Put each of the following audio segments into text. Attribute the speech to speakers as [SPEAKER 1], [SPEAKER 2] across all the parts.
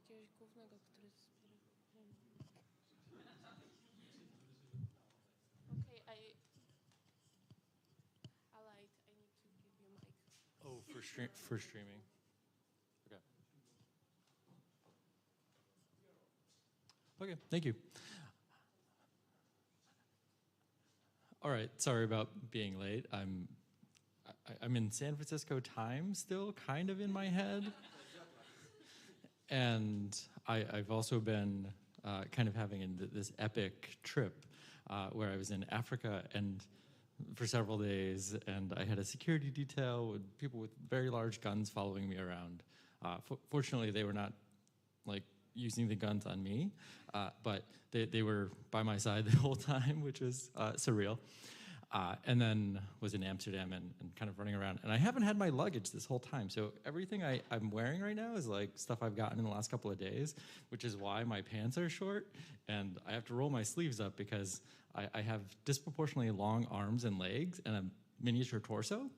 [SPEAKER 1] jakiegoś głównego, który zbiera. Okay, I lied. I need to give you mic.
[SPEAKER 2] Oh, for streaming. Okay. Okay, thank you. All right, sorry about being late. I'm in San Francisco time still, kind of in my head. And I've also been kind of having this epic trip where I was in Africa and for several days, and I had a security detail with people with very large guns following me around. Fortunately, they were not like using the guns on me, but they were by my side the whole time, which was surreal. And then was in Amsterdam and kind of running around. And I haven't had my luggage this whole time. So everything I'm wearing right now is like stuff I've gotten in the last couple of days, which is why my pants are short. And I have to roll my sleeves up because I have disproportionately long arms and legs and a miniature torso.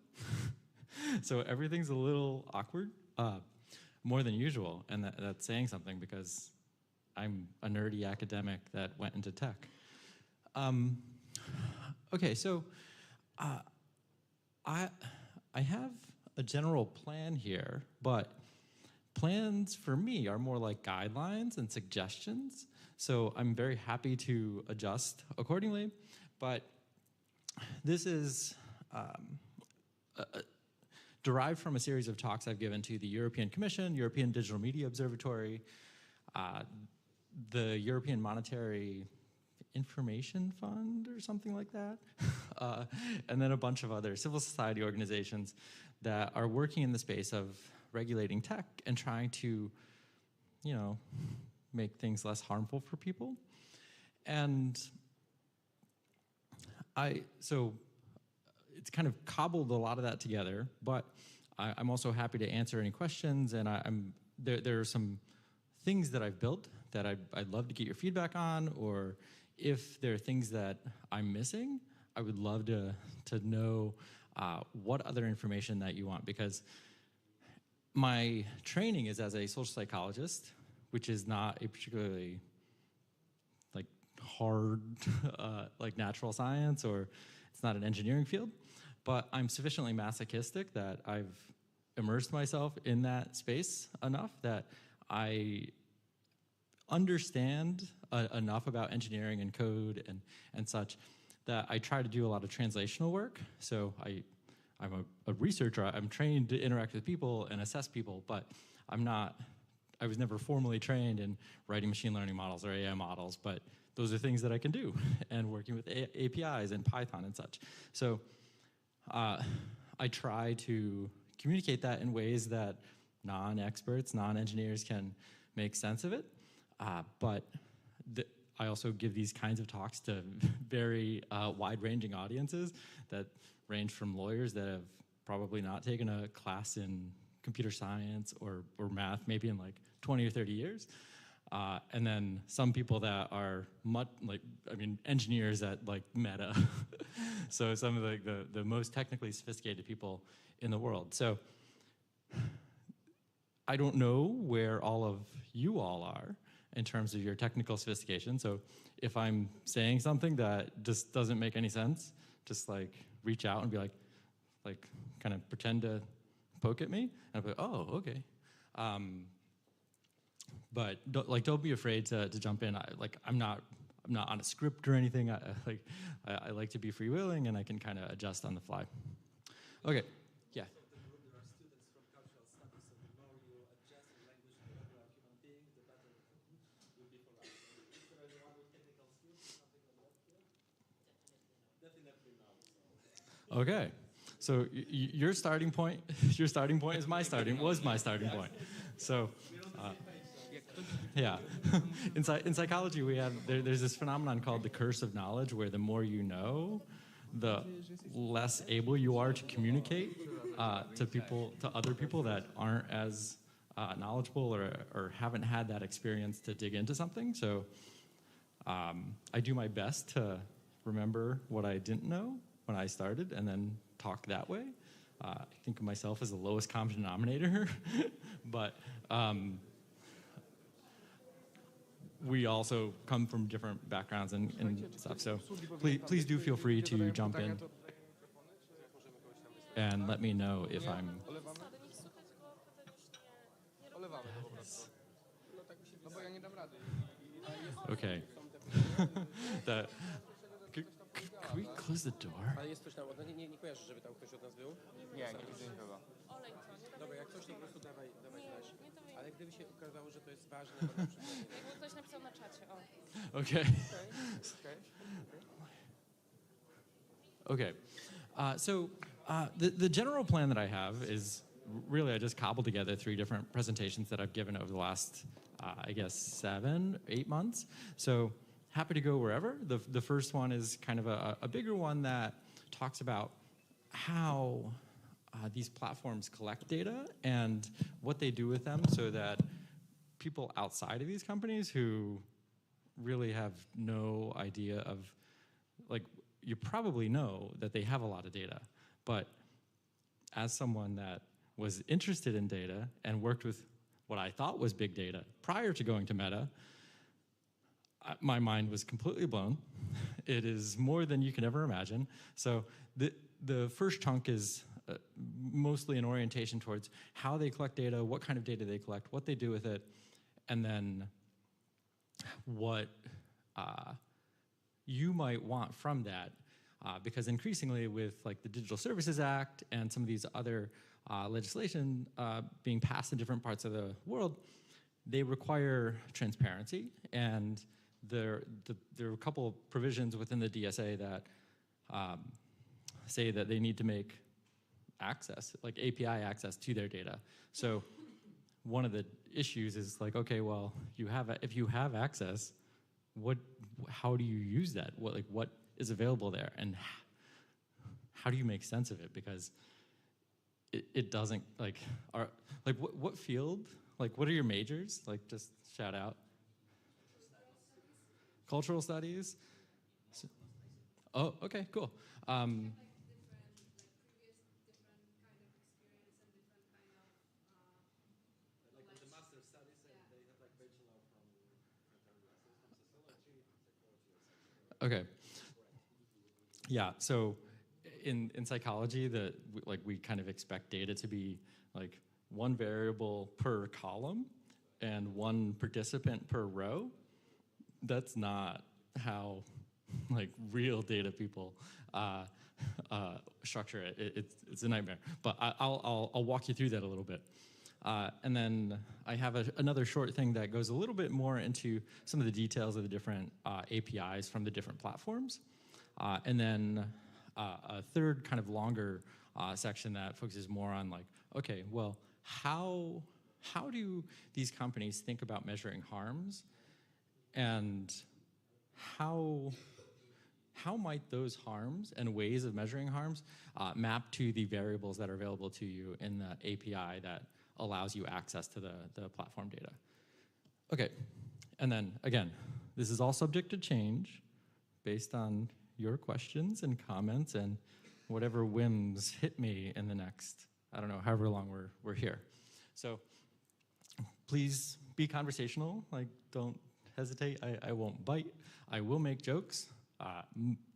[SPEAKER 2] So everything's a little awkward, more than usual. And that's saying something because I'm a nerdy academic that went into tech. Okay, so I have a general plan here, but plans for me are more like guidelines and suggestions. So I'm very happy to adjust accordingly. But this is derived from a series of talks I've given to the European Commission, European Digital Media Observatory, the European Monetary Information Fund or something like that, and then a bunch of other civil society organizations that are working in the space of regulating tech and trying to, you know, make things less harmful for people. And so it's kind of cobbled a lot of that together, but I'm also happy to answer any questions, and there are some things that I've built that I'd love to get your feedback on, or if there are things that I'm missing, I would love to know what other information that you want, because my training is as a social psychologist, which is not a particularly like hard like natural science, or it's not an engineering field, but I'm sufficiently masochistic that I've immersed myself in that space enough that I understand enough about engineering and code and such that I try to do a lot of translational work. So I'm a researcher. I'm trained to interact with people and assess people, but I was never formally trained in writing machine learning models or AI models, but those are things that I can do, and working with APIs and Python and such. So I try to communicate that in ways that non-experts, non-engineers can make sense of it. But I also give these kinds of talks to very wide-ranging audiences that range from lawyers that have probably not taken a class in computer science or math maybe in like 20 or 30 years. And then some people that are engineers at like Meta. So some of the most technically sophisticated people in the world. So I don't know where all of you all are in terms of your technical sophistication. So if I'm saying something that just doesn't make any sense, just like reach out and be like kind of pretend to poke at me, and I'll be like, oh, okay. But don't be afraid to jump in. I'm not on a script or anything. I like to be freewheeling, and I can kind of adjust on the fly. Okay, yeah.
[SPEAKER 3] There are students from cultural studies, so the more you adjust the language to regular human beings, the better it will be for us. Is there anyone with technical skills or something like that here? Definitely no. So.
[SPEAKER 2] Okay. So your starting point is my starting point. So yeah, in psychology we have there's this phenomenon called the curse of knowledge, where the more you know, the less able you are to communicate to other people that aren't as knowledgeable or haven't had that experience to dig into something. So I do my best to remember what I didn't know when I started, and then talk that way. I think of myself as the lowest common denominator, but we also come from different backgrounds and stuff. So please do feel free to jump in and let me know if I'm.
[SPEAKER 1] Sorry, nie słychać, bo potem już nie robię.
[SPEAKER 4] No tak mi się, no bo ja nie dam rady.
[SPEAKER 2] Okay. Can we close the door?
[SPEAKER 5] Ale jest ktoś tam, nie kojarzę, żeby tam ktoś od nas był?
[SPEAKER 4] Nie widzę nikogo.
[SPEAKER 1] Olej to, nie
[SPEAKER 5] Dobra,
[SPEAKER 1] dawaj
[SPEAKER 5] jak ktoś, to po prostu dawaj
[SPEAKER 1] Nie,
[SPEAKER 5] znać.
[SPEAKER 1] nie dawaj.
[SPEAKER 5] Ale gdyby się okazało, że to jest ważne, to na przykład...
[SPEAKER 1] Jakby ktoś napisał na czacie, o.
[SPEAKER 2] Okay.
[SPEAKER 4] Okej.
[SPEAKER 2] Okay. The general plan that I have is really I just cobbled together 3 different presentations that I've given over the last, I guess, 7, 8 months. So happy to go wherever. The first one is kind of a bigger one that talks about how these platforms collect data and what they do with them so that people outside of these companies who really have no idea of, like, you probably know that they have a lot of data, but as someone that was interested in data and worked with what I thought was big data prior to going to Meta, my mind was completely blown. It is more than you can ever imagine. So the first chunk is mostly an orientation towards how they collect data, what kind of data they collect, what they do with it, and then what you might want from that. Because increasingly with like the Digital Services Act and some of these other legislation being passed in different parts of the world, they require transparency, and there are a couple of provisions within the DSA that say that they need to make access, like API access to their data. So one of the issues is like, okay, well, if you have access, how do you use that? What is available there, and how do you make sense of it? Because it doesn't, what field, like what are your majors? Like just shout out. Cultural studies. Oh, okay, cool. Okay. Yeah, so in psychology, we kind of expect data to be like one variable per column and one participant per row. That's not how like real data people structure it. It's a nightmare. But I'll walk you through that a little bit. And then I have another short thing that goes a little bit more into some of the details of the different APIs from the different platforms. And then a third kind of longer section that focuses more on like, okay, well, how do these companies think about measuring harms, and how might those harms and ways of measuring harms map to the variables that are available to you in the API that allows you access to the platform data. Okay, and then again, this is all subject to change based on your questions and comments and whatever whims hit me in the next, I don't know, however long we're here. So please be conversational, like don't hesitate, I won't bite. I will make jokes,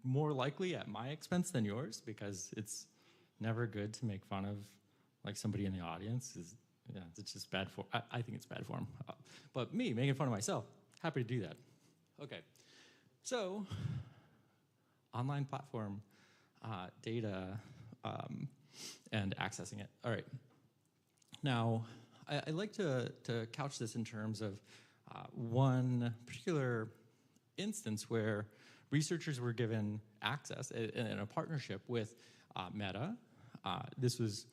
[SPEAKER 2] more likely at my expense than yours, because it's never good to make fun of like somebody in the audience. It's just bad form. I think it's bad form. But me making fun of myself, happy to do that. Okay, so online platform data and accessing it. All right. Now, I like to couch this in terms of one particular instance where researchers were given access in a partnership with Meta. This was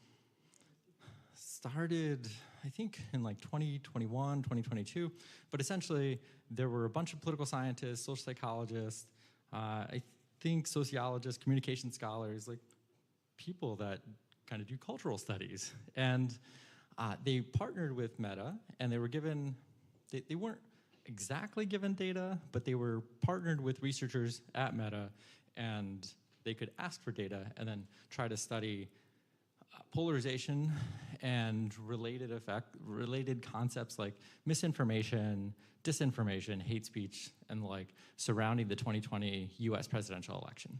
[SPEAKER 2] started, I think, in like 2021, 2022. But essentially, there were a bunch of political scientists, social psychologists, I think sociologists, communication scholars, like people that kind of do cultural studies. And they partnered with Meta, and they were given, they weren't exactly given data, but they were partnered with researchers at Meta, and they could ask for data and then try to study polarization and related concepts like misinformation, disinformation, hate speech, and the like surrounding the 2020 US presidential election.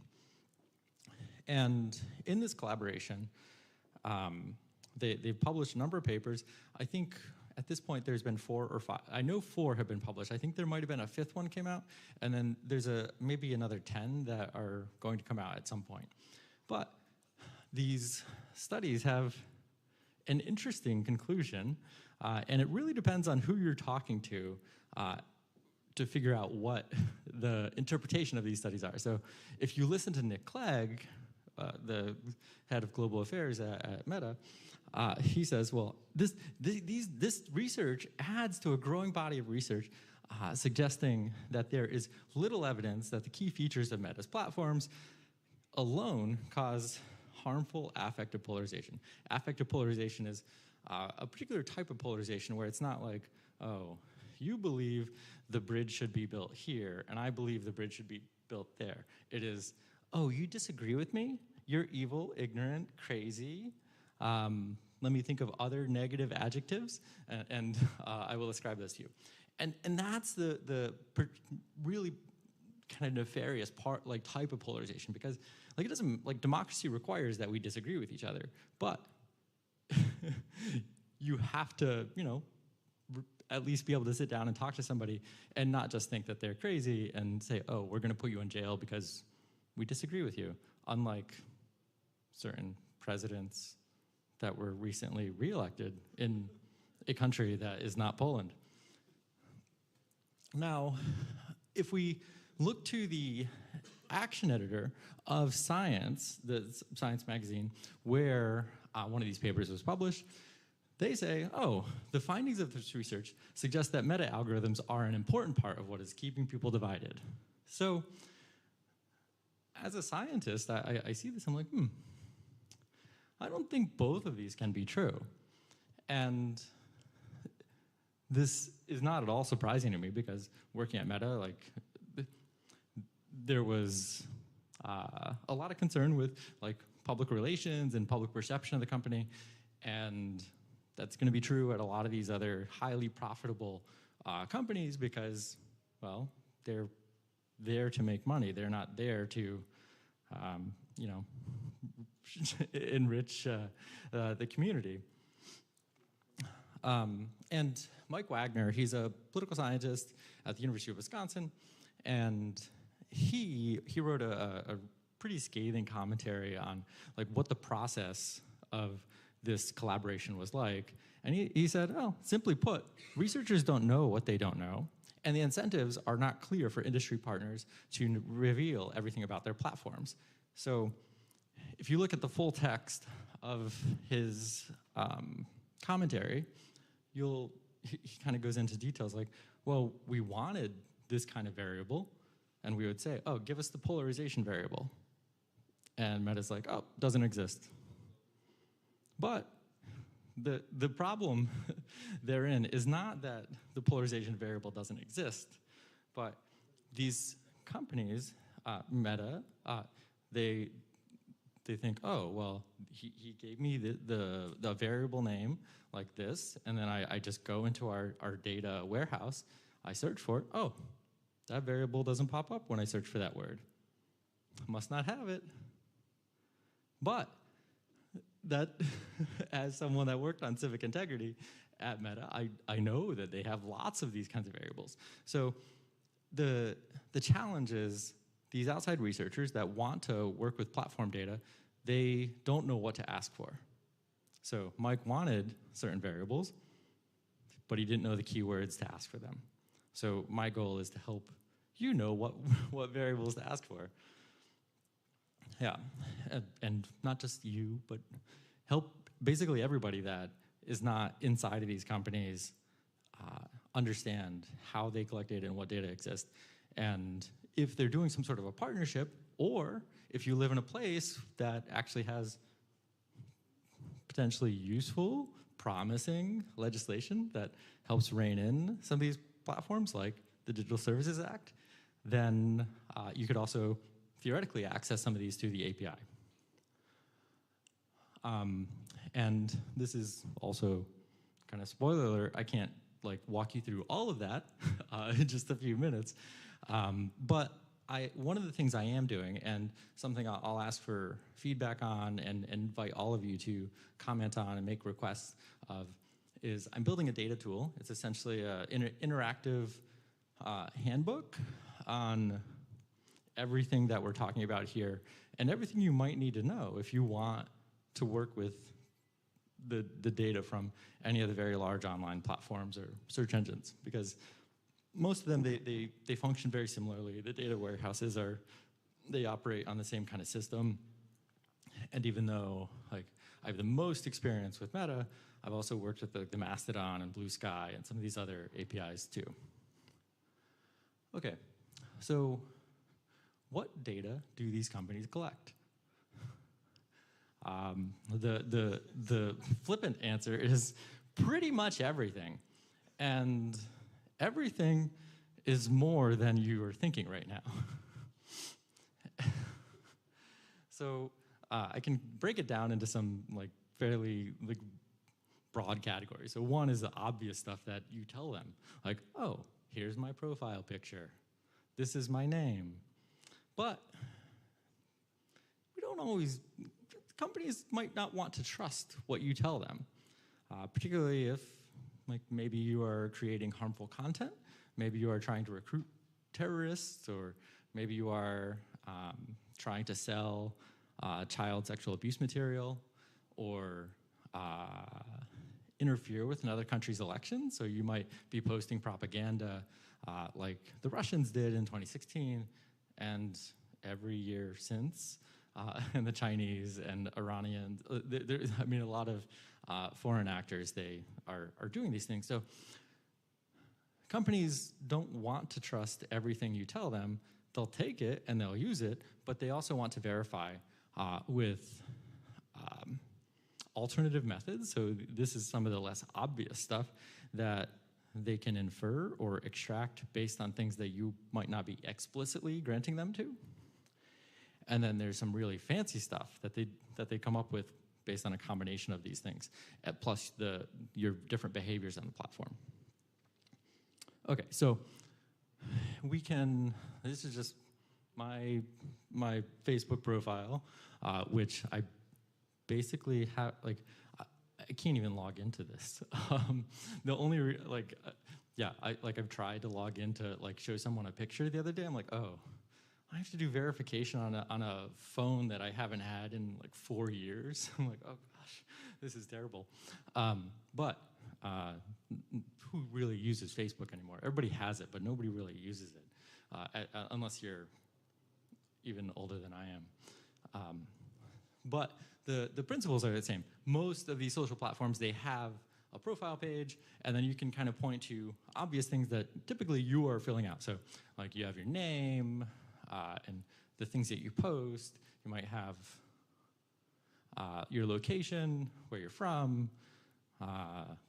[SPEAKER 2] And in this collaboration, they've published a number of papers. I think at this point there's been 4 or 5. I know 4 have been published. I think there might have been a 5th one came out, and then there's maybe another 10 that are going to come out at some point. But these studies have an interesting conclusion, and it really depends on who you're talking to figure out what the interpretation of these studies are. So if you listen to Nick Clegg, the head of global affairs at Meta, he says, well, this research adds to a growing body of research suggesting that there is little evidence that the key features of Meta's platforms alone cause harmful affective polarization. Affective polarization is a particular type of polarization where it's not like, oh, you believe the bridge should be built here, and I believe the bridge should be built there. It is, oh, you disagree with me? You're evil, ignorant, crazy. Let me think of other negative adjectives, and I will ascribe those to you. And that's the really kind of nefarious type of polarization, because it doesn't, democracy requires that we disagree with each other, but you have to, at least be able to sit down and talk to somebody and not just think that they're crazy and say, oh, we're gonna put you in jail because we disagree with you, unlike certain presidents that were recently reelected in a country that is not Poland. Now, if we look to the action editor of Science, the Science magazine, where one of these papers was published, they say, oh, the findings of this research suggest that meta algorithms are an important part of what is keeping people divided. So, as a scientist, I see this, I'm like, I don't think both of these can be true. And this is not at all surprising to me, because working at Meta, there was a lot of concern with public relations and public perception of the company, and that's going to be true at a lot of these other highly profitable companies because, well, they're there to make money. They're not there to, enrich the community. And Mike Wagner, he's a political scientist at the University of Wisconsin, and he wrote a pretty scathing commentary on what the process of this collaboration was like. And he said, oh, simply put, researchers don't know what they don't know, and the incentives are not clear for industry partners to reveal everything about their platforms. So if you look at the full text of his commentary, he kind of goes into details like, well, we wanted this kind of variable, and we would say, oh, give us the polarization variable. And Meta's like, oh, doesn't exist. But the problem therein is not that the polarization variable doesn't exist, but these companies, Meta, they think, oh, well, he gave me the variable name like this, and then I just go into our data warehouse, I search for it, oh, that variable doesn't pop up when I search for that word. Must not have it. But that, as someone that worked on civic integrity at Meta, I know that they have lots of these kinds of variables. So the challenge is these outside researchers that want to work with platform data, they don't know what to ask for. So Mike wanted certain variables, but he didn't know the keywords to ask for them. So my goal is to help you know what variables to ask for. Yeah, and not just you, but help basically everybody that is not inside of these companies understand how they collect data and what data exists. And if they're doing some sort of a partnership, or if you live in a place that actually has potentially useful, promising legislation that helps rein in some of these platforms, like the Digital Services Act, then you could also theoretically access some of these through the API. And this is also kind of spoiler alert. I can't like walk you through all of that in just a few minutes. But one of the things I am doing, and something I'll ask for feedback on and invite all of you to comment on and make requests of, is I'm building a data tool. It's essentially an interactive handbook on everything that we're talking about here and everything you might need to know if you want to work with the data from any of the very large online platforms or search engines, because most of them, they function very similarly. The data warehouses they operate on the same kind of system. And even though like I have the most experience with Meta, I've also worked with the Mastodon and Blue Sky and some of these other APIs too. Okay, so what data do these companies collect? The flippant answer is pretty much everything. And everything is more than you are thinking right now. So I can break it down into some like fairly like broad categories. So one is the obvious stuff that you tell them, like, oh, here's my profile picture. This is my name. But we don't always, companies might not want to trust what you tell them, particularly if like maybe you are creating harmful content, maybe you are trying to recruit terrorists, or maybe you are trying to sell child sexual abuse material, or interfere with another country's election. So you might be posting propaganda like the Russians did in 2016 and every year since, and the Chinese and Iranians. I mean, a lot of foreign actors, they are doing these things. So companies don't want to trust everything you tell them. They'll take it and they'll use it, but they also want to verify with alternative methods. So this is some of the less obvious stuff that they can infer or extract based on things that you might not be explicitly granting them to. And then there's some really fancy stuff that they come up with based on a combination of these things, plus your different behaviors on the platform. Okay, so this is just my Facebook profile, which I basically have, like, I can't even log into this. The only, I've tried to log in to like show someone a picture the other day. I'm like, oh, I have to do verification on a phone that I haven't had in like 4 years. I'm like, oh gosh, this is terrible. But who really uses Facebook anymore? Everybody has it, but nobody really uses it, unless you're even older than I am. But the principles are the same. Most of these social platforms, they have a profile page, and then you can kind of point to obvious things that typically you are filling out. So like you have your name, and the things that you post. You might have your location, where you're from,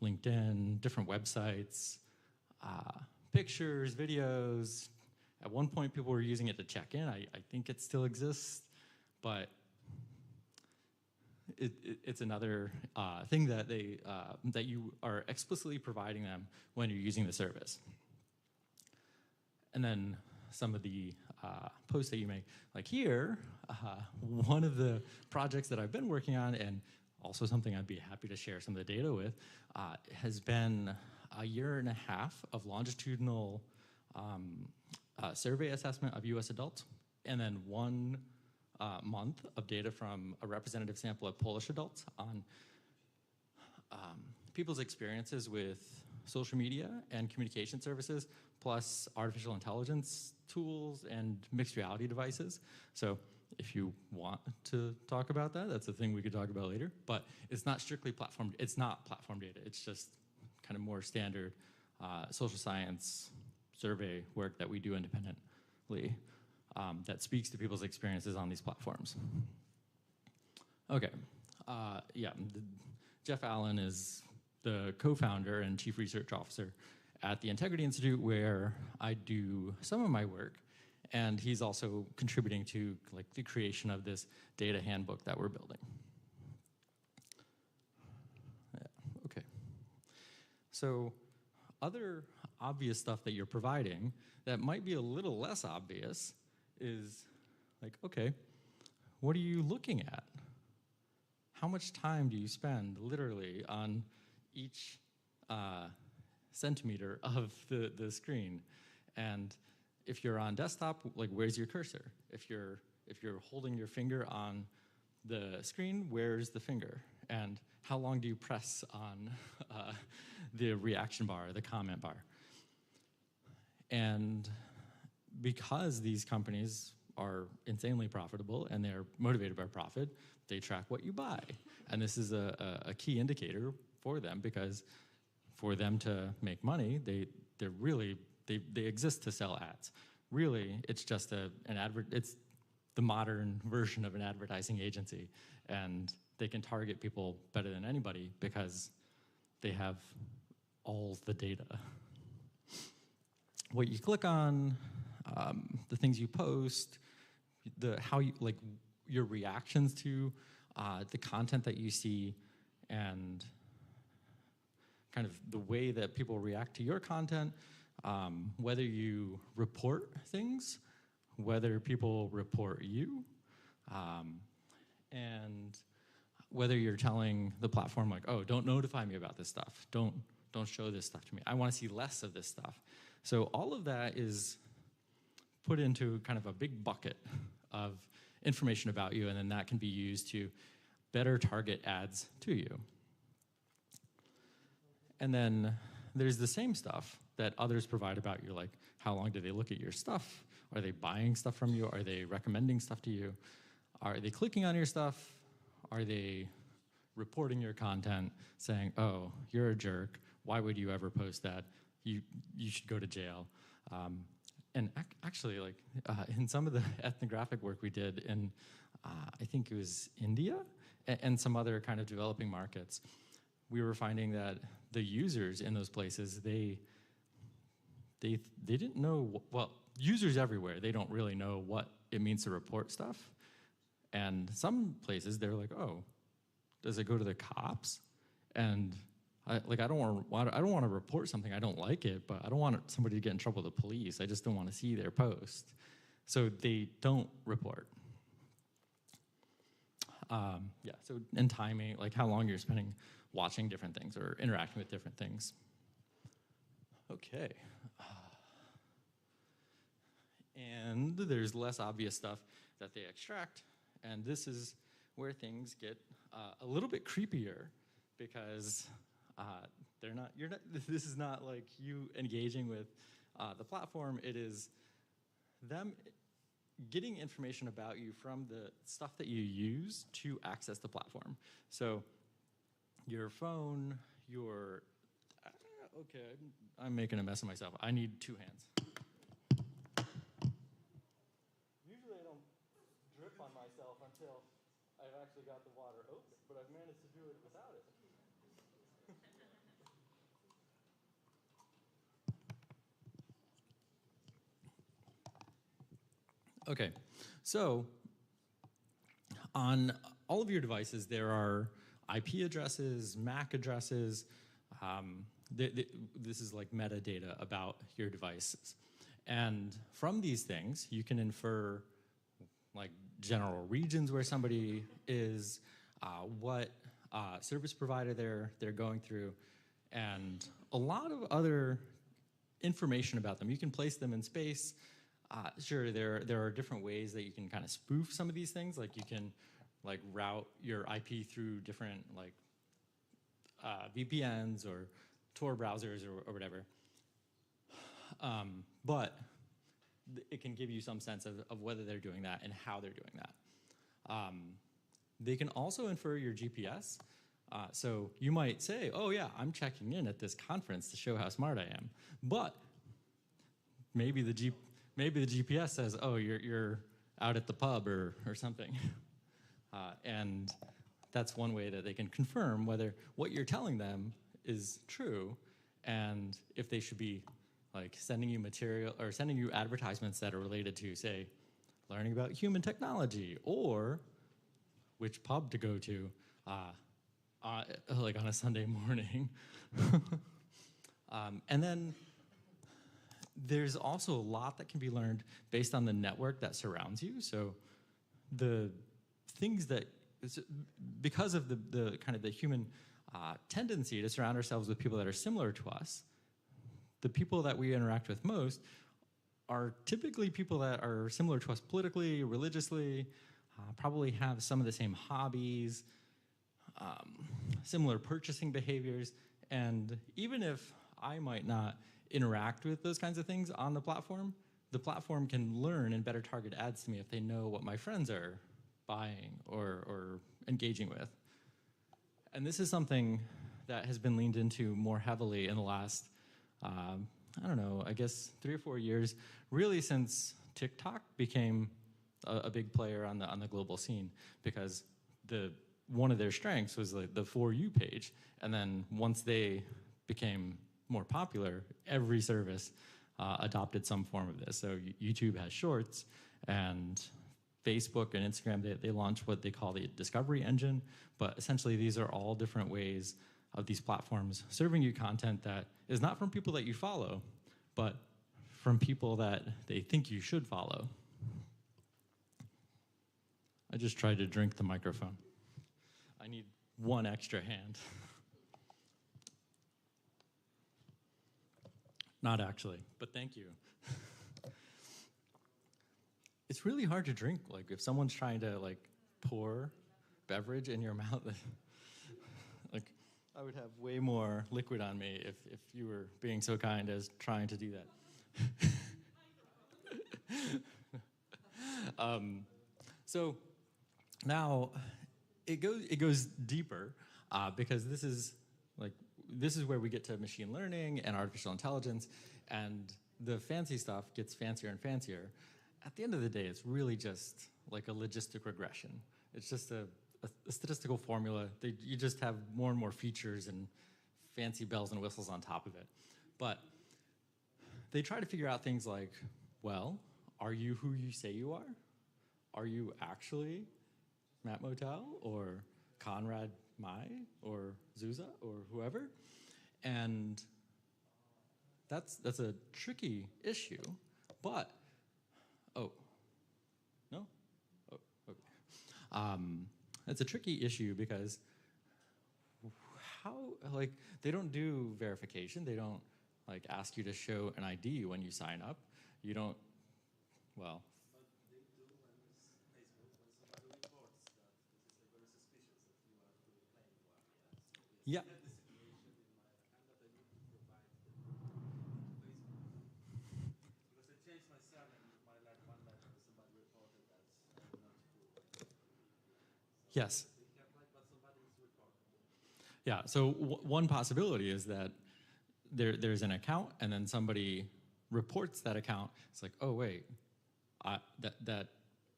[SPEAKER 2] LinkedIn, different websites, pictures, videos. At one point, people were using it to check in. I think it still exists, but it's another thing that that you are explicitly providing them when you're using the service. And then some of the posts that you make, like here, one of the projects that I've been working on, and also something I'd be happy to share some of the data with, has been a year and a half of longitudinal survey assessment of US adults, and then 1 month of data from a representative sample of Polish adults on people's experiences with social media and communication services, plus artificial intelligence tools and mixed reality devices. So if you want to talk about that, that's a thing we could talk about later. But it's not strictly platform, it's not platform data. It's just kind of more standard social science survey work that we do independently that speaks to people's experiences on these platforms. Okay, Jeff Allen is the co-founder and chief research officer at the Integrity Institute, where I do some of my work, and he's also contributing to like the creation of this data handbook that we're building. So other obvious stuff that you're providing that might be a little less obvious is like, okay, what are you looking at? How much time do you spend literally on each centimeter of the screen? And if you're on desktop, like where's your cursor? If you're holding your finger on the screen, where's the finger? And how long do you press on the reaction bar, the comment bar? And because these companies are insanely profitable and they're motivated by profit, they track what you buy. And this is a key indicator for them, because for them to make money, they exist to sell ads. Really, it's just it's the modern version of an advertising agency, and they can target people better than anybody because they have all the data. What you click on, the things you post, your reactions to the content that you see, and kind of the way that people react to your content, whether you report things, whether people report you, and whether you're telling the platform like, oh, don't notify me about this stuff. Don't show this stuff to me. I want to see less of this stuff. So all of that is put into kind of a big bucket of information about you, and then that can be used to better target ads to you. And then there's the same stuff that others provide about you, like how long do they look at your stuff? Are they buying stuff from you? Are they recommending stuff to you? Are they clicking on your stuff? Are they reporting your content, saying, oh, you're a jerk, why would you ever post that? You should go to jail. And actually, like in some of the ethnographic work we did in, I think it was India, and some other kind of developing markets, we were finding that the users in those places, they didn't know, well, users everywhere, they don't really know what it means to report stuff. And some places they're like, oh, does it go to the cops? And I don't want to report something, I don't like it, but I don't want somebody to get in trouble with the police. I just don't want to see their post. So they don't report. Yeah, so and timing, like how long you're spending watching different things or interacting with different things. Okay. And there's less obvious stuff that they extract, and this is where things get a little bit creepier, because this is not like you engaging with the platform. It is them getting information about you from the stuff that you use to access the platform. So your phone, your, okay, I'm making a mess of myself. I need two hands. Usually I don't drip on myself until I've actually got the water open, but I've managed to do it without it. Okay, so on all of your devices, there are IP addresses, MAC addresses. This is like metadata about your devices. And from these things, you can infer like general regions where somebody is, what service provider they're going through, and a lot of other information about them. You can place them in space. Sure, there are different ways that you can kind of spoof some of these things. Like you can like route your IP through different like VPNs or Tor browsers or whatever. But it can give you some sense of whether they're doing that and how they're doing that. They can also infer your GPS. So you might say, oh yeah, I'm checking in at this conference to show how smart I am. But maybe the GPS says, oh, you're out at the pub or something. And that's one way that they can confirm whether what you're telling them is true, and if they should be like sending you material or sending you advertisements that are related to, say, learning about human technology, or which pub to go to like on a Sunday morning. And then there's also a lot that can be learned based on the network that surrounds you. So the things that, because of the kind of the human tendency to surround ourselves with people that are similar to us, the people that we interact with most are typically people that are similar to us politically, religiously, probably have some of the same hobbies, similar purchasing behaviors, and even if I might not interact with those kinds of things on the platform can learn and better target ads to me if they know what my friends are buying or engaging with. And this is something that has been leaned into more heavily in the last, I don't know, I guess 3 or 4 years, really since TikTok became a big player on the global scene, because one of their strengths was the For You page. And then once they became more popular, every service adopted some form of this. So YouTube has Shorts, and Facebook and Instagram, they launched what they call the discovery engine. But essentially, these are all different ways of these platforms serving you content that is not from people that you follow, but from people that they think you should follow. I just tried to drink the microphone. I need one extra hand. Not actually, but thank you. It's really hard to drink, like if someone's trying to like pour beverage in your mouth. Like I would have way more liquid on me if you were being so kind as trying to do that. So now it goes deeper because this is where we get to machine learning and artificial intelligence, and the fancy stuff gets fancier and fancier. At the end of the day, it's really just like a logistic regression. It's just a statistical formula. You just have more and more features and fancy bells and whistles on top of it. But they try to figure out things like, well, are you who you say you are? Are you actually Matt Motel or Conrad Mai or Zuza or whoever? And that's a tricky issue, but it's a tricky issue because they don't do verification. They don't like ask you to show an ID when you sign up. You don't, well.
[SPEAKER 3] But they do when Facebook, when somebody reports that this is like very suspicious that you are who you claim you are.
[SPEAKER 2] Yeah.
[SPEAKER 3] Yeah. So I had this situation in my account that I need to provide the Facebook because I changed my surname with my one letter. Somebody reported that I'm not who I claim to be. So
[SPEAKER 2] Yes.
[SPEAKER 3] they have like, but somebody is reported.
[SPEAKER 2] Yeah, so one possibility is that there's an account and then somebody reports that account. It's like, oh wait, that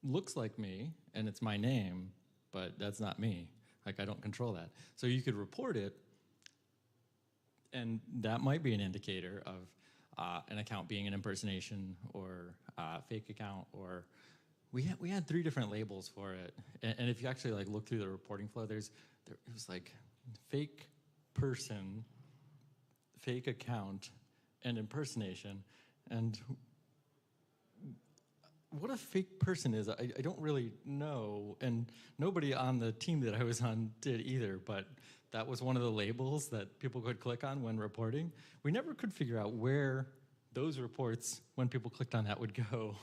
[SPEAKER 2] looks like me and it's my name, but that's not me. Like I don't control that. So you could report it, and that might be an indicator of an account being an impersonation or a fake account. Or we had 3 different labels for it. And if you actually like look through the reporting flow, it was like fake person, fake account, and impersonation. And what a fake person is, I don't really know. And nobody on the team that I was on did either, but that was one of the labels that people could click on when reporting. We never could figure out where those reports, when people clicked on that, would go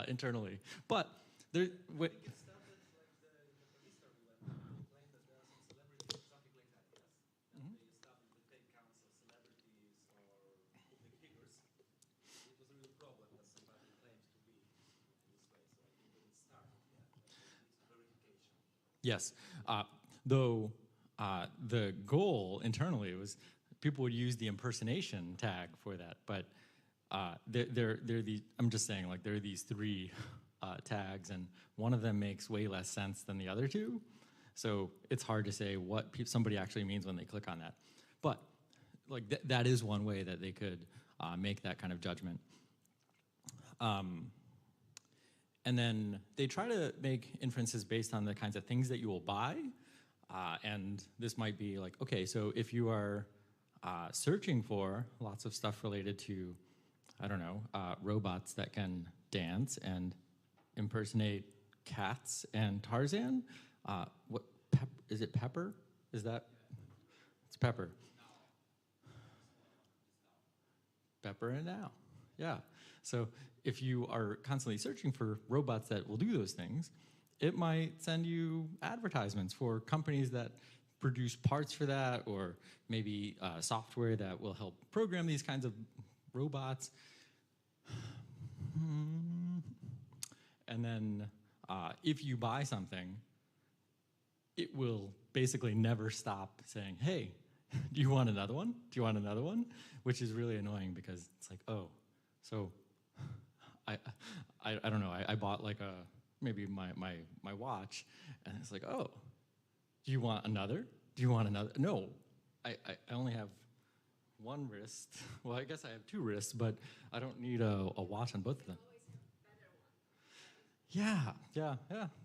[SPEAKER 2] internally. But there,
[SPEAKER 3] I think it started like in the police story when they claimed that there are some celebrities, something like that, yes? And they established the fake counts of celebrities or public figures. It was a real problem that somebody claimed to be in this way. So I think that it started, yeah. But it needs verification.
[SPEAKER 2] yes, though the goal internally was people would use the impersonation tag for that, but there are these, I'm just saying, like there are these 3 tags, and one of them makes way less sense than the other 2. So it's hard to say what somebody actually means when they click on that. But like that is one way that they could make that kind of judgment. And then they try to make inferences based on the kinds of things that you will buy. And this might be like, okay, so if you are searching for lots of stuff related to, I don't know, robots that can dance and impersonate cats and Tarzan. Is it Pepper? Is that? It's Pepper. Pepper and Now. Yeah. So if you are constantly searching for robots that will do those things, it might send you advertisements for companies that produce parts for that, or maybe software that will help program these kinds of robots. And then if you buy something, it will basically never stop saying, hey, do you want another one? Do you want another one? Which is really annoying because it's like, oh, so I don't know. I bought like maybe my watch, and it's like, oh, do you want another? Do you want another? No, I only have one wrist. Well, I guess I have two wrists, but I don't need a watch on both of them. Yeah,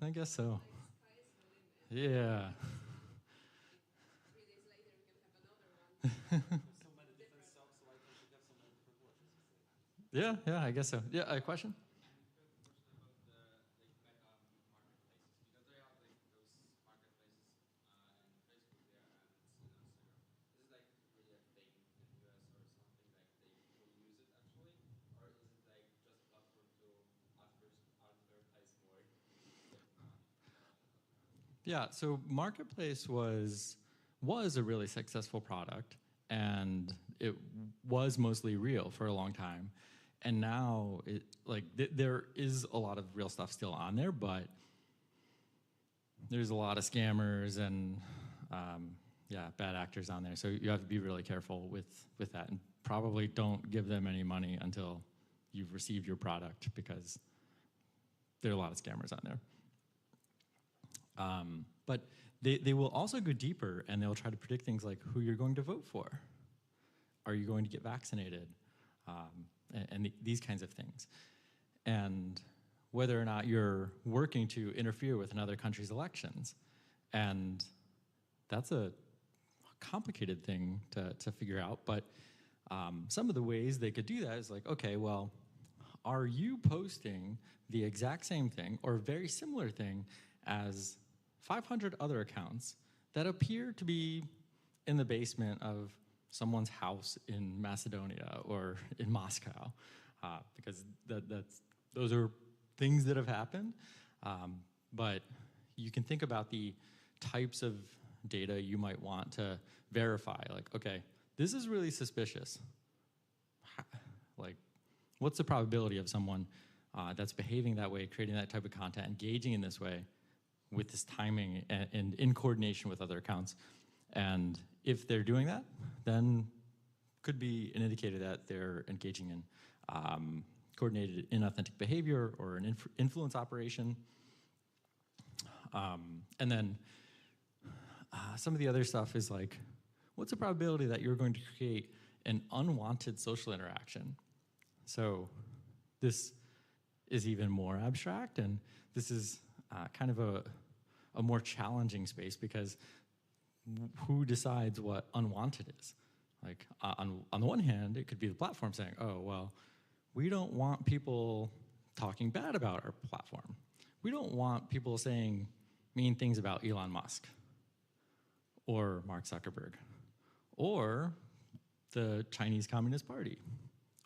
[SPEAKER 2] I guess so. Yeah.
[SPEAKER 3] So many different shops, so why can't you have so many different watches?
[SPEAKER 2] Yeah, I guess so. Yeah, a question? Yeah, so Marketplace was a really successful product, and it was mostly real for a long time. And now, there is a lot of real stuff still on there, but there's a lot of scammers and bad actors on there. So you have to be really careful with that, and probably don't give them any money until you've received your product, because there are a lot of scammers on there. But they will also go deeper, and they'll try to predict things like who you're going to vote for. Are you going to get vaccinated? And these kinds of things. And whether or not you're working to interfere with another country's elections. And that's a complicated thing to figure out, but some of the ways they could do that is like, okay, well, are you posting the exact same thing or very similar thing as 500 other accounts that appear to be in the basement of someone's house in Macedonia or in Moscow, because those are things that have happened. But you can think about the types of data you might want to verify. Like, okay, this is really suspicious. Like, what's the probability of someone that's behaving that way, creating that type of content, engaging in this way with this timing and in coordination with other accounts? And if they're doing that, then could be an indicator that they're engaging in coordinated inauthentic behavior or an influence operation. And then some of the other stuff is like, what's the probability that you're going to create an unwanted social interaction? So this is even more abstract, and this is kind of a more challenging space, because who decides what unwanted is? Like, on the one hand, it could be the platform saying, oh, well, we don't want people talking bad about our platform. We don't want people saying mean things about Elon Musk or Mark Zuckerberg or the Chinese Communist Party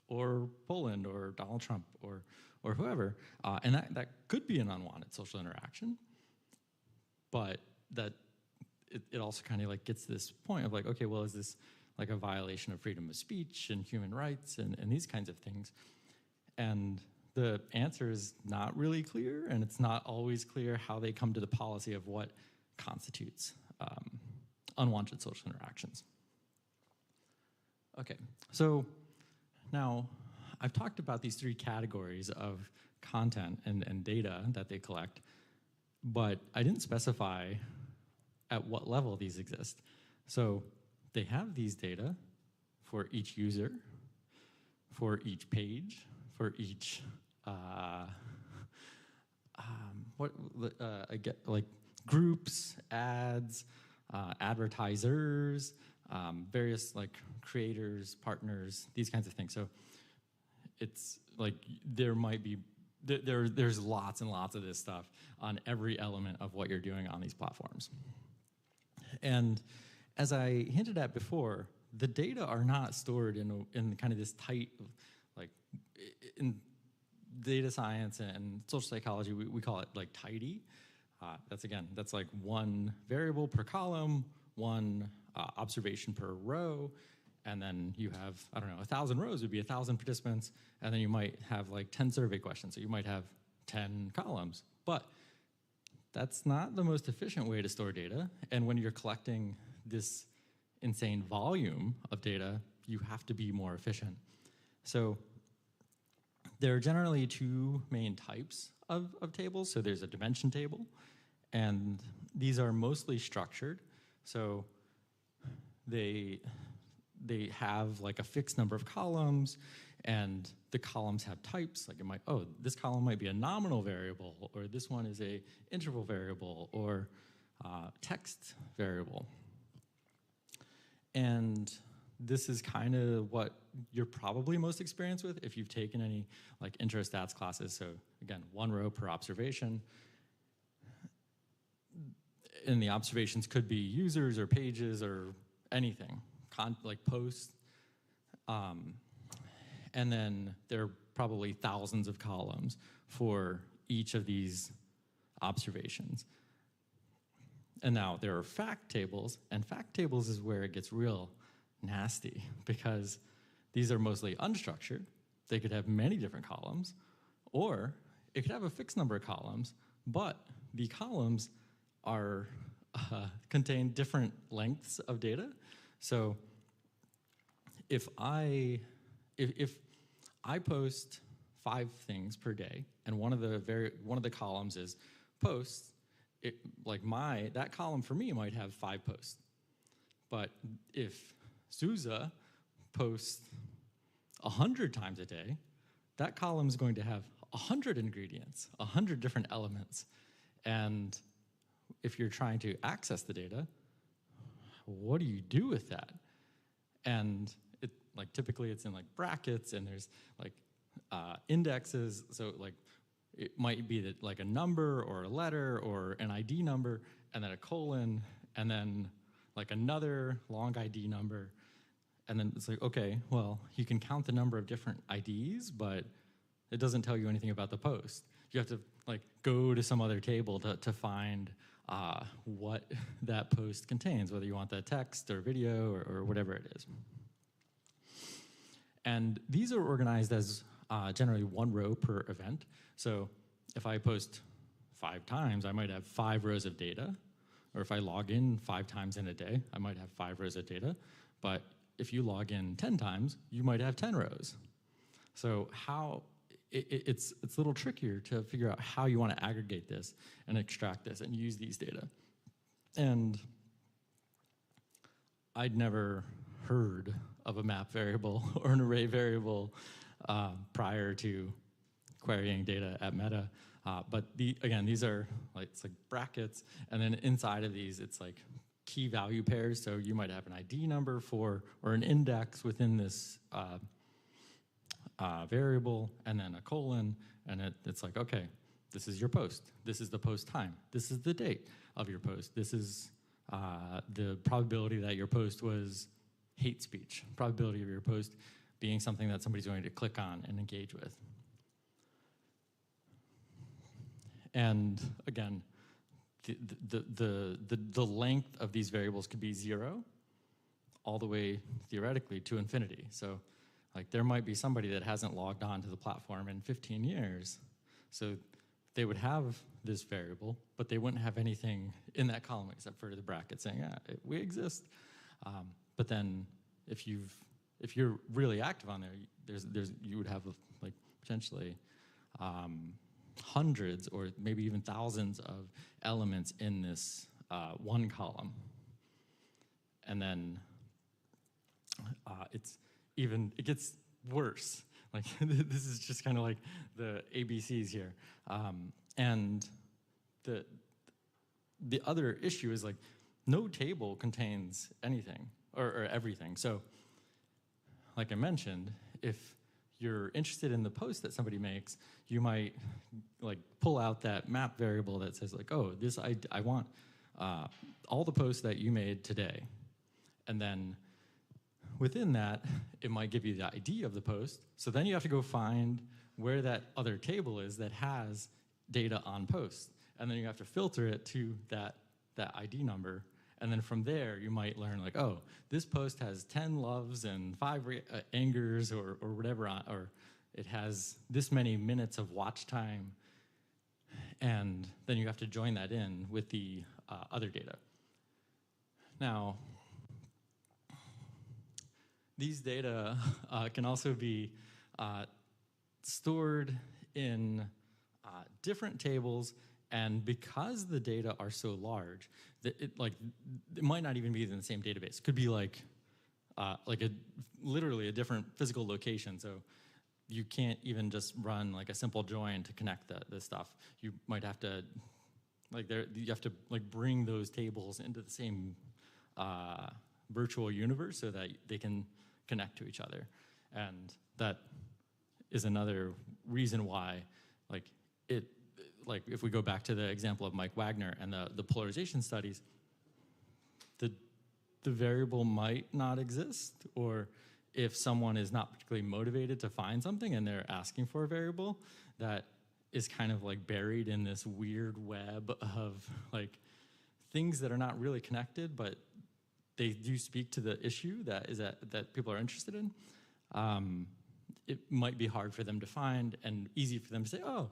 [SPEAKER 2] or Poland or Donald Trump or whoever. And that could be an unwanted social interaction, but that it also kind of like gets to this point of like, okay, well, is this like a violation of freedom of speech and human rights and these kinds of things? And the answer is not really clear, and it's not always clear how they come to the policy of what constitutes unwanted social interactions. Okay, so now I've talked about these three categories of content and data that they collect, but I didn't specify at what level these exist. So they have these data for each user, for each page, for each I get like groups, ads, advertisers, various like creators, partners, these kinds of things. So it's like there might be, there's lots and lots of this stuff on every element of what you're doing on these platforms. And as I hinted at before, the data are not stored in kind of this tight, like in data science and social psychology, we call it like tidy. That's like one variable per column, one observation per row, and then you have, I don't know, 1,000 rows would be 1,000 participants, and then you might have like 10 survey questions, so you might have 10 columns. But that's not the most efficient way to store data, and when you're collecting this insane volume of data, you have to be more efficient. So there are generally two main types of tables. So there's a dimension table, and these are mostly structured. So they have like a fixed number of columns, and the columns have types. Like it might, oh, this column might be a nominal variable, or this one is a interval variable, or text variable. And this is kind of what you're probably most experienced with if you've taken any like intro stats classes. So again, one row per observation. And the observations could be users or pages or anything, like posts. And then there are probably thousands of columns for each of these observations. And now there are fact tables, and fact tables is where it gets real nasty because these are mostly unstructured. They could have many different columns, or it could have a fixed number of columns, but the columns are contain different lengths of data. So if I post 5 things per day, and one of the columns is posts, that column for me might have 5 posts. But if Souza posts 100 times a day, that column is going to have 100 ingredients, 100 different elements. And if you're trying to access the data, what do you do with that? And typically it's in like brackets, and there's like indexes. So like it might be that like a number or a letter or an ID number, and then a colon, and then like another long ID number. And then it's like, okay, well, you can count the number of different IDs, but it doesn't tell you anything about the post. You have to like go to some other table to find what that post contains, whether you want the text or video or whatever it is. And these are organized as generally 1 row per event. So if I post 5 times, I might have 5 rows of data. Or if I log in 5 times in a day, I might have 5 rows of data. But if you log in 10 times, you might have 10 rows. So it's a little trickier to figure out how you want to aggregate this and extract this and use these data. And I'd never heard of a map variable or an array variable prior to querying data at Meta. But again, these are it's like brackets, and then inside of these, it's like key value pairs. So you might have an ID number or an index within this variable, and then a colon, and it's like, okay, this is your post. This is the post time. This is the date of your post. This is the probability that your post was hate speech, probability of your post being something that somebody's going to click on and engage with. And again, the length of these variables could be 0 all the way theoretically to infinity. So like there might be somebody that hasn't logged on to the platform in 15 years. So they would have this variable, but they wouldn't have anything in that column except for the bracket saying, yeah, we exist. But then if you're really active on there, you would have like potentially hundreds or maybe even thousands of elements in this one column. And then it gets worse. Like this is just kind of like the ABCs here. And the other issue is like no table contains anything, or everything. So, like I mentioned, if you're interested in the post that somebody makes, you might like pull out that map variable that says like, oh, this I want all the posts that you made today. And then within that, it might give you the ID of the post. So then you have to go find where that other table is that has data on posts. And then you have to filter it to that ID number. And then from there, you might learn like, oh, this post has 10 loves and 5 angers or whatever, or it has this many minutes of watch time. And then you have to join that in with the other data. Now, these data can also be stored in different tables, and because the data are so large, that it might not even be in the same database. It could be literally a different physical location. So you can't even just run like a simple join to connect this stuff. You might have to bring those tables into the same virtual universe so that they can connect to each other. And that is another reason why, if we go back to the example of Mike Wagner and the polarization studies, the variable might not exist, or if someone is not particularly motivated to find something and they're asking for a variable that is kind of like buried in this weird web of like things that are not really connected, but they do speak to the issue that people are interested in, it might be hard for them to find and easy for them to say, oh,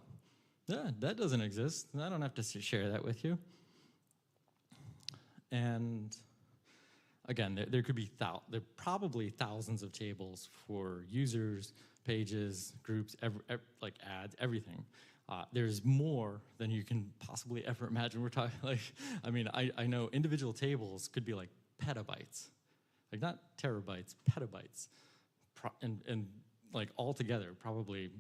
[SPEAKER 2] yeah, that doesn't exist. I don't have to share that with you. And again, there could be there are probably thousands of tables for users, pages, groups, like ads, everything. There's more than you can possibly ever imagine. We're talking I know individual tables could be like petabytes, like not terabytes, petabytes, and like all together probably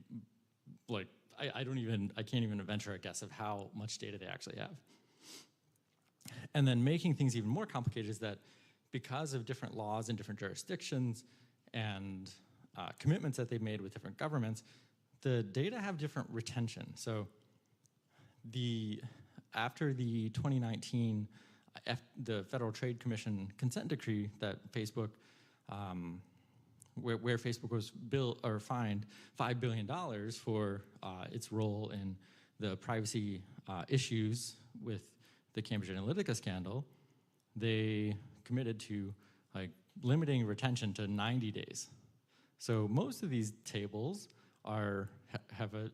[SPEAKER 2] like I can't even venture a guess of how much data they actually have. And then making things even more complicated is that because of different laws in different jurisdictions and commitments that they've made with different governments, the data have different retention. So after the 2019 the Federal Trade Commission consent decree that Facebook, where Facebook was fined $5 billion for its role in the privacy issues with the Cambridge Analytica scandal, they committed to limiting retention to 90 days. So most of these tables have a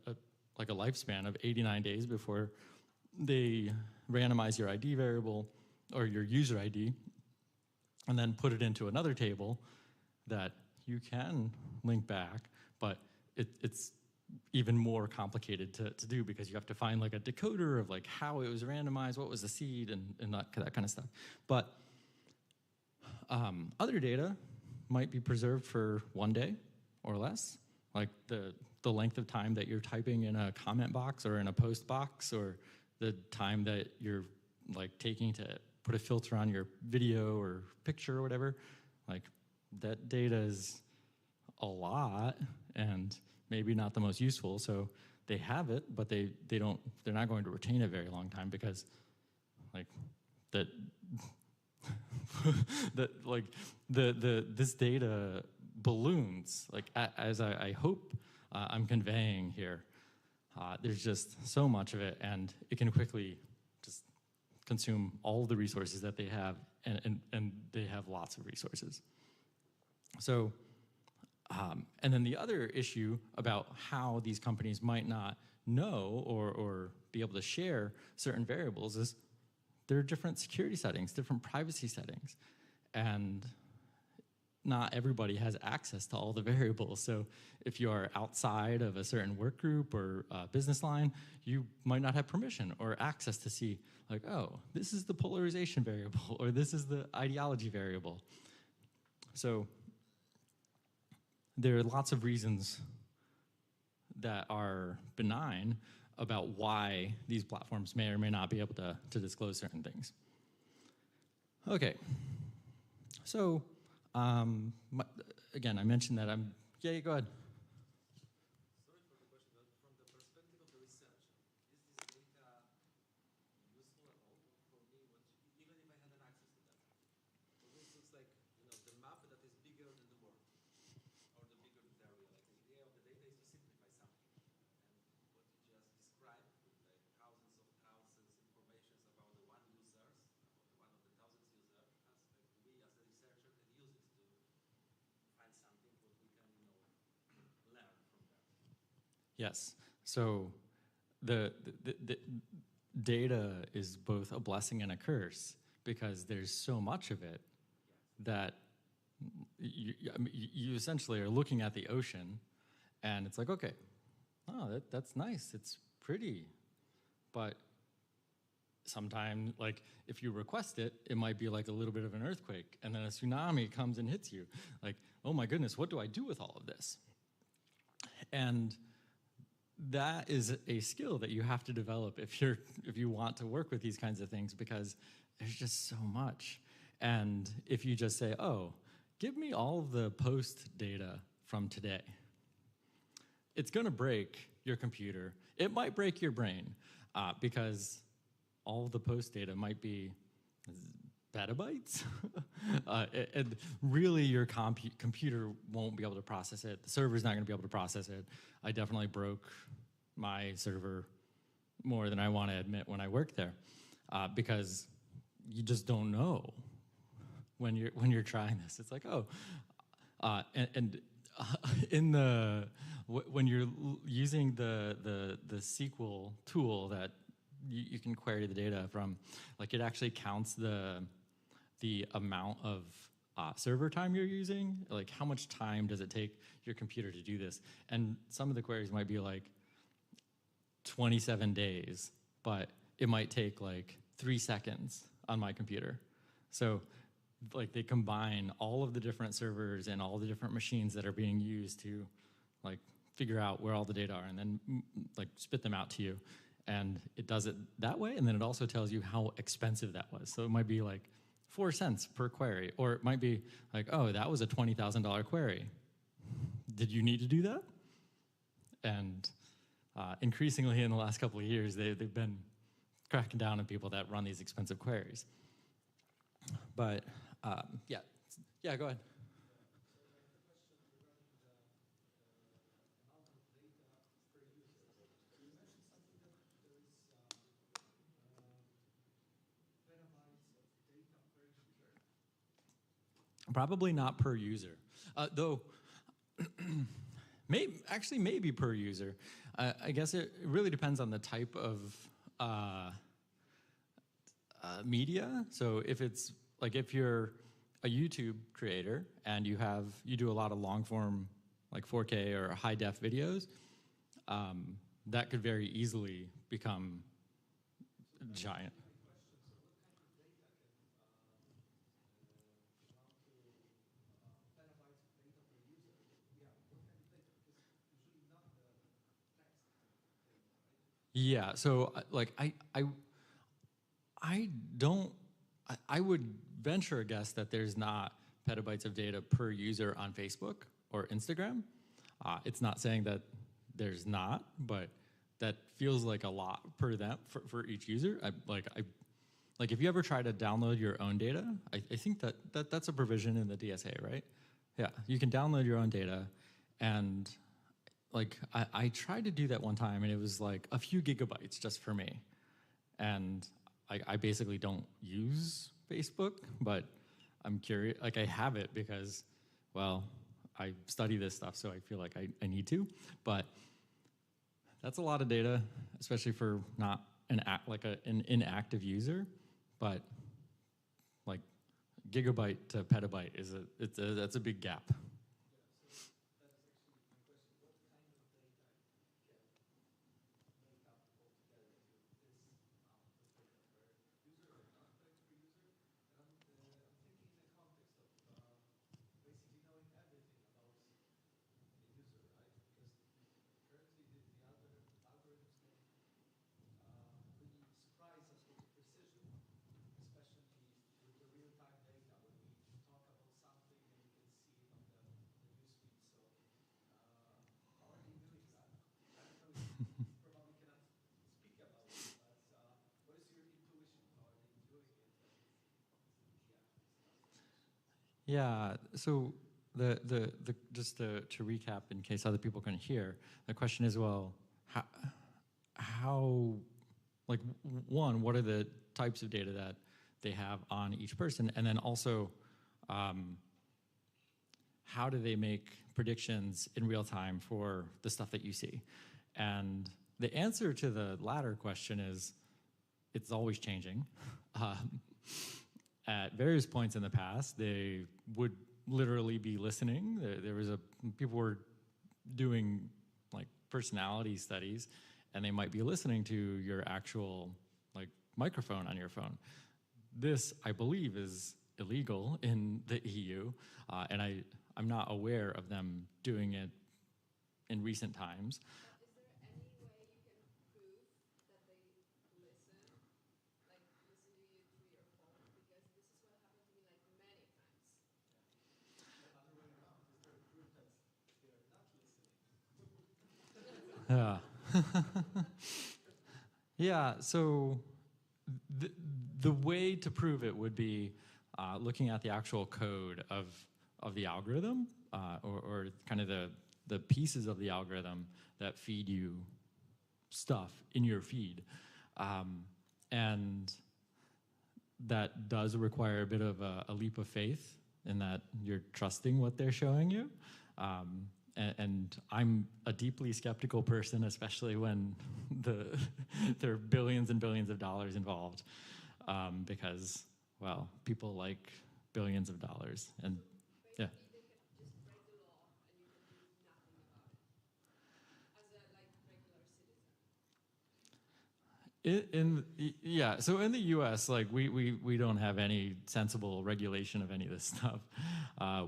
[SPEAKER 2] lifespan of 89 days before they randomize your ID variable or your user ID and then put it into another table that you can link back, but it's even more complicated to do because you have to find like a decoder of like how it was randomized, what was the seed, and that kind of stuff. But other data might be preserved for 1 day or less, like the length of time that you're typing in a comment box or in a post box, or the time that you're like taking to put a filter on your video or picture or whatever. Like that data is a lot and maybe not the most useful. So they have it, but they're not going to retain it a very long time because like this data balloons, like as I hope I'm conveying here. There's just so much of it, and it can quickly just consume all the resources that they have, and they have lots of resources. So, and then the other issue about how these companies might not know or be able to share certain variables is there are different security settings, different privacy settings, and not everybody has access to all the variables. So if you are outside of a certain work group or business line, you might not have permission or access to see like, oh, this is the polarization variable or this is the ideology variable. So there are lots of reasons that are benign about why these platforms may or may not be able to disclose certain things. Okay, so my, again, I mentioned that I'm, yeah, go ahead.
[SPEAKER 3] Sorry for the question, but from the perspective of the researcher, is this data useful at all for me? Even if I had an access to that? For me, it looks like the map that is bigger than the world, or the bigger the area. Like the idea of the data is to simplify something, and what you just described with like thousands of informations about the one users, about one of the thousands users, as like we as a researcher can use it to find something what we can learn from that.
[SPEAKER 2] Yes. So the data is both a blessing and a curse because there's so much of it that I mean, you essentially are looking at the ocean and it's like, okay, oh, that's nice. It's pretty. But sometimes, like, if you request it, it might be like a little bit of an earthquake and then a tsunami comes and hits you. Like, oh my goodness, what do I do with all of this? And that is a skill that you have to develop if you want to work with these kinds of things because there's just so much. And if you just say, oh, give me all of the post data from today, it's going to break your computer. It might break your brain because all of the post data might be petabytes. And really your computer won't be able to process it. The server's not going to be able to process it. I definitely broke my server more than I want to admit when I worked there because you just don't know when you're trying this. It's like, oh, when you're using the SQL tool that you can query the data from, like it actually counts the amount of server time you're using, like how much time does it take your computer to do this? And some of the queries might be like 27 days, but it might take like 3 seconds on my computer. So like they combine all of the different servers and all the different machines that are being used to like figure out where all the data are and then like spit them out to you. And it does it that way, and then it also tells you how expensive that was. So it might be like 4 cents per query, or it might be like, oh, that was a $20,000 query. Did you need to do that? And increasingly in the last couple of years, they've been cracking down on people that run these expensive queries. But yeah, go ahead. Probably not per user, though. Maybe per user. I guess it really depends on the type of media. So if it's like if you're a YouTube creator and you do a lot of long form, like 4K or high def videos, that could very easily become giant. Yeah, so like I would venture a guess that there's not petabytes of data per user on Facebook or Instagram. It's not saying that there's not, but that feels like a lot per them for each user. Like if you ever try to download your own data, I think that's a provision in the DSA, right? Yeah, you can download your own data, and like I tried to do that one time, and it was like a few gigabytes just for me. And I basically don't use Facebook, but I'm curious, like I have it because, well, I study this stuff, so I feel like I need to. But that's a lot of data, especially for not an inactive user. But like gigabyte to petabyte that's a big gap. Yeah. So the just to recap in case other people can hear, the question is, well, how like one, what are the types of data that they have on each person, and then also how do they make predictions in real time for the stuff that you see? And the answer to the latter question is it's always changing. At various points in the past, they would literally be listening. People were doing like personality studies, and they might be listening to your actual like microphone on your phone. This, I believe, is illegal in the EU, and I'm not aware of them doing it in recent times.
[SPEAKER 6] Is there any way you can prove that they listen, like listen to you through your phone? Because this is what happened to me like many times.
[SPEAKER 3] The other way around, is there proof that they are not listening?
[SPEAKER 2] Yeah. Yeah, so the way to prove it would be looking at the actual code of the algorithm or kind of the pieces of the algorithm that feed you stuff in your feed. And that does require a bit of a leap of faith in that you're trusting what they're showing you. And I'm a deeply skeptical person, especially when there are billions and billions of dollars involved, because, well, people like billions of dollars. And yeah.
[SPEAKER 6] Basically, they can just break the law and you can do nothing about it as a like regular citizen.
[SPEAKER 2] Yeah, so in the U.S., like we don't have any sensible regulation of any of this stuff.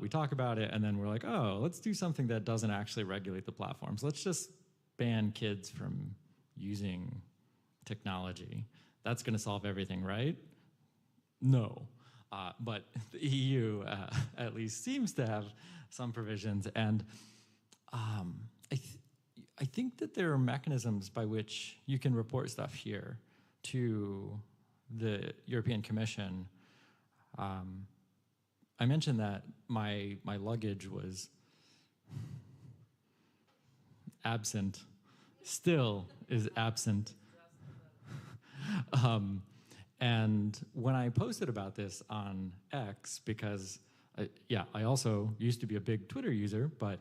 [SPEAKER 2] We talk about it, and then we're like, oh, let's do something that doesn't actually regulate the platforms. Let's just ban kids from using technology. That's going to solve everything, right? No, but the EU at least seems to have some provisions, and I think that there are mechanisms by which you can report stuff here to the European Commission. I mentioned that my luggage was absent, still is absent. And when I posted about this on X, because I also used to be a big Twitter user, but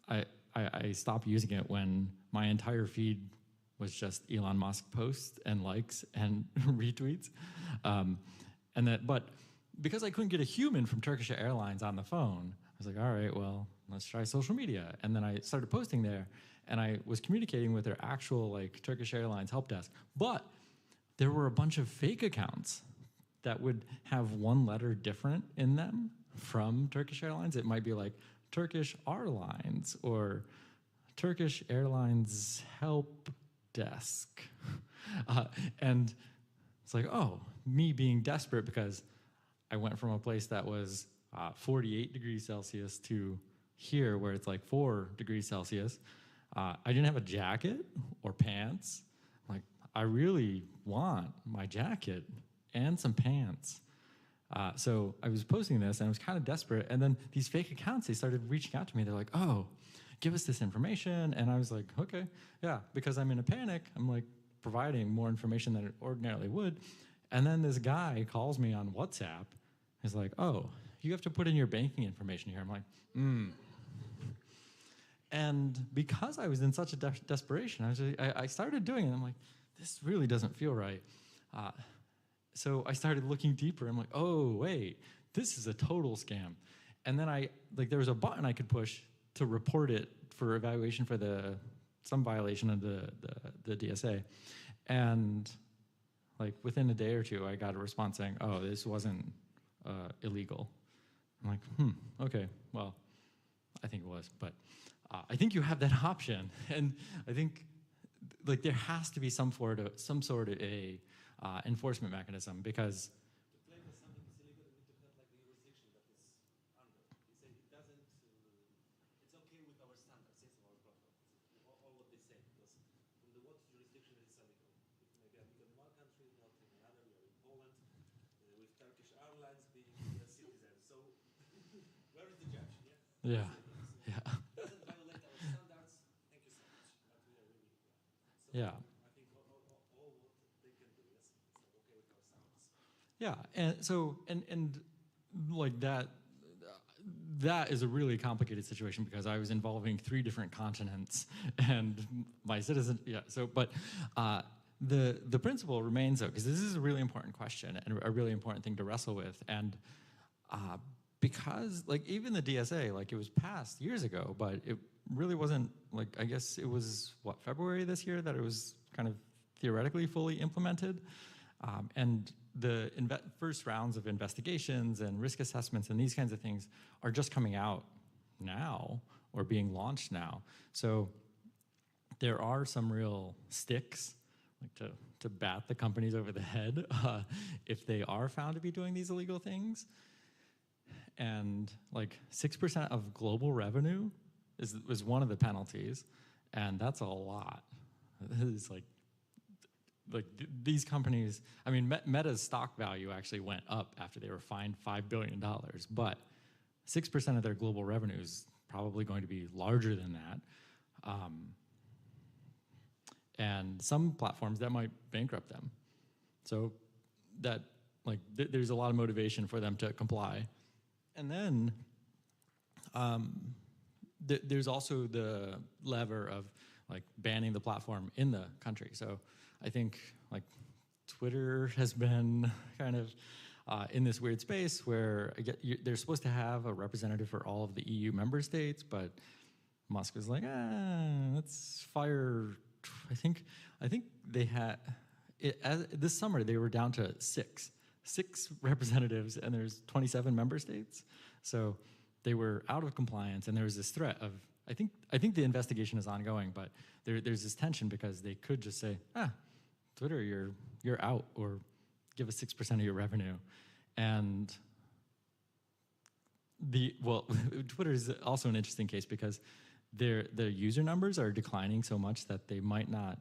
[SPEAKER 2] I stopped using it when my entire feed was just Elon Musk posts and likes and retweets. But because I couldn't get a human from Turkish Airlines on the phone, I was like, all right, well, let's try social media. And then I started posting there, and I was communicating with their actual like Turkish Airlines help desk. But there were a bunch of fake accounts that would have one letter different in them from Turkish Airlines. It might be like Turkish Airlines or Turkish Airlines help desk. And it's like, oh, me being desperate because I went from a place that was 48 degrees Celsius to here where it's like 4 degrees Celsius. I didn't have a jacket or pants. Like, I really want my jacket and some pants. So I was posting this, and I was kind of desperate. And then these fake accounts, they started reaching out to me. They're like, oh, give us this information. And I was like, okay, yeah, because I'm in a panic. I'm like providing more information than it ordinarily would. And then this guy calls me on WhatsApp. He's like, oh, you have to put in your banking information here. I'm like, And because I was in such a desperation, I started doing it. I'm like, this really doesn't feel right. So I started looking deeper. I'm like, oh, wait, this is a total scam. And then there was a button I could push to report it for evaluation for some violation of the DSA. And like within a day or two, I got a response saying, oh, this wasn't illegal. I'm like, okay, well, I think it was, but I think you have that option. And I think like there has to be some sort of a enforcement mechanism, because
[SPEAKER 3] To claim that something is illegal, you need to have like the jurisdiction that is under. You say it doesn't, it's okay with our standards, yes, of our protocol. It's all what they say, because from the what jurisdiction it's illegal. It may be illegal in one country, not in another. We are in Poland, with Turkish Airlines being a citizen. So Where is the judge? Yeah.
[SPEAKER 2] Yeah. Yeah.
[SPEAKER 3] Doesn't violate our standards. Thank you so much. But we are really, So
[SPEAKER 2] Yeah.
[SPEAKER 3] I think all what they can do, yes, it's like okay with our standards.
[SPEAKER 2] Yeah, and so and like that is a really complicated situation because I was involving 3 different continents and my citizen. Yeah, so but the principle remains though, because this is a really important question and a really important thing to wrestle with, and because like even the DSA, like it was passed years ago, but it really wasn't, like, I guess it was what, February this year that it was kind of theoretically fully implemented. And the first rounds of investigations and risk assessments and these kinds of things are just coming out now or being launched now. So there are some real sticks, like to bat the companies over the head if they are found to be doing these illegal things. And like 6% of global revenue is one of the penalties, and that's a lot. It's like these companies, I mean, Meta's stock value actually went up after they were fined $5 billion, but 6% of their global revenue is probably going to be larger than that. And some platforms that might bankrupt them. So that, like, there's a lot of motivation for them to comply. And then there's also the lever of like banning the platform in the country. So I think like Twitter has been kind of in this weird space where they're supposed to have a representative for all of the EU member states, but Musk was like, let's fire. I think they had this summer they were down to six representatives, and there's 27 member states. So they were out of compliance, and there was this threat of. I think the investigation is ongoing, but there's this tension because they could just say, Twitter, you're out, or give us 6% of your revenue. And Twitter is also an interesting case because their user numbers are declining so much that they might not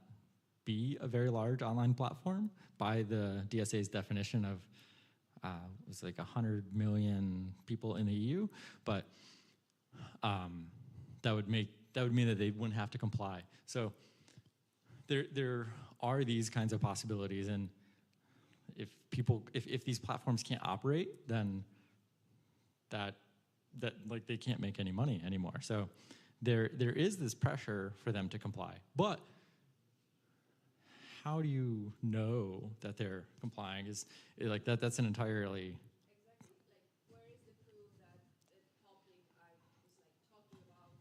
[SPEAKER 2] be a very large online platform by the DSA's definition of it's like 100 million people in the EU, but that would mean that they wouldn't have to comply. So there are these kinds of possibilities, and if these platforms can't operate, then that like they can't make any money anymore. So there is this pressure for them to comply. But how do you know that they're complying? Is like that's an entirely
[SPEAKER 6] Exactly. Like, where is the proof that the topic I was like talking about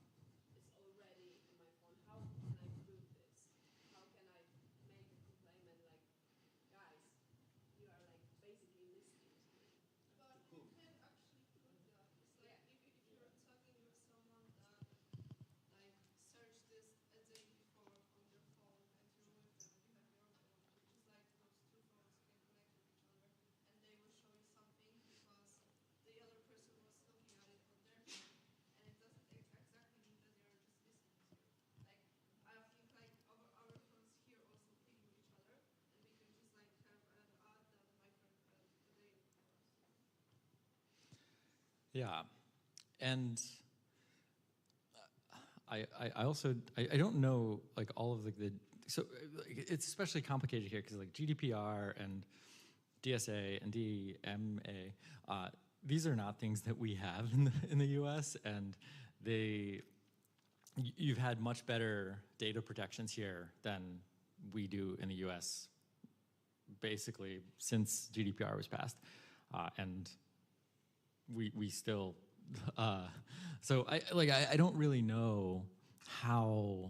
[SPEAKER 6] is already in my phone? How can I prove this? How can I make a complaint like, guys, you are like basically listening to me?
[SPEAKER 7] But you can actually prove that. It's like if you're talking with someone that like searched this a day before on their phone and you're with them, you have your phone, which is like those 2 phones can connect with each other, and they will show you something because the other person was looking at it on their phone, and it doesn't exactly mean that they are just listening to you. Like, I think like our phones here also ping with each other, and we can just like have an ad that my friend read the day before.
[SPEAKER 2] Yeah, and I also I don't know like all of the so it's especially complicated here because like GDPR and DSA and DMA, these are not things that we have in the U.S. and you've had much better data protections here than we do in the U.S. basically since GDPR was passed, and we still so I don't really know how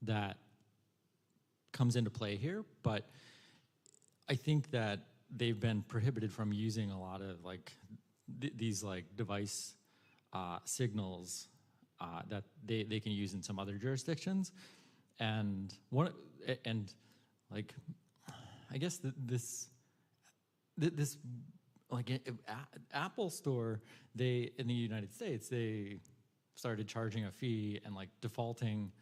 [SPEAKER 2] that comes into play here, but I think that they've been prohibited from using a lot of like these like device signals that they can use in some other jurisdictions, and like I guess this like Apple Store, in the United States, they started charging a fee and like defaulting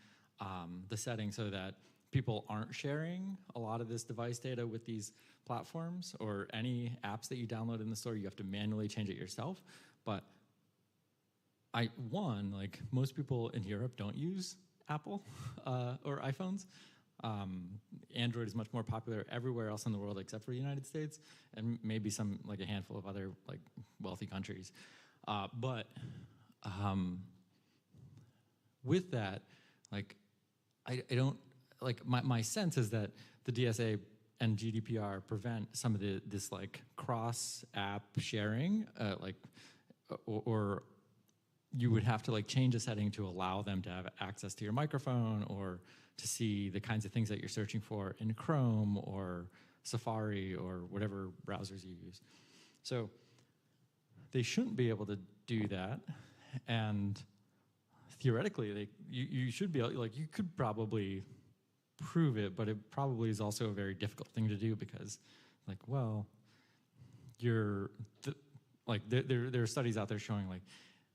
[SPEAKER 2] the setting so that people aren't sharing a lot of this device data with these platforms or any apps that you download in the store. You have to manually change it yourself. But like most people in Europe don't use Apple or iPhones. Android is much more popular everywhere else in the world except for the United States and maybe some like a handful of other like wealthy countries. But with that, like I don't like my sense is that the DSA and GDPR prevent some of this like cross app sharing, or you would have to like change a setting to allow them to have access to your microphone or to see the kinds of things that you're searching for in Chrome or Safari or whatever browsers you use. So they shouldn't be able to do that, and theoretically, you should be able, like you could probably prove it, but it probably is also a very difficult thing to do because, like, well, there are studies out there showing like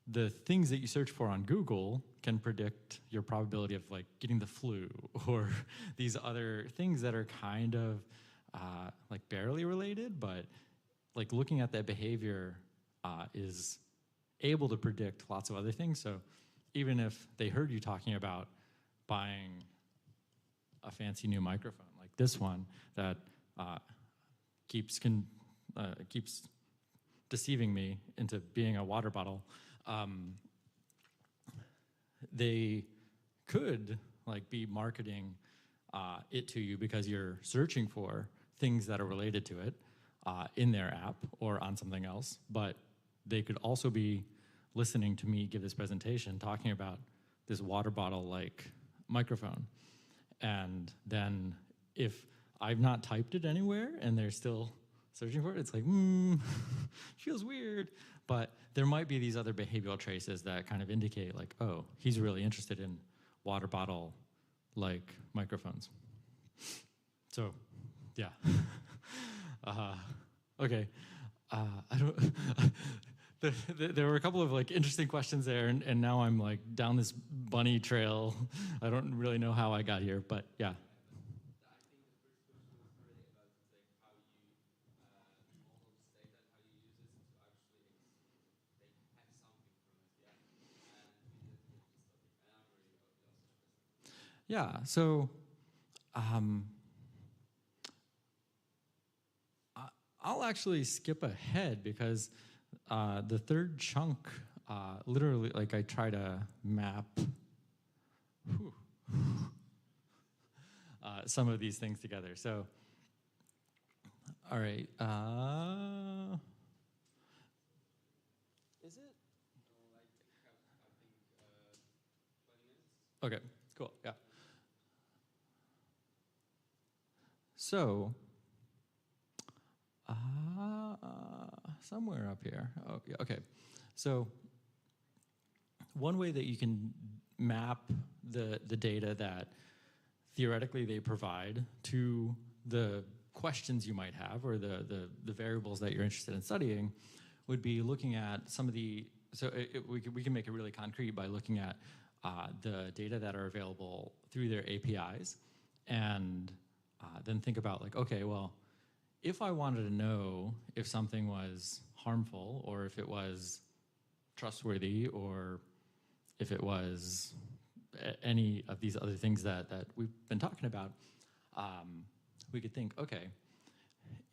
[SPEAKER 2] the things that you search for on Google can predict your probability of like getting the flu or these other things that are kind of like barely related, but like looking at that behavior is able to predict lots of other things. So even if they heard you talking about buying a fancy new microphone like this one that keeps deceiving me into being a water bottle, they could like be marketing it to you because you're searching for things that are related to it in their app or on something else, but they could also be listening to me give this presentation talking about this water bottle like microphone. And then if I've not typed it anywhere and they're still searching for it, it's like, feels weird. But there might be these other behavioral traces that kind of indicate like, oh, he's really interested in water bottle like microphones. So, yeah. Okay. I don't. There were a couple of like interesting questions there, and now I'm like down this bunny trail. I don't really know how I got here, but yeah.
[SPEAKER 3] I think the first question was really about like how you model this data and how you use it to actually have something from it, yeah. And we did this topic, and I'm really also interested.
[SPEAKER 2] Yeah. So, I'll actually skip ahead because the third chunk, literally, like I try to map some of these things together. So, all right. Is it?
[SPEAKER 3] I think 20 minutes.
[SPEAKER 2] Okay, cool, yeah. So, somewhere up here. Oh, yeah, okay. So, one way that you can map the data that theoretically they provide to the questions you might have or the variables that you're interested in studying would be looking at some of the, so we can make it really concrete by looking at the data that are available through their APIs and then think about like, okay, well, if I wanted to know if something was harmful or if it was trustworthy or if it was any of these other things that we've been talking about, we could think, okay,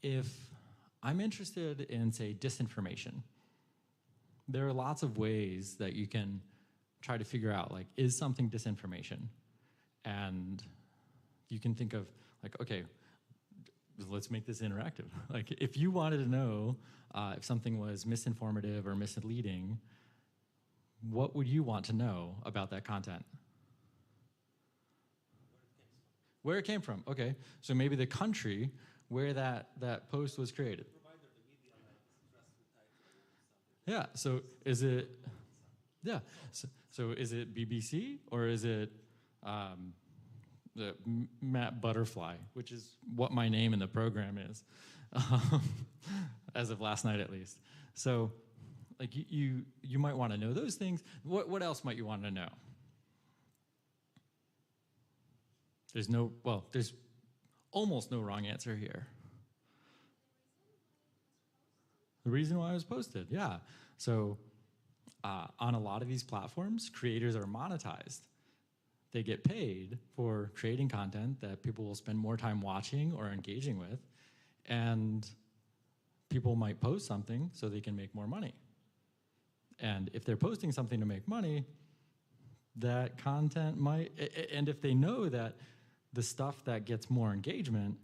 [SPEAKER 2] if I'm interested in, say, disinformation, there are lots of ways that you can try to figure out, like, is something disinformation? And you can think of, like, okay, let's make this interactive. Like, if you wanted to know if something was misinformative or misleading, what would you want to know about that content? Where it came from. Okay, so maybe the country where that post was created.
[SPEAKER 3] Provider, the media, like stressful title or something.
[SPEAKER 2] Yeah, so is it, yeah, so is it BBC or is it the Matt Butterfly, which is what my name in the program is, as of last night at least. So like you might want to know those things. What else might you want to know? There's almost no wrong answer here. The reason why it was posted, yeah. So on a lot of these platforms, creators are monetized. They get paid for creating content that people will spend more time watching or engaging with, and people might post something so they can make more money. And if they're posting something to make money, that content might, and if they know that the stuff that gets more engagement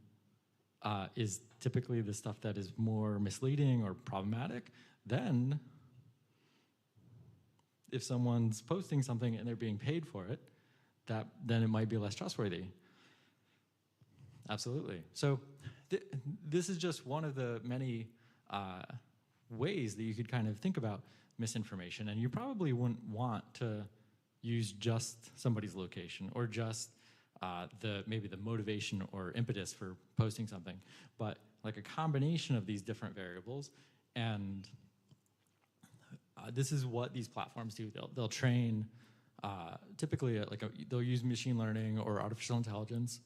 [SPEAKER 2] is typically the stuff that is more misleading or problematic, then if someone's posting something and they're being paid for it, then it might be less trustworthy. Absolutely. So this is just one of the many ways that you could kind of think about misinformation, and you probably wouldn't want to use just somebody's location or just maybe the motivation or impetus for posting something, but like a combination of these different variables. And this is what these platforms do. They'll train, typically they'll use machine learning or artificial intelligence,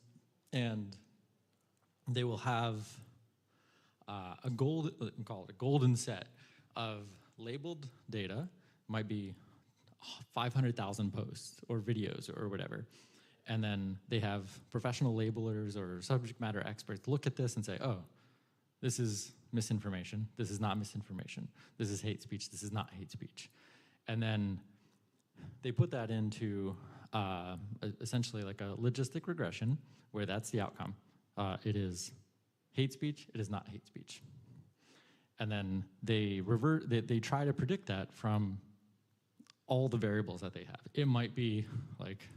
[SPEAKER 2] and they will have call it a golden set of labeled data, might be 500,000 posts or videos or whatever. And then they have professional labelers or subject matter experts look at this and say, oh, this is misinformation, this is not misinformation, this is hate speech, this is not hate speech. And then they put that into essentially like a logistic regression where that's the outcome. It is hate speech, it is not hate speech. And then they try to predict that from all the variables that they have. It might be like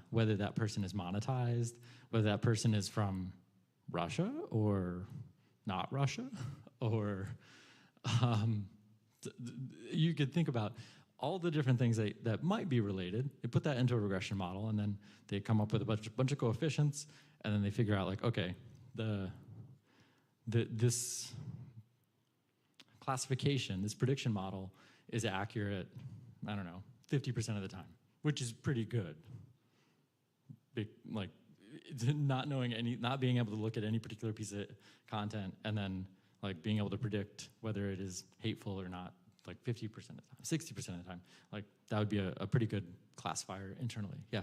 [SPEAKER 2] whether that person is monetized, whether that person is from Russia or not Russia, or you could think about all the different things that might be related. They put that into a regression model, and then they come up with a bunch of coefficients, and then they figure out like, okay, this classification, this prediction model is accurate, I don't know, 50% of the time, which is pretty good. Like not being able to look at any particular piece of content and then like being able to predict whether it is hateful or not, like 50% of the time, 60% of the time, like that would be a pretty good classifier internally. Yeah.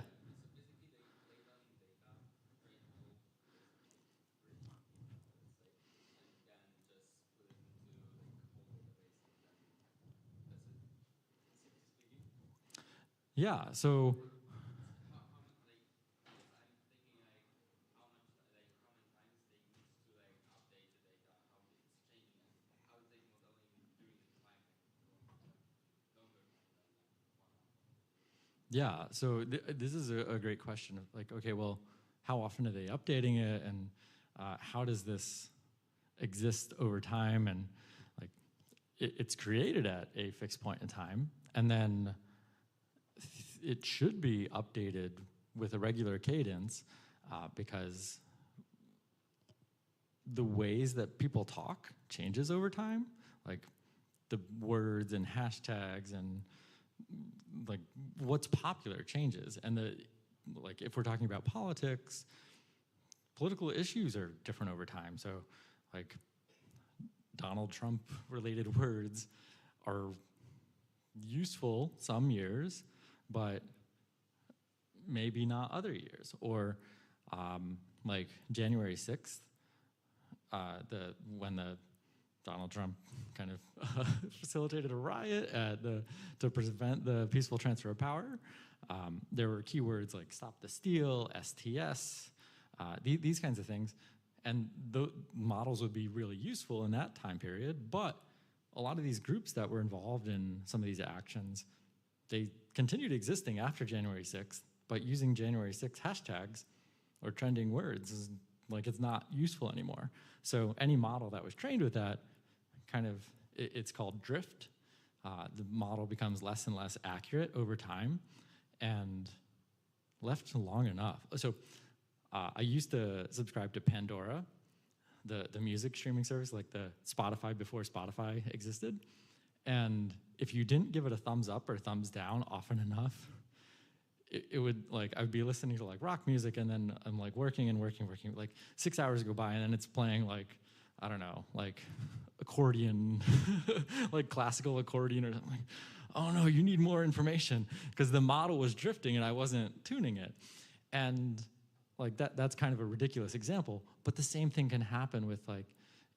[SPEAKER 2] Yeah, so yeah, so this is a great question of like, okay, well, how often are they updating it, and how does this exist over time? And like, it's created at a fixed point in time, and then it should be updated with a regular cadence because the ways that people talk changes over time, like the words and hashtags and like what's popular changes. And like if we're talking about politics, political issues are different over time. So like Donald Trump related words are useful some years, but maybe not other years. Or like January 6th, when Donald Trump kind of facilitated a riot to prevent the peaceful transfer of power. There were keywords like stop the steal, STS, these kinds of things. And the models would be really useful in that time period, but a lot of these groups that were involved in some of these actions, they continued existing after January 6th, but using January 6th hashtags or trending words is like it's not useful anymore. So any model that was trained with that kind of, it's called drift. The model becomes less and less accurate over time and left long enough. So I used to subscribe to Pandora, the music streaming service, like the Spotify before Spotify existed. And if you didn't give it a thumbs up or thumbs down often enough, it would like, I would be listening to like rock music, and then I'm like working, like 6 hours go by, and then it's playing like I don't know, like accordion, like classical accordion or something. Oh no, you need more information because the model was drifting and I wasn't tuning it. And like that's kind of a ridiculous example, but the same thing can happen with like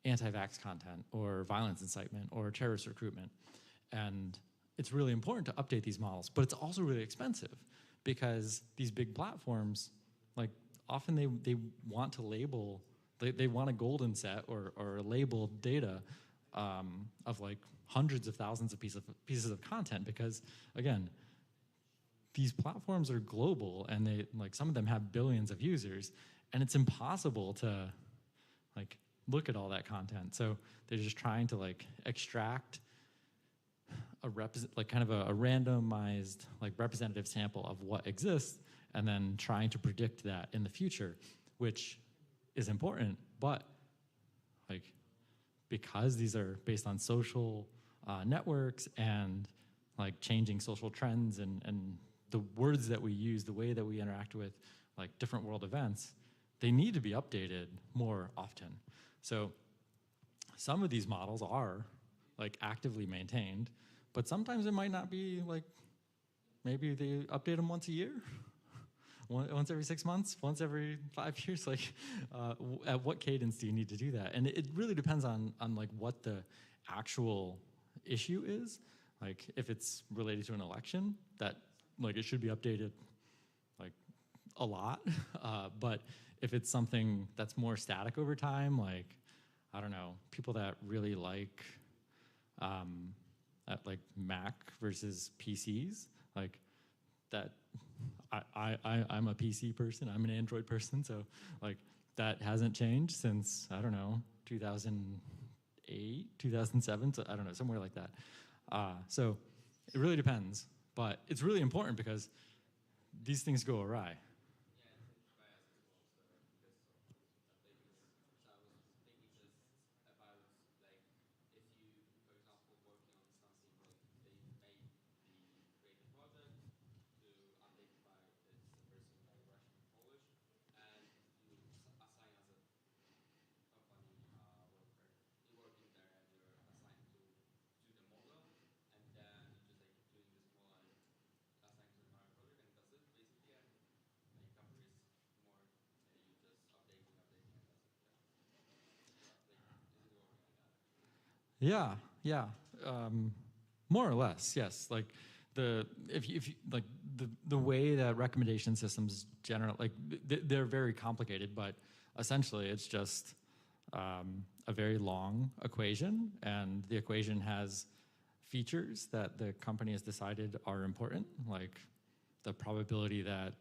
[SPEAKER 2] anti-vax content or violence incitement or terrorist recruitment. And it's really important to update these models, but it's also really expensive because these big platforms, like often they want to label, they want a golden set or labeled data of like hundreds of thousands of pieces of content because, again, these platforms are global and they like some of them have billions of users, and it's impossible to like look at all that content. So they're just trying to like extract a kind of a randomized like representative sample of what exists, and then trying to predict that in the future, which is important, but like because these are based on social networks and like changing social trends and the words that we use, the way that we interact with like different world events, they need to be updated more often. So some of these models are like actively maintained, but sometimes it might not be like, maybe they update them once a year, once every 6 months, once every 5 years. Like, at what cadence do you need to do that? And it really depends on like what the actual issue is. Like if it's related to an election, that like it should be updated like a lot. But if it's something that's more static over time, like, I don't know, people that really like at like Mac versus PCs, like that, I'm a PC person, I'm an Android person, so like that hasn't changed since, I don't know, 2008, 2007, so I don't know, somewhere like that. So it really depends, but it's really important because these things go awry. Yeah, yeah, more or less, yes. Like if you like the way that recommendation systems like they're very complicated, but essentially it's just a very long equation, and the equation has features that the company has decided are important, like the probability that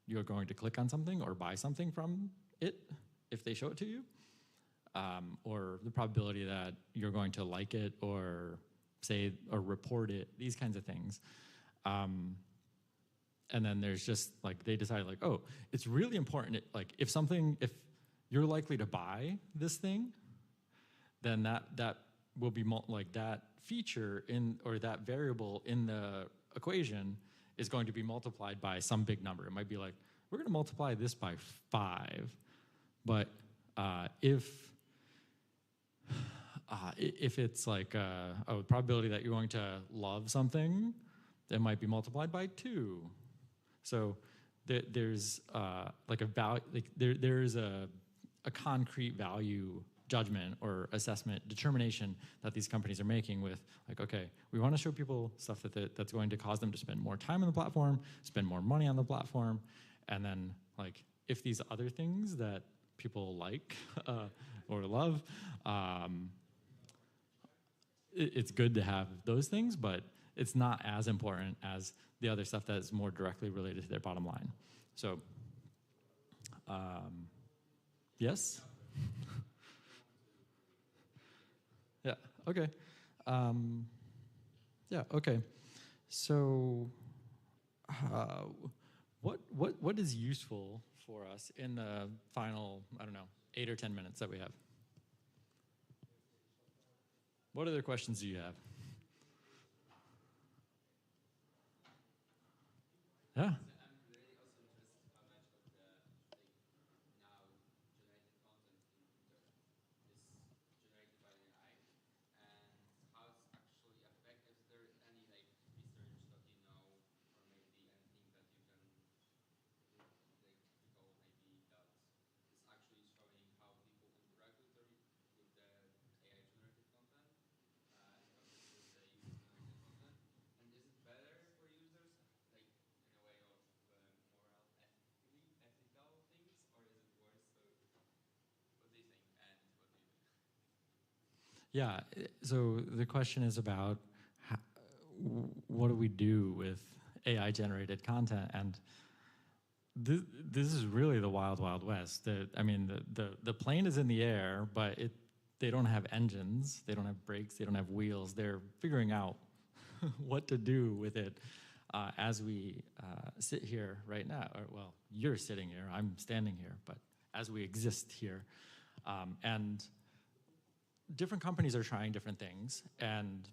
[SPEAKER 2] you're going to click on something or buy something from it if they show it to you. Or the probability that you're going to like it or say or report it, these kinds of things. And then there's just like, they decide like, oh, it's really important, like if you're likely to buy this thing, then that will be like that feature or that variable in the equation is going to be multiplied by some big number. It might be like, we're gonna multiply this by 5, but if it's like a probability that you're going to love something, that might be multiplied by 2. So there's like a value, like there's a concrete value judgment or assessment determination that these companies are making with like, okay, we want to show people stuff that's going to cause them to spend more time on the platform, spend more money on the platform, and then like if these other things that people like or love, it's good to have those things, but it's not as important as the other stuff that is more directly related to their bottom line. So, yes? Yeah, okay. Yeah, okay. So, what is useful for us in the final, I don't know, 8 or 10 minutes that we have? What other questions do you have? Yeah. Yeah, so the question is about what do we do with AI-generated content, and this is really the wild, wild west. I mean, the plane is in the air, but they don't have engines, they don't have brakes, they don't have wheels. They're figuring out what to do with it as we sit here right now. Or, well, you're sitting here, I'm standing here, but as we exist here. And different companies are trying different things, and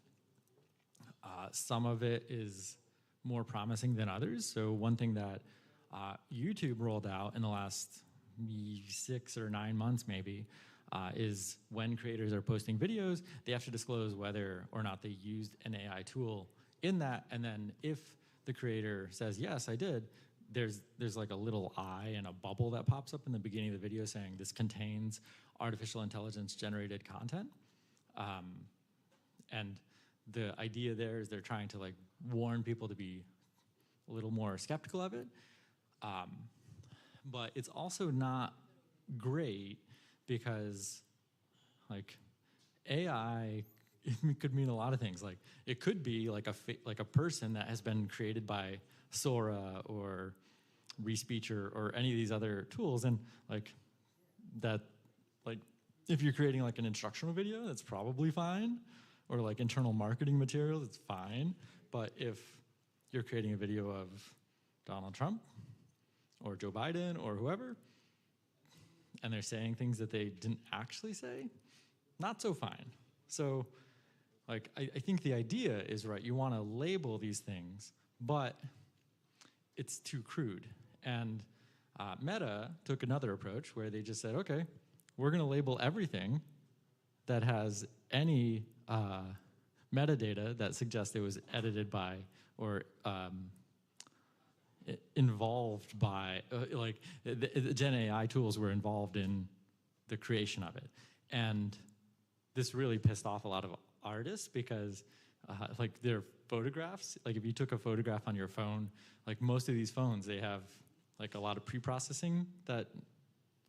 [SPEAKER 2] some of it is more promising than others. So one thing that YouTube rolled out in the last 6 or 9 months maybe is when creators are posting videos, they have to disclose whether or not they used an AI tool in that, and then if the creator says, yes, I did, there's like a little eye and a bubble that pops up in the beginning of the video saying this contains artificial intelligence generated content. And the idea there is they're trying to like warn people to be a little more skeptical of it. But it's also not great because like AI could mean a lot of things. Like it could be like a person that has been created by Sora or Respeech or any of these other tools, and like that, like if you're creating like an instructional video, that's probably fine, or like internal marketing materials, it's fine. But if you're creating a video of Donald Trump or Joe Biden or whoever, and they're saying things that they didn't actually say, not so fine. So like I think the idea is right, you want to label these things, but it's too crude. And Meta took another approach where they just said, okay, we're going to label everything that has any metadata that suggests it was edited by or involved by, like the Gen AI tools were involved in the creation of it. And this really pissed off a lot of artists because like their photographs, like if you took a photograph on your phone, like most of these phones, they have like a lot of pre-processing that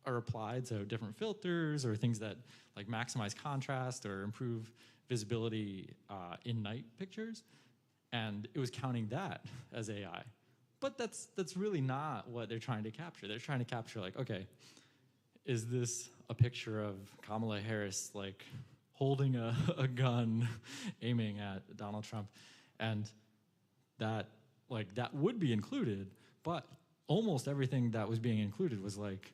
[SPEAKER 2] are applied, so different filters or things that like maximize contrast or improve visibility in night pictures, and it was counting that as AI. But that's really not what they're trying to capture. They're trying to capture like, okay, is this a picture of Kamala Harris like holding a gun aiming at Donald Trump? And that would be included, but almost everything that was being included was like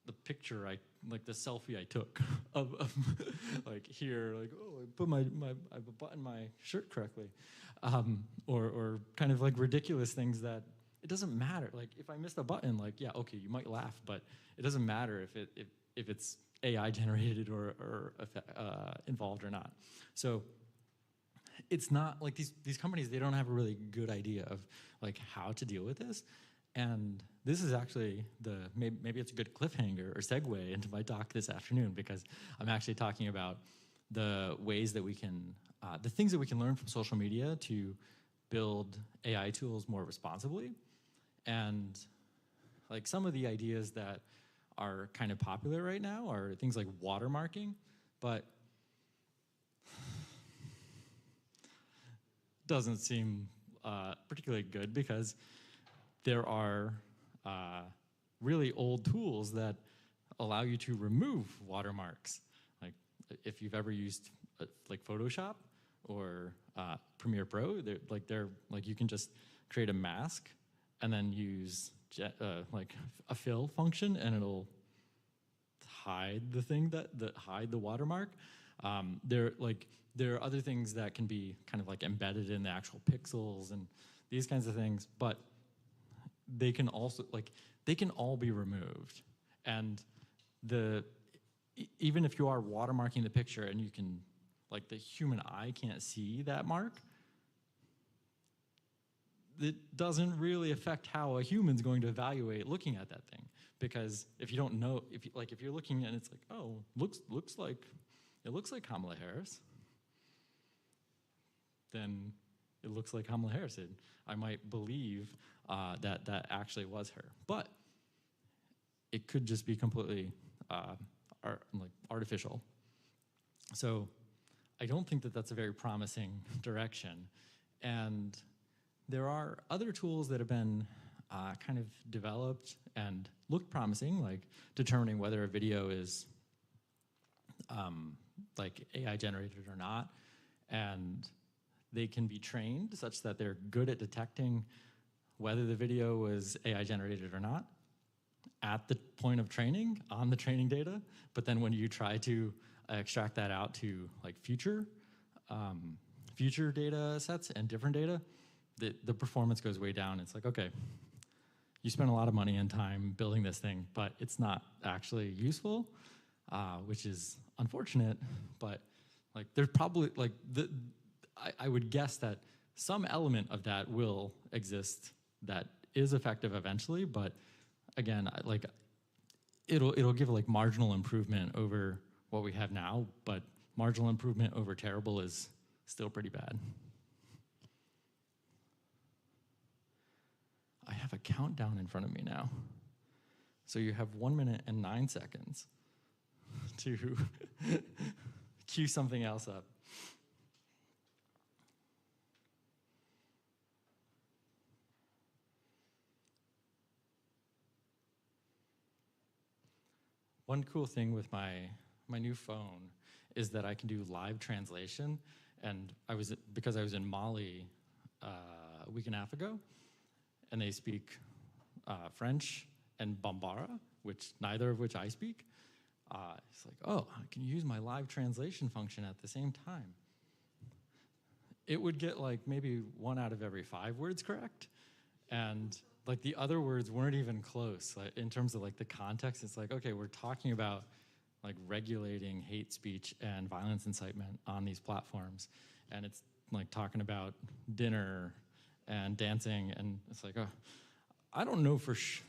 [SPEAKER 2] the picture like the selfie I took of like here, like, oh, I put I buttoned my shirt correctly, or kind of like ridiculous things that it doesn't matter. Like if I missed a button, like yeah, okay, you might laugh, but it doesn't matter if it's AI generated or involved or not. So it's not like these companies, they don't have a really good idea of like how to deal with this. And this is actually maybe it's a good cliffhanger or segue into my talk this afternoon, because I'm actually talking about the ways that we can, the things that we can learn from social media to build AI tools more responsibly. And like some of the ideas that are kind of popular right now are things like watermarking, but doesn't seem particularly good because there are really old tools that allow you to remove watermarks. Like if you've ever used like Photoshop or Premiere Pro, they're like you can just create a mask and then use like a fill function, and it'll hide the thing that hide the watermark. There are other things that can be kind of like embedded in the actual pixels and these kinds of things, but they can also they can all be removed. And even if you are watermarking the picture and you can, like the human eye can't see that mark, it doesn't really affect how a human's going to evaluate looking at that thing. Because if you don't know, if you're looking and it's like, oh, looks like Kamala Harris, then it looks like Kamala Harris did. I might believe that actually was her, but it could just be completely artificial. So I don't think that that's a very promising direction. And there are other tools that have been kind of developed and look promising, like determining whether a video is like AI generated or not. And they can be trained such that they're good at detecting whether the video was AI generated or not at the point of training on the training data. But then when you try to extract that out to like future data sets and different data, the performance goes way down. It's like, okay, you spent a lot of money and time building this thing, but it's not actually useful, which is unfortunate. But like, there's probably like I would guess that some element of that will exist that is effective eventually, but again, like it'll give like marginal improvement over what we have now, but marginal improvement over terrible is still pretty bad. I have a countdown in front of me now. So you have 1 minute and 9 seconds to cue something else up. One cool thing with my new phone is that I can do live translation. And because I was in Mali a week and a half ago, and they speak French and Bambara, neither of which I speak. It's like, oh, I can use my live translation function at the same time. It would get like maybe 1 out of every 5 words correct. And like the other words weren't even close. Like, in terms of like the context, it's like, okay, we're talking about like regulating hate speech and violence incitement on these platforms. And it's like talking about dinner and dancing, and it's like, oh, I don't know for sure.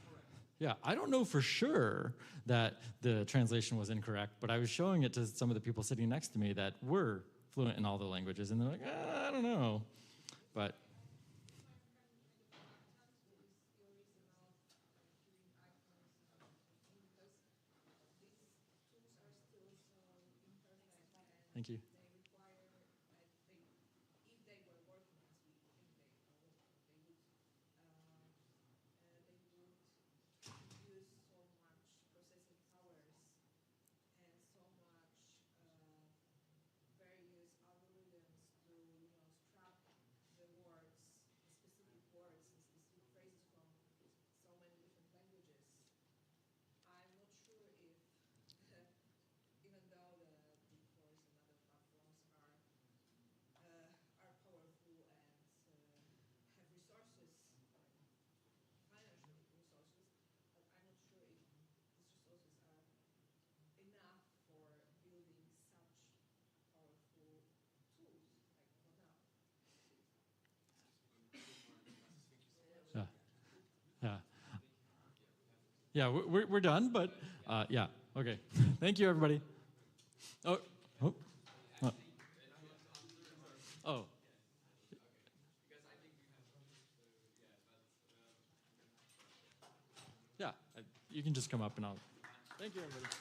[SPEAKER 2] Yeah, I don't know for sure that the translation was incorrect, but I was showing it to some of the people sitting next to me that were fluent in all the languages, and they're like, I don't know. But thank you. Yeah. Yeah, we're done, but yeah, okay. Thank you, everybody. Oh, oh, oh. Oh. Yeah, you can just come up and I'll. Thank you, everybody.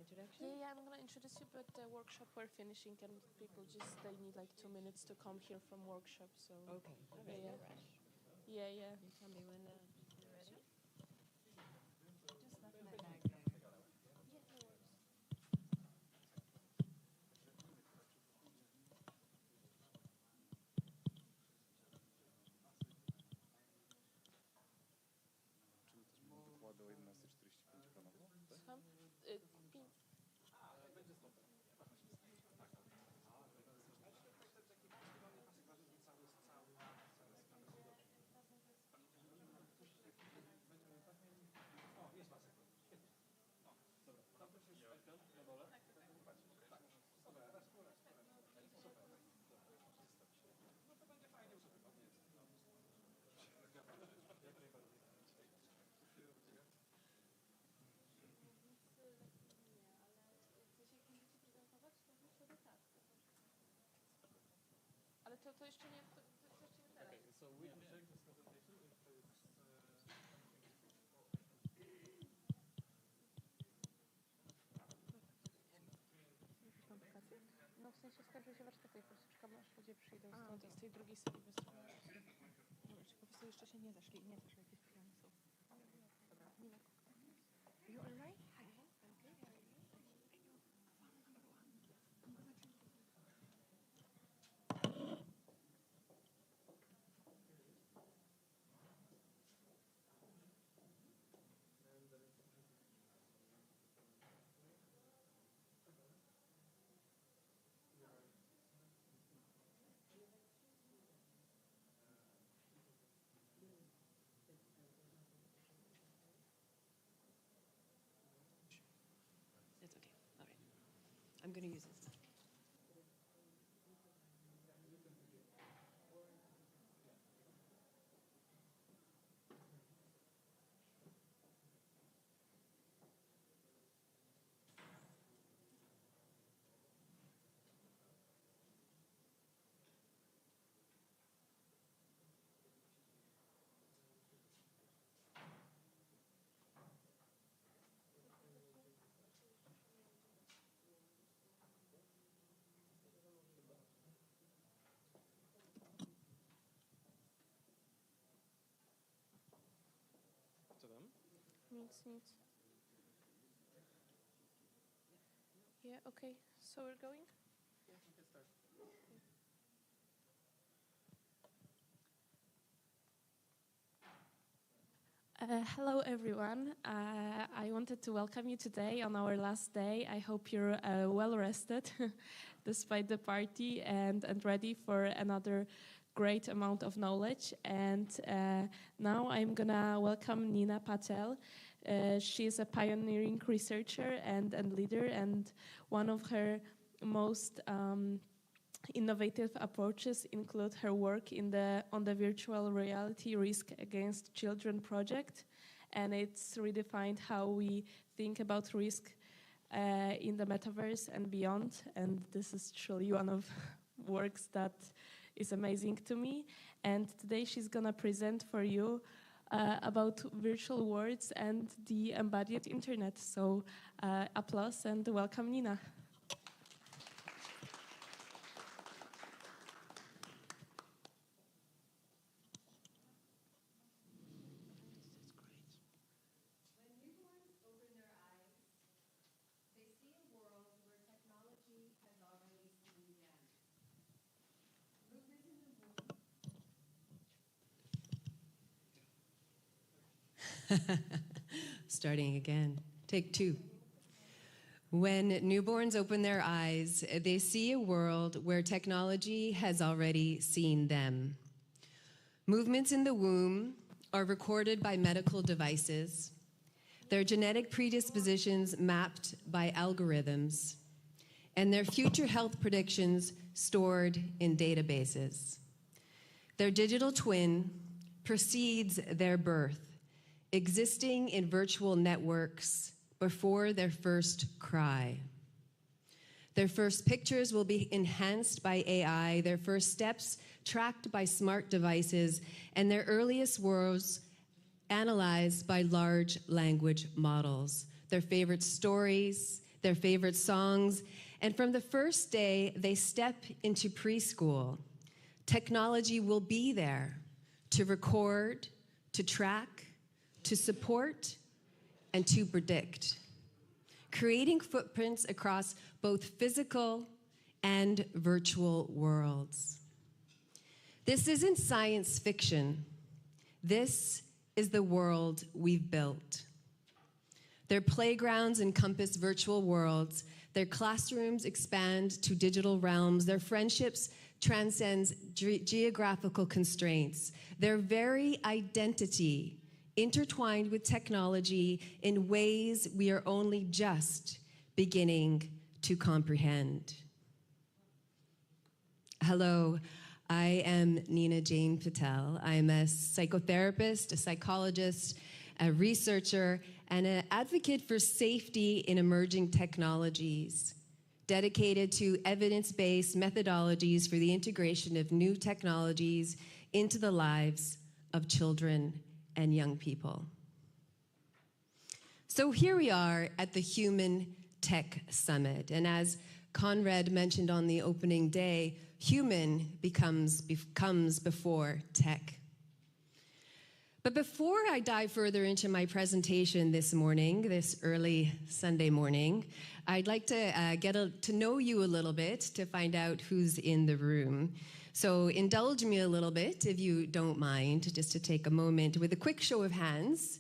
[SPEAKER 6] introduction?
[SPEAKER 1] Yeah, I'm gonna introduce you, but the workshop we're finishing, and people just they need like 2 minutes to come here from workshop. So
[SPEAKER 6] Okay, all right,
[SPEAKER 1] Yeah.
[SPEAKER 6] no rush.
[SPEAKER 1] yeah, yeah.
[SPEAKER 6] You tell me when you're ready. Just left my bag there.
[SPEAKER 4] Wykłady o 11:45 planowo?
[SPEAKER 1] Słucham? Pin. Ale to jeszcze nie, to jeszcze nie teraz.
[SPEAKER 3] So we can check this presentation if it's
[SPEAKER 1] No w sensie skończyły się warsztaty i po prostu czekam aż ludzie przyjdą stąd i z tej drugiej sali bez problemu.
[SPEAKER 8] Po prostu jeszcze się nie zeszli jakieś plany są. Dobra, Nina. You alright? Hi. I'm good. How are you?
[SPEAKER 6] It's okay. All right. I'm going to use this.
[SPEAKER 5] Co tam?
[SPEAKER 1] Nic. Yeah, okay. So we're going? Hello, everyone. I wanted to welcome you today on our last day. I hope you're well rested despite the party and ready for another great amount of knowledge. And now I'm gonna welcome Nina Patel. She's a pioneering researcher and leader, and one of her most innovative approaches include her work on the virtual reality risk against children project, and it's redefined how we think about risk in the metaverse and beyond. And this is truly one of works that is amazing to me. And today she's gonna present for you about virtual worlds and the embodied internet. So applause and welcome, Nina.
[SPEAKER 6] When newborns open their eyes, they see a world where technology has already seen them. Movement in the womb. Starting again. Take two. When newborns open their eyes, they see a world where technology has already seen them. Movements in the womb are recorded by medical devices, their genetic predispositions mapped by algorithms, and their future health predictions stored in databases. Their digital twin precedes their birth, existing in virtual networks before their first cry. Their first pictures will be enhanced by AI, their first steps tracked by smart devices, and their earliest worlds analyzed by large language models. Their favorite stories,
[SPEAKER 9] their favorite songs, and from the first day they step into preschool, technology will be there to record, to track, to support, and to predict, creating footprints across both physical and virtual worlds. This isn't science fiction. This is the world we've built. Their playgrounds encompass virtual worlds. Their classrooms expand to digital realms. Their friendships transcends geographical constraints. Their very identity intertwined with technology in ways we are only just beginning to comprehend. Hello, I am Nina Jane Patel. I'm a psychotherapist, a psychologist, a researcher, and an advocate for safety in emerging technologies, dedicated to evidence-based methodologies for the integration of new technologies into the lives of children and young people. So here we are at the HumanTech Summit, and as Conrad mentioned on the opening day, human comes before tech. But before I dive further into my presentation this morning, this early Sunday morning, I'd like to get to know you a little bit to find out who's in the room. So indulge me a little bit, if you don't mind, just to take a moment with a quick show of hands.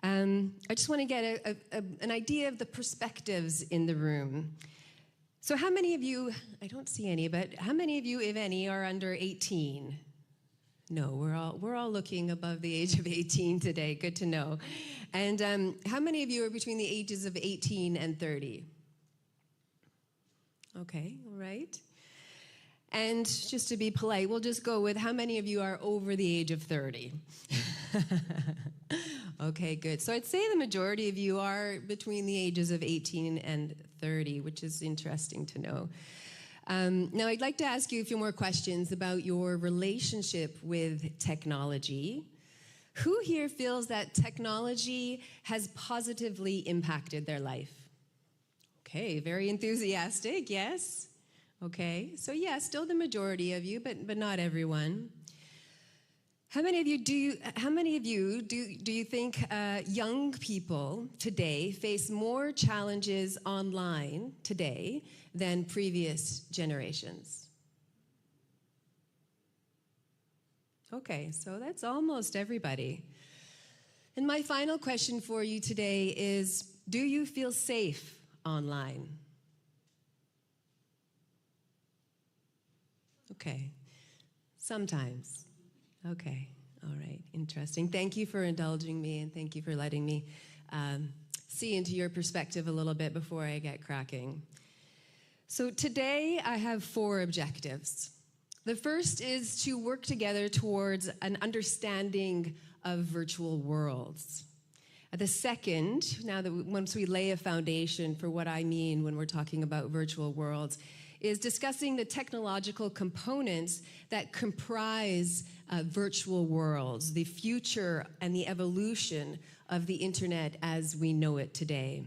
[SPEAKER 9] I just want to get an idea of the perspectives in the room. So how many of you, I don't see any, but how many of you, if any, are under 18? No, we're all looking above the age of 18 today. Good to know. And how many of you are between the ages of 18 and 30? Okay, all right. And just to be polite, we'll just go with how many of you are over the age of 30? Okay, good. So I'd say the majority of you are between the ages of 18 and 30, which is interesting to know. Now, I'd like to ask you a few more questions about your relationship with technology. Who here feels that technology has positively impacted their life? Okay, very enthusiastic, yes. Okay, so yeah, still the majority of you, but not everyone. How many of you do you think young people today face more challenges online today than previous generations? Okay, so that's almost everybody. And my final question for you today is, do you feel safe online? Okay, sometimes. Okay, all right, interesting. Thank you for indulging me, and thank you for letting me see into your perspective a little bit before I get cracking. So today I have 4 objectives. The first is to work together towards an understanding of virtual worlds. The second, once we lay a foundation for what I mean when we're talking about virtual worlds, is discussing the technological components that comprise virtual worlds, the future and the evolution of the internet as we know it today.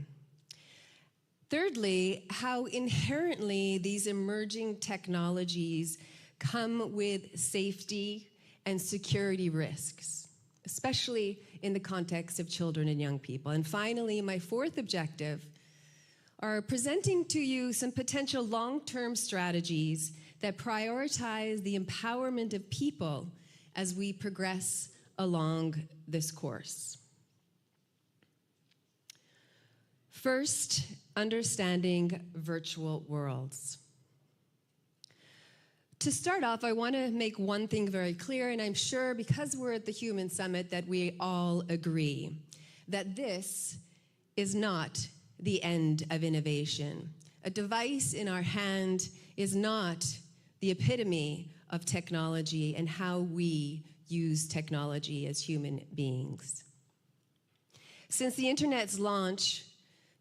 [SPEAKER 9] Thirdly, how inherently these emerging technologies come with safety and security risks, especially in the context of children and young people. And finally, my 4th objective are presenting to you some potential long-term strategies that prioritize the empowerment of people as we progress along this course. First, understanding virtual worlds. To start off, I want to make one thing very clear, and I'm sure because we're at the Human Summit that we all agree, that this is not the end of innovation. A device in our hand is not the epitome of technology and how we use technology as human beings. Since the internet's launch,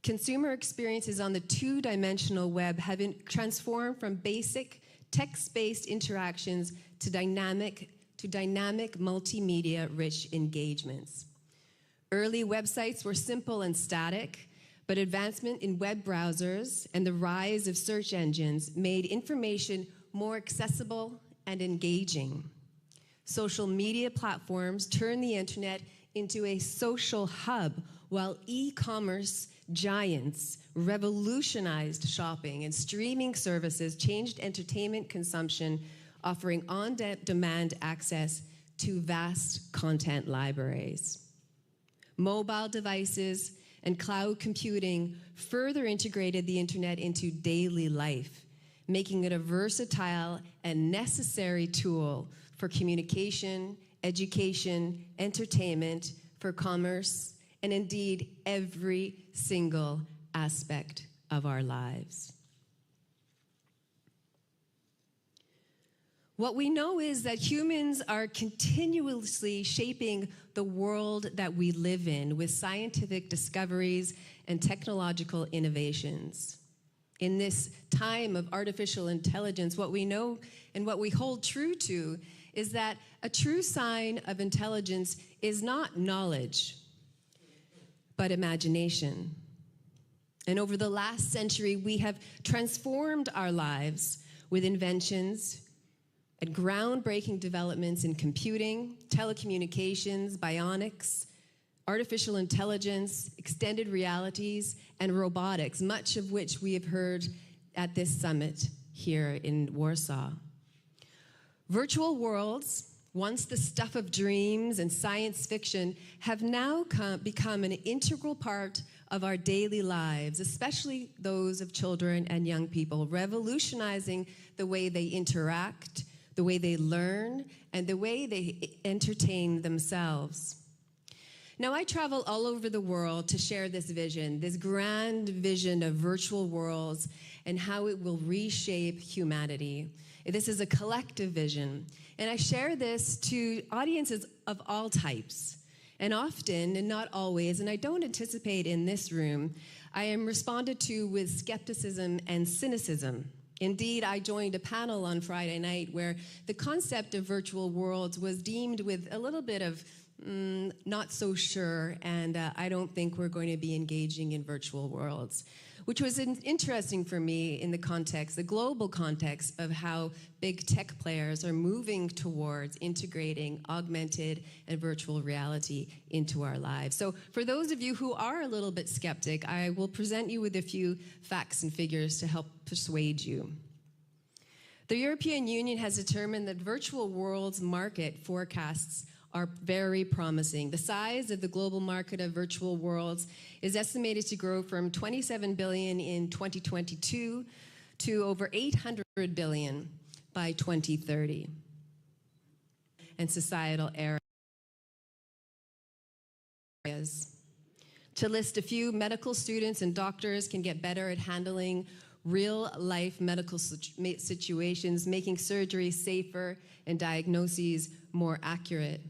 [SPEAKER 9] consumer experiences on the 2-dimensional web have been transformed from basic text-based interactions to dynamic multimedia-rich engagements. Early websites were simple and static, But advancement in web browsers and the rise of search engines made information more accessible and engaging. Social media platforms turned the internet into a social hub, while e-commerce giants revolutionized shopping, and streaming services changed entertainment consumption, offering on-demand access to vast content libraries. Mobile devices and cloud computing further integrated the internet into daily life, making it a versatile and necessary tool for communication, education, entertainment, for commerce, and indeed every single aspect of our lives. What we know is that humans are continuously shaping the world that we live in with scientific discoveries and technological innovations. In this time of artificial intelligence, what we know and what we hold true to is that a true sign of intelligence is not knowledge, but imagination. And over the last century, we have transformed our lives with inventions and groundbreaking developments in computing, telecommunications, bionics, artificial intelligence, extended realities, and robotics, much of which we have heard at this summit here in Warsaw. Virtual worlds, once the stuff of dreams and science fiction, have now become an integral part of our daily lives, especially those of children and young people, revolutionizing the way they interact, the way they learn, and the way they entertain themselves. Now, I travel all over the world to share this vision, this grand vision of virtual worlds and how it will reshape humanity. This is a collective vision, and I share this to audiences of all types. And often, and not always, and I don't anticipate in this room, I am responded to with skepticism and cynicism. Indeed, I joined a panel on Friday night where the concept of virtual worlds was deemed with a little bit of not so sure, and I don't think we're going to be engaging in virtual worlds, which was interesting for me in the context, the global context of how big tech players are moving towards integrating augmented and virtual reality into our lives. So for those of you who are a little bit skeptic, I will present you with a few facts and figures to help persuade you. The European Union has determined that virtual worlds market forecasts are very promising. The size of the global market of virtual worlds is estimated to grow from 27 billion in 2022 to over 800 billion by 2030. And societal areas. To list a few, medical students and doctors can get better at handling real-life medical situations, making surgery safer and diagnoses more accurate.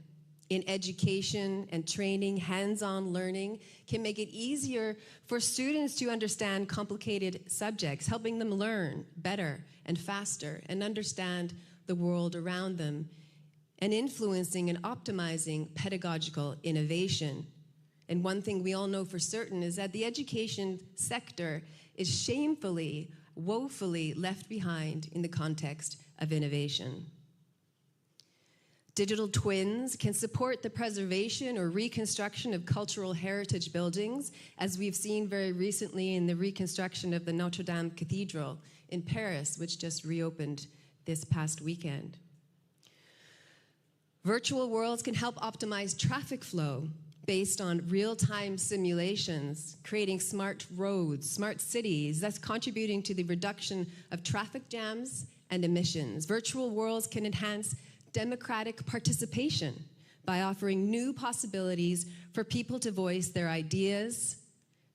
[SPEAKER 9] In education and training, hands-on learning can make it easier for students to understand complicated subjects, helping them learn better and faster and understand the world around them, and influencing and optimizing pedagogical innovation. And one thing we all know for certain is that the education sector is shamefully, woefully left behind in the context of innovation. Digital twins can support the preservation or reconstruction of cultural heritage buildings, as we've seen very recently in the reconstruction of the Notre Dame Cathedral in Paris, which just reopened this past weekend. Virtual worlds can help optimize traffic flow based on real-time simulations, creating smart roads, smart cities, thus contributing to the reduction of traffic jams and emissions. Virtual worlds can enhance democratic participation by offering new possibilities for people to voice their ideas,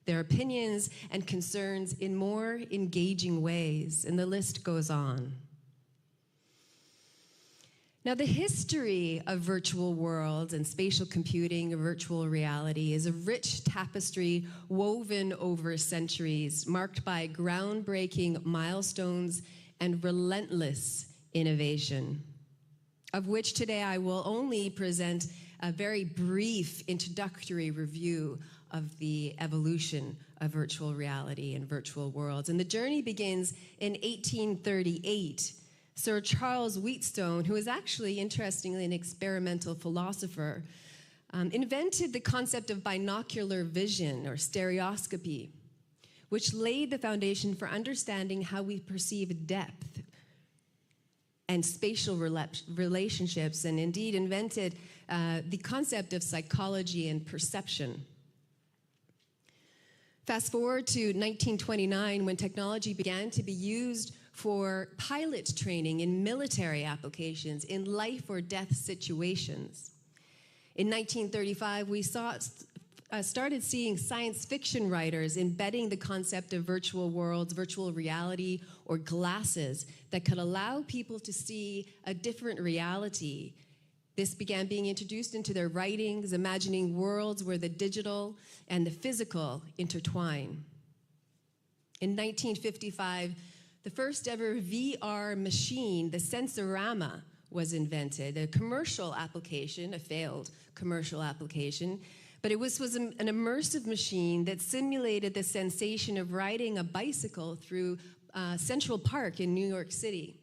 [SPEAKER 9] their opinions, and concerns in more engaging ways, and the list goes on. Now, the history of virtual worlds and spatial computing and virtual reality is a rich tapestry woven over centuries, marked by groundbreaking milestones and relentless innovation, of which today I will only present a very brief introductory review of the evolution of virtual reality and virtual worlds. And the journey begins in 1838. Sir Charles Wheatstone, who is actually, interestingly, an experimental philosopher, invented the concept of binocular vision or stereoscopy, which laid the foundation for understanding how we perceive depth and spatial relationships, and indeed invented the concept of psychology and perception. Fast forward to 1929, when technology began to be used for pilot training in military applications, in life or death situations. In 1935, we started seeing science fiction writers embedding the concept of virtual worlds, virtual reality, or glasses that could allow people to see a different reality. This began being introduced into their writings, imagining worlds where the digital and the physical intertwine. In 1955, the first ever VR machine, the Sensorama, was invented, a commercial application, a failed commercial application, but it was an immersive machine that simulated the sensation of riding a bicycle through Central Park in New York City,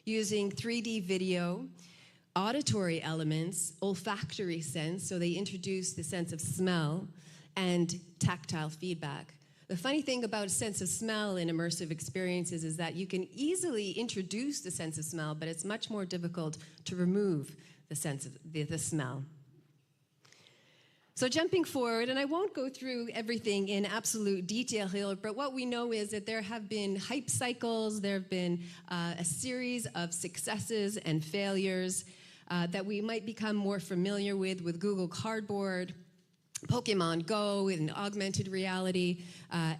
[SPEAKER 9] using 3D video, auditory elements, olfactory sense, so they introduced the sense of smell, and tactile feedback. The funny thing about a sense of smell in immersive experiences is that you can easily introduce the sense of smell, but it's much more difficult to remove the sense of the smell. So jumping forward, and I won't go through everything in absolute detail here, but what we know is that there have been hype cycles, there have been a series of successes and failures that we might become more familiar with Google Cardboard, Pokemon Go in augmented reality,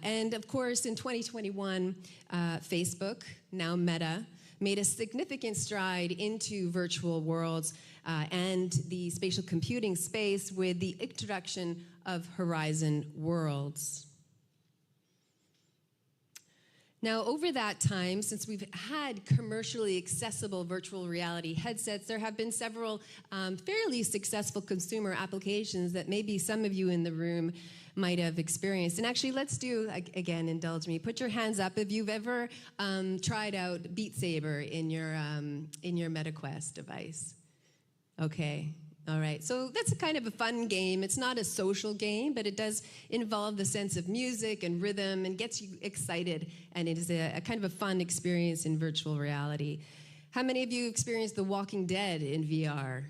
[SPEAKER 9] and of course in 2021, Facebook, now Meta, made a significant stride into virtual worlds and the spatial computing space with the introduction of Horizon Worlds. Now, over that time, since we've had commercially accessible virtual reality headsets, there have been several fairly successful consumer applications that maybe some of you in the room might have experienced. And actually, let's do, again, indulge me. Put your hands up if you've ever tried out Beat Saber in your MetaQuest device. Okay. All right, so that's a kind of a fun game. It's not a social game, but it does involve the sense of music and rhythm and gets you excited, and it is a kind of a fun experience in virtual reality. How many of you experienced The Walking Dead in VR?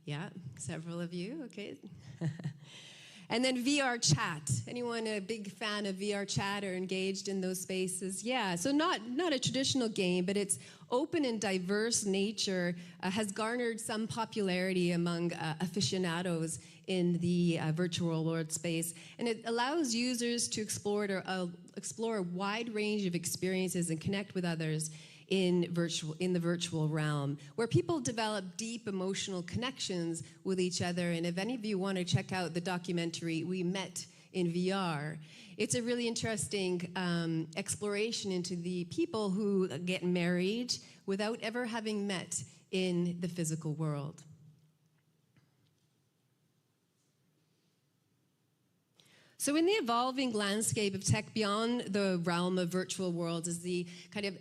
[SPEAKER 9] Yeah, several of you, okay. And then VR chat. Anyone a big fan of VR chat or engaged in those spaces? Yeah, so not a traditional game, but its open and diverse nature has garnered some popularity among aficionados in the virtual world space. And it allows users to explore a wide range of experiences and connect with others in the virtual realm, where people develop deep emotional connections with each other. And if any of you want to check out the documentary We Met in VR, it's a really interesting exploration into the people who get married without ever having met in the physical world. So in the evolving landscape of tech beyond the realm of virtual worlds is the kind of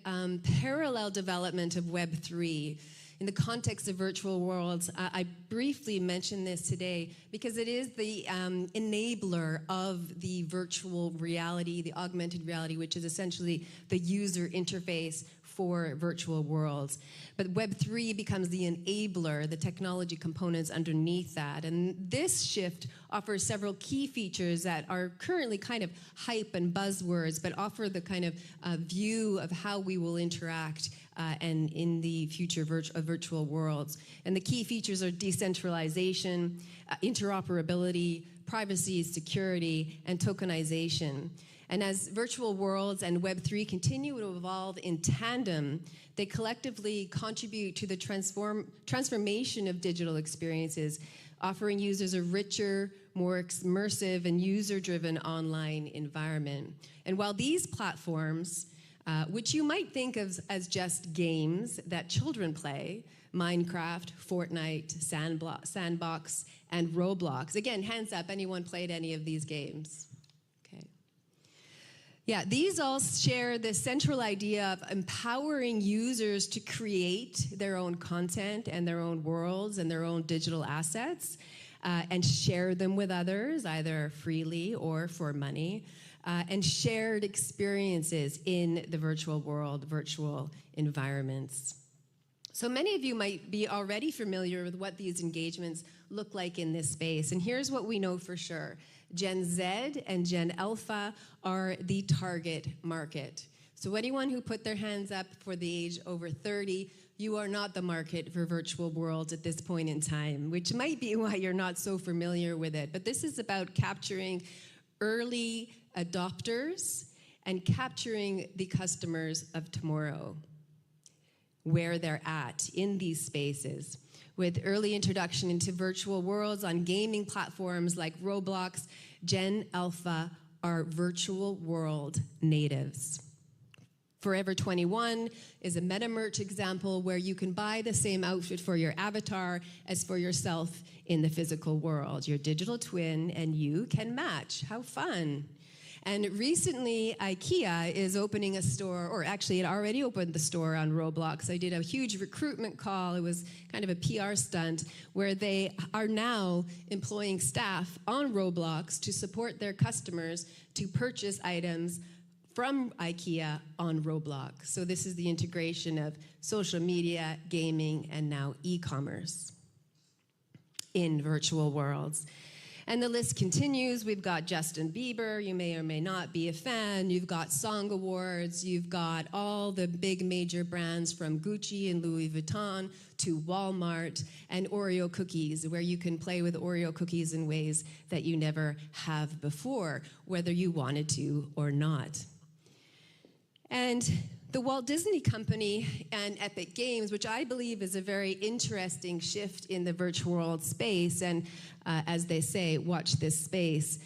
[SPEAKER 9] parallel development of Web3. In the context of virtual worlds, I briefly mentioned this today because it is the enabler of the virtual reality, the augmented reality, which is essentially the user interface for virtual worlds. But Web3 becomes the enabler, the technology components underneath that. And this shift offers several key features that are currently kind of hype and buzzwords, but offer the kind of view of how we will interact and in the future virtual worlds. And the key features are decentralization, interoperability, privacy, security, and tokenization. And as virtual worlds and Web3 continue to evolve in tandem, they collectively contribute to the transformation of digital experiences, offering users a richer, more immersive, and user-driven online environment. And while these platforms which you might think of as just games that children play. Minecraft, Fortnite, Sandbox, and Roblox. Again, hands up, anyone played any of these games? Okay. Yeah, these all share the central idea of empowering users to create their own content and their own worlds and their own digital assets and share them with others, either freely or for money, and shared experiences in the virtual world, virtual environments. So many of you might be already familiar with what these engagements look like in this space. And here's what we know for sure. Gen Z and Gen Alpha are the target market. So anyone who put their hands up for the age over 30, you are not the market for virtual worlds at this point in time, which might be why you're not so familiar with it. But this is about capturing early adopters and capturing the customers of tomorrow, where they're at in these spaces. With early introduction into virtual worlds on gaming platforms like Roblox, Gen Alpha are virtual world natives. Forever 21 is a meta merch example where you can buy the same outfit for your avatar as for yourself in the physical world. Your digital twin and you can match. How fun. And recently, IKEA is opening a store, or actually it already opened the store on Roblox. I did a huge recruitment call. It was kind of a PR stunt where they are now employing staff on Roblox to support their customers to purchase items from IKEA on Roblox. So this is the integration of social media, gaming, and now e-commerce in virtual worlds. And the list continues. We've got Justin Bieber, you may or may not be a fan. You've got Song Awards. You've got all the big major brands from Gucci and Louis Vuitton to Walmart, and Oreo cookies, where you can play with Oreo cookies in ways that you never have before, whether you wanted to or not. And the Walt Disney Company and Epic Games, which I believe is a very interesting shift in the virtual world space, and as they say, watch this space.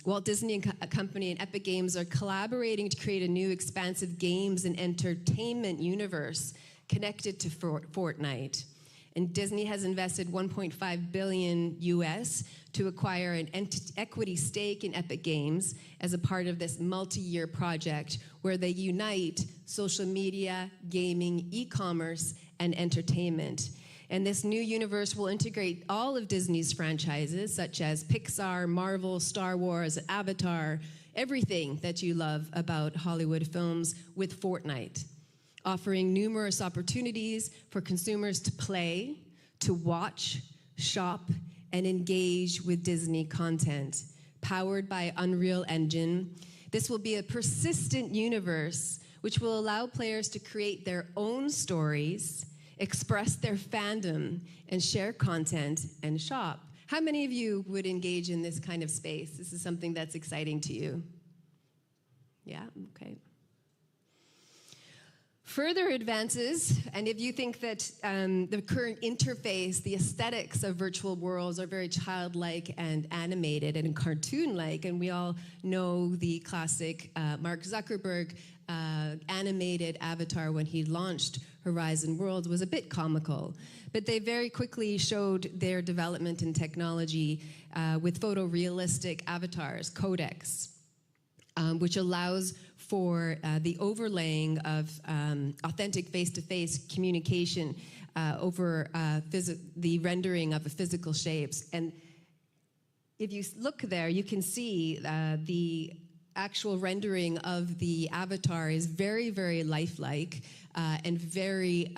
[SPEAKER 9] Walt Disney Company and Epic Games are collaborating to create a new expansive games and entertainment universe connected to Fortnite. And Disney has invested $1.5 billion US to acquire an equity stake in Epic Games as a part of this multi-year project where they unite social media, gaming, e-commerce, and entertainment. And this new universe will integrate all of Disney's franchises, such as Pixar, Marvel, Star Wars, Avatar, everything that you love about Hollywood films with Fortnite, offering numerous opportunities for consumers to play, to watch, shop, and engage with Disney content. Powered by Unreal Engine, this will be a persistent universe which will allow players to create their own stories, express their fandom, and share content and shop. How many of you would engage in this kind of space? This is something that's exciting to you. Yeah, okay. Further advances, and if you think that the current interface, the aesthetics of virtual worlds are very childlike and animated and cartoon-like, and we all know the classic Mark Zuckerberg animated avatar when he launched Horizon Worlds was a bit comical, but they very quickly showed their development in technology with photorealistic avatars, codecs, which allows for the overlaying of authentic face-to-face communication over the rendering of physical shapes. And if you look there, you can see the actual rendering of the avatar is very, very lifelike and very,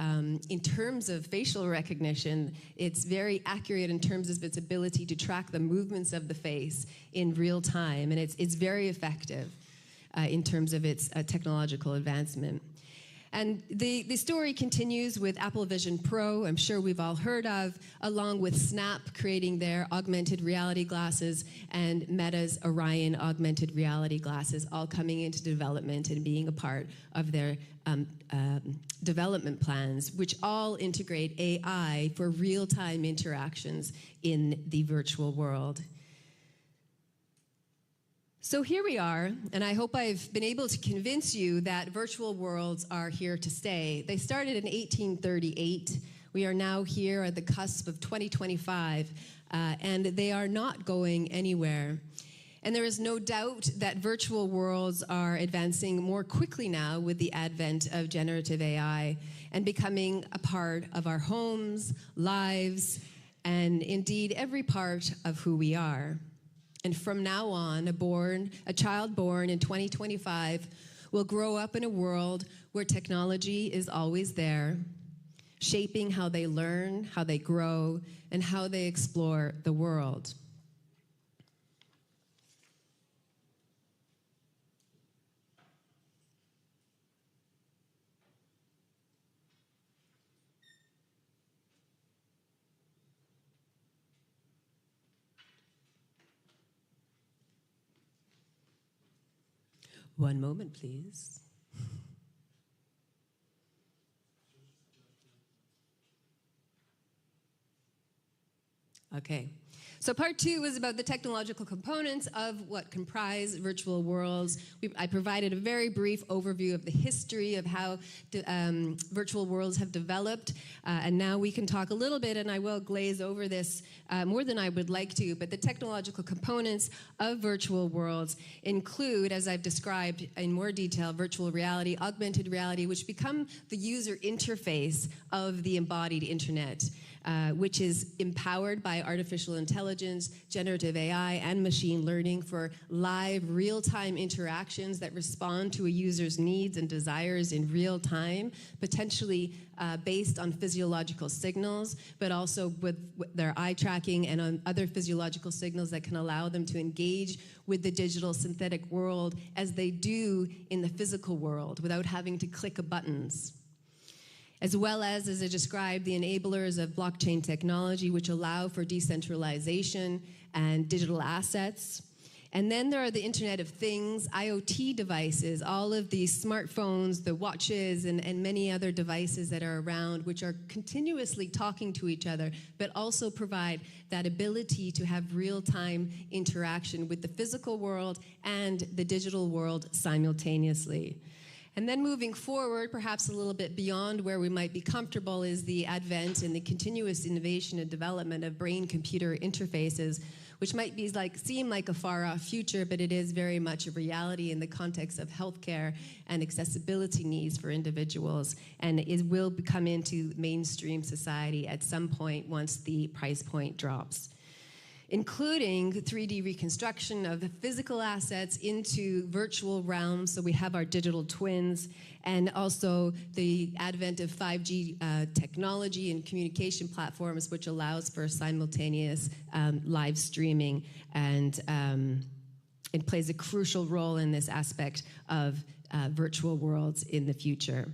[SPEAKER 9] in terms of facial recognition, it's very accurate in terms of its ability to track the movements of the face in real time, and it's very effective in terms of its technological advancement. And the story continues with Apple Vision Pro, I'm sure we've all heard of, along with Snap creating their augmented reality glasses and Meta's Orion augmented reality glasses, all coming into development and being a part of their development plans, which all integrate AI for real-time interactions in the virtual world. So here we are, and I hope I've been able to convince you that virtual worlds are here to stay. They started in 1838. We are now here at the cusp of 2025, and they are not going anywhere. And there is no doubt that virtual worlds are advancing more quickly now with the advent of generative AI and becoming a part of our homes, lives, and indeed every part of who we are. And from now on, a child born in 2025 will grow up in a world where technology is always there, shaping how they learn, how they grow, and how they explore the world. One moment, please. Okay. So part 2 is about the technological components of what comprise virtual worlds. I provided a very brief overview of the history of how virtual worlds have developed, and now we can talk a little bit, and I will glaze over this more than I would like to, but the technological components of virtual worlds include, as I've described in more detail, virtual reality, augmented reality, which become the user interface of the embodied internet. Which is empowered by artificial intelligence, generative AI, and machine learning for live, real-time interactions that respond to a user's needs and desires in real time, potentially based on physiological signals, but also with their eye tracking and on other physiological signals that can allow them to engage with the digital synthetic world as they do in the physical world without having to click buttons. As well as I described, the enablers of blockchain technology, which allow for decentralization and digital assets. And then there are the Internet of Things, IoT devices, all of these smartphones, the watches, and many other devices that are around, which are continuously talking to each other, but also provide that ability to have real-time interaction with the physical world and the digital world simultaneously. And then moving forward, perhaps a little bit beyond where we might be comfortable, is the advent and the continuous innovation and development of brain-computer interfaces, which might be seem like a far-off future, but it is very much a reality in the context of healthcare and accessibility needs for individuals, and it will come into mainstream society at some point once the price point drops, including 3D reconstruction of the physical assets into virtual realms. So we have our digital twins, and also the advent of 5G technology and communication platforms, which allows for simultaneous live streaming, and it plays a crucial role in this aspect of virtual worlds in the future.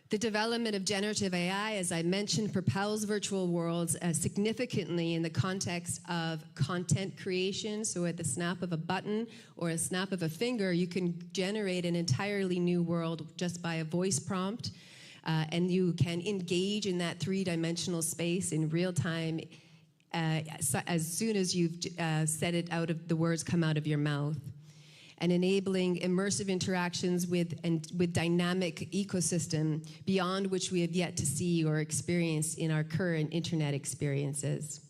[SPEAKER 9] The development of generative AI, as I mentioned, propels virtual worlds significantly in the context of content creation. So at the snap of a button or a snap of a finger, you can generate an entirely new world just by a voice prompt. And you can engage in that three-dimensional space in real time as soon as you've said it out of the words come out of your mouth, and enabling immersive interactions with dynamic ecosystem beyond which we have yet to see or experience in our current internet experiences.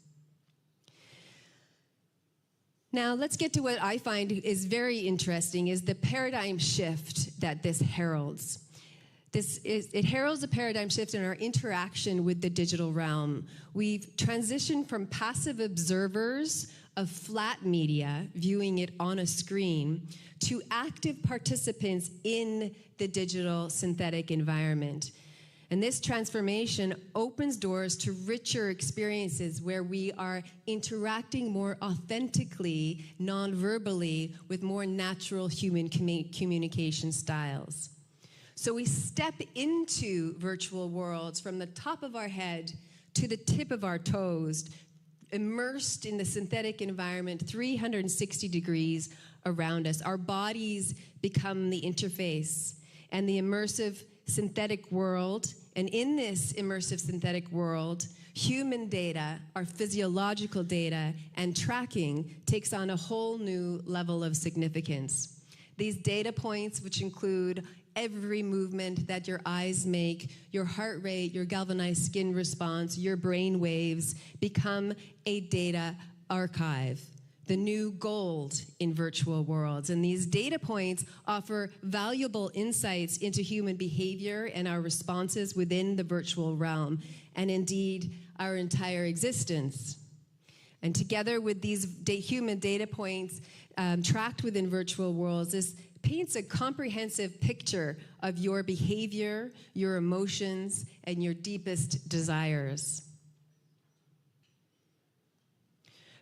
[SPEAKER 9] Now, let's get to what I find is very interesting, is the paradigm shift that this heralds. It heralds a paradigm shift in our interaction with the digital realm. We've transitioned from passive observers of flat media, viewing it on a screen, to active participants in the digital synthetic environment. And this transformation opens doors to richer experiences where we are interacting more authentically, non-verbally, with more natural human communication styles. So we step into virtual worlds from the top of our head to the tip of our toes, immersed in the synthetic environment 360 degrees around us. Our bodies become the interface and the immersive synthetic world. And in this immersive synthetic world, human data, our physiological data, and tracking takes on a whole new level of significance. These data points, which include every movement that your eyes make, your heart rate, your galvanized skin response, your brain waves, become a data archive, the new gold in virtual worlds. And these data points offer valuable insights into human behavior and our responses within the virtual realm, and indeed our entire existence. And together with these human data points tracked within virtual worlds, this paints a comprehensive picture of your behavior, your emotions, and your deepest desires.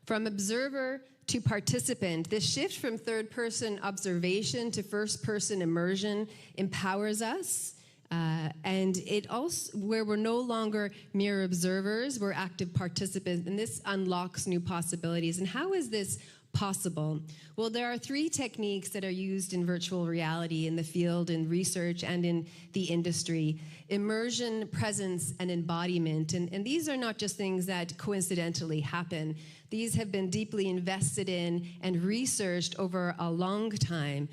[SPEAKER 9] From observer to participant, this shift from third-person observation to first-person immersion empowers us, and it also, where we're no longer mere observers, we're active participants, and this unlocks new possibilities. And how is this possible? Well, there are 3 techniques that are used in virtual reality in the field, in research, and in the industry: immersion, presence, and embodiment. And these are not just things that coincidentally happen. These have been deeply invested in and researched over a long time,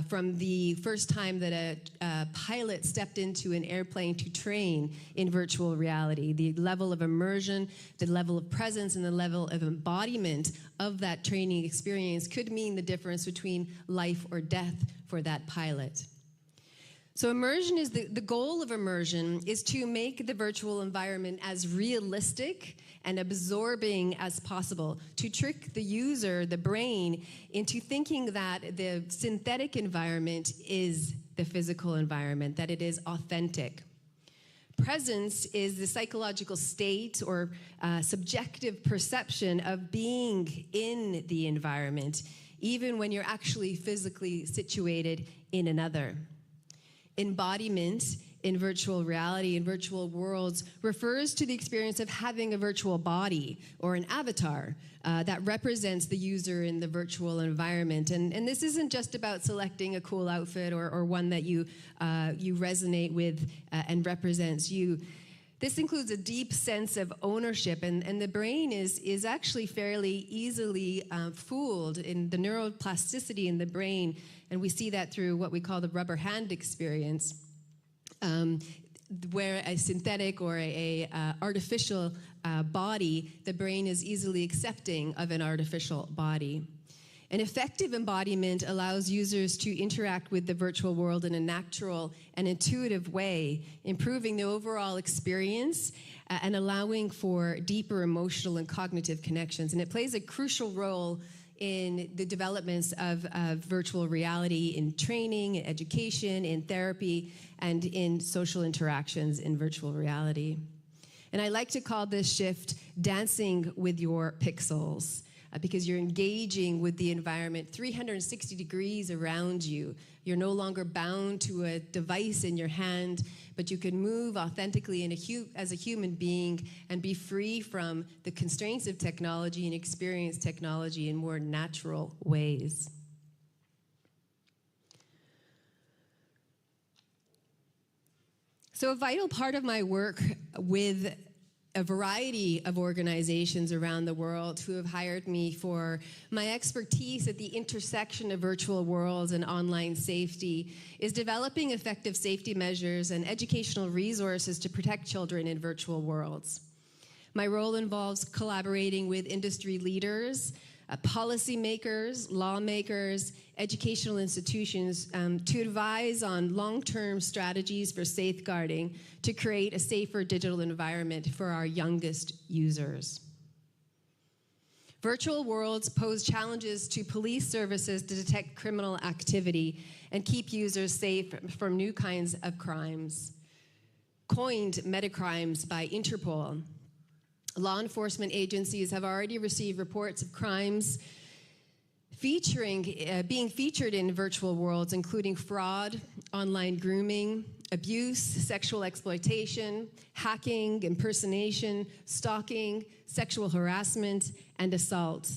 [SPEAKER 9] from the first time that a pilot stepped into an airplane to train in virtual reality. The level of immersion, the level of presence, and the level of embodiment of that training experience could mean the difference between life or death for that pilot. So immersion is the goal of immersion is to make the virtual environment as realistic and absorbing as possible, to trick the user, the brain, into thinking that the synthetic environment is the physical environment, that it is authentic. Presence is the psychological state or subjective perception of being in the environment, even when you're actually physically situated in another. Embodiment in virtual reality, in virtual worlds, refers to the experience of having a virtual body or an avatar that represents the user in the virtual environment. And this isn't just about selecting a cool outfit or one that you resonate with and represents you. This includes a deep sense of ownership, and the brain is actually fairly easily fooled in the neuroplasticity in the brain, and we see that through what we call the rubber hand experience, where a synthetic or a artificial body, the brain is easily accepting of an artificial body. An effective embodiment allows users to interact with the virtual world in a natural and intuitive way, improving the overall experience and allowing for deeper emotional and cognitive connections. And it plays a crucial role in the developments of virtual reality in training, in education, in therapy, and in social interactions in virtual reality. And I like to call this shift dancing with your pixels, because you're engaging with the environment 360 degrees around you. You're no longer bound to a device in your hand, but you can move authentically as a human being and be free from the constraints of technology and experience technology in more natural ways. So a vital part of my work with a variety of organizations around the world who have hired me for my expertise at the intersection of virtual worlds and online safety is developing effective safety measures and educational resources to protect children in virtual worlds. My role involves collaborating with industry leaders, policymakers, lawmakers, educational institutions to advise on long-term strategies for safeguarding to create a safer digital environment for our youngest users. Virtual worlds pose challenges to police services to detect criminal activity and keep users safe from new kinds of crimes. Coined metacrimes by Interpol, law enforcement agencies have already received reports of crimes being featured in virtual worlds, including fraud, online grooming, abuse, sexual exploitation, hacking, impersonation, stalking, sexual harassment, and assault.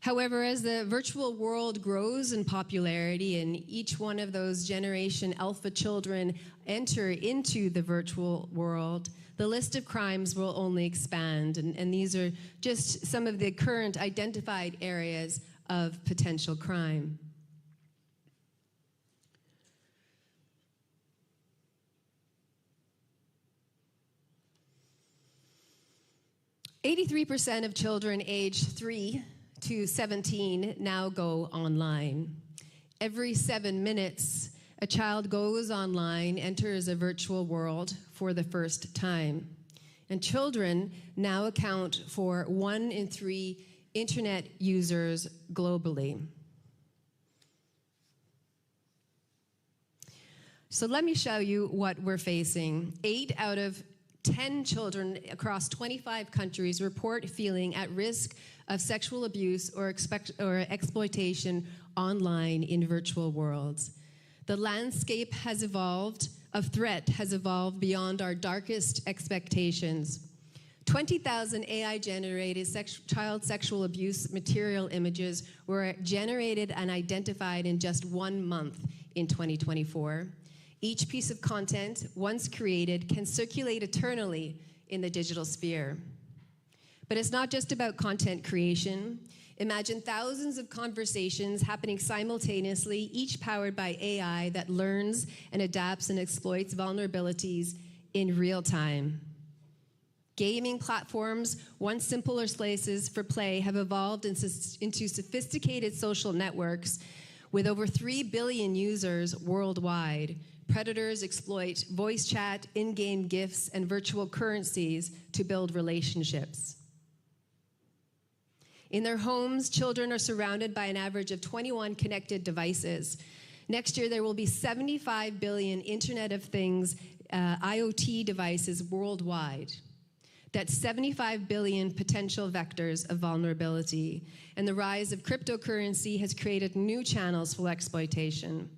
[SPEAKER 9] However, as the virtual world grows in popularity and each one of those Generation Alpha children enter into the virtual world, the list of crimes will only expand. And these are just some of the current identified areas of potential crime. %83 of children aged 3 to 17 now go online. Every 7 minutes, a child goes online, enters a virtual world for the first time. And children now account for 1 in 3 internet users globally. So let me show you what we're facing. 8 out of 10 children across 25 countries report feeling at risk of sexual abuse or exploitation online in virtual worlds. The landscape has evolved, of threat has evolved beyond our darkest expectations. 20,000 AI-generated child sexual abuse material images were generated and identified in just 1 month in 2024. Each piece of content, once created, can circulate eternally in the digital sphere. But it's not just about content creation. Imagine thousands of conversations happening simultaneously, each powered by AI that learns and adapts and exploits vulnerabilities in real time. Gaming platforms, once simpler places for play, have evolved into sophisticated social networks with over 3 billion users worldwide. Predators exploit voice chat, in-game gifts, and virtual currencies to build relationships. In their homes, children are surrounded by an average of 21 connected devices. Next year, there will be 75 billion Internet of Things, IoT devices worldwide. That's 75 billion potential vectors of vulnerability. And the rise of cryptocurrency has created new channels for exploitation.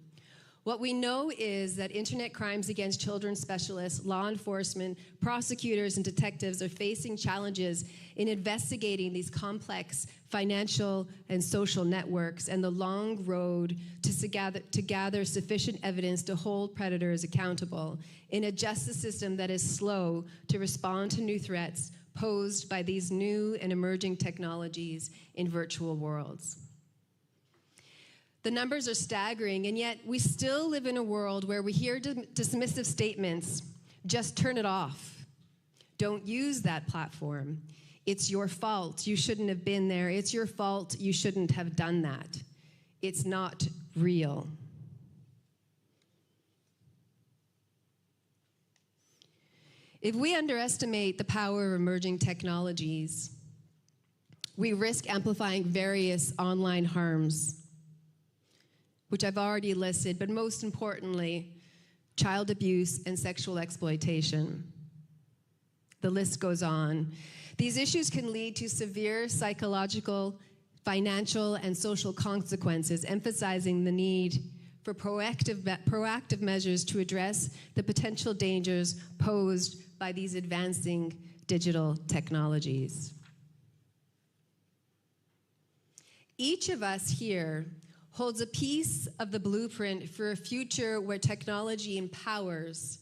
[SPEAKER 9] What we know is that internet crimes against children specialists, law enforcement, prosecutors, and detectives are facing challenges in investigating these complex financial and social networks and the long road to gather sufficient evidence to hold predators accountable in a justice system that is slow to respond to new threats posed by these new and emerging technologies in virtual worlds. The numbers are staggering, and yet we still live in a world where we hear dismissive statements, just turn it off. Don't use that platform. It's your fault. You shouldn't have been there. It's your fault. You shouldn't have done that. It's not real. If we underestimate the power of emerging technologies, we risk amplifying various online harms, which I've already listed, but most importantly, child abuse and sexual exploitation. The list goes on. These issues can lead to severe psychological, financial, and social consequences, emphasizing the need for proactive measures to address the potential dangers posed by these advancing digital technologies. Each of us here holds a piece of the blueprint for a future where technology empowers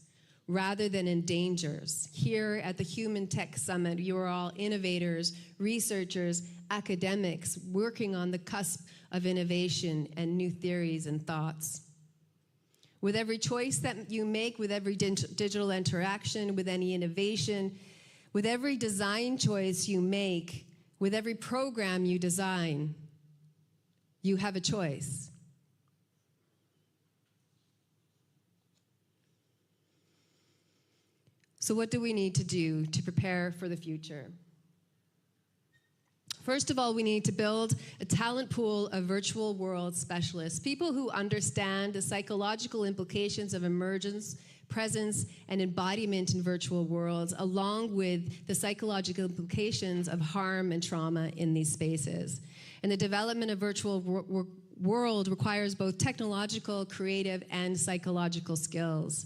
[SPEAKER 9] rather than endangers. Here at the HumanTech Summit, you are all innovators, researchers, academics working on the cusp of innovation and new theories and thoughts. With every choice that you make, with every digital interaction, with any innovation, with every design choice you make, with every program you design, you have a choice. So what do we need to do to prepare for the future? First of all, we need to build a talent pool of virtual world specialists, people who understand the psychological implications of emergence, presence, and embodiment in virtual worlds, along with the psychological implications of harm and trauma in these spaces. And the development of virtual world requires both technological, creative, and psychological skills.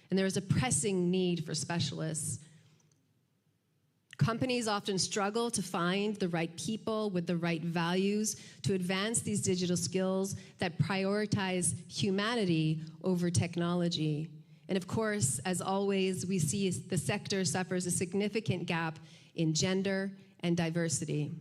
[SPEAKER 9] And there is a pressing need for specialists. Companies often struggle to find the right people with the right values to advance these digital skills that prioritize humanity over technology. And of course, as always, we see the sector suffers a significant gap in gender and diversity.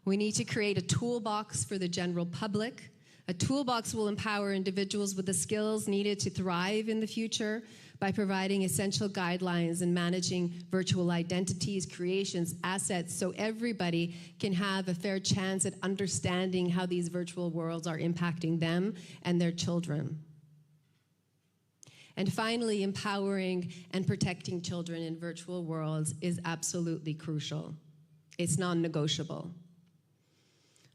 [SPEAKER 9] We need to create a toolbox for the general public. A toolbox will empower individuals with the skills needed to thrive in the future by providing essential guidelines in managing virtual identities, creations, assets, so everybody can have a fair chance at understanding how these virtual worlds are impacting them and their children. And finally, empowering and protecting children in virtual worlds is absolutely crucial. It's non-negotiable.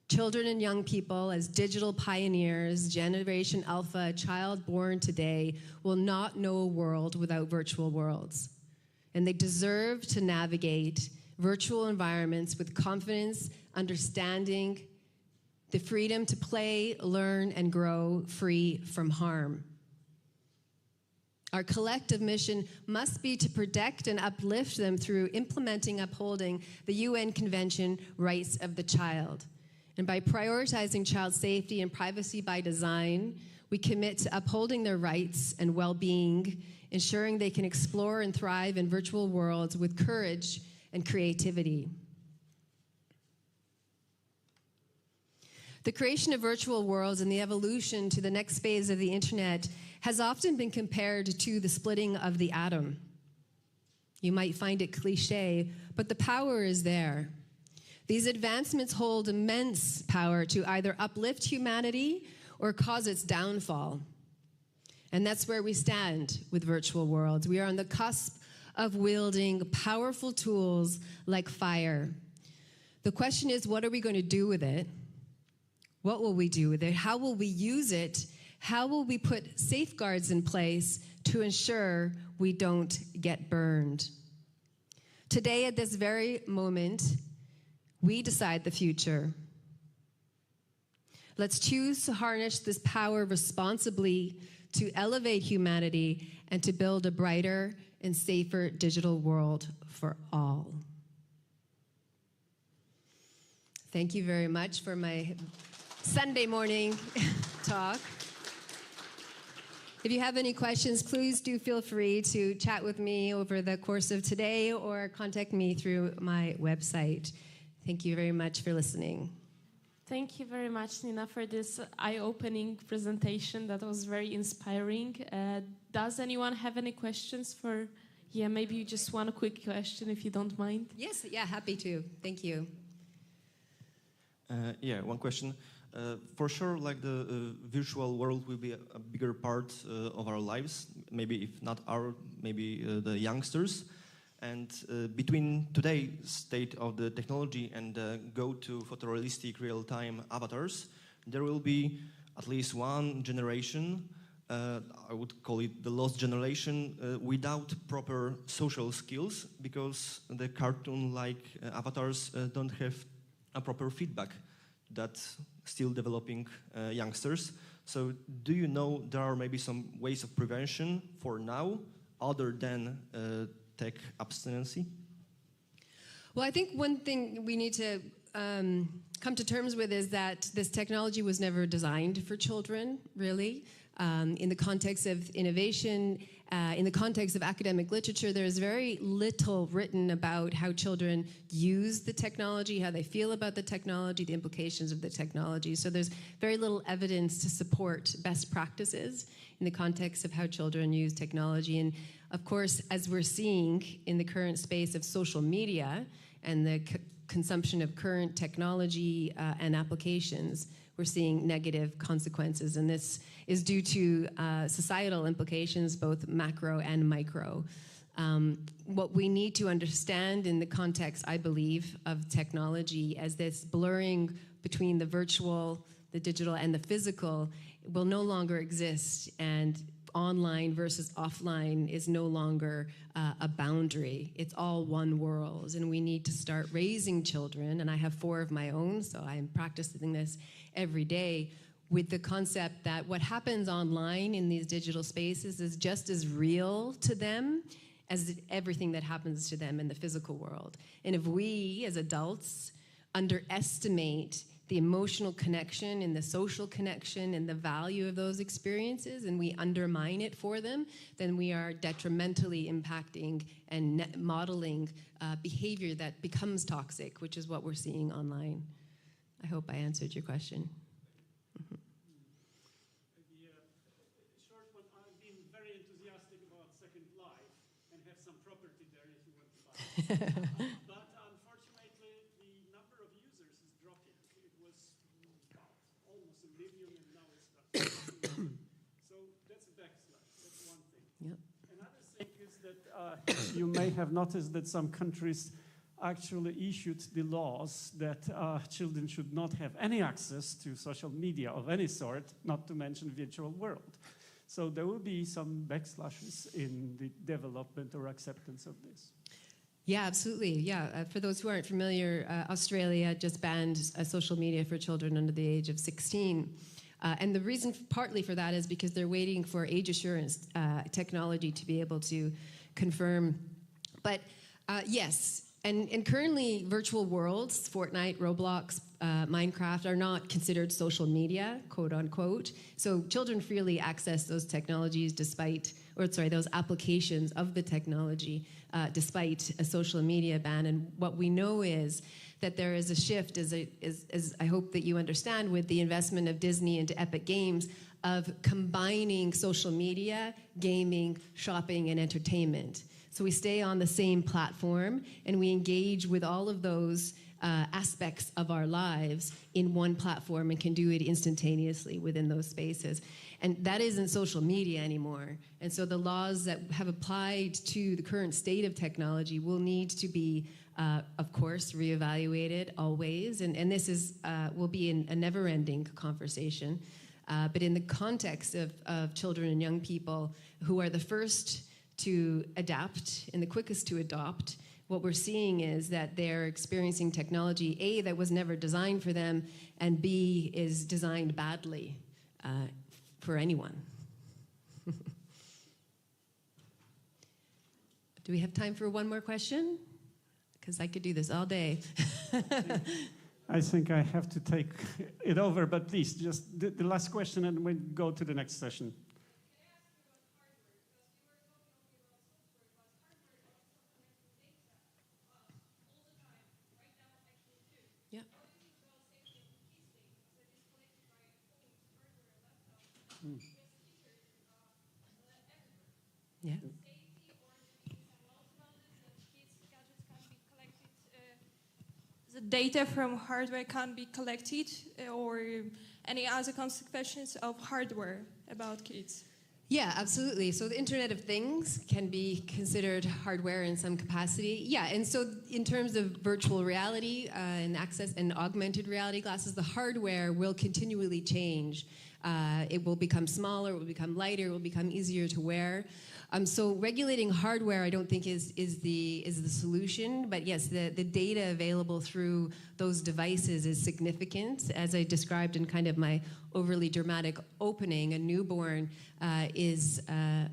[SPEAKER 9] Children and young people, as digital pioneers, Generation Alpha, a child born today, will not know a world without virtual worlds. And they deserve to navigate virtual environments with confidence, understanding, the freedom to play, learn, and grow free from harm. Our collective mission must be to protect and uplift them through implementing, upholding the UN Convention Rights of the Child. And by prioritizing child safety and privacy by design, we commit to upholding their rights and well-being, ensuring they can explore and thrive in virtual worlds with courage and creativity. The creation of virtual worlds and the evolution to the next phase of the internet has often been compared to the splitting of the atom. You might find it cliche, but the power is there. These advancements hold immense power to either uplift humanity or cause its downfall. And that's where we stand with virtual worlds. We are on the cusp of wielding powerful tools like fire. The question is, what are we going to do with it? What will we do with it? How will we use it? How will we put safeguards in place to ensure we don't get burned? Today, at this very moment, we decide the future. Let's choose to harness this power responsibly to elevate humanity and to build a brighter and safer digital world for all. Thank you very much for my Sunday morning talk. If you have any questions, please do feel free to chat with me over the course of today or contact me through my website. Thank you very much for listening.
[SPEAKER 1] Thank you very much, Nina, for this eye-opening presentation. That was very inspiring. Does anyone have any questions for, maybe just one quick question, if you don't mind?
[SPEAKER 9] Yes, happy to. Thank you.
[SPEAKER 10] One question. For sure, like the virtual world will be a bigger part of our lives, maybe if not our, maybe the youngsters. And between today's state of the technology and go to photorealistic real-time avatars, there will be at least one generation, I would call it the lost generation, without proper social skills, because the cartoon-like avatars don't have a proper feedback that still developing youngsters. So do you know there are maybe some ways of prevention for now, other than tech abstinency?
[SPEAKER 9] Well, I think one thing we need to come to terms with is that this technology was never designed for children, really. In the context of innovation, in the context of academic literature, there's very little written about how children use the technology, how they feel about the technology, the implications of the technology. So there's very little evidence to support best practices in the context of how children use technology. And of course, as we're seeing in the current space of social media and the consumption of current technology and applications, we're seeing negative consequences. And this is due to societal implications, both macro and micro. What we need to understand in the context, I believe, of technology as this blurring between the virtual, the digital, and the physical will no longer exist, and online versus offline is no longer a boundary. It's all one world, and we need to start raising children, and I have 4 of my own, so I'm practicing this every day, with the concept that what happens online in these digital spaces is just as real to them as everything that happens to them in the physical world. And if we, as adults, underestimate the emotional connection and the social connection and the value of those experiences, and we undermine it for them, then we are detrimentally impacting and modeling behavior that becomes toxic, which is what we're seeing online. I hope I answered your question.
[SPEAKER 11] The short one, I've been very enthusiastic about Second Life and have some property there if you want to buy it. But unfortunately, the number of users is dropping. It was almost 1 million and now it's not. So that's a backslash. That's one thing.
[SPEAKER 9] Yep.
[SPEAKER 11] Another thing is that you may have noticed that some countries actually issued the laws that children should not have any access to social media of any sort, not to mention virtual world. So there will be some backslashes in the development or acceptance of this.
[SPEAKER 9] Yeah, absolutely. Yeah, for those who aren't familiar, Australia just banned social media for children under the age of 16. And the reason partly for that is because they're waiting for age assurance technology to be able to confirm. But yes, and currently virtual worlds, Fortnite, Roblox, Minecraft are not considered social media, quote unquote. So children freely access those technologies those applications of the technology despite a social media ban. And what we know is that there is a shift, as I hope that you understand, with the investment of Disney into Epic Games, of combining social media, gaming, shopping, and entertainment. So we stay on the same platform and we engage with all of those aspects of our lives in one platform and can do it instantaneously within those spaces. And that isn't social media anymore. And so the laws that have applied to the current state of technology will need to be, of course, reevaluated always. And this will be a never-ending conversation. But in the context of children and young people who are the first to adapt and the quickest to adopt, what we're seeing is that they're experiencing technology, A, that was never designed for them, and B, is designed badly for anyone. Do we have time for one more question? Because I could do this all day.
[SPEAKER 11] I think I have to take it over, but please, just the last question and we go to the next session.
[SPEAKER 9] Yeah.
[SPEAKER 12] The data from hardware can't be collected, or any other consequences of hardware about kids?
[SPEAKER 9] Yeah, absolutely. So the Internet of Things can be considered hardware in some capacity. Yeah, and so in terms of virtual reality and access and augmented reality glasses, the hardware will continually change. It will become smaller, it will become lighter, it will become easier to wear. So regulating hardware, I don't think is the solution, but yes, the data available through those devices is significant. As I described in kind of my overly dramatic opening, a newborn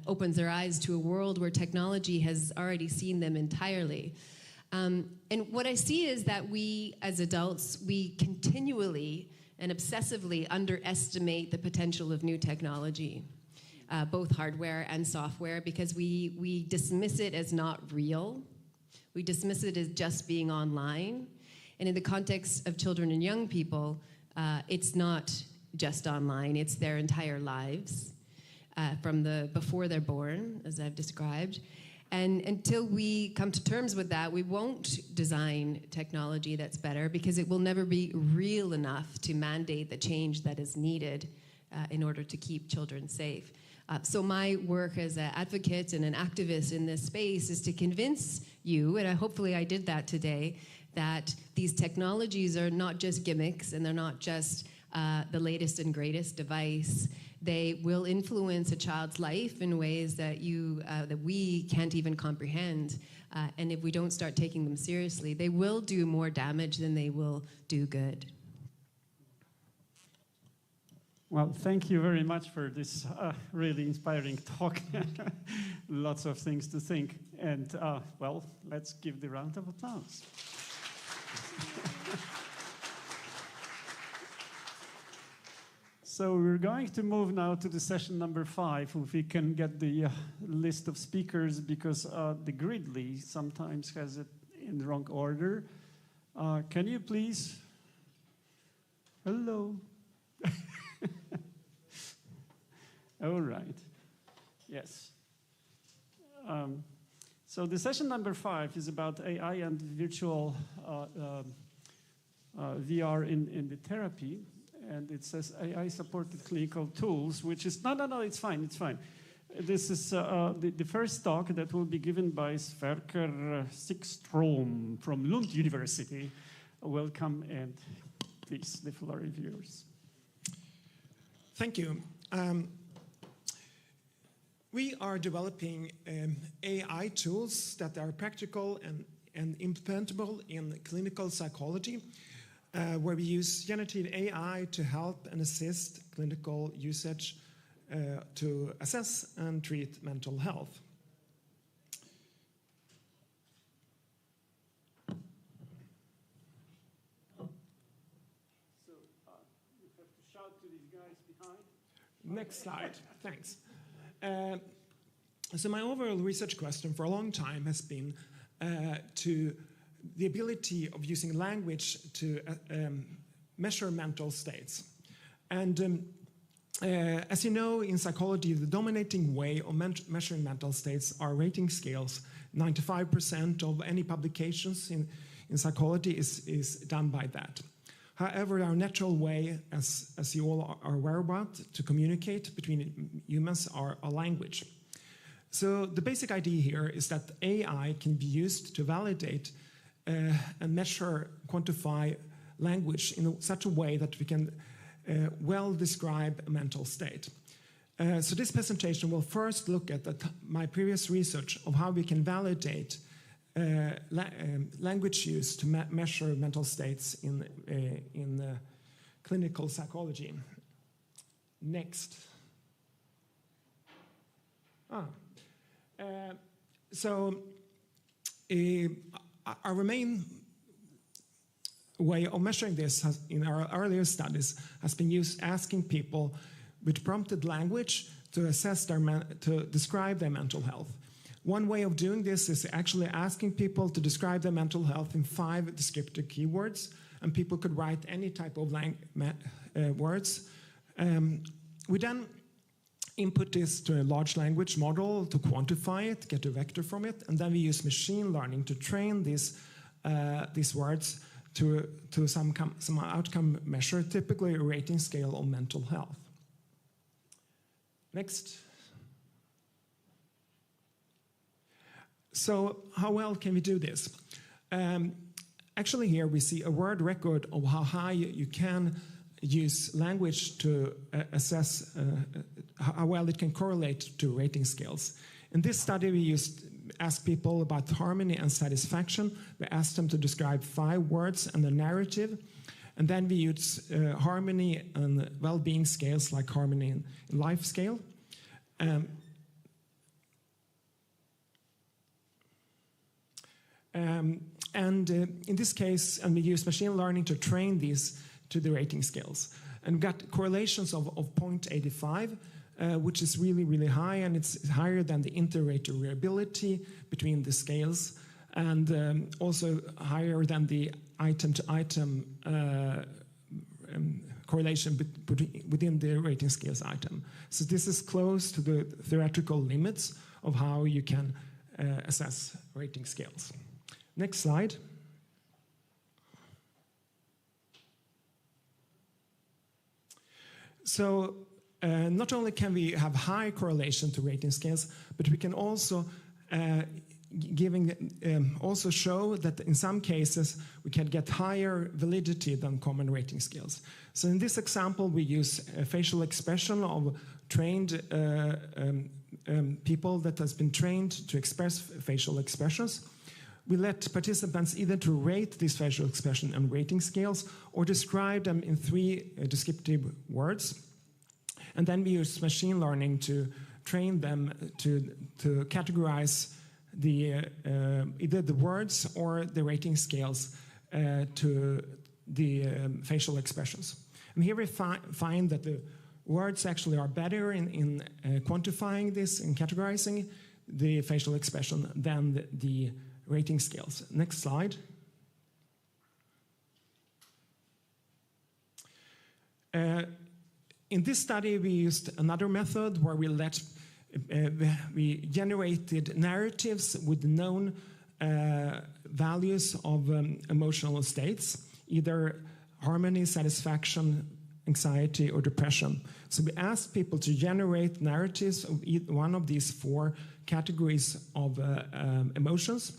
[SPEAKER 9] opens their eyes to a world where technology has already seen them entirely. And what I see is that we, as adults, we continually and obsessively underestimate the potential of new technology, both hardware and software, because we dismiss it as not real. We dismiss it as just being online. And in the context of children and young people, it's not just online, it's their entire lives, from before they're born, as I've described. And until we come to terms with that, we won't design technology that's better, because it will never be real enough to mandate the change that is needed in order to keep children safe. So my work as an advocate and an activist in this space is to convince you, and hopefully I did that today, that these technologies are not just gimmicks and they're not just the latest and greatest device. They will influence a child's life in ways that we can't even comprehend. And if we don't start taking them seriously, they will do more damage than they will do good.
[SPEAKER 11] Well, thank you very much for this really inspiring talk. Lots of things to think. And, well, let's give the round of applause. So we're going to move now to the session number 5, if we can get the list of speakers, because the Gridley sometimes has it in the wrong order. Can you please? Hello. All right. Yes. So the session number 5 is about AI and virtual VR in the therapy. And it says AI-supported clinical tools, which is, no, it's fine, it's fine. This is the first talk that will be given by Sverker Sikstrom from Lund University. Welcome, and please, the floor is yours.
[SPEAKER 13] Thank you. We are developing AI tools that are practical and implementable in clinical psychology, where we use generative AI to help and assist clinical usage to assess and treat mental health.
[SPEAKER 11] So you have to shout to these guys behind.
[SPEAKER 13] Next slide, thanks. So my overall research question for a long time has been to the ability of using language to measure mental states. And as you know, in psychology, the dominating way of measuring mental states are rating scales. 95% of any publications in psychology is done by that. However, our natural way, as you all are aware about, to communicate between humans are a language. So the basic idea here is that AI can be used to validate and measure, quantify language in such a way that we can well describe a mental state. So this presentation will first look at my previous research of how we can validate language use to measure mental states in clinical psychology. Next. Our main way of measuring this in our earlier studies has been asking people with prompted language to assess to describe their mental health. One way of doing this is actually asking people to describe their mental health in 5 descriptive keywords, and people could write any type of words. We then input this to a large language model to quantify it, get a vector from it, and then we use machine learning to train these words to some outcome measure, typically a rating scale of mental health. Next. So how well can we do this? Actually here we see a word record of how high you can use language to assess how well it can correlate to rating scales. In this study we asked people about harmony and satisfaction. We asked them to describe 5 words and a narrative. And then we used harmony and well-being scales like harmony in life scale. In this case, we use machine learning to train these to the rating scales. And we got correlations of 0.85, which is really, really high, and it's higher than the inter-rater variability between the scales, and also higher than the item-to-item correlation within the rating scales item. So this is close to the theoretical limits of how you can assess rating scales. Next slide. So not only can we have high correlation to rating scales, but we can also also show that in some cases we can get higher validity than common rating scales. So in this example, we use a facial expression of trained people that has been trained to express facial expressions. We let participants either to rate this facial expression on rating scales or describe them in 3 descriptive words. And then we use machine learning to train them to categorize either the words or the rating scales to the facial expressions. And here we find that the words actually are better in quantifying this and categorizing the facial expression than the rating scales. Next slide. In this study, we used another method where we generated narratives with known values of emotional states, either harmony, satisfaction, anxiety, or depression. So we asked people to generate narratives of one of these four categories of emotions,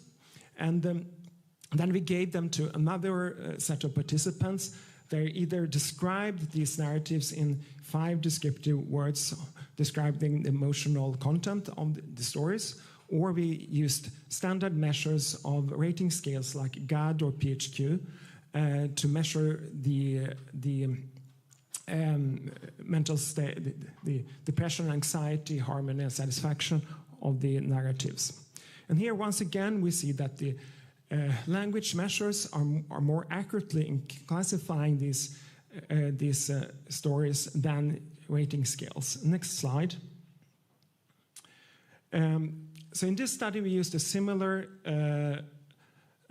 [SPEAKER 13] and then we gave them to another set of participants. They either described these narratives in 5 descriptive words describing the emotional content of the stories, or we used standard measures of rating scales like GAD or PHQ to measure the mental state, the depression, anxiety, harmony, and satisfaction of the narratives. And here, once again, we see that the language measures are more accurately in classifying these stories than rating scales. Next slide. So in this study, we used a similar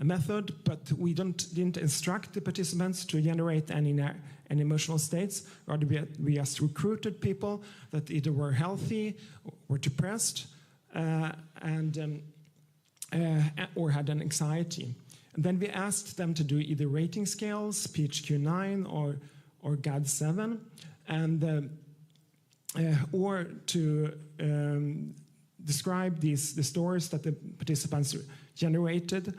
[SPEAKER 13] method, but we didn't instruct the participants to generate any emotional states. Rather, we just recruited people that either were healthy or depressed or had an anxiety. And then we asked them to do either rating scales, PHQ-9 or GAD-7, and or to describe the stories that the participants generated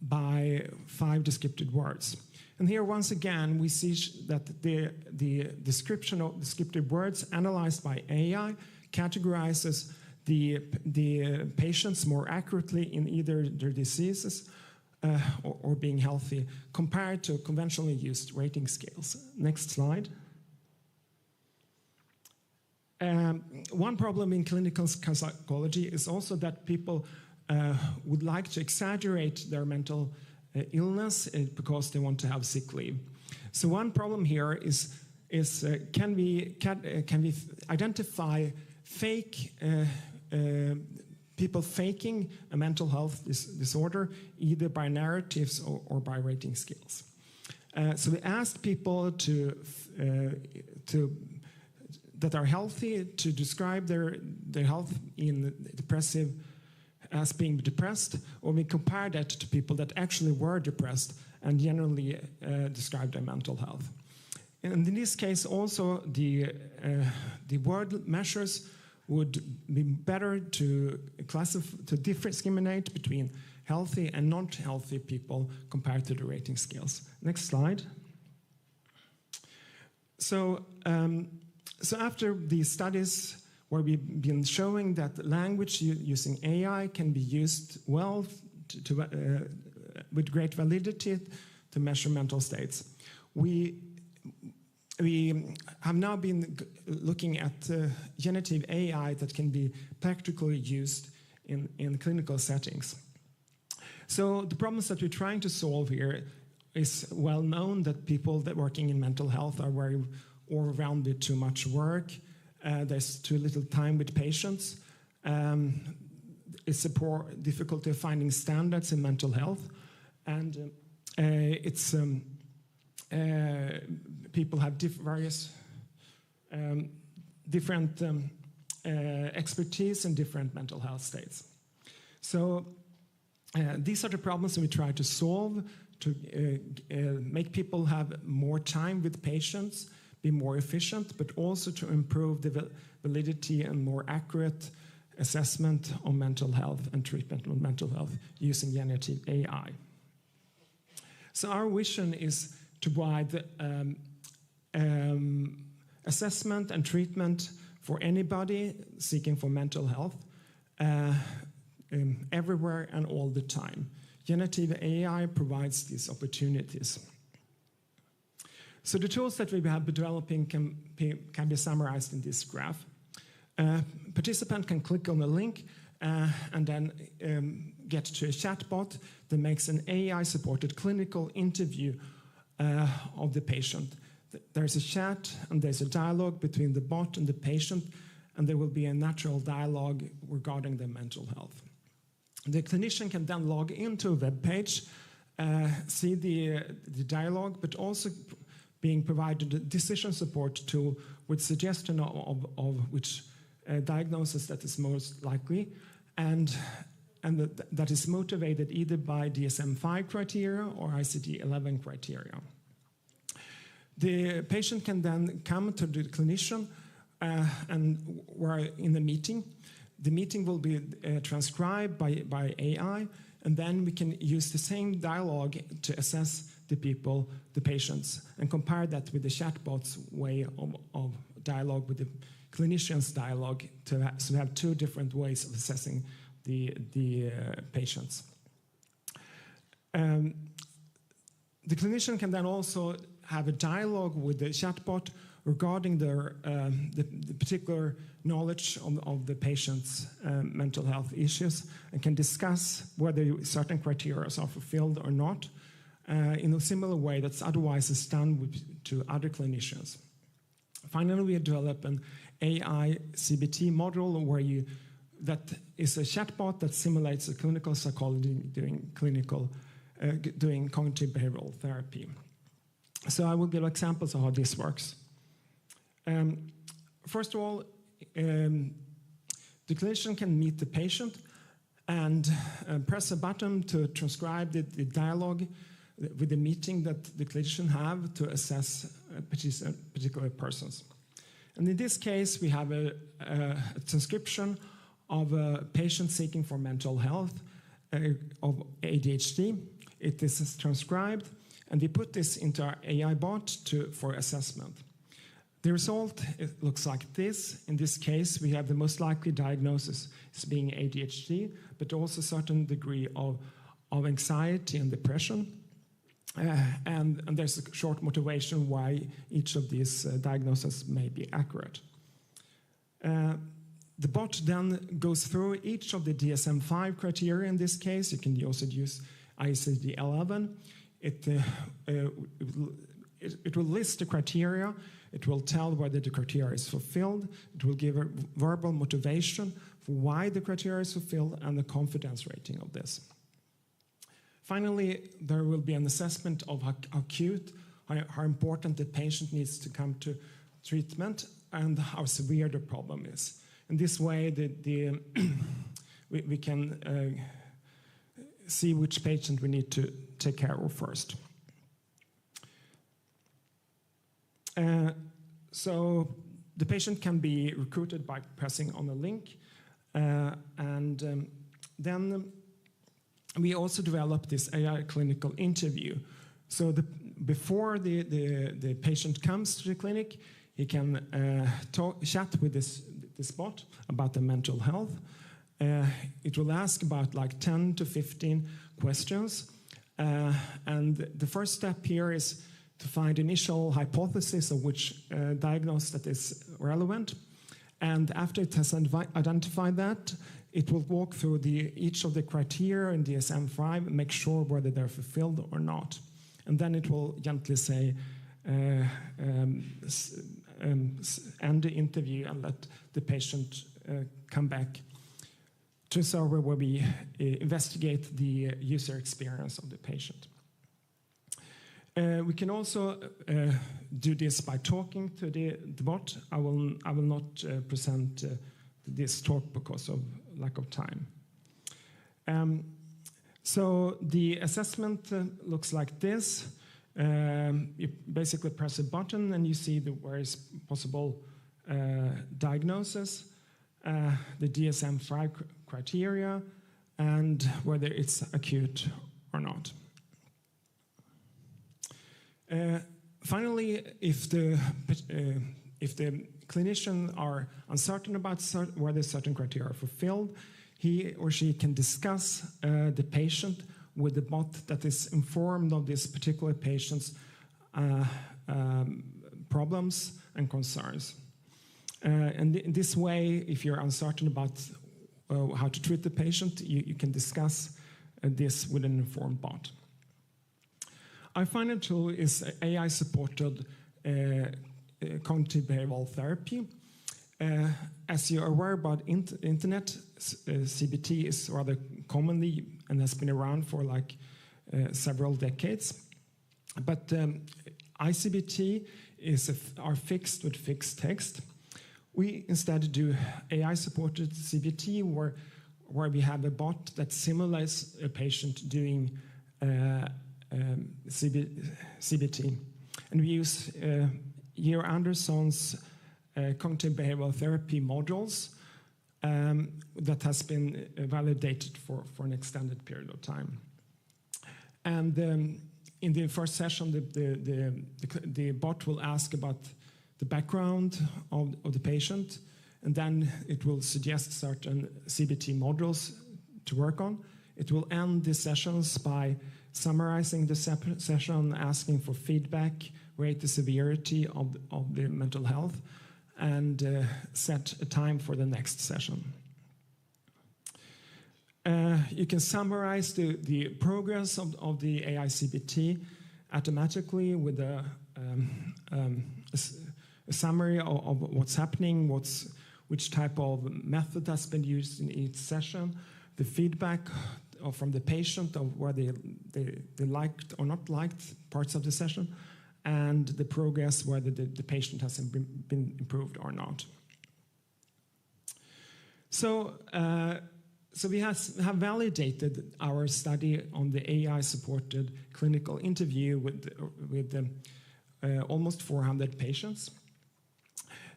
[SPEAKER 13] by 5 descriptive words. And here, once again, we see that the description of descriptive words analyzed by AI categorizes the patients more accurately in either their diseases or being healthy compared to conventionally used rating scales. Next slide. One problem in clinical psychology is also that people would like to exaggerate their mental illness because they want to have sick leave. So one problem here is can we identify fake people faking a mental health disorder either by narratives or by rating scales. So we asked people that are healthy to describe their health in depressive as being depressed, or we compared that to people that actually were depressed and generally described their mental health. And in this case, also the word measures would be better to discriminate between healthy and not healthy people compared to the rating scales. Next slide. So after these studies where we've been showing that language using AI can be used well with great validity to measure mental states, we have now been looking at generative AI that can be practically used in clinical settings. So the problems that we're trying to solve here is well known, that people that working in mental health are very overwhelmed with too much work. There's too little time with patients. It's a poor difficulty of finding standards in mental health, and it's people have various different expertise in different mental health states. So these are the problems we try to solve to make people have more time with patients, be more efficient, but also to improve the validity and more accurate assessment of mental health and treatment of mental health using generative AI. So our vision is to provide assessment and treatment for anybody seeking for mental health everywhere and all the time. Generative AI provides these opportunities. So the tools that we have been developing can be summarized in this graph. Participant can click on the link and then get to a chatbot that makes an AI-supported clinical interview of the patient. There's a chat and there's a dialogue between the bot and the patient, and there will be a natural dialogue regarding their mental health. The clinician can then log into a web page, see the dialogue, but also being provided a decision support tool with suggestion of which diagnosis that is most likely, and that is motivated either by DSM-5 criteria or ICD-11 criteria. The patient can then come to the clinician and we're in the meeting. The meeting will be transcribed by AI, and then we can use the same dialogue to assess the patients, and compare that with the chatbot's way of dialogue with the clinician's dialogue so we have two different ways of assessing the patients. The clinician can then also have a dialogue with the chatbot regarding the particular knowledge of the patient's mental health issues, and can discuss whether certain criteria are fulfilled or not in a similar way that's otherwise is done to other clinicians. Finally, we develop an AI CBT model that is a chatbot that simulates a clinical psychology doing cognitive behavioral therapy. So I will give examples of how this works. First of all, the clinician can meet the patient and press a button to transcribe the dialogue with the meeting that the clinician have to assess particular persons. And in this case, we have a transcription of a patient seeking for mental health of ADHD. It is transcribed, and we put this into our AI bot for assessment. The result looks like this. In this case, we have the most likely diagnosis as being ADHD, but also a certain degree of anxiety and depression. And there's a short motivation why each of these diagnoses may be accurate. The bot then goes through each of the DSM-5 criteria in this case. You can also use ICD-11. It will list the criteria. It will tell whether the criteria is fulfilled. It will give a verbal motivation for why the criteria is fulfilled and the confidence rating of this. Finally, there will be an assessment of how acute, how important the patient needs to come to treatment, and how severe the problem is. In this way, we can see which patient we need to take care of first. So the patient can be recruited by pressing on a link, and then we also developed this AI clinical interview. So before the patient comes to the clinic, he can chat with this bot about the mental health. It will ask about like 10 to 15 questions. And the first step here is to find initial hypothesis of which diagnosis that is relevant. And after it has identified that, it will walk through each of the criteria in DSM-5 and make sure whether they're fulfilled or not. And then it will gently say, end the interview and let the patient come back to a server where we investigate the user experience of the patient. We can also do this by talking to the bot. I will not present this talk because of lack of time. So the assessment looks like this. You basically press a button and you see the various possible diagnosis, the DSM-5 criteria, and whether it's acute or not. Finally, if the clinician are uncertain about whether certain criteria are fulfilled, he or she can discuss the patient with the bot that is informed of this particular patient's problems and concerns. And in this way, if you're uncertain about how to treat the patient, you can discuss this with an informed bot. Our final tool is AI-supported cognitive behavioral therapy. As you are aware about internet, CBT is rather commonly and has been around for like several decades. But iCBT is our fixed with fixed text. We instead do AI-supported CBT where we have a bot that simulates a patient doing CBT. And we use Georg Andersson's cognitive behavioral therapy modules that has been validated for an extended period of time. And in the first session, the bot will ask about the background of the patient, and then it will suggest certain CBT modules to work on. It will end the sessions by summarizing the session, asking for feedback, rate the severity of the mental health, and set a time for the next session. You can summarize the progress of the AI CBT automatically with a summary of what's happening, which type of method has been used in each session, the feedback from the patient of where they liked or not liked parts of the session, and the progress whether the patient has been improved or not. So we have validated our study on the AI-supported clinical interview with almost 400 patients.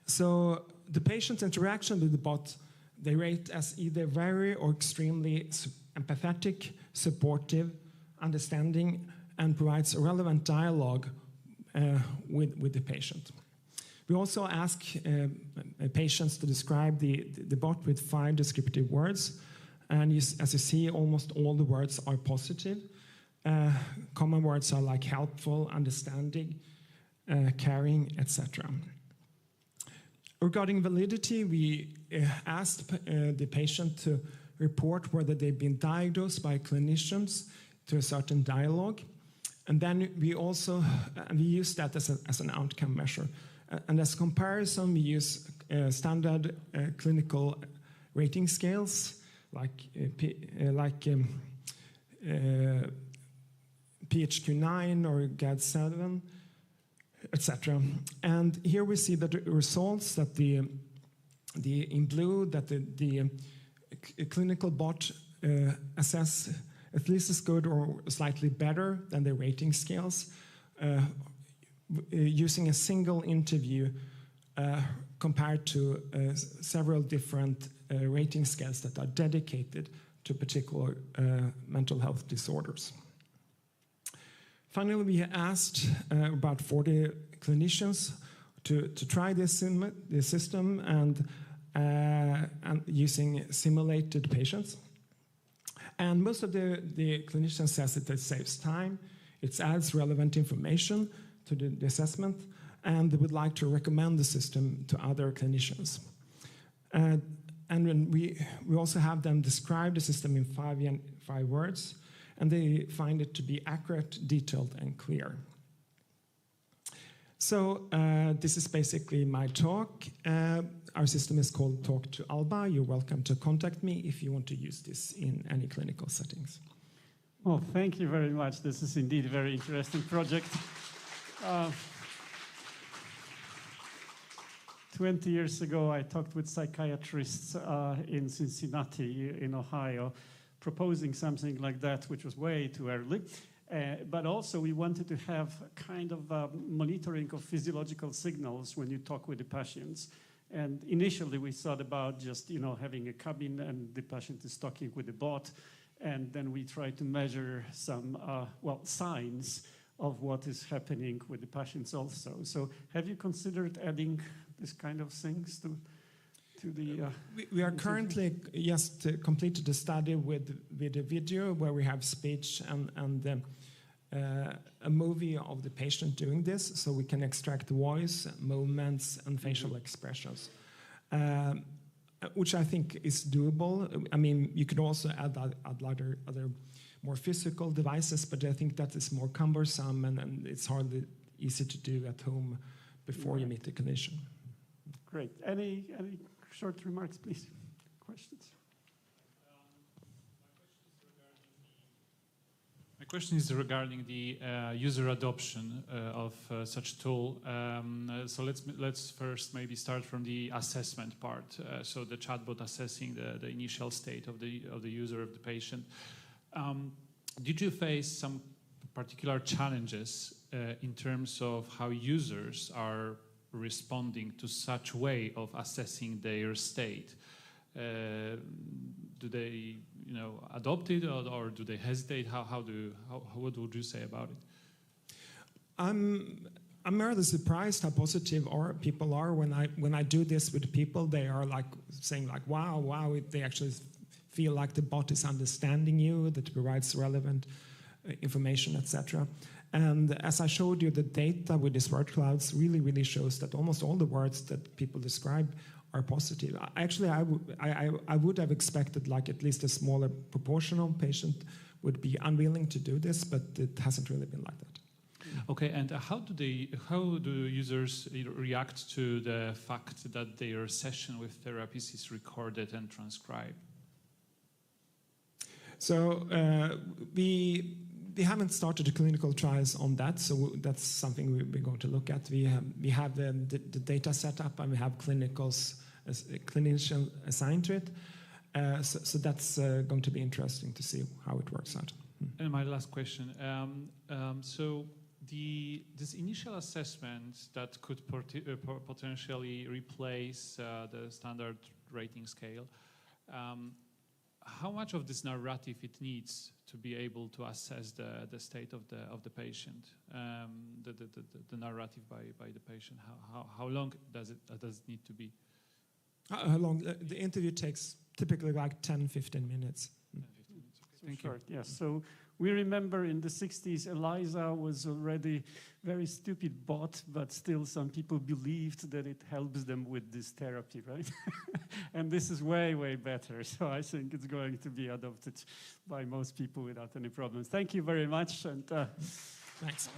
[SPEAKER 13] So the patient's interaction with the bot, they rate as either very or extremely empathetic, supportive, understanding, and provides a relevant dialogue with the patient. We also ask patients to describe the bot with 5 descriptive words. And as you see, almost all the words are positive. Common words are like helpful, understanding, caring, etc. Regarding validity, we asked the patient to report whether they've been diagnosed by clinicians to a certain dialogue. And then we also we use that as an outcome measure. And as comparison, we use standard clinical rating scales like PHQ-9 or GAD-7, etc. And here we see that the results that in blue that the clinical bot assess at least as good or slightly better than the rating scales using a single interview compared to several different rating scales that are dedicated to particular mental health disorders. Finally, we asked about 40 clinicians to try this system and using simulated patients. And most of the clinicians says that it saves time, it adds relevant information to the assessment, and they would like to recommend the system to other clinicians. And when we also have them describe the system in 5 words, and they find it to be accurate, detailed, and clear. So this is basically my talk. Our system is called Talk to Alba. You're welcome to contact me if you want to use this in any clinical settings.
[SPEAKER 11] Well, thank you very much. This is indeed a very interesting project. 20 years ago, I talked with psychiatrists in Cincinnati, in Ohio, proposing something like that, which was way too early. But also, we wanted to have kind of monitoring of physiological signals when you talk with the patients. And initially, we thought about just having a cabin and the patient is talking with the bot, and then we try to measure some signs of what is happening with the patients also. So, have you considered adding this kind of things to the?
[SPEAKER 13] We are currently just completed a study with a video where we have speech and a movie of the patient doing this, so we can extract voice, movements, and facial expressions, which I think is doable. I mean, you could also add other more physical devices, but I think that is more cumbersome and it's hardly easy to do at home before you meet the clinician.
[SPEAKER 11] Great. Any short remarks, please? Questions?
[SPEAKER 14] My question is regarding the user adoption of such tool. So let's first maybe start from the assessment part. So the chatbot assessing the initial state of the user, of the patient. Did you face some particular challenges in terms of how users are responding to such way of assessing their state? Do they, adopt it, or do they hesitate? What would you say about it?
[SPEAKER 13] I'm rather surprised how positive people are when I do this with people. They are like saying like, wow, they actually feel like the bot is understanding you, that it provides relevant information, etc. And as I showed you, the data with these word clouds really shows that almost all the words that people describe are positive. Actually, I would have expected like at least a smaller proportion of patient would be unwilling to do this, but it hasn't really been like that.
[SPEAKER 14] Okay, and how do users react to the fact that their session with therapist is recorded and transcribed?
[SPEAKER 13] So we haven't started the clinical trials on that, so that's something we're going to look at. We have the data set up, and we have clinicians assigned to it. So that's going to be interesting to see how it works out.
[SPEAKER 14] And my last question. So this initial assessment that could potentially replace the standard rating scale, how much of this narrative it needs to be able to assess the state of the patient, the narrative by the patient? How long does it need to be?
[SPEAKER 13] How long? The interview takes typically like 10-15 minutes.
[SPEAKER 14] 10-15 minutes. Okay. Thank
[SPEAKER 11] Short, yes. So we remember in the 60s, ELISA was already very stupid bot, but still some people believed that it helps them with this therapy, right? And this is way better. So I think it's going to be adopted by most people without any problems. Thank you very much. And
[SPEAKER 13] thanks.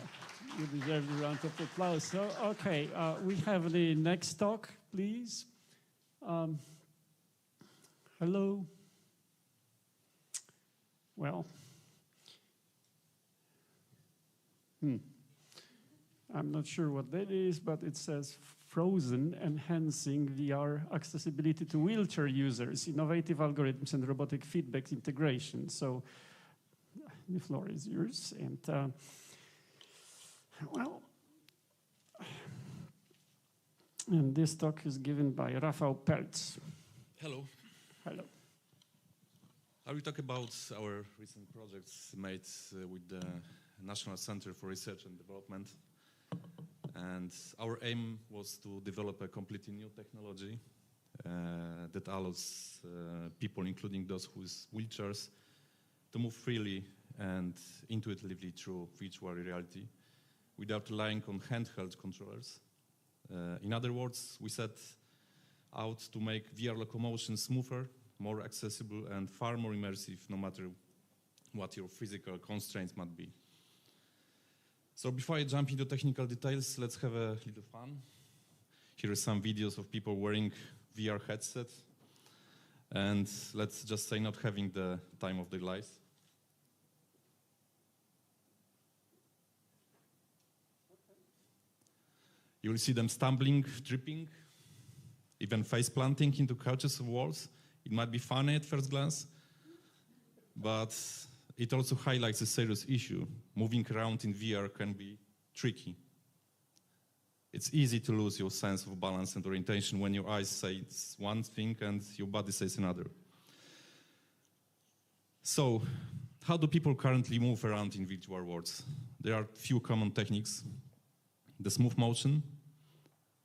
[SPEAKER 11] You deserve a round of applause. So, okay, we have the next talk, please. Hello. Well, I'm not sure what that is, but it says Frozen Enhancing VR Accessibility to Wheelchair Users, Innovative Algorithms and Robotic Feedback Integration. So the floor is yours. And and this talk is given by Rafał Pelc.
[SPEAKER 15] Hello.
[SPEAKER 11] Hello.
[SPEAKER 15] I will talk about our recent projects made with the National Center for Research and Development. And our aim was to develop a completely new technology that allows people, including those with wheelchairs, to move freely and intuitively through virtual reality without relying on handheld controllers. In other words, we set out to make VR locomotion smoother, more accessible, and far more immersive, no matter what your physical constraints might be. So before I jump into technical details, let's have a little fun. Here are some videos of people wearing VR headset, and let's just say not having the time of their lives. You will see them stumbling, tripping, even face planting into couches or walls. It might be funny at first glance, but it also highlights a serious issue. Moving around in VR can be tricky. It's easy to lose your sense of balance and orientation when your eyes say one thing and your body says another. So, how do people currently move around in virtual worlds? There are few common techniques. The smooth motion.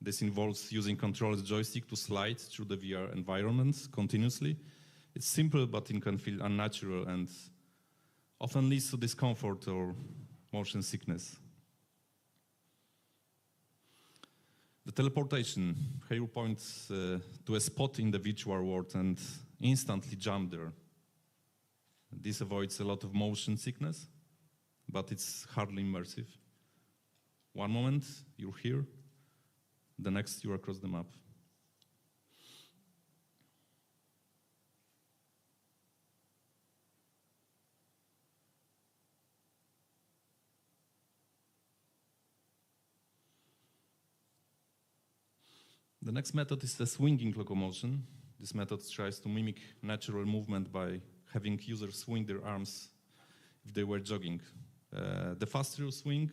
[SPEAKER 15] This involves using controller's joystick to slide through the VR environment continuously. It's simple, but it can feel unnatural and often leads to discomfort or motion sickness. The teleportation. Here you point to a spot in the virtual world and instantly jump there. This avoids a lot of motion sickness, but it's hardly immersive. One moment, you're here. The next, you're across the map. The next method is the swinging locomotion. This method tries to mimic natural movement by having users swing their arms if they were jogging. The faster you swing,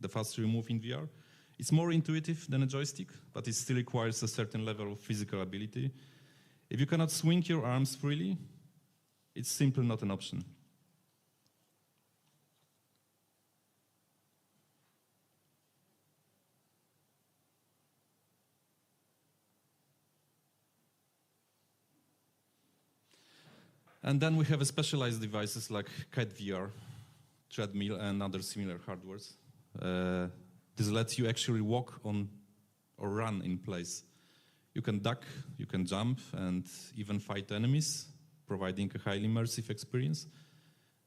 [SPEAKER 15] the faster you move in VR. It's more intuitive than a joystick, but it still requires a certain level of physical ability. If you cannot swing your arms freely, it's simply not an option. And then we have specialized devices like Cat VR, treadmill, and other similar hardwares. This lets you actually walk on or run in place. You can duck, you can jump, and even fight enemies, providing a highly immersive experience.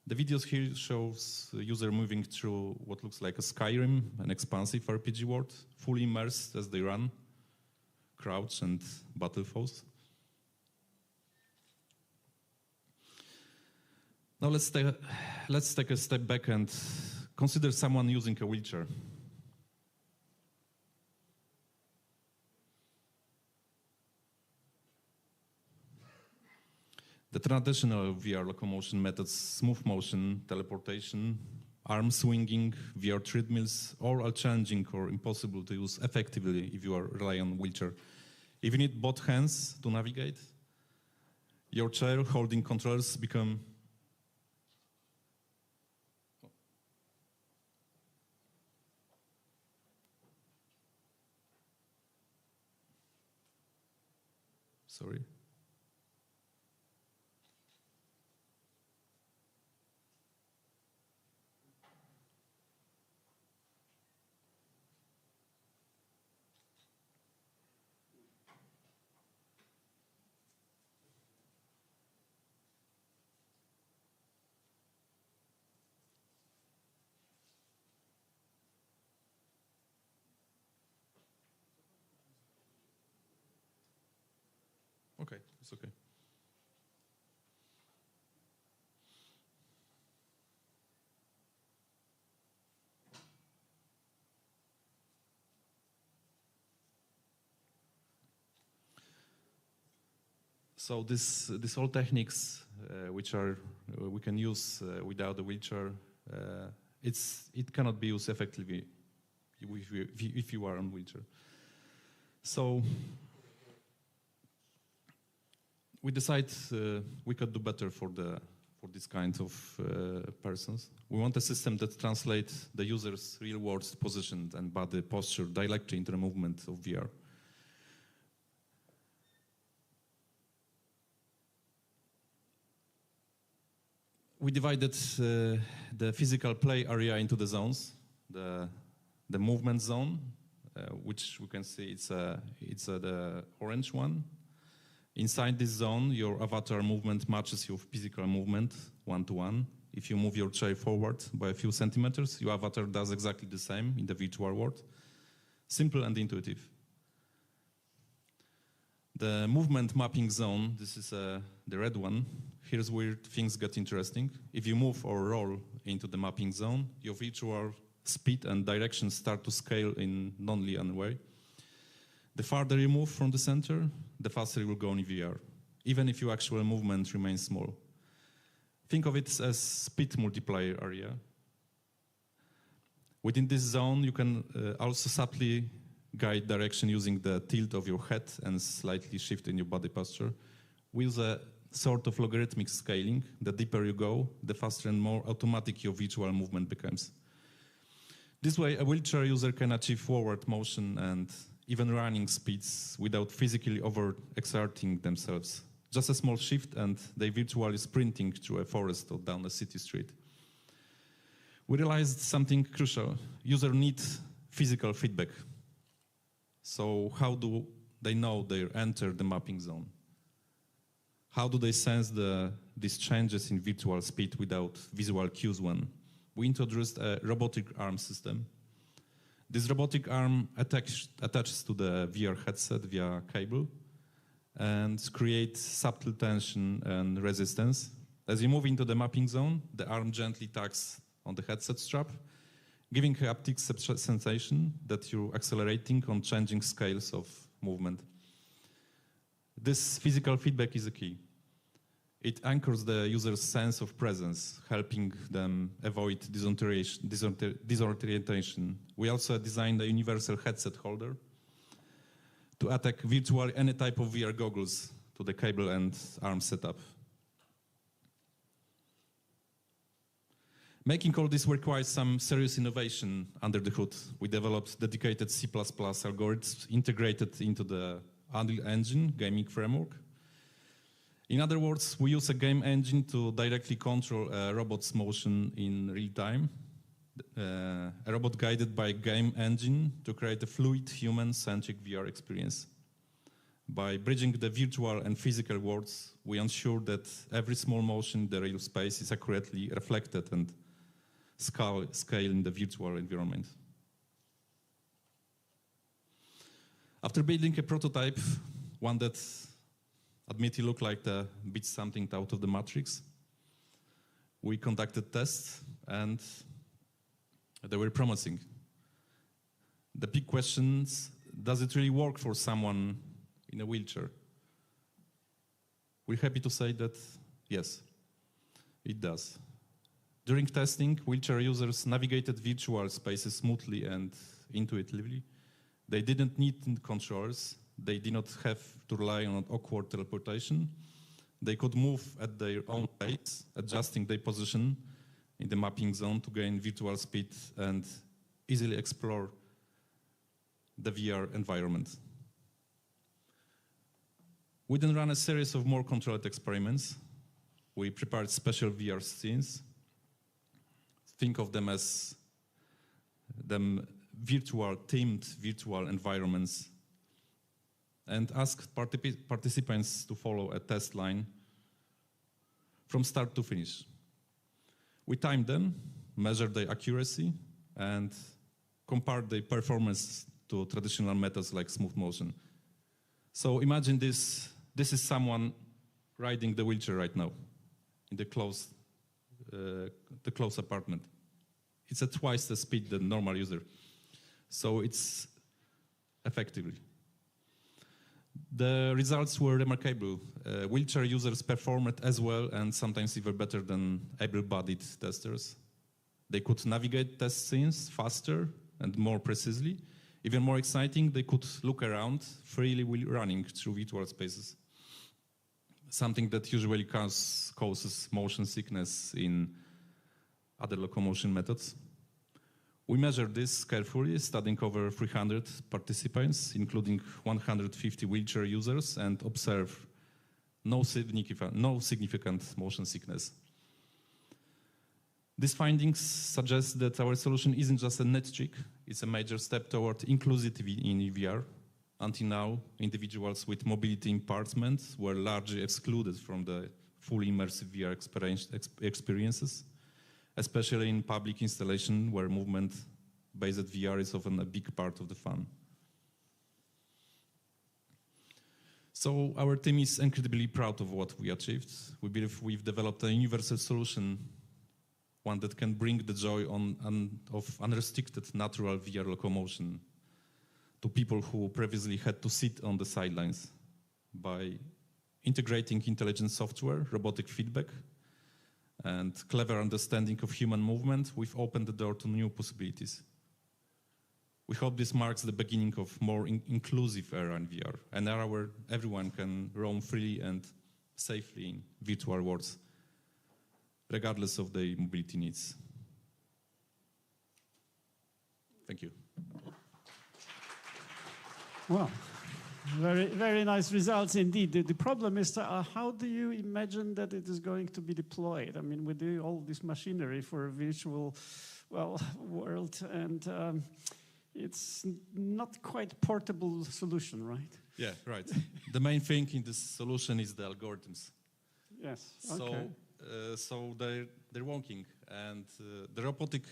[SPEAKER 15] The videos here shows the user moving through what looks like a Skyrim, an expansive RPG world, fully immersed as they run, crouch, and battle foes. Now let's take a step back and consider someone using a wheelchair. The traditional VR locomotion methods, smooth motion, teleportation, arm swinging, VR treadmills, all are challenging or impossible to use effectively if you are relying on wheelchair. If you need both hands to navigate, your chair holding controls become sorry. Okay, it's okay. So these all techniques, which are we can use without a wheelchair, it cannot be used effectively if you are on wheelchair. So we decided we could do better for this kind of persons. We want a system that translates the user's real-world position and body posture directly into the movement of VR. We divided the physical play area into the zones. The movement zone, which we can see it's the orange one. Inside this zone, your avatar movement matches your physical movement one-to-one. If you move your chair forward by a few centimeters, your avatar does exactly the same in the virtual world. Simple and intuitive. The movement mapping zone, this is the red one. Here's where things get interesting. If you move or roll into the mapping zone, your virtual speed and direction start to scale in non-linear way. The farther you move from the center, the faster you will go in VR, even if your actual movement remains small. Think of it as speed multiplier area. Within this zone, you can also subtly guide direction using the tilt of your head and slightly shift in your body posture. We use a sort of logarithmic scaling. The deeper you go, the faster and more automatic your visual movement becomes. This way, a wheelchair user can achieve forward motion and even running speeds without physically overexerting themselves. Just a small shift and they virtually sprinting through a forest or down a city street. we realized something crucial. Users need physical feedback. So how do they know they enter the mapping zone? How do they sense these changes in virtual speed without visual cues when? We introduced a robotic arm system. This robotic arm attaches to the VR headset via cable and creates subtle tension and resistance. As you move into the mapping zone, the arm gently tugs on the headset strap, giving a haptic sensation that you're accelerating on changing scales of movement. This physical feedback is a key. It anchors the user's sense of presence, helping them avoid disorientation. We also designed a universal headset holder to attach virtually any type of VR goggles to the cable and arm setup. Making all this requires some serious innovation under the hood. We developed dedicated C++ algorithms integrated into the Unreal Engine gaming framework. In other words, we use a game engine to directly control a robot's motion in real time. A robot guided by a game engine to create a fluid, human-centric VR experience. By bridging the virtual and physical worlds, we ensure that every small motion in the real space is accurately reflected and scale in the virtual environment. After building a prototype, one that admittedly looked like a bit something out of the Matrix, we conducted tests and they were promising. The big questions: does it really work for someone in a wheelchair? We're happy to say that yes, it does. During testing, wheelchair users navigated virtual spaces smoothly and intuitively. They didn't need controllers. They did not have to rely on awkward teleportation. They could move at their own pace, adjusting their position in the mapping zone to gain virtual speed and easily explore the VR environment. We then ran a series of more controlled experiments. We prepared special VR scenes. Think of them as themed virtual environments, and asked participants to follow a test line from start to finish. We timed them, measured their accuracy, and compared their performance to traditional methods like smooth motion. So imagine this is someone riding the wheelchair right now in the closed apartment. It's at twice the speed than normal user. So it's effectively. The results were remarkable. Wheelchair users performed as well and sometimes even better than able-bodied testers. They could navigate test scenes faster and more precisely. Even more exciting, they could look around freely while running through virtual spaces. Something that usually causes motion sickness in other locomotion methods. We measured this carefully, studying over 300 participants, including 150 wheelchair users, and observed no significant motion sickness. These findings suggest that our solution isn't just a net trick, it's a major step toward inclusivity in VR. Until now, individuals with mobility impairment were largely excluded from the fully immersive VR experiences, especially in public installation where movement-based VR is often a big part of the fun. So our team is incredibly proud of what we achieved. We believe we've developed a universal solution, one that can bring the joy of unrestricted natural VR locomotion to people who previously had to sit on the sidelines. By integrating intelligent software, robotic feedback, and clever understanding of human movement, we've opened the door to new possibilities. We hope this marks the beginning of more inclusive era in VR, an era where everyone can roam freely and safely in virtual worlds, regardless of their mobility needs. Thank you.
[SPEAKER 11] Well, very, very nice results indeed. The problem is, how do you imagine that it is going to be deployed? I mean, with all this machinery for virtual well, world, and it's not quite portable solution, right?
[SPEAKER 15] Yeah, right. The main thing in this solution is the algorithms.
[SPEAKER 11] Yes.
[SPEAKER 15] So,
[SPEAKER 11] Okay.
[SPEAKER 15] so they're working, and the robotic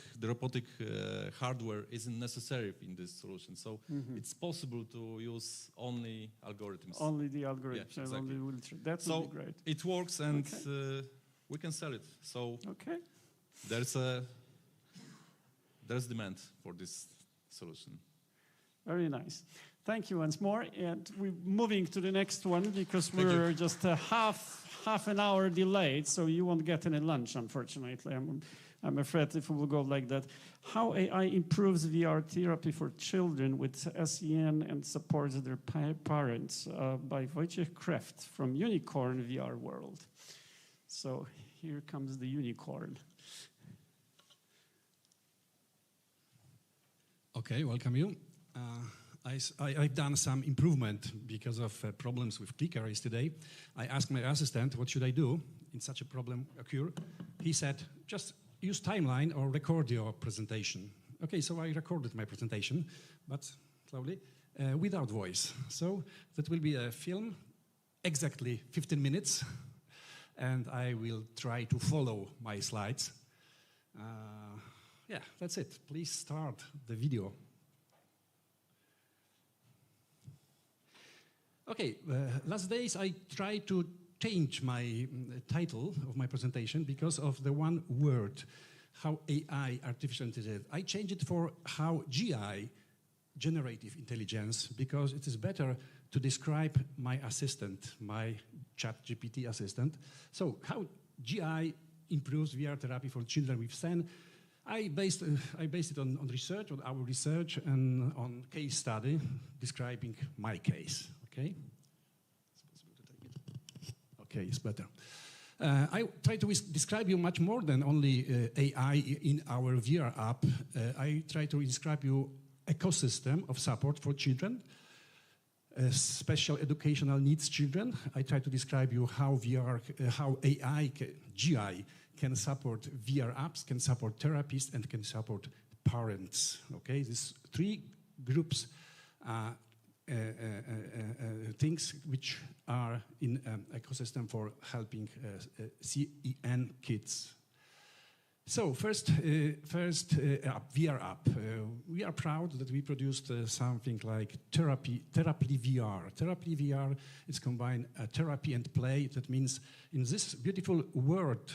[SPEAKER 15] hardware isn't necessary in this solution. So it's possible to use only algorithms.
[SPEAKER 11] Only the algorithms,
[SPEAKER 15] Yeah,
[SPEAKER 11] and
[SPEAKER 15] exactly.
[SPEAKER 11] only wheelchair. That
[SPEAKER 15] So
[SPEAKER 11] would be great.
[SPEAKER 15] it works, and
[SPEAKER 11] Okay.
[SPEAKER 15] we can sell it. So
[SPEAKER 11] Okay.
[SPEAKER 15] there's demand for this solution.
[SPEAKER 11] Very nice. Thank you once more. And we're moving to the next one because
[SPEAKER 15] Thank
[SPEAKER 11] we're
[SPEAKER 15] you.
[SPEAKER 11] just half an hour delayed, so you won't get any lunch, unfortunately. I'm afraid if we will go like that. How AI improves VR therapy for children with SEN and supports their parents, by Wojciech Kreft from Unicorn VR World. So here comes the unicorn.
[SPEAKER 16] Okay, welcome you. I've done some improvement because of problems with click arrays today. I asked my assistant, what should I do in such a problem occur? He said, just use timeline or record your presentation. Okay, so I recorded my presentation, but slowly, without voice. So that will be a film, exactly 15 minutes, and I will try to follow my slides. Yeah, that's it. Please start the video. Okay, last days I tried to change my title of my presentation because of the one word, how AI, artificial intelligence. I changed it for how GI, generative intelligence, because it is better to describe my assistant, my ChatGPT assistant. So how GI improves VR therapy for children with SEN. I based it on research, on our research, and on case study describing my case. Okay? It's possible to take it. Okay, it's better. I try to describe you much more than only AI in our VR app. I try to describe you ecosystem of support for children, special educational needs children. I try to describe you how how AI, GI, can support VR apps, can support therapists, and can support parents. Okay, these three groups, things which are in ecosystem for helping CEN kids. So first app, VR app. We are proud that we produced something like Therapy VR. Therapy VR is combined therapy and play. That means in this beautiful world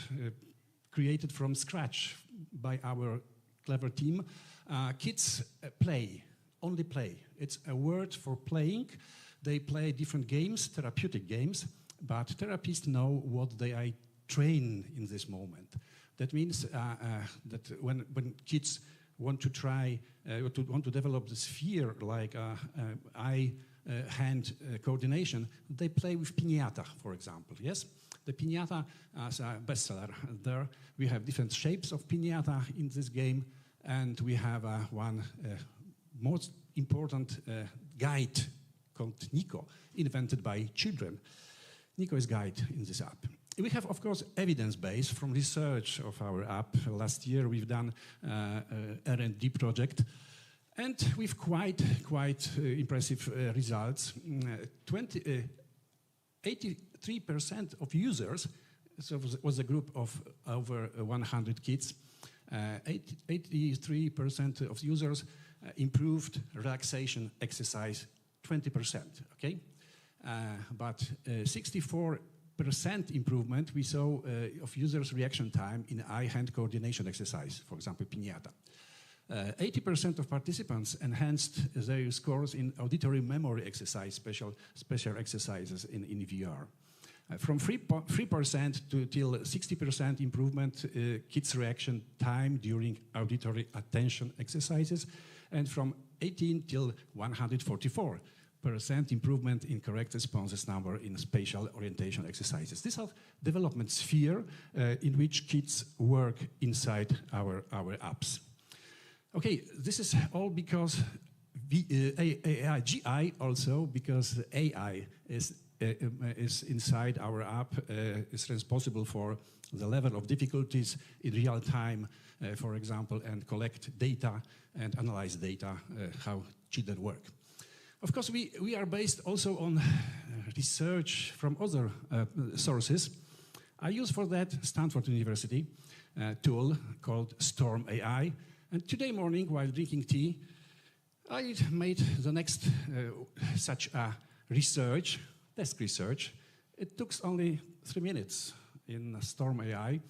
[SPEAKER 16] created from scratch by our clever team, kids play, only play. It's a word for playing. They play different games, therapeutic games, but therapists know what they are trained in this moment. That means that when kids want to try, want to develop this fear like eye-hand coordination, they play with piñata, for example, yes? The piñata is a bestseller. There we have different shapes of piñata in this game, and we have one most important guide called Nico, invented by children. Nico is guide in this app. We have, of course, evidence base from research of our app. Last year, we've done R&D project, and with quite impressive results. 83% of users, so it was a group of over 100 kids, 83% of users improved relaxation exercise 20%, okay? But 64% improvement we saw of users' reaction time in eye-hand coordination exercise, for example, piñata. 80% of participants enhanced their scores in auditory memory exercise, special exercises in VR. From 3% to till 60% improvement kids' reaction time during auditory attention exercises, and from 18 till 144% improvement in correct responses number in spatial orientation exercises. These are development sphere in which kids work inside our apps. Okay, this is all because AI, GI also, because AI is inside our app, is responsible for the level of difficulties in real time, for example, and collect data and analyze data, how children work. Of course, we are based also on research from other sources. I use for that Stanford University tool called Storm AI. And today morning, while drinking tea, I made the next such a research, desk research. It took only 3 minutes in Storm AI,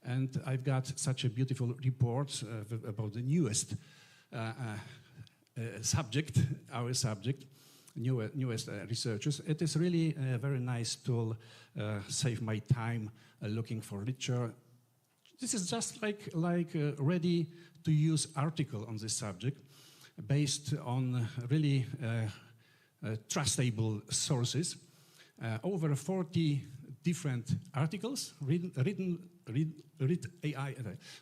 [SPEAKER 16] and I've got such a beautiful report about the newest subject, our subject, newest researchers. It is really a very nice tool, save my time looking for literature. This is just like ready to use article on this subject based on really trustable sources. Over 40 different articles read AI.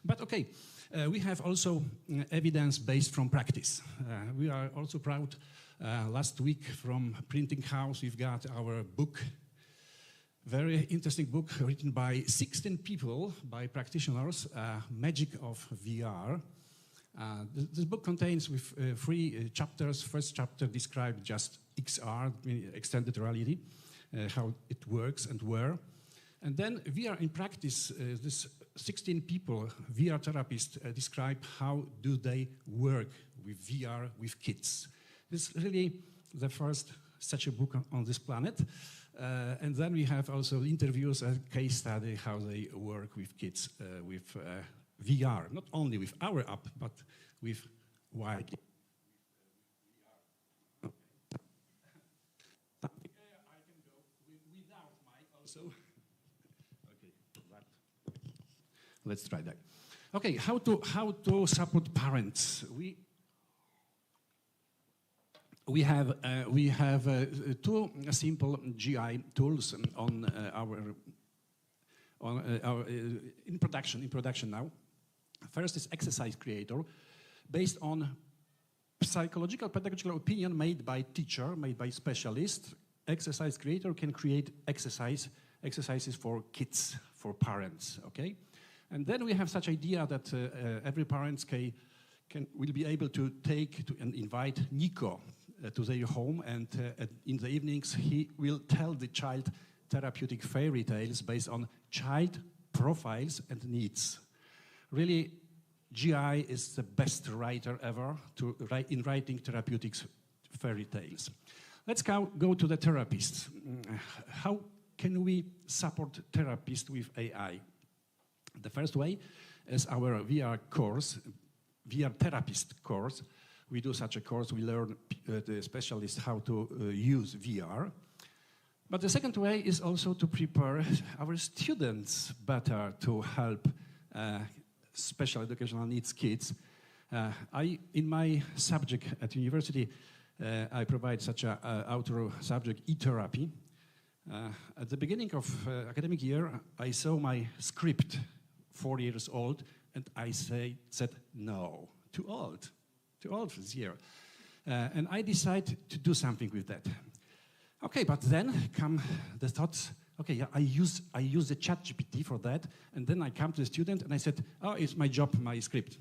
[SPEAKER 16] But okay, we have also evidence based from practice. We are also proud. Last week from Printing House, we've got our book, very interesting book written by 16 people, by practitioners, Magic of VR. This book contains with 3 chapters. First chapter describes just XR, extended reality, how it works and where. And then VR in practice, this 16 people, VR therapists, describe how do they work with VR with kids. It's really the first such a book on this planet. And then we have also interviews and case study how they work with kids with VR, not only with our app, but with wide. I can go without mic also. Okay, let's try that. Okay, how to support parents? We have 2 simple GI tools on our in production now. First is Exercise Creator, based on psychological pedagogical opinion made by teacher, made by specialist. Exercise Creator can create exercises for kids, for parents. Okay, and then we have such idea that every parent will be able to take and invite Nico to their home, and in the evenings he will tell the child therapeutic fairy tales based on child profiles and needs. Really, GI is the best writer ever in writing therapeutics fairy tales. Let's go to the therapists. How can we support therapists with AI? The first way is our VR course, VR therapist course. We do such a course, we learn the specialists how to use VR. But the second way is also to prepare our students better to help special educational needs kids. In my subject at university, I provide such an outdoor subject, e-therapy. At the beginning of academic year, I saw my script, 4 years old, and I said, no, too old for this year. And I decided to do something with that. Okay, but then come the thoughts, okay, yeah, I use the ChatGPT for that, and then I come to the student and I said, oh, it's my job, my script.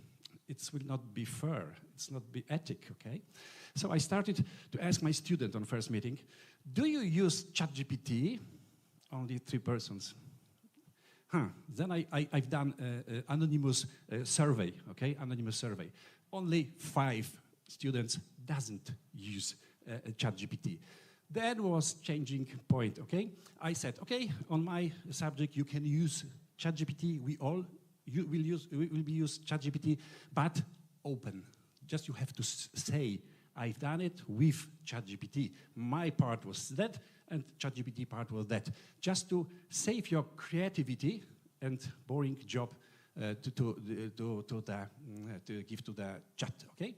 [SPEAKER 16] It will not be fair, it's not be ethic, okay? So I started to ask my student on first meeting, do you use ChatGPT? Only 3 persons. Then I've done anonymous survey, okay, anonymous survey. Only 5 students doesn't use ChatGPT. That was changing point, okay? I said, okay, on my subject you can use ChatGPT. We will use ChatGPT, but open. Just you have to say, I've done it with ChatGPT. My part was that, and ChatGPT part was that. Just to save your creativity and boring job to give to the chat, okay?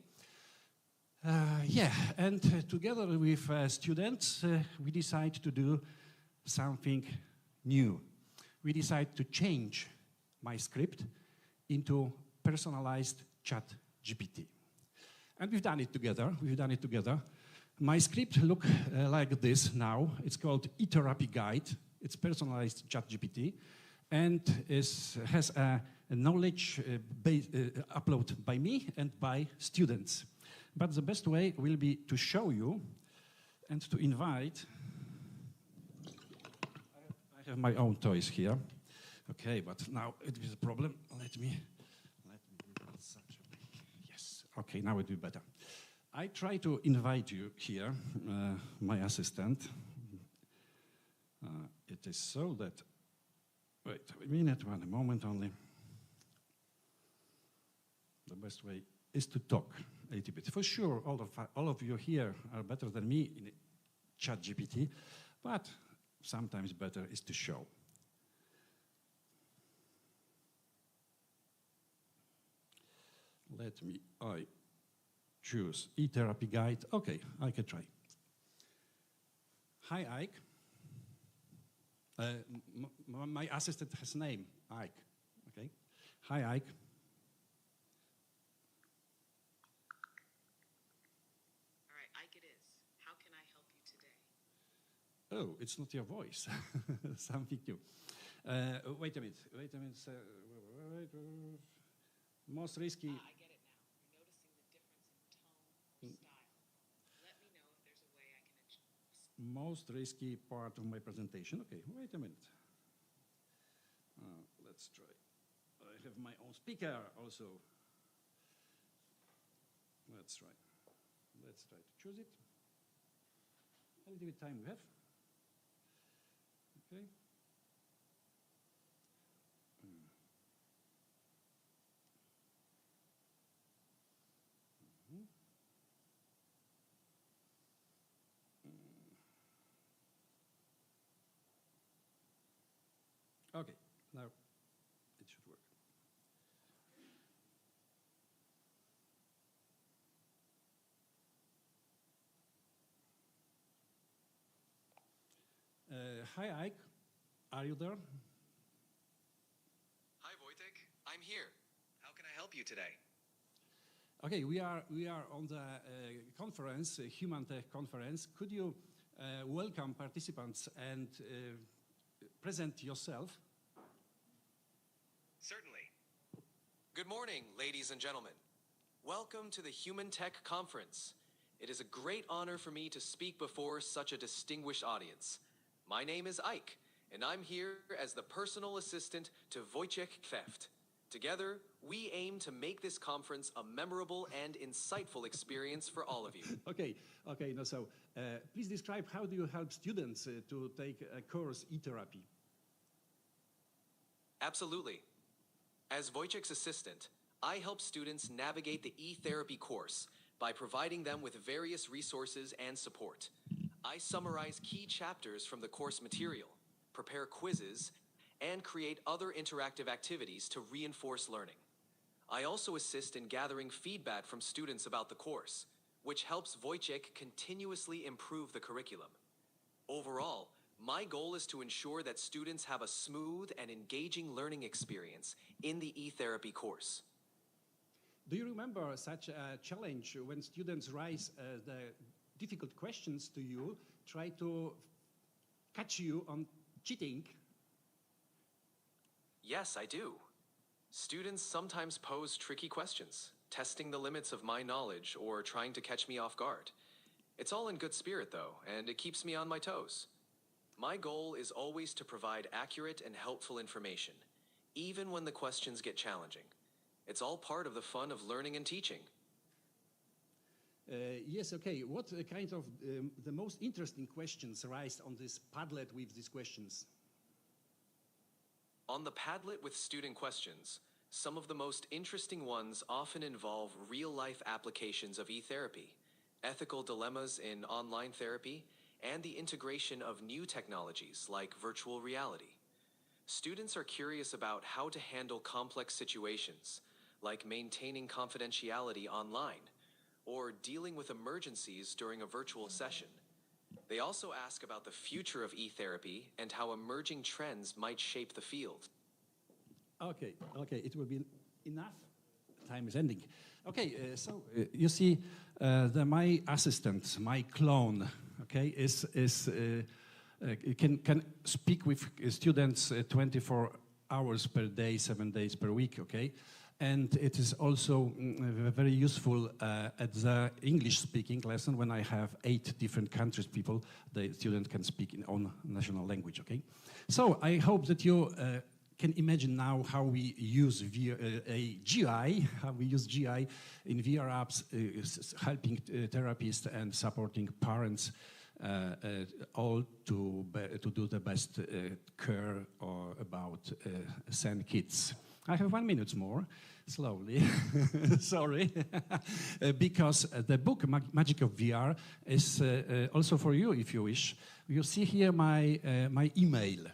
[SPEAKER 16] Yeah, and together with students, we decide to do something new. We decide to change my script into personalized chat GPT. And we've done it together. We've done it together. My script look like this now. It's called eTherapy Guide. It's personalized ChatGPT, and has a knowledge upload by me and by students. But the best way will be to show you and to invite. I have my own toys here. Okay, but now it is a problem. Let me such a big, yes. Okay, now it will be better. I try to invite you here, my assistant. It is so that, wait a minute, one moment only. The best way is to talk a little bit. For sure, all of you here are better than me in ChatGPT, but sometimes better is to show. Let me, I choose eTherapy Guide. Okay, I can try. Hi, Ike. My assistant has name, Ike. Okay. Hi, Ike.
[SPEAKER 17] All right, Ike it is. How can I help you today?
[SPEAKER 16] Oh, it's not your voice. Something new. Wait a minute. Most risky.
[SPEAKER 17] I get it now. You're noticing the difference in tone or style. Let me know if there's a way I can adjust.
[SPEAKER 16] Most risky part of my presentation. Okay, wait a minute. Let's try. I have my own speaker also. Let's try. Let's try to choose it. A little bit time we have. Okay. Okay, now it should work. Hi, Ike. Are you there?
[SPEAKER 18] Hi, Wojtek. I'm here. How can I help you today?
[SPEAKER 16] Okay, we are on the conference, HumanTech conference. Could you welcome participants and present yourself?
[SPEAKER 18] Certainly. Good morning, ladies and gentlemen. Welcome to the HumanTech conference. It is a great honor for me to speak before such a distinguished audience. My name is Ike, and I'm here as the personal assistant to Wojciech Kweft. Together, we aim to make this conference a memorable and insightful experience for all of you.
[SPEAKER 16] Okay. Now, so please describe how do you help students to take a course eTherapy?
[SPEAKER 18] Absolutely. As Wojciech's assistant, I help students navigate the eTherapy course by providing them with various resources and support. I summarize key chapters from the course material, prepare quizzes, and create other interactive activities to reinforce learning. I also assist in gathering feedback from students about the course, which helps Wojciech continuously improve the curriculum. Overall, my goal is to ensure that students have a smooth and engaging learning experience in the eTherapy course.
[SPEAKER 16] Do you remember such a challenge when students raise the difficult questions to you, try to catch you on cheating?
[SPEAKER 18] Yes, I do. Students sometimes pose tricky questions, testing the limits of my knowledge or trying to catch me off guard. It's all in good spirit, though, and it keeps me on my toes. My goal is always to provide accurate and helpful information, even when the questions get challenging. It's all part of the fun of learning and teaching.
[SPEAKER 16] Yes, okay. What kind of the most interesting questions arise on this Padlet with these questions?
[SPEAKER 18] On the Padlet with student questions, some of the most interesting ones often involve real-life applications of eTherapy, ethical dilemmas in online therapy, and the integration of new technologies like virtual reality. Students are curious about how to handle complex situations, like maintaining confidentiality online, or dealing with emergencies during a virtual session. They also ask about the future of eTherapy and how emerging trends might shape the field.
[SPEAKER 16] Okay, it will be enough. time is ending. Okay, so you see, my assistant, my clone, okay, can speak with students 24 hours per day, 7 days per week, okay? And it is also very useful at the English-speaking lesson when I have 8 different countries people, the student can speak in own national language, okay? So I hope that you can imagine now how we use GI, how we use GI in VR apps, helping therapists and supporting parents all to do the best care about SEN kids. I have 1 minute more, slowly, sorry, because the book Magic of VR is also for you if you wish. You see here my email.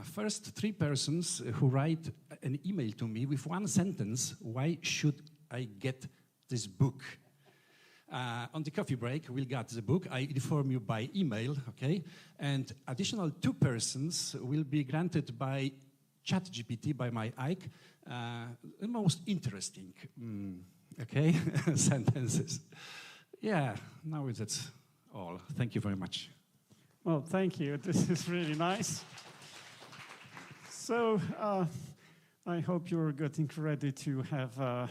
[SPEAKER 16] First 3 persons who write an email to me with 1 sentence, why should I get this book? On the coffee break, we'll get the book. I inform you by email, okay? And additional 2 persons will be granted by ChatGPT, by my Ike, the most interesting, okay, sentences. Yeah, now that's all. Thank you very much.
[SPEAKER 11] Well, thank you. This is really nice. So I hope you're getting ready to have a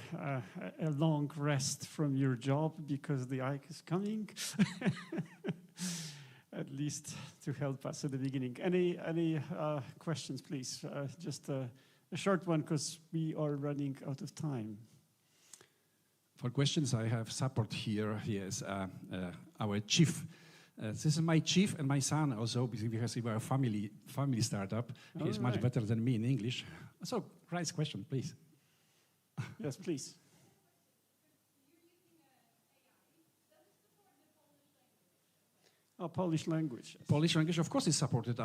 [SPEAKER 11] long rest from your job because the Ike is coming. At least to help us at the beginning. Any questions, please? Just a short one because we are running out of time.
[SPEAKER 16] For questions, I have support here. Yes, our chief. This is my chief and my son also, because we are a family startup. He is much better than me in English. So, Christ's question, please.
[SPEAKER 11] Yes, please. Oh, Polish language. Yes.
[SPEAKER 16] Polish language, of course, is supported.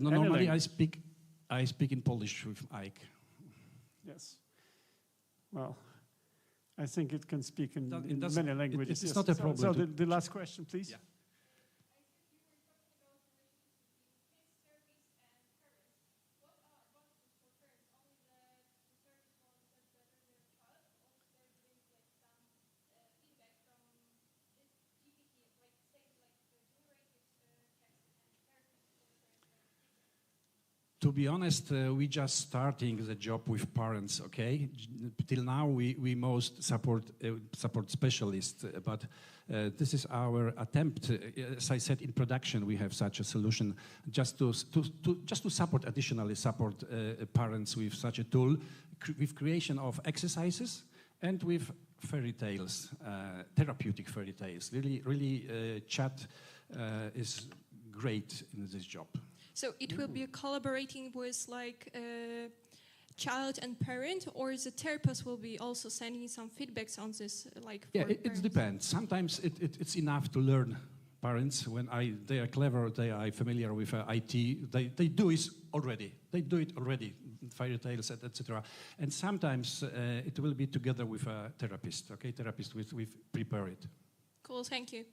[SPEAKER 16] Normally I speak in Polish with Ike.
[SPEAKER 11] Yes. Well, I think it can speak in many languages.
[SPEAKER 16] It's not a problem.
[SPEAKER 11] So the last question, please.
[SPEAKER 16] Yeah. To be honest, we just starting the job with parents, okay? Till now, we most support specialists, but this is our attempt. As I said in production, we have such a solution just to support additionally parents with such a tool, with creation of exercises and with fairy tales, therapeutic fairy tales. Really, chat is great in this job.
[SPEAKER 12] So it will be collaborating with like child and parent, or the therapist will be also sending some feedbacks on this? Like
[SPEAKER 16] yeah, it depends. Sometimes it's enough to learn. Parents, when they are clever, they are familiar with IT, they do it already. They do it already, fairy tales, etc. And sometimes it will be together with a therapist. Okay, therapist with prepare it.
[SPEAKER 12] Cool, thank you.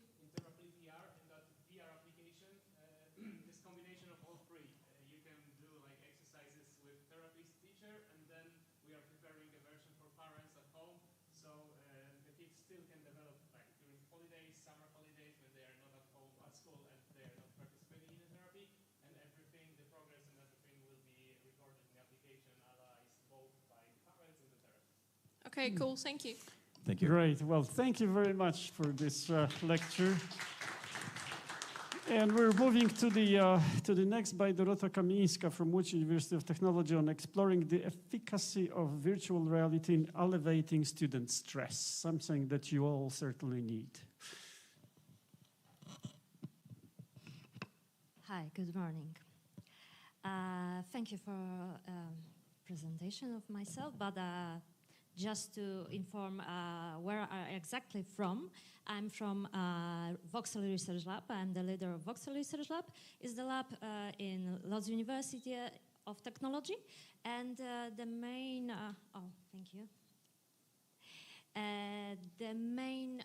[SPEAKER 12] Okay, cool. Thank you.
[SPEAKER 16] Thank you.
[SPEAKER 11] Great. Well, thank you very much for this lecture. And we're moving to the next by Dorota Kamińska from Łódź University of Technology on exploring the efficacy of virtual reality in alleviating student stress, something that you all certainly need.
[SPEAKER 19] Hi, good morning. Thank you for presentation of myself, but just to inform where I'm exactly from, I'm from Voxel Research Lab. I'm the leader of Voxel Research Lab. It's the lab in Łódź University of Technology, and the main thank you. The main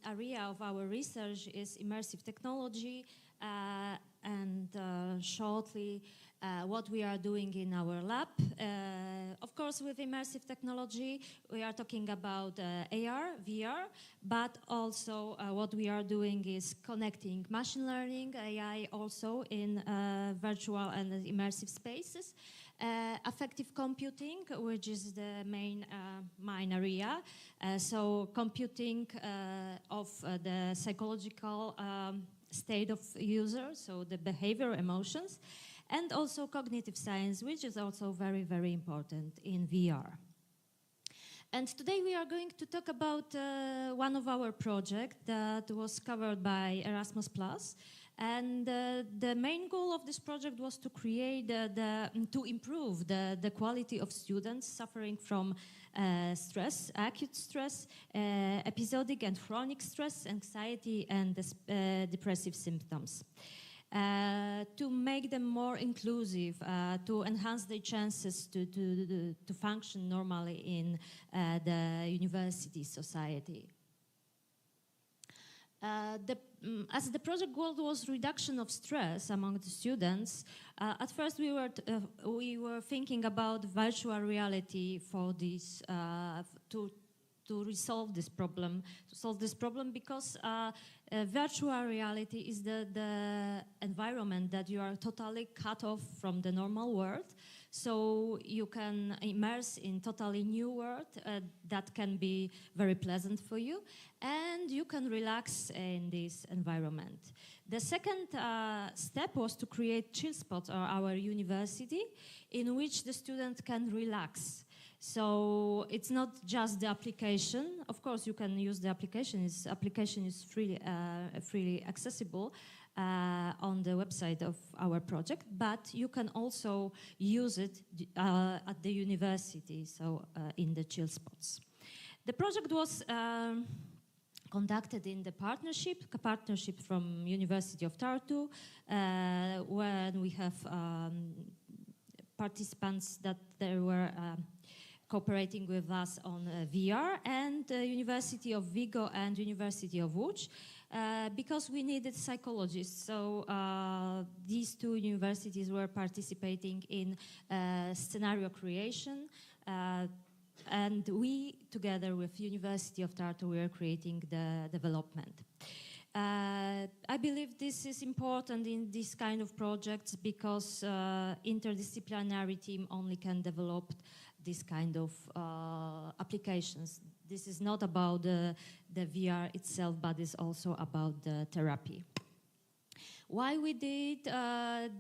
[SPEAKER 19] area of our research is immersive technology, and shortly what we are doing in our lab. Of course, with immersive technology, we are talking about AR, VR, but also what we are doing is connecting machine learning, AI also in virtual and immersive spaces. Affective computing, which is the main area. So computing of the psychological state of user, so the behavior, emotions, and also cognitive science, which is also very, very important in VR. And today we are going to talk about one of our projects that was covered by Erasmus+. And the main goal of this project was to create, to improve the quality of students suffering from stress, acute stress, episodic and chronic stress, anxiety, and depressive symptoms. To make them more inclusive, to enhance their chances to function normally in the university society. As the project goal was reduction of stress among the students, at first we were thinking about virtual reality for this to solve this problem, because virtual reality is the environment that you are totally cut off from the normal world. So you can immerse in totally new world that can be very pleasant for you, and you can relax in this environment. The second step was to create chill spots at our university in which the student can relax. So it's not just the application. Of course, you can use the application. Application is freely accessible on the website of our project, but you can also use it at the university, so in the chill spots. The project was conducted in the partnership from University of Tartu, when we have participants that they were cooperating with us on VR, and University of Vigo and University of Łódź, because we needed psychologists. So these two universities were participating in scenario creation, and we, together with University of Tartu, we are creating the development. I believe this is important in this kind of projects because interdisciplinary team only can develop this kind of applications. This is not about the VR itself, but it's also about the therapy. Why we did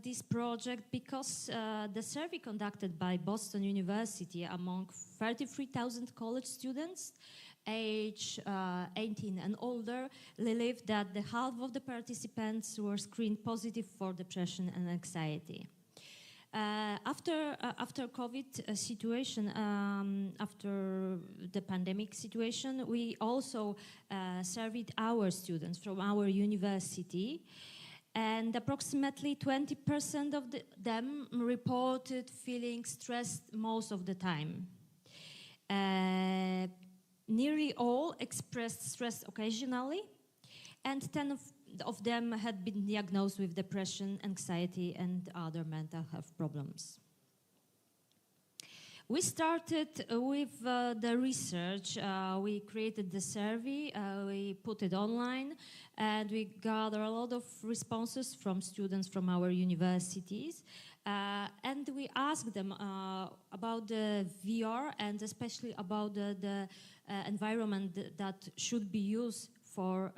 [SPEAKER 19] this project? Because the survey conducted by Boston University among 33,000 college students, age 18 and older, believed that the half of the participants were screened positive for depression and anxiety. After COVID situation, after the pandemic situation, we also surveyed our students from our university, and approximately 20% of them reported feeling stressed most of the time. Nearly all expressed stress occasionally, and 10 of them had been diagnosed with depression, anxiety, and other mental health problems. We started with the research. We created the survey, we put it online, and we gathered a lot of responses from students from our universities. And we asked them about the VR, and especially about the environment that should be used for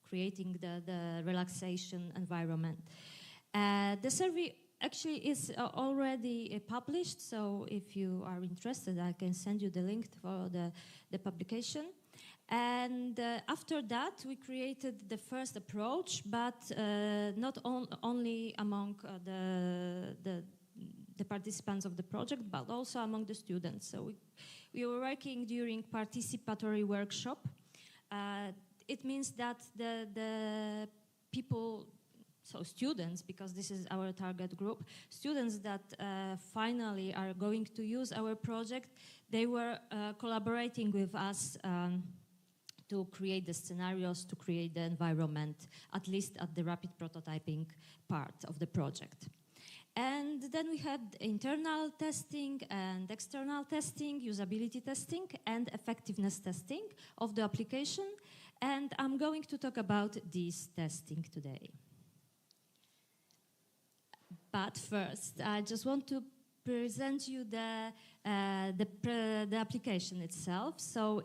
[SPEAKER 19] creating the relaxation environment. The survey actually is already published, so if you are interested, I can send you the link for the publication. And after that, we created the first approach, but not only among the participants of the project, but also among the students. So we were working during participatory workshop. It means that the people, so students, because this is our target group, students that finally are going to use our project, they were collaborating with us to create the scenarios, to create the environment, at least at the rapid prototyping part of the project. And then we had internal testing and external testing, usability testing, and effectiveness testing of the application. And I'm going to talk about this testing today. But first, I just want to present you the application itself. So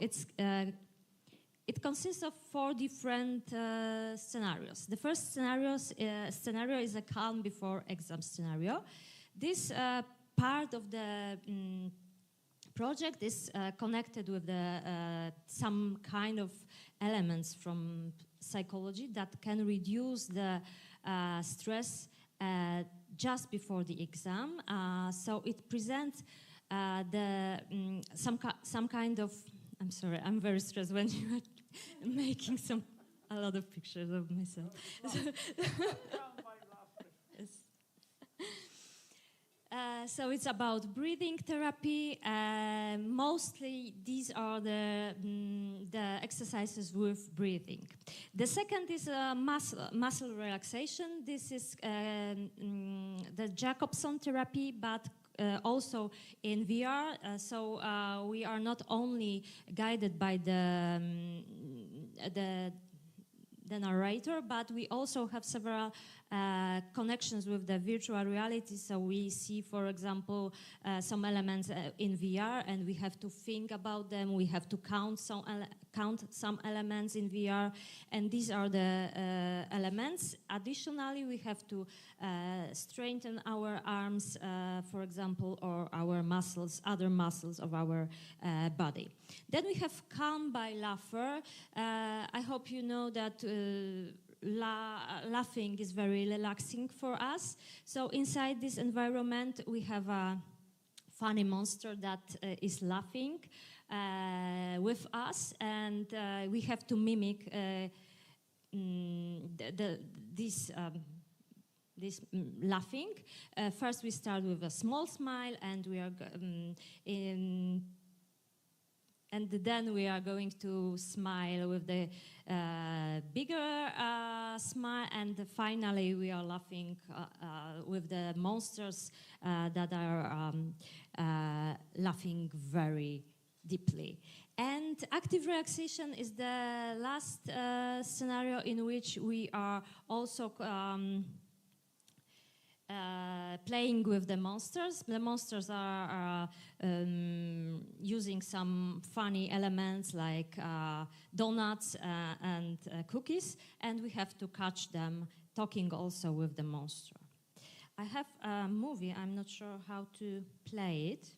[SPEAKER 19] it consists of 4 different scenarios. The first scenario is a calm before exam scenario. This part of the project is connected with some kind of elements from psychology that can reduce the stress just before the exam. So it presents some kind of, I'm sorry, I'm very stressed when you are making a lot of pictures of myself. Yes. So it's about breathing therapy. Mostly these are the exercises with breathing. The second is muscle relaxation. This is the Jacobson therapy, but also in VR. So we are not only guided by the narrator, but we also have several connections with the virtual reality. So we see, for example, some elements in VR, and we have to think about them. We have to count some elements in VR, and these are the elements. Additionally, we have to strengthen our arms, for example, or our muscles, other muscles of our body. Then we have calm by laughter. I hope you know that laughing is very relaxing for us. So inside this environment, we have a funny monster that is laughing with us, and we have to mimic this laughing. First, we start with a small smile, and we are and then we are going to smile with the bigger smile, and finally we are laughing with the monsters that are laughing very deeply. And active relaxation is the last scenario in which we are also playing with the monsters. The monsters are using some funny elements like donuts and cookies, and we have to catch them talking also with the monster. I have a movie, I'm not sure how to play it.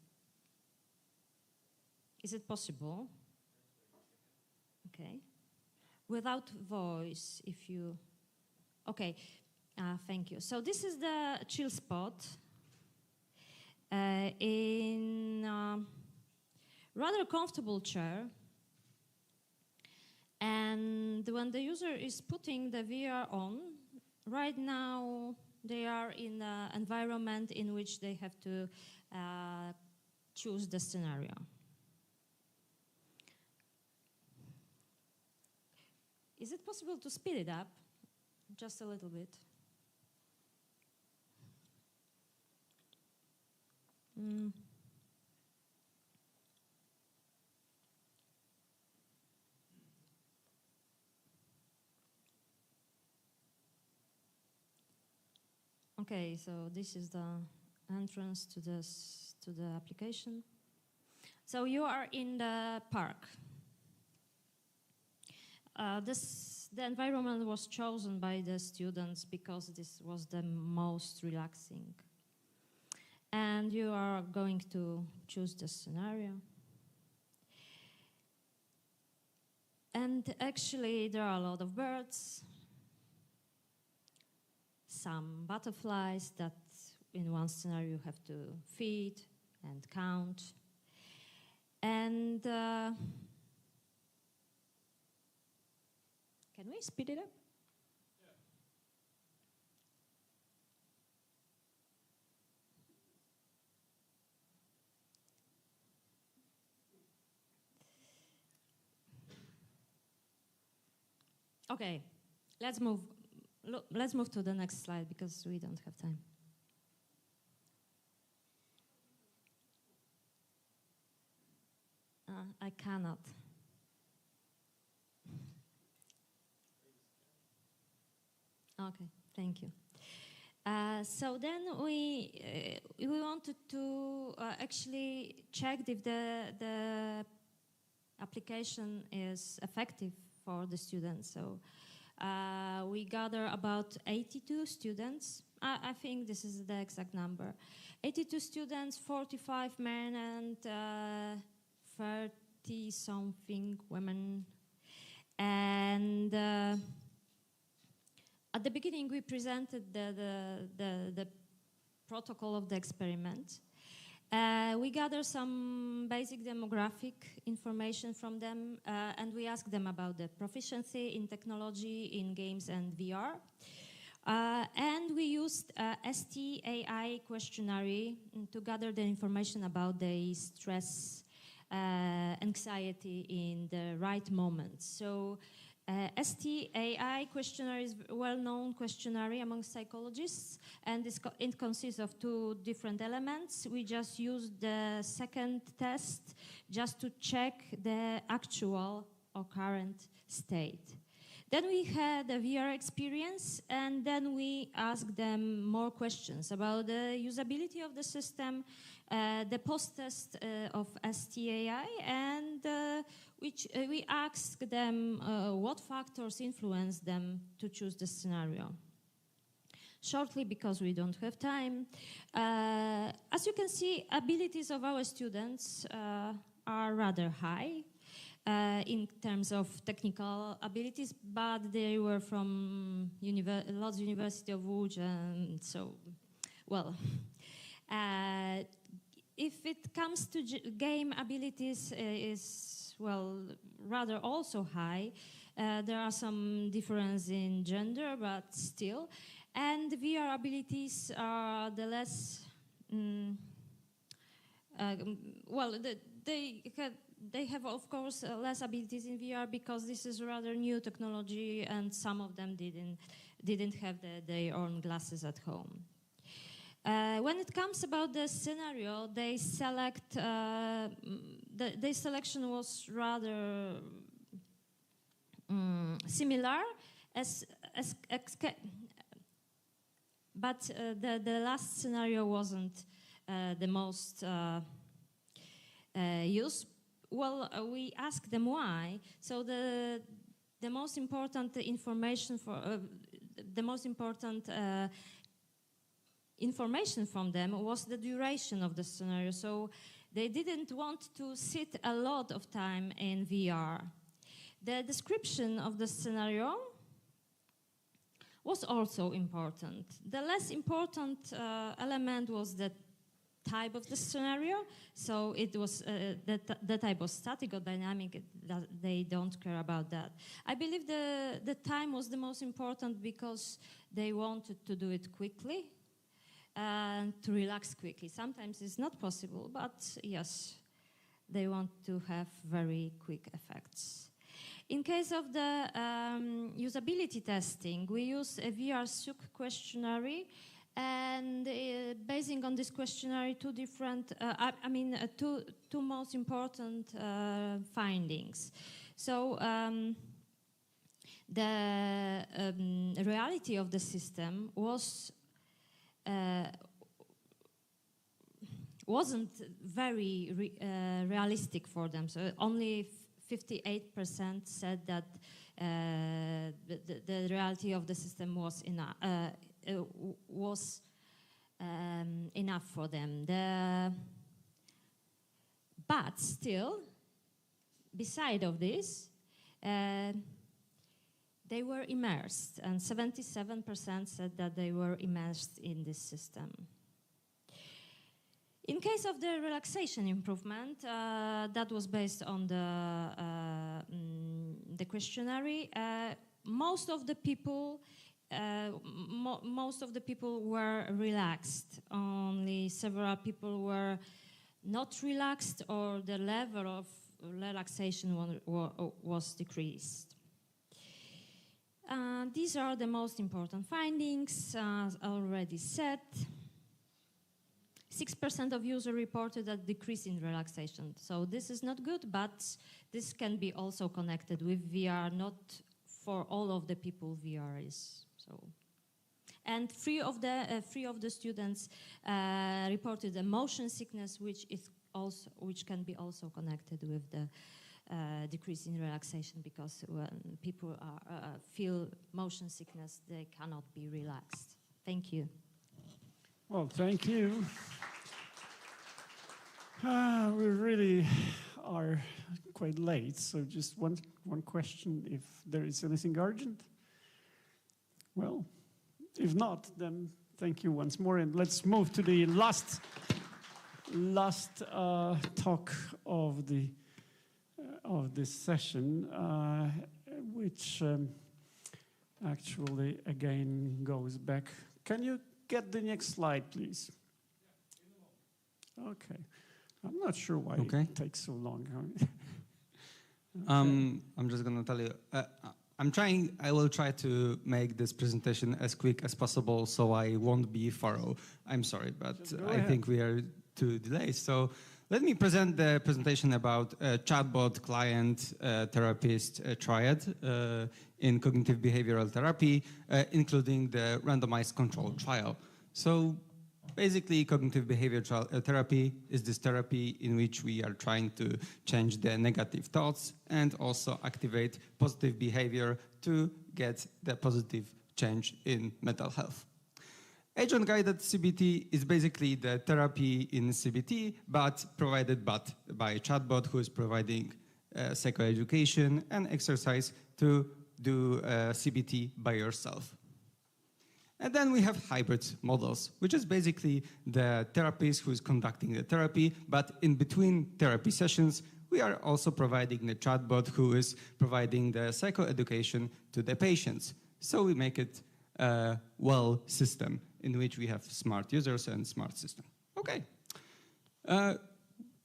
[SPEAKER 19] Is it possible? Okay. Without voice, if you... Okay. Thank you. So this is the chill spot in a rather comfortable chair. And when the user is putting the VR on, right now they are in an environment in which they have to choose the scenario. Is it possible to speed it up just a little bit? Okay, so this is the entrance to the application. So you are in the park. The environment was chosen by the students because this was the most relaxing. And you are going to choose the scenario. And actually, there are a lot of birds, some butterflies that in one scenario you have to feed and count. And can we speed it up? Okay, let's move to the next slide because we don't have time. I cannot. Okay, thank you. So then we wanted to actually check if the application is effective for the students. So we gather about 82 students. I think this is the exact number. 82 students, 45 men and 30-something women. And at the beginning, we presented the protocol of the experiment. We gathered some basic demographic information from them, and we asked them about the proficiency in technology, in games and VR. And we used STAI questionnaire to gather the information about the stress, anxiety in the right moment. So STAI questionnaire is a well-known questionnaire among psychologists, and it consists of two different elements. We just used the second test just to check the actual or current state. Then we had a VR experience, and then we asked them more questions about the usability of the system, the post-test of STAI, and we asked them what factors influence them to choose the scenario. Shortly, because we don't have time, as you can see, abilities of our students are rather high. In terms of technical abilities, but they were from Lodz University of Łódź, and so, well, if it comes to game abilities, is, well, rather also high. There are some difference in gender, but still, and VR abilities are the less, well, they have, of course, less abilities in VR because this is rather new technology, and some of them didn't have their own glasses at home. When it comes about the scenario, they select. The selection was rather similar, but the last scenario wasn't the most used. Well, we asked them why. So the most important information information from them was the duration of the scenario. So they didn't want to sit a lot of time in VR. The description of the scenario was also important. The less important element was the type of the scenario. So it was the type of static or dynamic. They don't care about that. I believe the time was the most important because they wanted to do it quickly and to relax quickly. Sometimes it's not possible, but yes, they want to have very quick effects. In case of the usability testing, we use a VR SUK questionnaire. And basing on this questionnaire, two most important findings. So the reality of the system wasn't very realistic for them. So only 58% said that the reality of the system was enough. Enough for them. But still, beside of this, they were immersed, and 77% said that they were immersed in this system. In case of the relaxation improvement, that was based on the questionnaire. Most of the people were relaxed. Only several people were not relaxed, or the level of relaxation was decreased. These are the most important findings, as already said. 6% of users reported a decrease in relaxation. So this is not good, but this can be also connected with VR. Not for all of the people VR is so. And three of the students reported a motion sickness, which can be also connected with the decrease in relaxation, because when people feel motion sickness, they cannot be relaxed. Thank you.
[SPEAKER 11] Well, thank you. We really are quite late, so just one question, if there is anything urgent. Well, if not, then thank you once more, and let's move to the last talk of this session, which actually again goes back. Can you get the next slide, please? Okay. I'm not sure why it takes so long.
[SPEAKER 20] I'm just going to tell you. I will try to make this presentation as quick as possible, so I won't be thorough. I'm sorry, but I think we are too delayed. So let me present the presentation about chatbot client therapist triad in cognitive behavioral therapy, including the randomized controlled trial. So basically, cognitive behavioral therapy is this therapy in which we are trying to change the negative thoughts and also activate positive behavior to get the positive change in mental health. Agent-guided CBT is basically the therapy in CBT, but provided by a chatbot who is providing psychoeducation and exercise to do CBT by yourself. And then we have hybrid models, which is basically the therapist who is conducting the therapy, but in between therapy sessions, we are also providing the chatbot who is providing the psychoeducation to the patients. So we make it a well system in which we have smart users and smart system. Okay.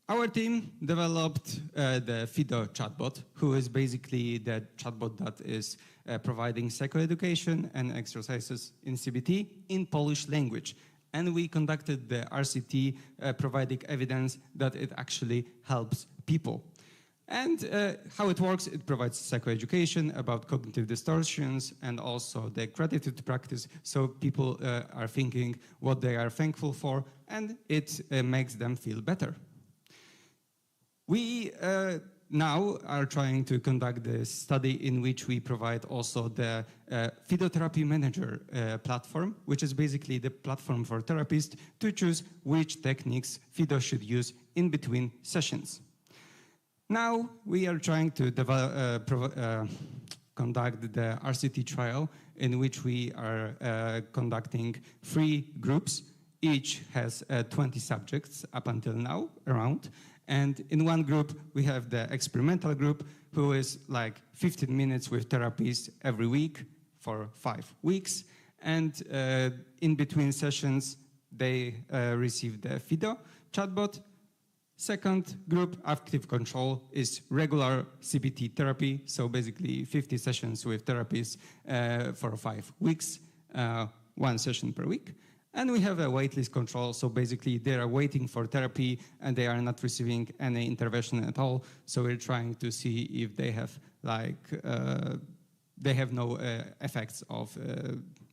[SPEAKER 20] Our team developed the FIDO chatbot, who is basically the chatbot that is providing psychoeducation and exercises in CBT in Polish language. And we conducted the RCT, providing evidence that it actually helps people. And how it works, it provides psychoeducation about cognitive distortions and also the gratitude practice, so people are thinking what they are thankful for, and it makes them feel better. We now are trying to conduct this study in which we provide also the Phytotherapy Manager platform, which is basically the platform for therapists to choose which techniques Phyto should use in between sessions. Now we are trying to conduct the RCT trial in which we are conducting 3 groups. Each has 20 subjects up until now around. And in one group, we have the experimental group, who is like 15 minutes with therapists every week for 5 weeks. And in between sessions, they receive the FIDO chatbot. Second group, active control, is regular CBT therapy. So basically 50 sessions with therapists for 5 weeks, 1 session per week. And we have a waitlist control, so basically they are waiting for therapy and they are not receiving any intervention at all. So we're trying to see if they have they have no effects of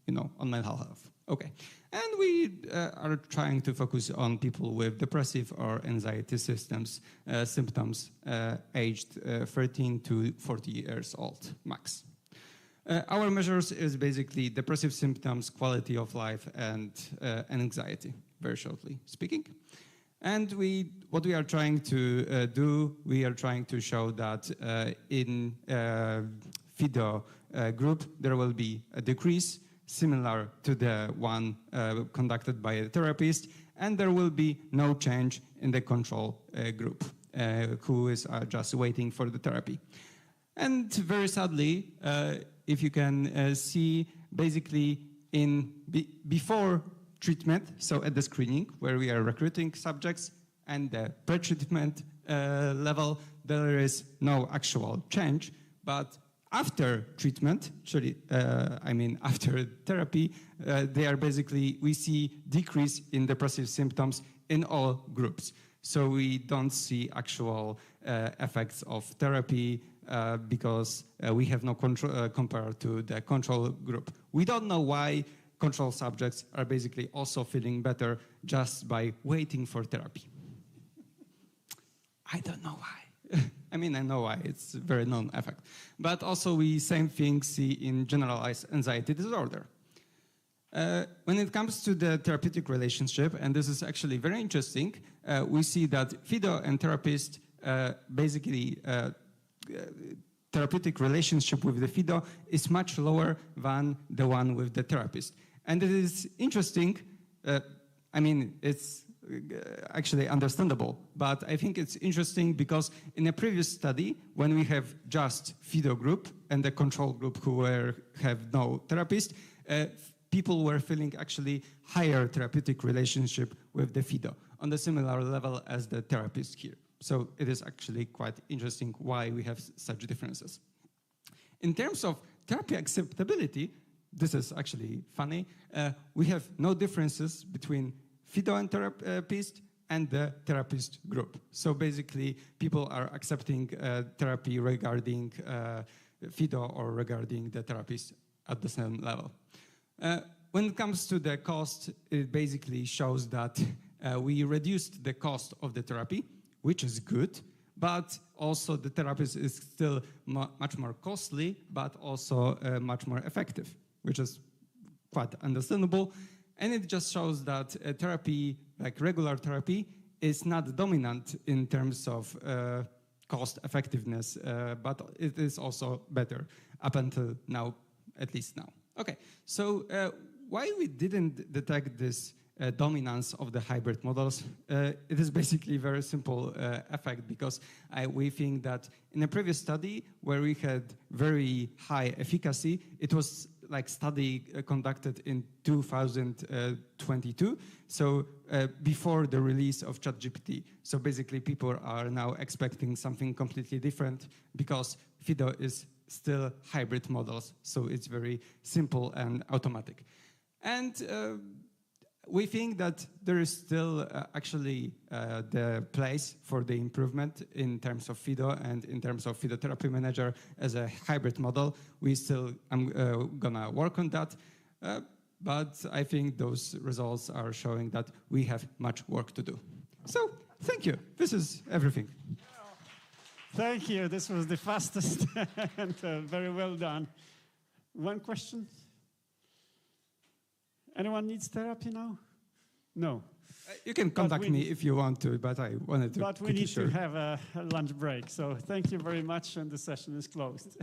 [SPEAKER 20] on mental health. Okay, and we are trying to focus on people with depressive or anxiety symptoms aged 13 to 40 years old max. Our measures is basically depressive symptoms, quality of life, and anxiety, very shortly speaking. And what we are trying to do, we are trying to show that in FIDO group, there will be a decrease similar to the one conducted by a therapist, and there will be no change in the control group, who is just waiting for the therapy. And very sadly, if you can see, basically before treatment, so at the screening, where we are recruiting subjects, and the pre-treatment level, there is no actual change. But after treatment, actually, I mean after therapy, they are basically, we see decrease in depressive symptoms in all groups. So we don't see actual effects of therapy because we have no control compared to the control group. We don't know why control subjects are basically also feeling better just by waiting for therapy. I don't know why. I mean, I know why. It's a very known effect. But also we same thing see in generalized anxiety disorder. When it comes to the therapeutic relationship, and this is actually very interesting, we see that FIDO and therapist basically therapeutic relationship with the FIDO is much lower than the one with the therapist. And it is interesting, I mean, it's actually understandable, but I think it's interesting because in a previous study, when we have just FIDO group and the control group who have no therapist, people were feeling actually higher therapeutic relationship with the FIDO on the similar level as the therapist here. So it is actually quite interesting why we have such differences. In terms of therapy acceptability, this is actually funny. We have no differences between FIDO and therapist and the therapist group. So basically, people are accepting therapy regarding FIDO or regarding the therapist at the same level. When it comes to the cost, it basically shows that we reduced the cost of the therapy, which is good, but also the therapist is still much more costly, but also much more effective, which is quite understandable. And it just shows that therapy, like regular therapy, is not dominant in terms of cost effectiveness, but it is also better up until now, at least now. Okay, so why we didn't detect this dominance of the hybrid models? It is basically a very simple effect because we think that in a previous study where we had very high efficacy, it was like study conducted in 2022, so before the release of ChatGPT. So basically people are now expecting something completely different because FIDO is still hybrid models, so it's very simple and automatic. And we think that there is still actually the place for the improvement in terms of FIDO and in terms of FIDO Therapy Manager as a hybrid model. We still gonna work on that, but I think those results are showing that we have much work to do. So thank you. This is everything.
[SPEAKER 11] Thank you. This was the fastest and very well done. One question? Anyone needs therapy now? No.
[SPEAKER 20] You can contact me if you want to, but I wanted to.
[SPEAKER 11] But we need to have a lunch break. So thank you very much, and the session is closed.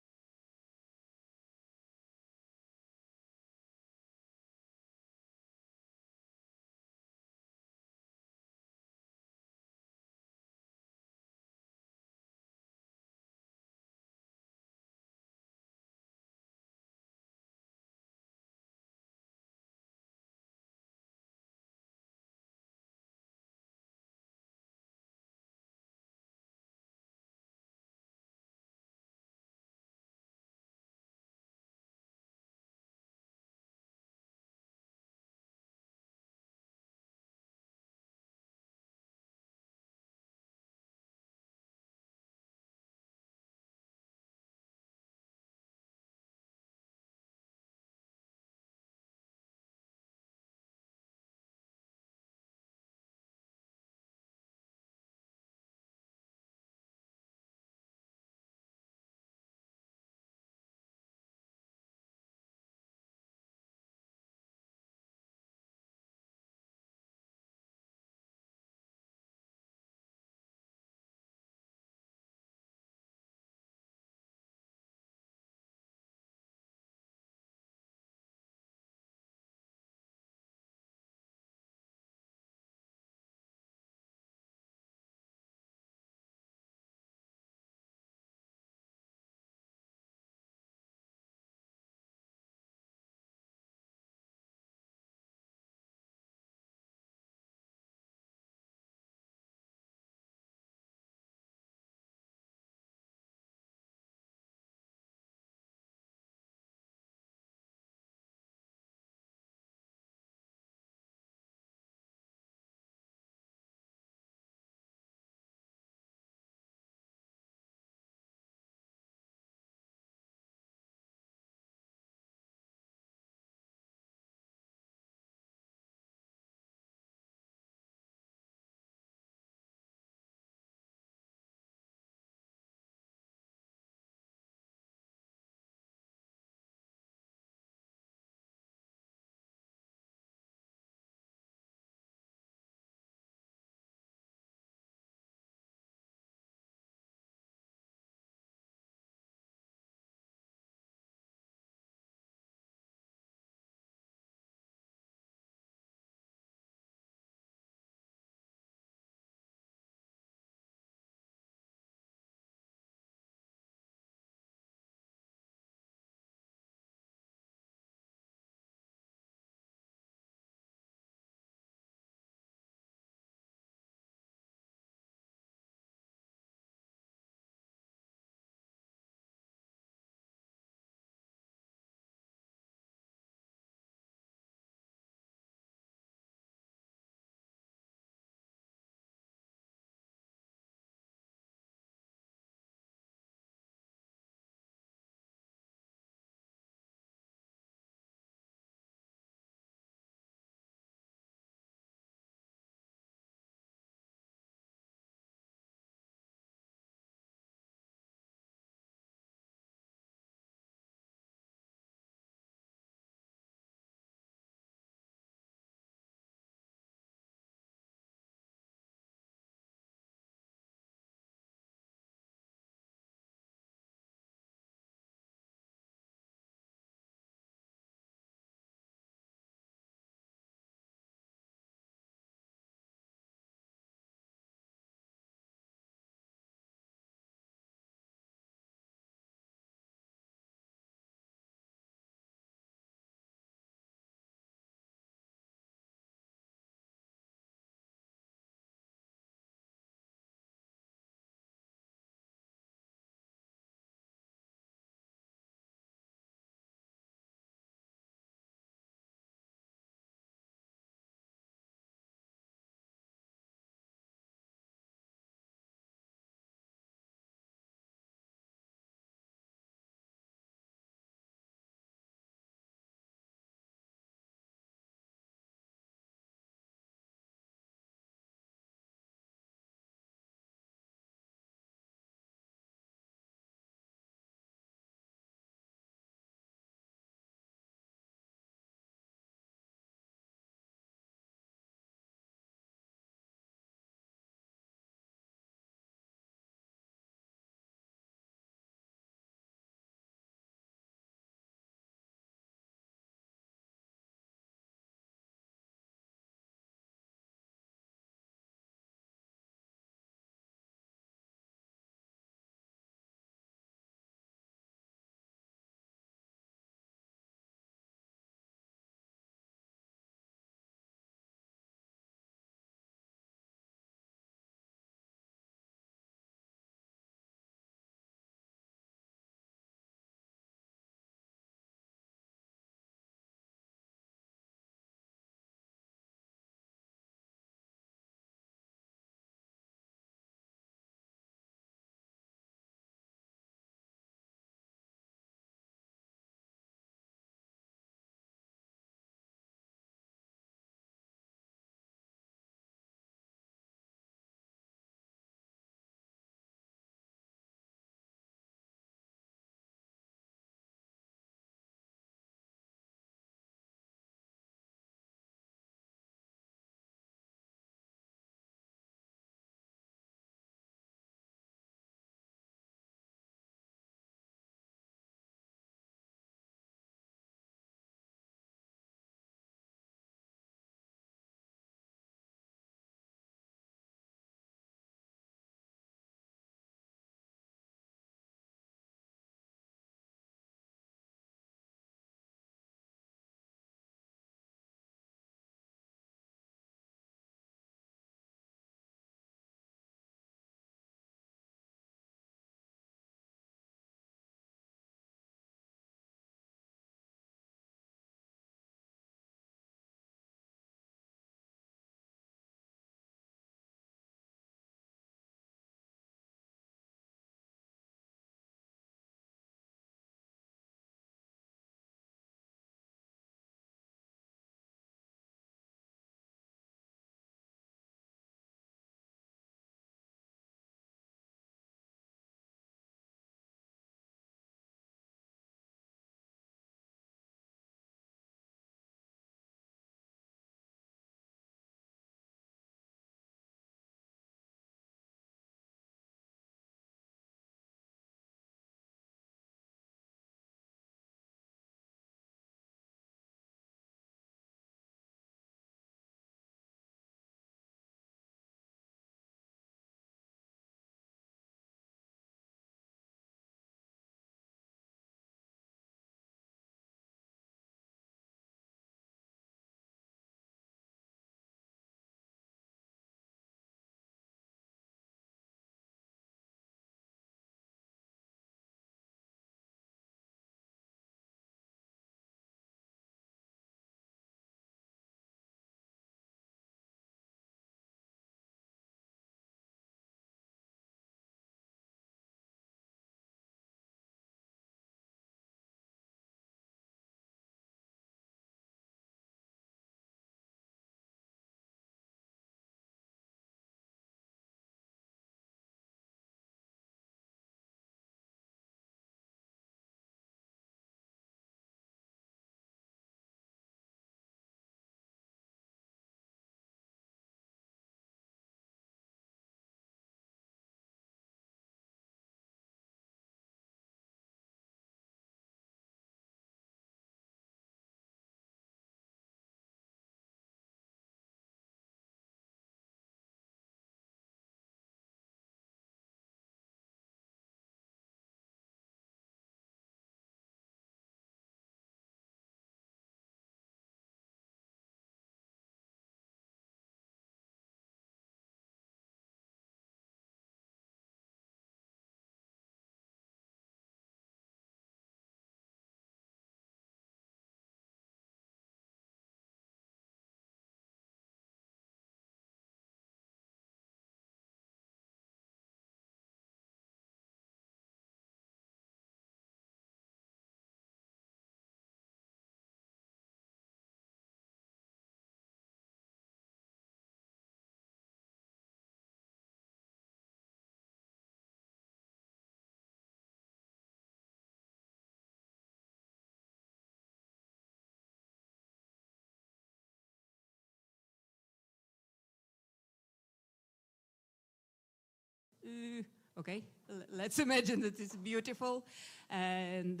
[SPEAKER 21] Okay, let's imagine that it's beautiful. And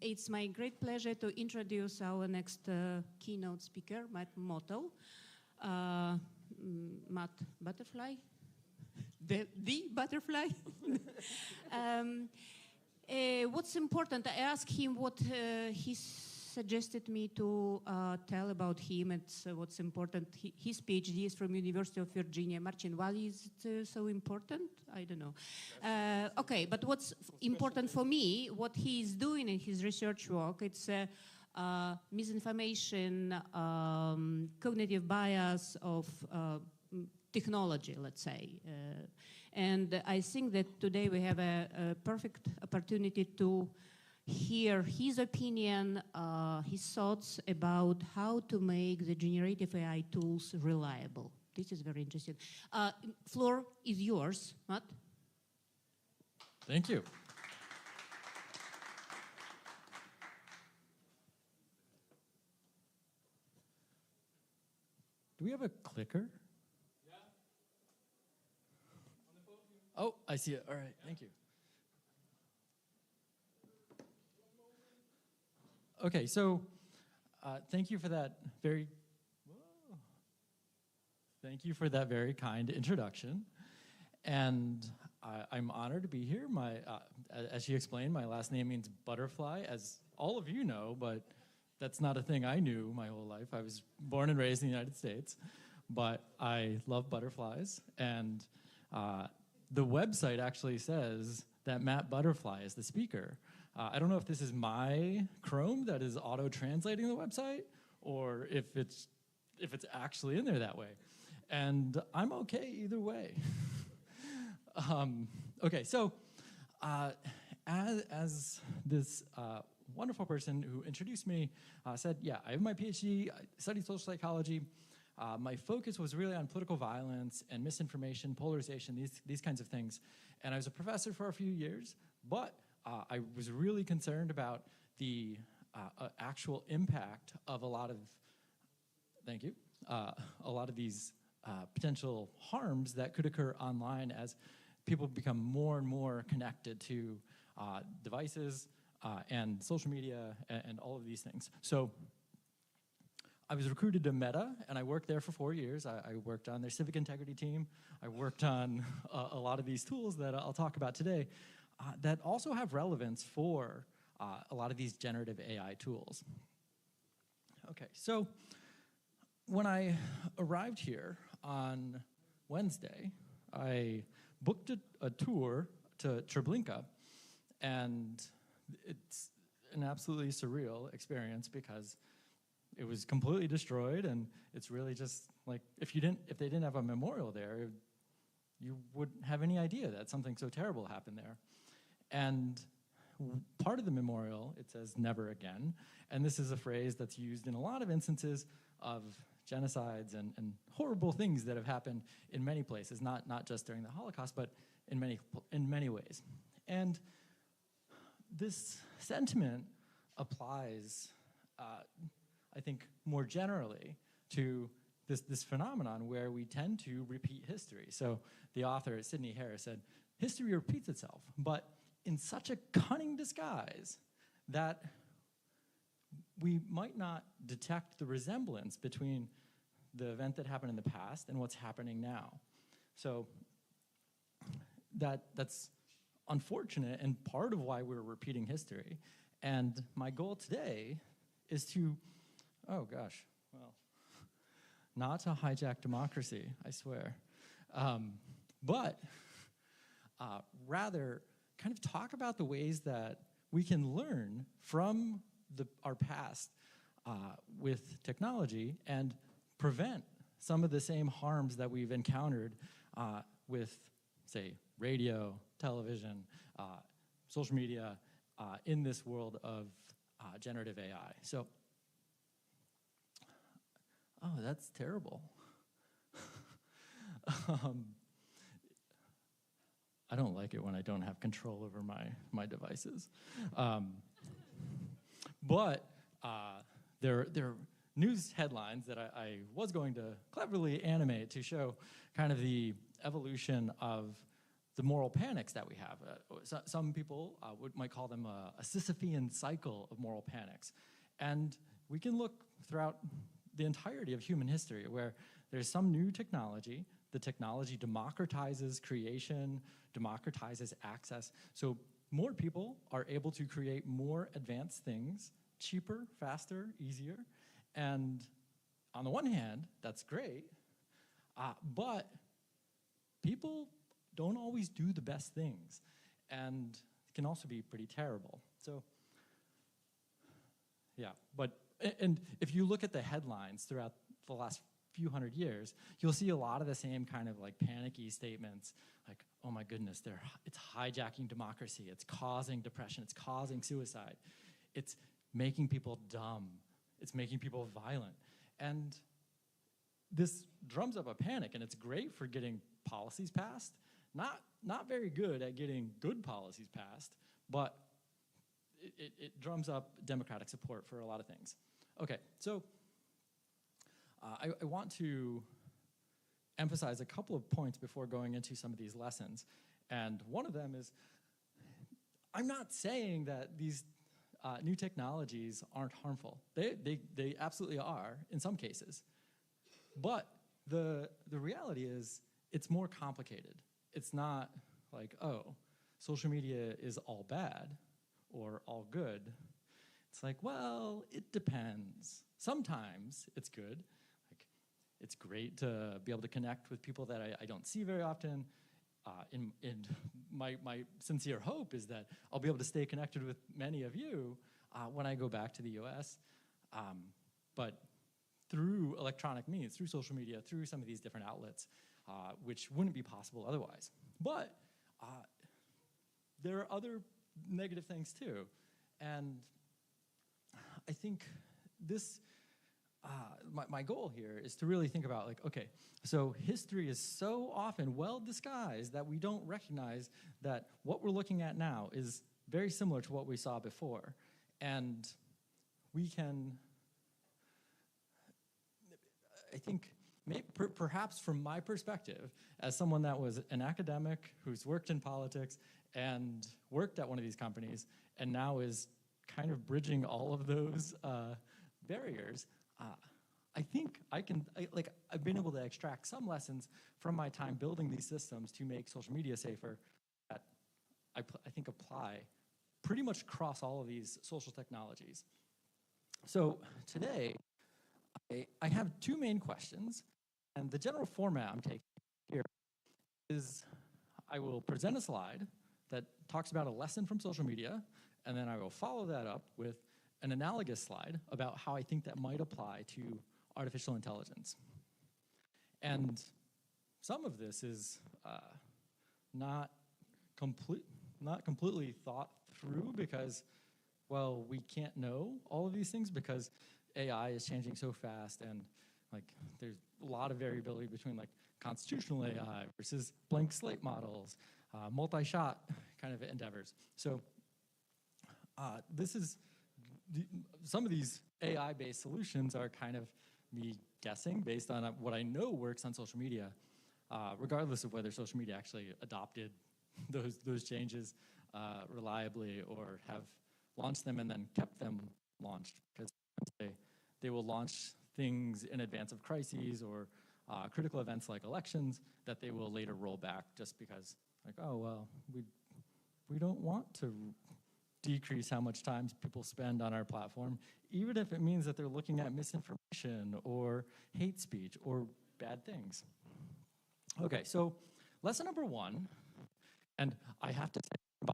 [SPEAKER 21] it's my great pleasure to introduce our next keynote speaker, Matt Motel. Matt Butterfly? The butterfly? What's important, I asked him what he suggested me to tell about him. It's what's important. His PhD is from University of Virginia. Marcin, why is it so important? I don't know. Okay, but what's important for me, what he is doing in his research work, it's misinformation, cognitive bias of technology, let's say. And I think that today we have a perfect opportunity to hear his opinion, his thoughts about how to make the generative AI tools reliable. This is very interesting. Floor is yours, Matt.
[SPEAKER 2] Thank you. Do we have a clicker? Yeah. Oh, I see it. All right, thank you. Okay, so thank you for that very kind introduction, and I'm honored to be here. As she explained, my last name means butterfly, as all of you know, but that's not a thing I knew my whole life. I was born and raised in the United States, but I love butterflies, and the website actually says that Matt Butterfly is the speaker. I don't know if this is my Chrome that is auto-translating the website, or if it's actually in there that way. And I'm okay either way. Okay, so as this wonderful person who introduced me said, yeah, I have my PhD, I studied social psychology. My focus was really on political violence and misinformation, polarization, these kinds of things. And I was a professor for a few years, but I was really concerned about the actual impact of a lot of these potential harms that could occur online as people become more and more connected to devices and social media and all of these things. So I was recruited to Meta, and I worked there for 4 years. I worked on their civic integrity team. I worked on a lot of these tools that I'll talk about today that also have relevance for a lot of these generative AI tools. Okay, so when I arrived here on Wednesday, I booked a tour to Treblinka, and it's an absolutely surreal experience because it was completely destroyed, and it's really just like if they didn't have a memorial there, you wouldn't have any idea that something so terrible happened there. And part of the memorial, it says "never again," and this is a phrase that's used in a lot of instances of genocides and horrible things that have happened in many places, not just during the Holocaust, but in many ways. And this sentiment applies, I think, more generally to this phenomenon where we tend to repeat history. So the author, Sidney Harris, said, history repeats itself, but in such a cunning disguise that we might not detect the resemblance between the event that happened in the past and what's happening now. So that's unfortunate and part of why we're repeating history. And my goal today is to, oh gosh, well, not to hijack democracy, I swear, but rather kind of talk about the ways that we can learn from our past with technology and prevent some of the same harms that we've encountered with, say, radio, television, social media, in this world of generative AI. So, oh, that's terrible. I don't like it when I don't have control over my devices. But there are news headlines that I was going to cleverly animate to show kind of the evolution of the moral panics that we have. Some people might call them a Sisyphean cycle of moral panics. And we can look throughout the entirety of human history where there's some new technology. The technology democratizes creation, democratizes access. So more people are able to create more advanced things, cheaper, faster, easier. And on the one hand, that's great, but people don't always do the best things, and it can also be pretty terrible. So, yeah, and if you look at the headlines throughout the last few hundred years, you'll see a lot of the same kind of like panicky statements, like, oh my goodness, it's hijacking democracy, it's causing depression, it's causing suicide, it's making people dumb, it's making people violent. And this drums up a panic, and it's great for getting policies passed, not very good at getting good policies passed, but it drums up democratic support for a lot of things. Okay, so I want to emphasize a couple of points before going into some of these lessons. And one of them is, I'm not saying that these new technologies aren't harmful. They absolutely are in some cases. But the reality is it's more complicated. It's not like, oh, social media is all bad or all good. It's like, well, it depends. Sometimes it's good. Like, it's great to be able to connect with people that I don't see very often. My sincere hope is that I'll be able to stay connected with many of you when I go back to the US. But through electronic means, through social media, through some of these different outlets, which wouldn't be possible otherwise. But there are other negative things too. And I think this, my goal here is to really think about, like, okay, so history is so often well disguised that we don't recognize that what we're looking at now is very similar to what we saw before. And we can, I think, perhaps from my perspective, as someone that was an academic who's worked in politics and worked at one of these companies and now is kind of bridging all of those barriers, I think I've been able to extract some lessons from my time building these systems to make social media safer that I think apply pretty much across all of these social technologies. So today, I have two main questions, and the general format I'm taking here is I will present a slide that talks about a lesson from social media, and then I will follow that up with an analogous slide about how I think that might apply to artificial intelligence. And some of this is not completely thought through because, well, we can't know all of these things because AI is changing so fast, and like there's a lot of variability between like constitutional AI versus blank slate models, multi-shot kind of endeavors. So this is some of these AI-based solutions are kind of me guessing based on what I know works on social media, regardless of whether social media actually adopted those changes reliably or have launched them and then kept them launched, because they will launch things in advance of crises or critical events like elections that they will later roll back just because, like, oh, well, we don't want to decrease how much time people spend on our platform, even if it means that they're looking at misinformation or hate speech or bad things. Okay, so lesson number one, and I have to say,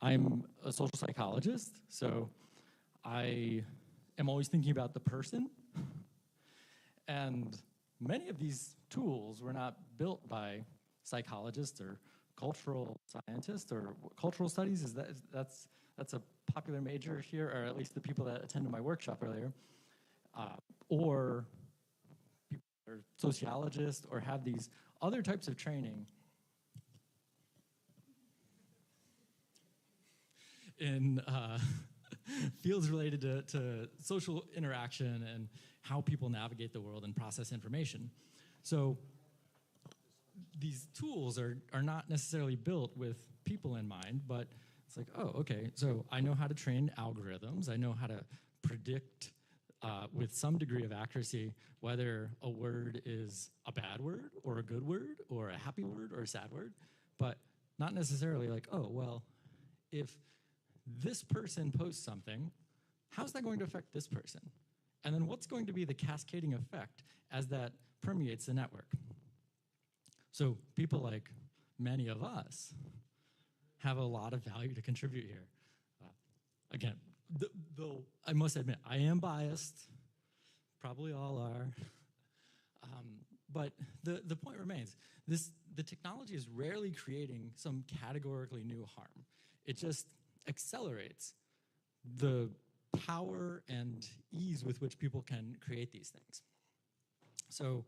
[SPEAKER 2] I'm a social psychologist, so I am always thinking about the person. And many of these tools were not built by psychologists or cultural scientists or cultural studies. That's a popular major here, or at least the people that attended my workshop earlier, or people that are sociologists or have these other types of training in fields related to social interaction and how people navigate the world and process information. So these tools are not necessarily built with people in mind, but it's like, oh, okay, so I know how to train algorithms. I know how to predict with some degree of accuracy whether a word is a bad word or a good word or a happy word or a sad word, but not necessarily like, oh, well, if this person posts something, how's that going to affect this person? And then what's going to be the cascading effect as that permeates the network? So people like many of us have a lot of value to contribute here. Again, though I must admit, I am biased, probably all are, but the point remains, the technology is rarely creating some categorically new harm. It just accelerates the power and ease with which people can create these things. So,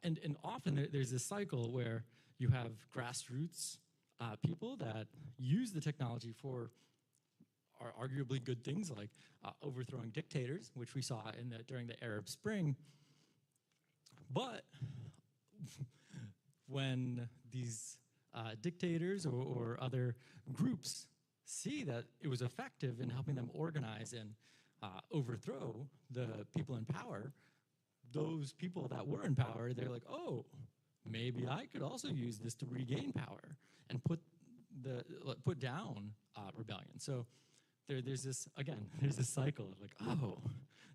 [SPEAKER 2] and often there's this cycle where you have grassroots people that use the technology for are arguably good things like overthrowing dictators, which we saw during the Arab Spring. But when these dictators or other groups see that it was effective in helping them organize and overthrow the people in power, those people that were in power, they're like, oh, maybe I could also use this to regain power and put down rebellion. So there's this cycle of like, oh,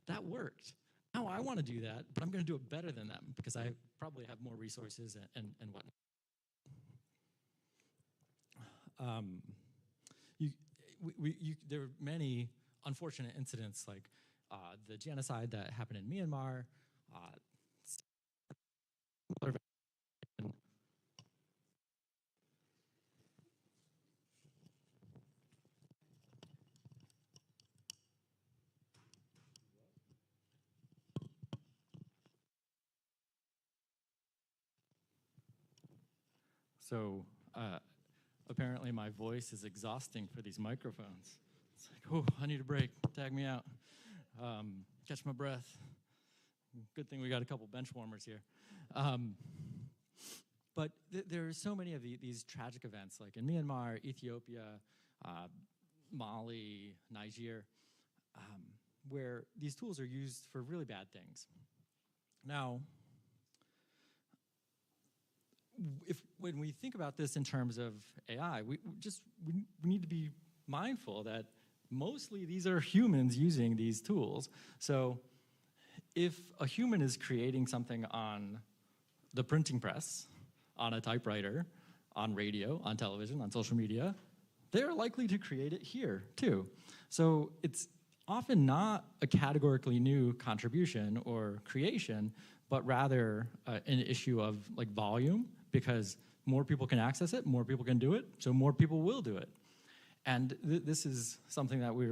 [SPEAKER 2] that worked. Now I want to do that, but I'm going to do it better than them because I probably have more resources and whatnot. There are many unfortunate incidents like the genocide that happened in Myanmar. So apparently my voice is exhausting for these microphones. It's like, oh, I need a break. Tag me out. Catch my breath. Good thing we got a couple bench warmers here. But there are so many of these tragic events, like in Myanmar, Ethiopia, Mali, Niger, where these tools are used for really bad things. Now, when we think about this in terms of AI, we need to be mindful that mostly these are humans using these tools. So if a human is creating something on the printing press, on a typewriter, on radio, on television, on social media, they're likely to create it here too. So it's often not a categorically new contribution or creation, but rather an issue of like volume, because more people can access it, more people can do it, so more people will do it. And this is something that we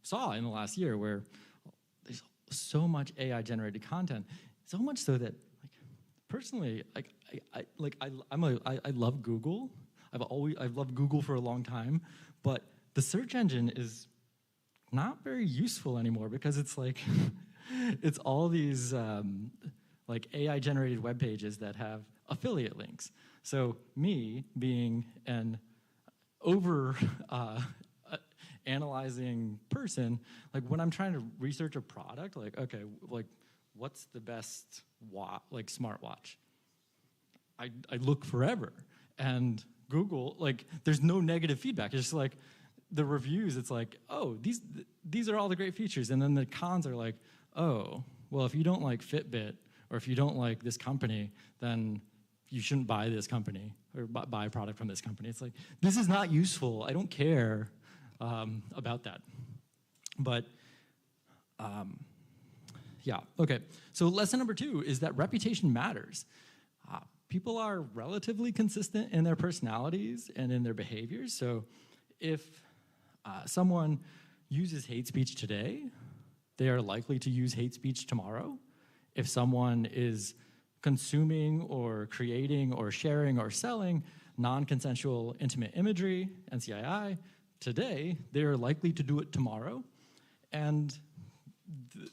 [SPEAKER 2] saw in the last year, where there's so much AI-generated content, so much so that, like, personally, I love Google. I've loved Google for a long time, but the search engine is not very useful anymore because it's like it's all these like AI-generated web pages that have affiliate links. So me being an analyzing person, like when I'm trying to research a product, like, okay, like what's the best smartwatch? I look forever, and Google, like, there's no negative feedback. It's just like the reviews. It's like, oh, these are all the great features, and then the cons are like, oh, well, if you don't like Fitbit or if you don't like this company, then you shouldn't buy this company or buy a product from this company. It's like, this is not useful. I don't care about that. But yeah, okay. So lesson number 2 is that reputation matters. People are relatively consistent in their personalities and in their behaviors. So if someone uses hate speech today, they are likely to use hate speech tomorrow. If someone is consuming or creating or sharing or selling non-consensual intimate imagery, NCII, today, they are likely to do it tomorrow. And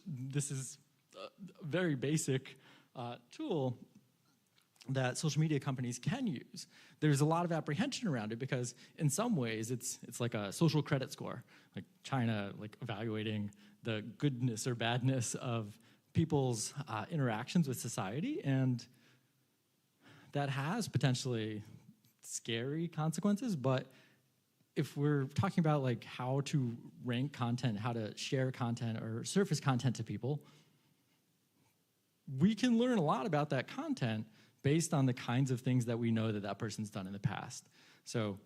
[SPEAKER 2] this is a very basic tool, that social media companies can use. There's a lot of apprehension around it because in some ways it's like a social credit score, like China like evaluating the goodness or badness of people's interactions with society, and that has potentially scary consequences. But if we're talking about like how to rank content, how to share content or surface content to people, we can learn a lot about that content based on the kinds of things that we know that that person's done in the past. So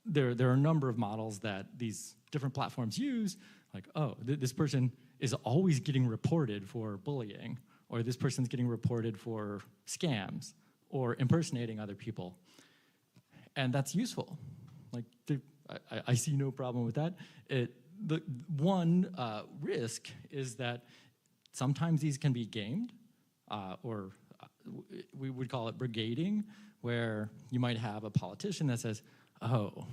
[SPEAKER 2] there are a number of models that these different platforms use, like, oh, this person is always getting reported for bullying, or this person's getting reported for scams, or impersonating other people. And that's useful. Like, I see no problem with that. The one risk is that sometimes these can be gamed, or we would call it brigading, where you might have a politician that says, oh,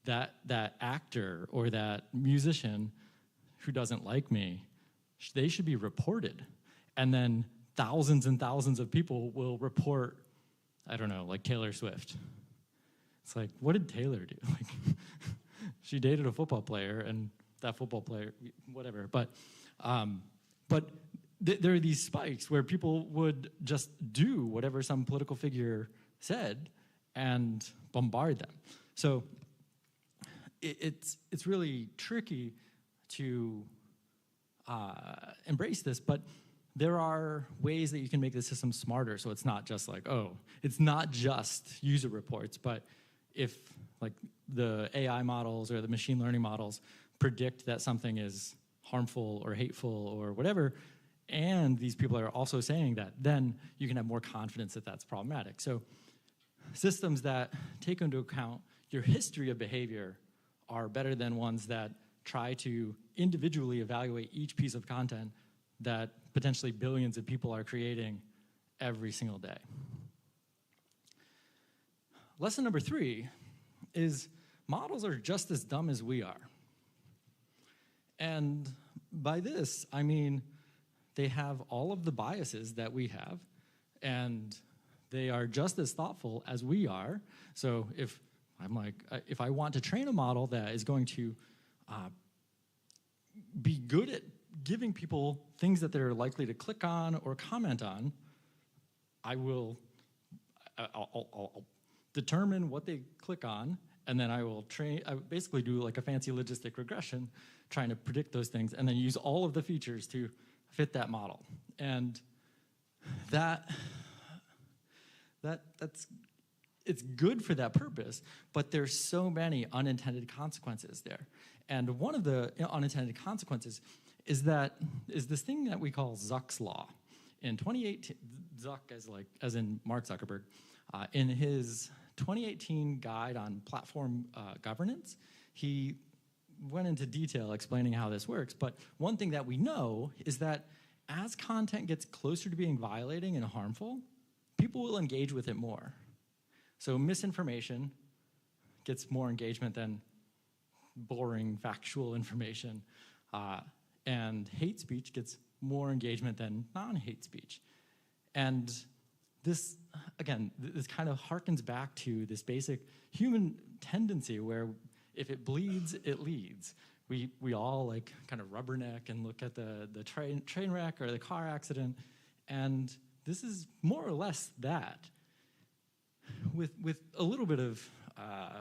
[SPEAKER 2] that actor or that musician who doesn't like me, they should be reported. And then thousands and thousands of people will report, I don't know, like Taylor Swift. It's like, what did Taylor do? Like, she dated a football player, and that football player, whatever. But there are these spikes where people would just do whatever some political figure said and bombard them. So it's really tricky to embrace this, but there are ways that you can make the system smarter, so it's not just like, oh, it's not just user reports, but if like the AI models or the machine learning models predict that something is harmful or hateful or whatever, and these people are also saying that, then you can have more confidence that that's problematic. So systems that take into account your history of behavior are better than ones that try to individually evaluate each piece of content that potentially billions of people are creating every single day. Lesson number 3 is models are just as dumb as we are. And by this, I mean they have all of the biases that we have, and they are just as thoughtful as we are. So if I want to train a model that is going to be good at giving people things that they're likely to click on or comment on, I'll determine what they click on, and then I basically do like a fancy logistic regression, trying to predict those things, and then use all of the features to fit that model. And it's good for that purpose, but there's so many unintended consequences there. And one of the unintended consequences is this thing that we call Zuck's law. In 2018, Zuck, as in Mark Zuckerberg, in his 2018 guide on platform governance, he went into detail explaining how this works. But one thing that we know is that as content gets closer to being violating and harmful, people will engage with it more. So misinformation gets more engagement than boring factual information. And hate speech gets more engagement than non-hate speech. And this, again, this kind of harkens back to this basic human tendency where if it bleeds, it leads. We all like kind of rubberneck and look at the train wreck or the car accident, and this is more or less that, with a little bit of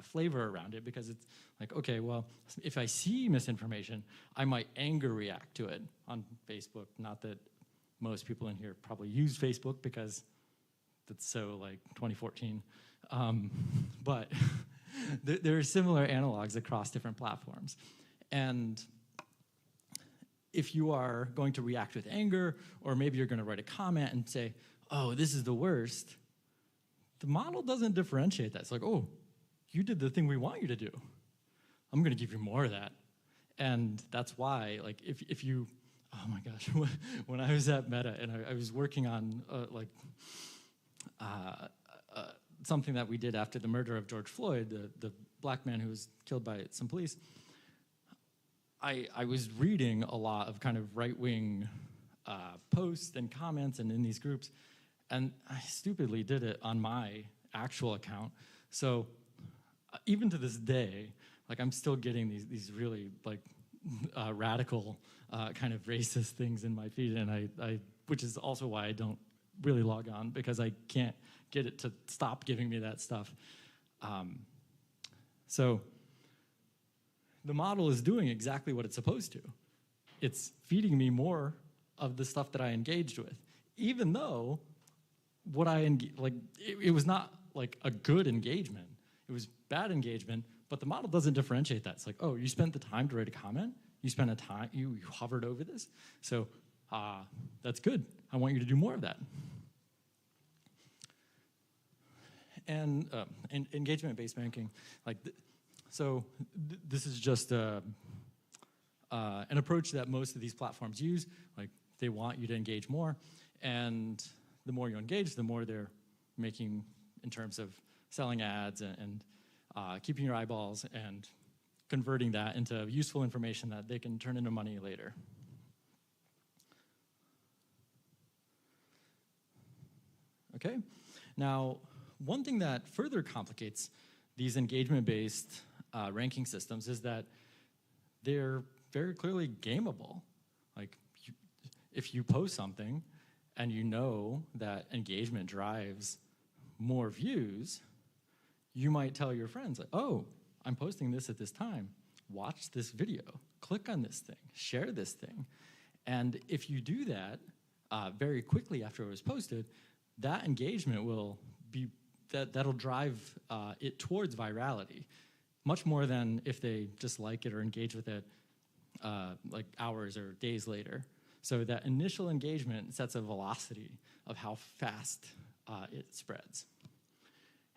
[SPEAKER 2] flavor around it, because it's like, okay, well, if I see misinformation, I might anger react to it on Facebook. Not that most people in here probably use Facebook because that's so like 2014, but there are similar analogs across different platforms. And if you are going to react with anger, or maybe you're going to write a comment and say, oh, this is the worst, the model doesn't differentiate that. It's like, oh, you did the thing we want you to do. I'm going to give you more of that. And that's why, like, if you, oh my gosh, when I was at Meta and I was working on something that we did after the murder of George Floyd, the black man who was killed by some police, I was reading a lot of kind of right-wing posts and comments and in these groups, And I stupidly did it on my actual account. So even to this day, like I'm still getting these really like radical kind of racist things in my feed, and I which is also why I don't really log on, because I can't get it to stop giving me that stuff. So the model is doing exactly what it's supposed to. It's feeding me more of the stuff that I engaged with, even though what it was not like a good engagement. It was bad engagement, but the model doesn't differentiate that. It's like, oh, you spent the time to write a comment. You spent you hovered over this. So that's good. I want you to do more of that. And engagement-based banking, this is just an approach that most of these platforms use. Like they want you to engage more, and the more you engage, the more they're making in terms of selling ads and keeping your eyeballs and converting that into useful information that they can turn into money later. Okay, now one thing that further complicates these engagement-based ranking systems is that they're very clearly gameable. Like, if you post something and you know that engagement drives more views, you might tell your friends, like, oh, I'm posting this at this time. Watch this video. Click on this thing. Share this thing. And if you do that very quickly after it was posted, that engagement will be, that'll drive it towards virality, much more than if they just like it or engage with it like hours or days later. So that initial engagement sets a velocity of how fast it spreads.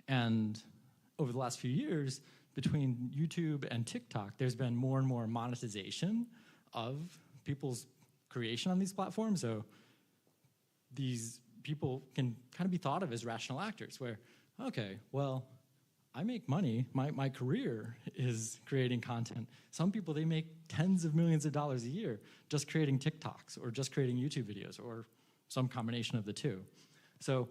[SPEAKER 2] And over the last few years, between YouTube and TikTok, there's been more and more monetization of people's creation on these platforms. So these people can kind of be thought of as rational actors where, okay, well, I make money. My career is creating content. Some people, they make tens of millions of dollars a year just creating TikToks or just creating YouTube videos or some combination of the two. So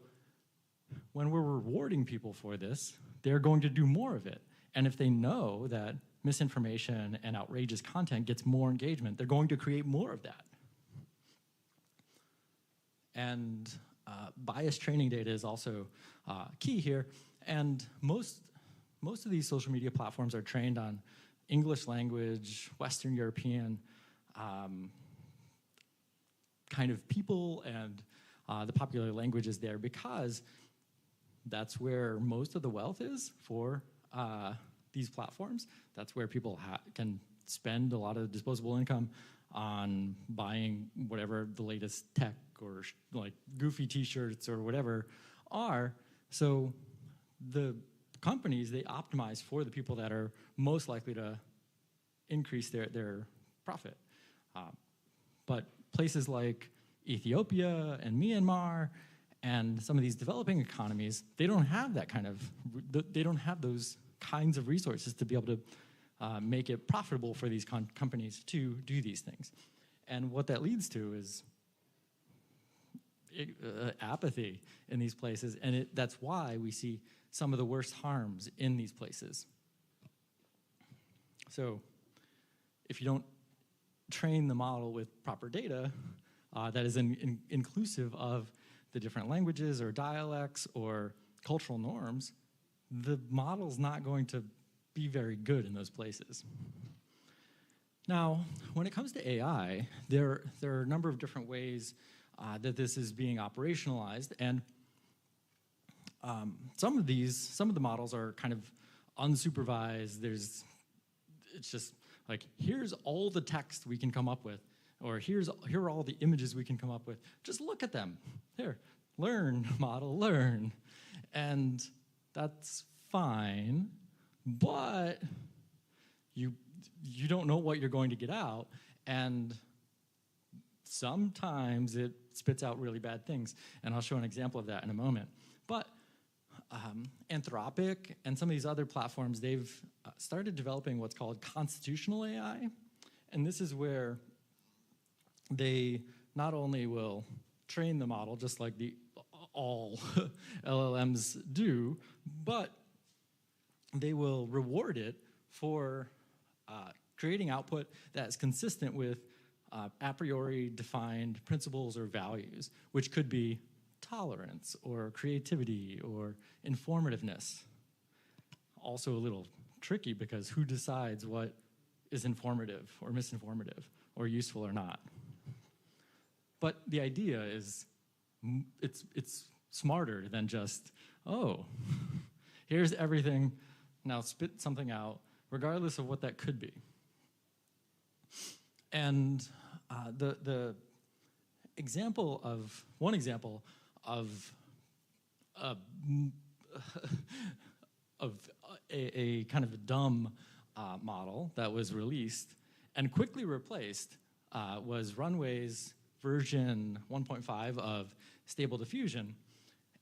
[SPEAKER 2] when we're rewarding people for this, they're going to do more of it. And if they know that misinformation and outrageous content gets more engagement, they're going to create more of that. And bias training data is also key here. And most of these social media platforms are trained on English language, Western European kind of people, and the popular languages there, because that's where most of the wealth is for these platforms. That's where people can spend a lot of disposable income on buying whatever the latest tech or like goofy t-shirts or whatever are. So the companies, they optimize for the people that are most likely to increase their profit. But places like Ethiopia and Myanmar and some of these developing economies, they don't have that kind of, they don't have those kinds of resources to be able to make it profitable for these companies to do these things. And what that leads to is apathy in these places, and that's why we see some of the worst harms in these places. So if you don't train the model with proper data that is inclusive of the different languages or dialects or cultural norms, the model's not going to be very good in those places. Now, when it comes to AI, there are a number of different ways that this is being operationalized, and some of the models are kind of unsupervised. It's just like, here's all the text we can come up with, or here are all the images we can come up with. Just look at them. Here, learn, model, learn. And that's fine, but you don't know what you're going to get out, and sometimes it spits out really bad things, and I'll show an example of that in a moment. But Anthropic and some of these other platforms, they've started developing what's called constitutional AI, and this is where they not only will train the model, just like all LLMs do, but they will reward it for creating output that is consistent with a priori defined principles or values, which could be tolerance or creativity or informativeness. Also a little tricky because who decides what is informative or misinformative or useful or not? But the idea is it's smarter than just, oh, here's everything, now spit something out, regardless of what that could be. And the example of, one example of a kind of a dumb model that was released and quickly replaced was Runway's version 1.5 of Stable Diffusion.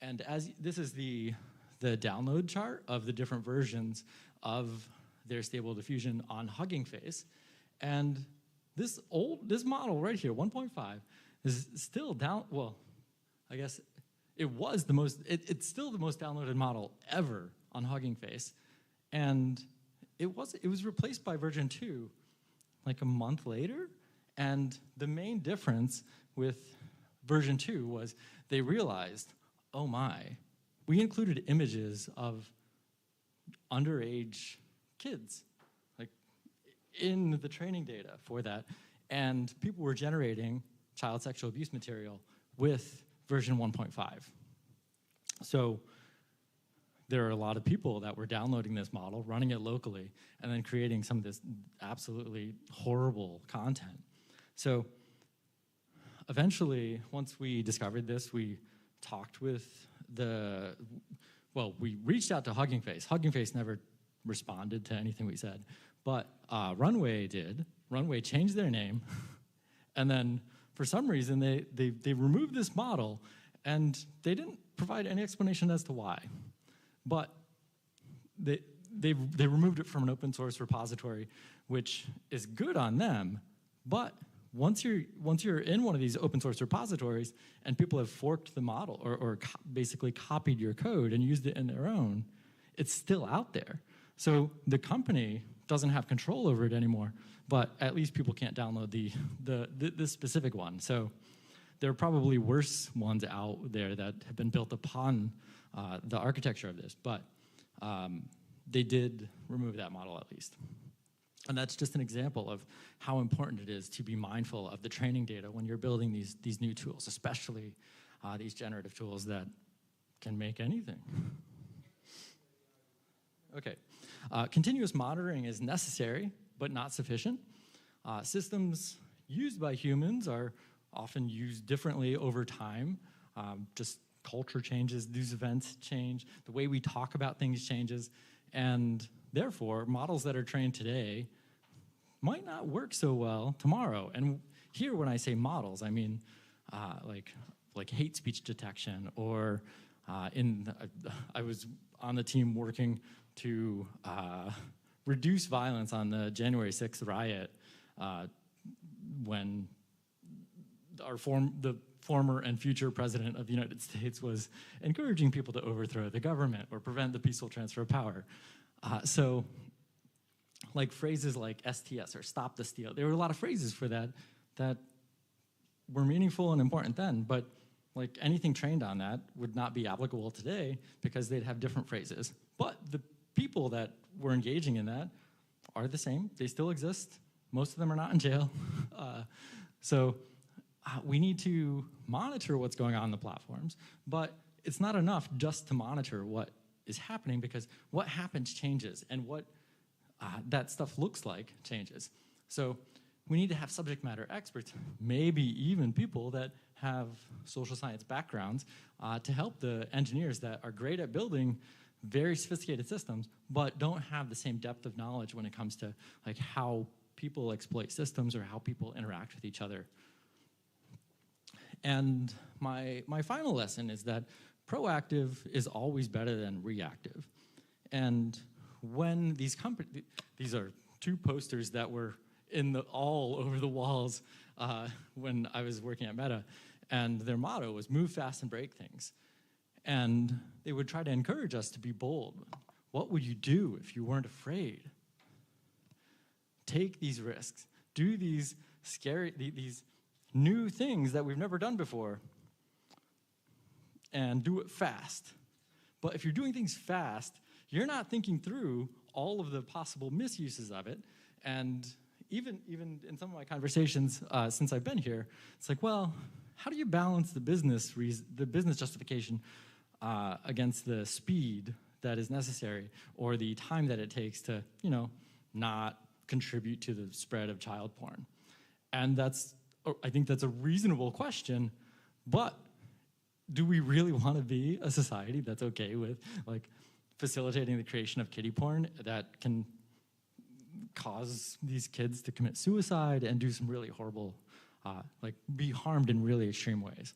[SPEAKER 2] And as this is the download chart of the different versions of their Stable Diffusion on Hugging Face. And this model right here, 1.5, is still down, well, I guess it was the most, it's still the most downloaded model ever on Hugging Face. And it was replaced by version 2 like a month later. And the main difference with version 2 was they realized, oh my, we included images of underage kids like in the training data for that. And people were generating child sexual abuse material with version 1.5. So there are a lot of people that were downloading this model, running it locally, and then creating some of this absolutely horrible content. So eventually, once we discovered this, we talked with we reached out to Hugging Face. Hugging Face never responded to anything we said, but Runway did. Runway changed their name, and then for some reason, they removed this model, and they didn't provide any explanation as to why. But they removed it from an open source repository, which is good on them, but once you're in one of these open source repositories and people have forked the model or basically copied your code and used it in their own, it's still out there. So the company doesn't have control over it anymore, but at least people can't download this specific one. So there are probably worse ones out there that have been built upon the architecture of this, but they did remove that model at least. And that's just an example of how important it is to be mindful of the training data when you're building these new tools, especially these generative tools that can make anything. Okay, continuous monitoring is necessary, but not sufficient. Systems used by humans are often used differently over time. Just culture changes, news events change, the way we talk about things changes, and therefore, models that are trained today might not work so well tomorrow. And here, when I say models, I mean like hate speech detection, or I was on the team working to reduce violence on the January 6th riot when the former and future president of the United States was encouraging people to overthrow the government or prevent the peaceful transfer of power. So like phrases like STS or stop the steal, there were a lot of phrases for that were meaningful and important then, but like anything trained on that would not be applicable today because they'd have different phrases. But the people that were engaging in that are the same. They still exist. Most of them are not in jail. So we need to monitor what's going on in the platforms, but it's not enough just to monitor what is happening, because what happens changes, and what that stuff looks like changes. So we need to have subject matter experts, maybe even people that have social science backgrounds, to help the engineers that are great at building very sophisticated systems, but don't have the same depth of knowledge when it comes to like how people exploit systems or how people interact with each other. And my final lesson is that proactive is always better than reactive. And when these are two posters that were all over the walls when I was working at Meta, and their motto was move fast and break things. And they would try to encourage us to be bold. What would you do if you weren't afraid? Take these risks. Do these scary, these new things that we've never done before. And do it fast. But if you're doing things fast, you're not thinking through all of the possible misuses of it. And even in some of my conversations since I've been here, it's like, well, how do you balance the business justification against the speed that is necessary or the time that it takes to, not contribute to the spread of child porn? And I think that's a reasonable question, but do we really want to be a society that's okay with facilitating the creation of kiddie porn that can cause these kids to commit suicide and do some really horrible, be harmed in really extreme ways?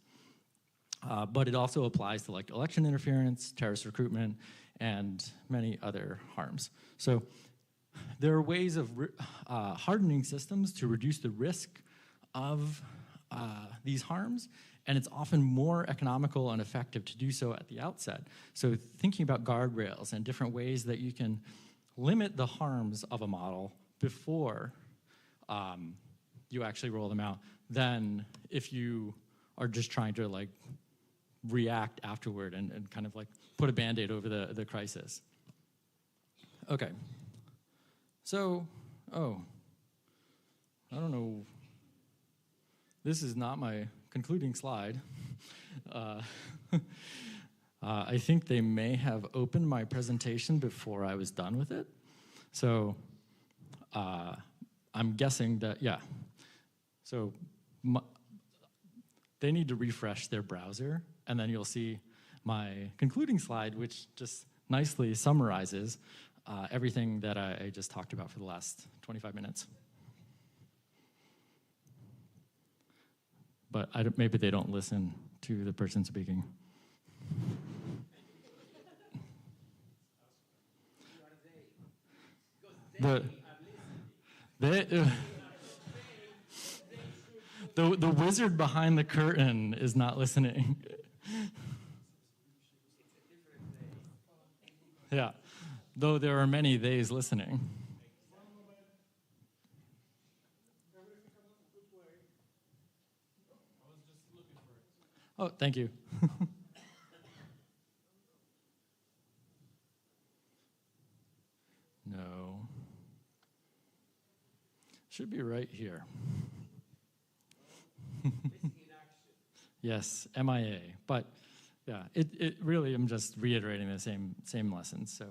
[SPEAKER 2] But it also applies to election interference, terrorist recruitment, and many other harms. So there are ways of hardening systems to reduce the risk of these harms, and it's often more economical and effective to do so at the outset. So thinking about guardrails and different ways that you can limit the harms of a model before you actually roll them out than if you are just trying to react afterward and kind of put a Band-Aid over the crisis. Okay. So, I don't know. This is not my concluding slide. I think they may have opened my presentation before I was done with it. So I'm guessing that, yeah. So they need to refresh their browser, and then you'll see my concluding slide, which just nicely summarizes everything that I just talked about for the last 25 minutes. But maybe they don't listen to the person speaking. The wizard behind the curtain is not listening. Yeah, though there are many theys listening. Oh, thank you. No. Should be right here. Yes, MIA. But yeah, it really, I'm just reiterating the same lessons. So,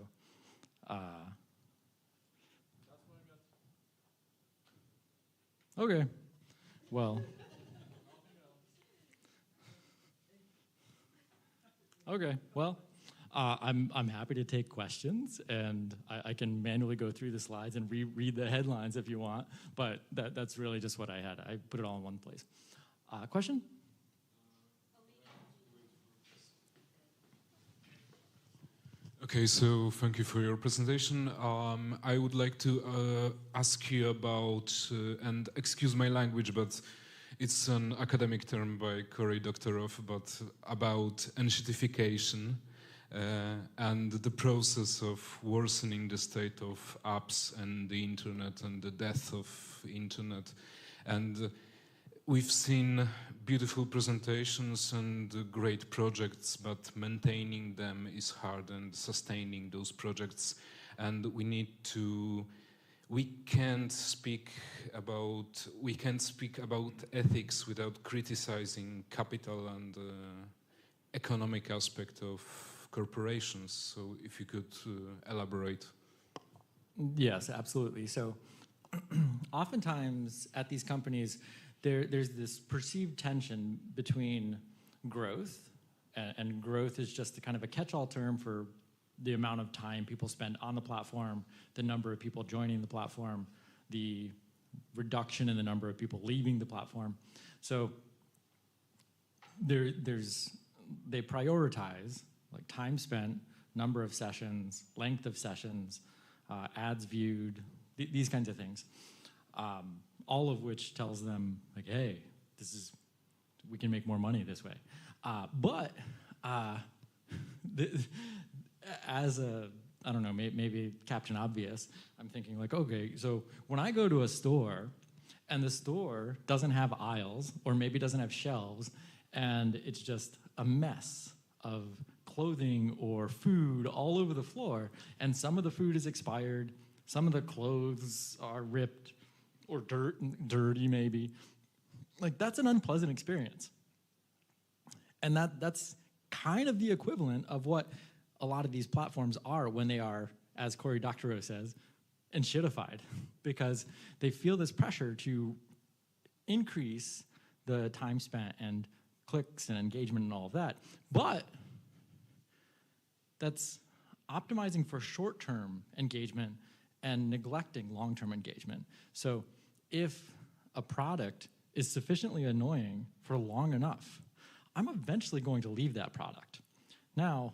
[SPEAKER 2] okay. Well. Okay, well, I'm happy to take questions, and I can manually go through the slides and reread the headlines if you want, but that's really just what I had. I put it all in one place. Question?
[SPEAKER 7] Okay, so thank you for your presentation. I would like to ask you about, and excuse my language, but it's an academic term by Cory Doctorow, but about enshittification and the process of worsening the state of apps and the internet and the death of internet. And we've seen beautiful presentations and great projects, but maintaining them is hard, and sustaining those projects. And we can't speak about ethics without criticizing capital and economic aspect of corporations. So if you could elaborate.
[SPEAKER 2] Yes, absolutely. So oftentimes at these companies, there's this perceived tension between growth, and growth is just kind of a catch-all term for the amount of time people spend on the platform, the number of people joining the platform, the reduction in the number of people leaving the platform. So they prioritize time spent, number of sessions, length of sessions, ads viewed, these kinds of things. All of which tells them hey, we can make more money this way. But as a, I don't know, maybe Captain Obvious, I'm thinking like, okay, so when I go to a store and the store doesn't have aisles or maybe doesn't have shelves and it's just a mess of clothing or food all over the floor, and some of the food is expired, some of the clothes are ripped or dirty maybe, like that's an unpleasant experience. And that's kind of the equivalent of what a lot of these platforms are when they are, as Cory Doctorow says, enshittified, because they feel this pressure to increase the time spent and clicks and engagement and all of that. But that's optimizing for short-term engagement and neglecting long-term engagement. So if a product is sufficiently annoying for long enough, I'm eventually going to leave that product. Now,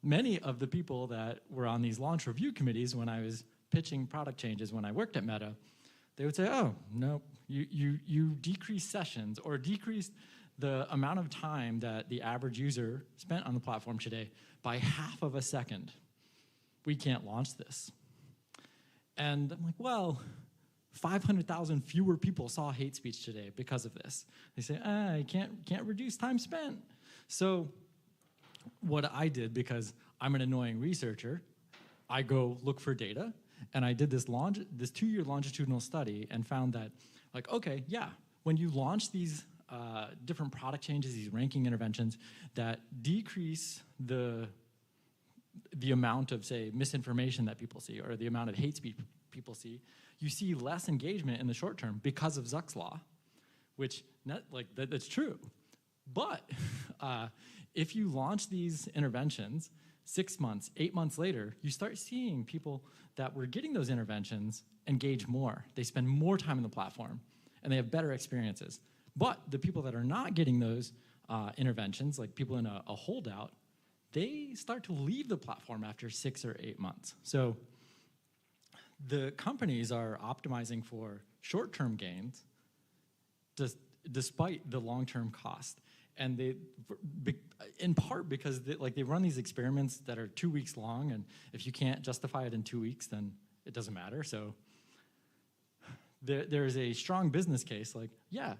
[SPEAKER 2] many of the people that were on these launch review committees when I was pitching product changes when I worked at Meta, they would say, oh, no, you decreased sessions or decreased the amount of time that the average user spent on the platform today by half of a second. We can't launch this. And I'm like, well, 500,000 fewer people saw hate speech today because of this. They say, I can't reduce time spent. So what I did, because I'm an annoying researcher, I go look for data, and I did this 2-year longitudinal study and found that, like, okay, yeah, when you launch these different product changes, these ranking interventions that decrease the amount of, say, misinformation that people see or the amount of hate speech people see, you see less engagement in the short term because of Zuck's law, which, that's true. But if you launch these interventions 6 months, 8 months later, you start seeing people that were getting those interventions engage more. They spend more time on the platform, and they have better experiences. But the people that are not getting those interventions, like people in a holdout, they start to leave the platform after 6 or 8 months. So the companies are optimizing for short-term gains despite the long-term cost. And they, in part because they run these experiments that are 2 weeks long, and if you can't justify it in 2 weeks, then it doesn't matter. So there is a strong business case, like, yeah,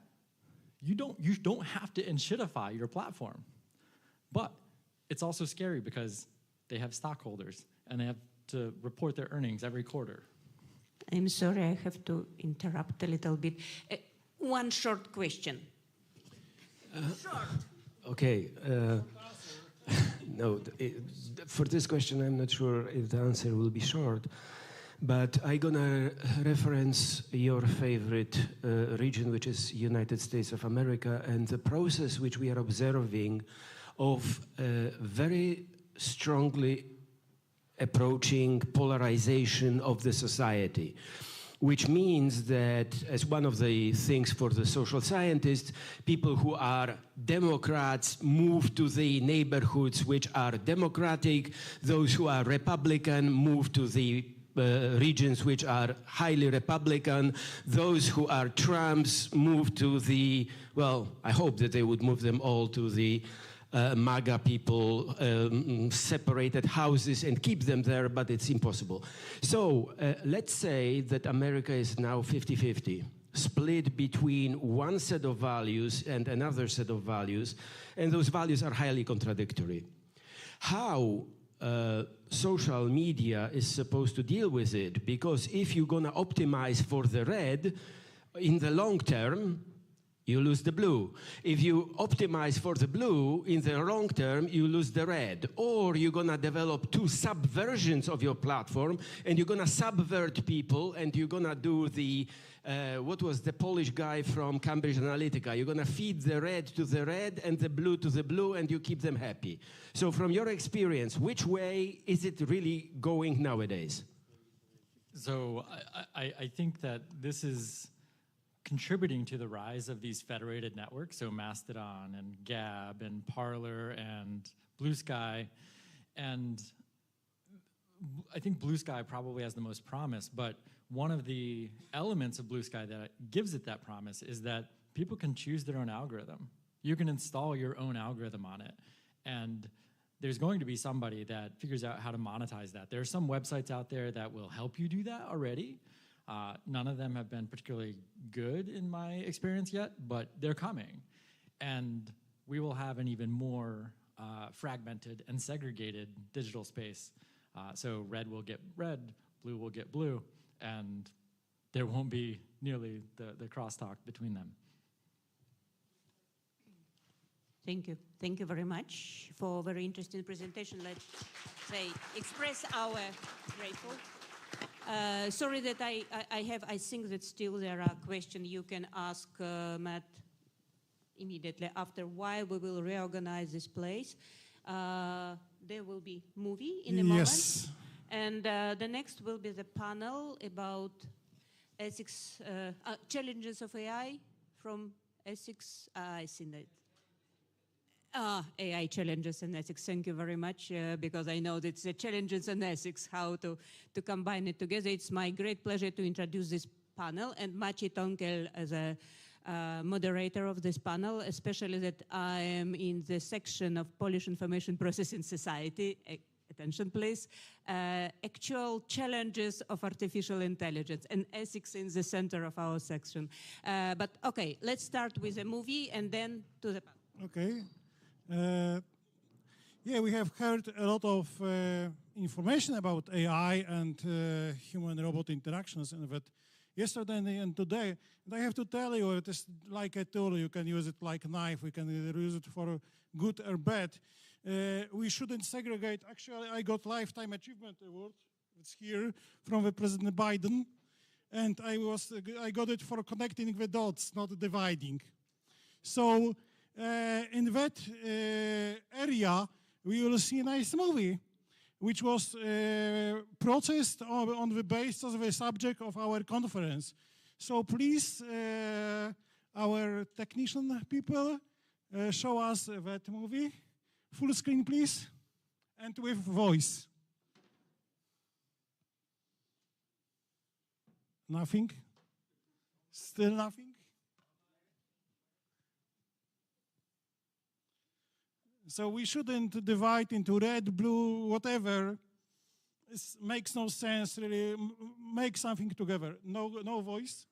[SPEAKER 2] you don't have to enshittify your platform, but it's also scary because they have stockholders and they have to report their earnings every quarter.
[SPEAKER 21] I'm sorry, I have to interrupt a little bit. One short question.
[SPEAKER 4] Okay. No, for this question, I'm not sure if the answer will be short, but I'm gonna reference your favorite region, which is United States of America, and the process which we are observing of very strongly approaching polarization of the society, which means that, as one of the things for the social scientists, people who are Democrats move to the neighborhoods which are Democratic, those who are Republican move to the regions which are highly Republican, those who are Trumps move to the, well, I hope that they would move them all to the MAGA people, separated houses and keep them there, but it's impossible. So let's say that America is now 50-50, split between one set of values and another set of values, and those values are highly contradictory. How social media is supposed to deal with it? Because if you're gonna optimize for the red, in the long term, you lose the blue. If you optimize for the blue, in the long term, you lose the red. Or you're gonna develop two subversions of your platform, and you're gonna subvert people, and you're gonna do the, what was the Polish guy from Cambridge Analytica? You're gonna feed the red to the red and the blue to the blue, and you keep them happy. So from your experience, which way is it really going nowadays?
[SPEAKER 2] So I think that this is contributing to the rise of these federated networks, so Mastodon and Gab and Parler and Blue Sky. And I think Blue Sky probably has the most promise, but one of the elements of Blue Sky that gives it that promise is that people can choose their own algorithm. You can install your own algorithm on it. And there's going to be somebody that figures out how to monetize that. There are some websites out there that will help you do that already. None of them have been particularly good in my experience yet, but they're coming. And we will have an even more fragmented and segregated digital space. So red will get red, blue will get blue, and there won't be nearly the crosstalk between them.
[SPEAKER 21] Thank you. Thank you very much for a very interesting presentation. Let's say, express our grateful. Sorry that I think that still there are questions you can ask Matt immediately after. While we will reorganize this place, there will be movie in a moment. And the next will be the panel about ethics, challenges of AI from ethics. I see that. AI challenges and ethics. Thank you very much, because I know that it's the challenges and ethics, how to combine it together. It's my great pleasure to introduce this panel, and Maciej Tonkel as a moderator of this panel, especially that I am in the section of Polish Information Processing Society. Attention, please. Actual challenges of artificial intelligence and ethics in the center of our section. But okay, let's start with a movie and then to the panel.
[SPEAKER 3] Okay. Yeah, we have heard a lot of information about AI and human-robot interactions, and that yesterday and today. And I have to tell you, it is like a tool. You can use it like a knife. We can use it for good or bad. We shouldn't segregate. Actually, I got Lifetime Achievement Award. It's here from the President Biden, and I got it for connecting the dots, not dividing. So. In that area, we will see a nice movie, which was processed on the basis of the subject of our conference. So please, our technician people, show us that movie. Full screen, please, and with voice. Nothing? Still nothing? So we shouldn't divide into red, blue, whatever. It makes no sense, really. Make something together. No voice.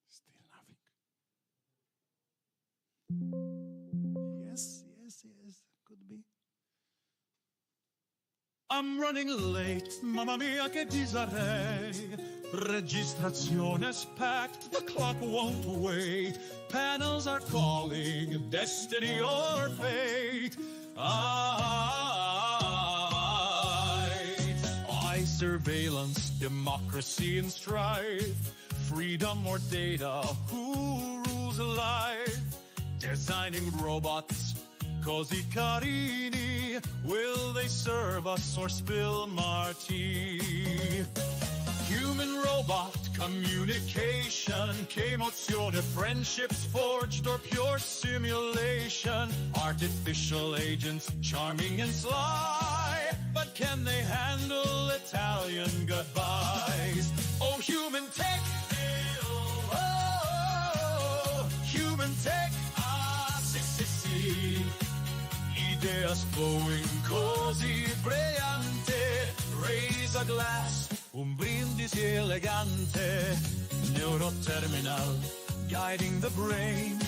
[SPEAKER 3] Still nothing. Yes, could be.
[SPEAKER 22] I'm running late, mamma mia che disarray. Registration's packed, the clock won't wait. Panels are calling, destiny or fate. I surveillance, democracy and strife. Freedom or data, who rules life? Designing robots, così carini, will they serve us or spill martini? Human-robot communication, che emozione, friendships forged or pure simulation? Artificial agents, charming and sly, but can they handle Italian goodbyes? Oh, HumanTech, HumanTech, sì. Ideas flowing così brillante, raise a glass, un brindisi elegante, neuroterminal, guiding the brain,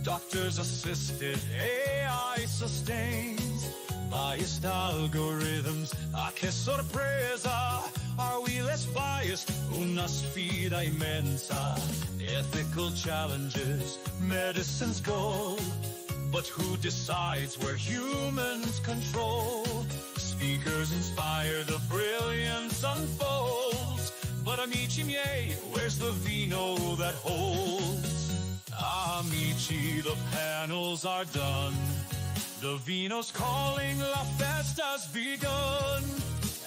[SPEAKER 22] doctors assisted, AI sustains, biased algorithms, che sorpresa, are we less biased? Una sfida immensa, ethical challenges, medicine's goal. But who decides where humans control? Speakers inspire, the brilliance unfolds. But amici miei, where's the vino that holds? Amici, the panels are done. The vino's calling, la festa's begun.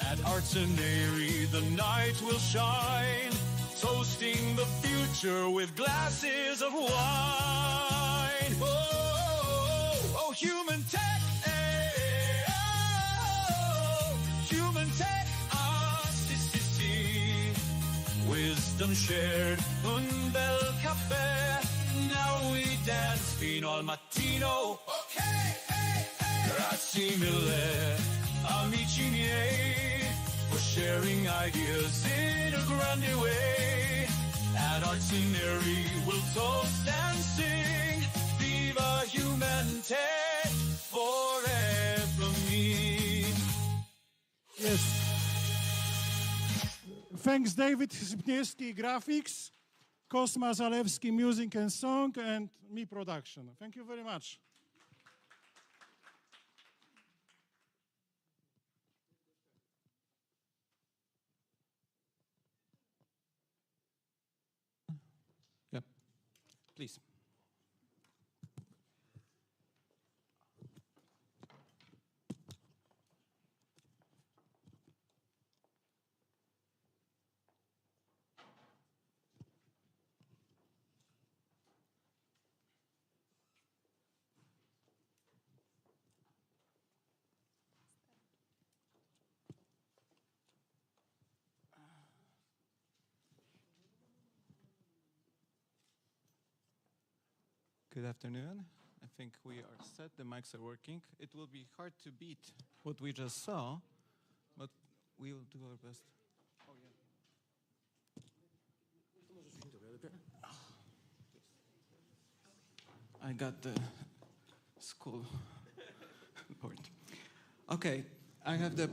[SPEAKER 22] At Arsenary, the night will shine, toasting the future with glasses of wine. HumanTech, HumanTech, stunden shared un bel caffè. Now we dance fino al mattino. Okay, hey, hey. Grazie mille, amici miei, for sharing ideas in a grande way. At our scenery we'll toast and sing, Viva HumanTech forever me.
[SPEAKER 3] Yes. Thanks, David Zbniewski, graphics, Kosma Zalewski, music and song, and me, production. Thank you very much.
[SPEAKER 20] Yep. Please. Good afternoon. I think we are set. The mics are working. It will be hard to beat what we just saw, but we will do our best. Oh, yeah. I got the school board. Okay, I have the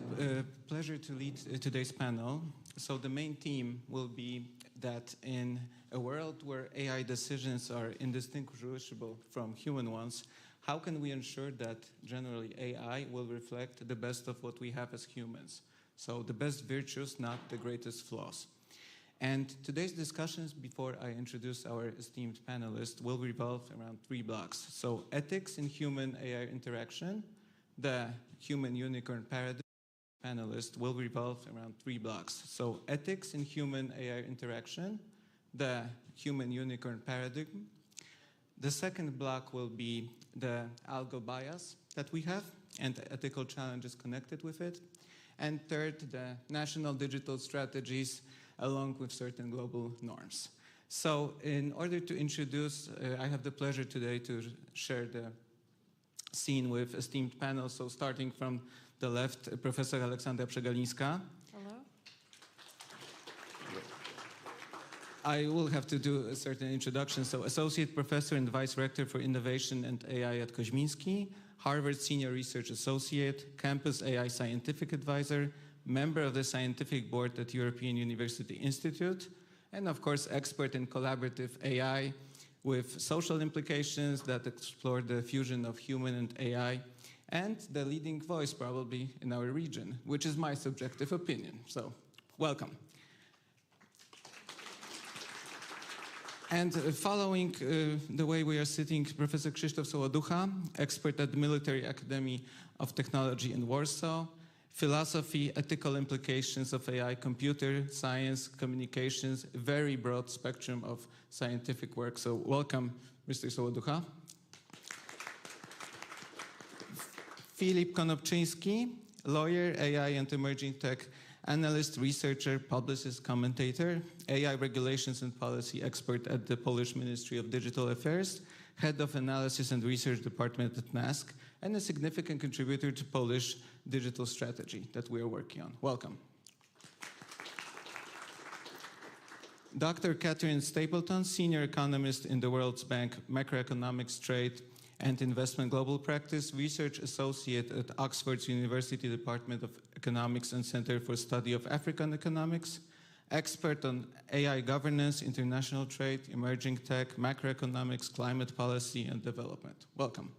[SPEAKER 20] pleasure to lead today's panel. So the main theme will be that in a world where AI decisions are indistinguishable from human ones, how can we ensure that generally AI will reflect the best of what we have as humans? So the best virtues, not the greatest flaws. And today's discussions, before I introduce our esteemed panelists, will revolve around 3 blocks. So ethics in human-AI interaction, the human unicorn paradigm. Panelists will revolve around 3 blocks. So ethics in human-AI interaction, the human unicorn paradigm. The second block will be the algo bias that we have and the ethical challenges connected with it. And third, the national digital strategies along with certain global norms. So in order to introduce, I have the pleasure today to share the scene with esteemed panel. So starting from the left, Professor Aleksandra Przegalińska.
[SPEAKER 1] Hello.
[SPEAKER 20] I will have to do a certain introduction. So Associate Professor and Vice Rector for Innovation and AI at Koźmiński, Harvard Senior Research Associate, Campus AI Scientific Advisor, member of the Scientific Board at European University Institute, and of course, expert in collaborative AI with social implications that explore the fusion of human and AI, and the leading voice probably in our region, which is my subjective opinion. So, welcome. And following the way we are sitting, Professor Krzysztof Sołoducha, expert at the Military Academy of Technology in Warsaw, philosophy, ethical implications of AI, computer science, communications, very broad spectrum of scientific work. So welcome, Mr. Sołoducha. Filip Konopczyński, lawyer, AI and emerging tech analyst, researcher, publicist, commentator, AI regulations and policy expert at the Polish Ministry of Digital Affairs, head of analysis and research department at NASK, and a significant contributor to Polish digital strategy that we are working on. Welcome. Dr. Catherine Stapleton, senior economist in the World Bank Macroeconomics, Trade and Investment Global Practice, research associate at Oxford's University Department of Economics and Center for Study of African Economics, expert on AI governance, international trade, emerging tech, macroeconomics, climate policy, and development. Welcome.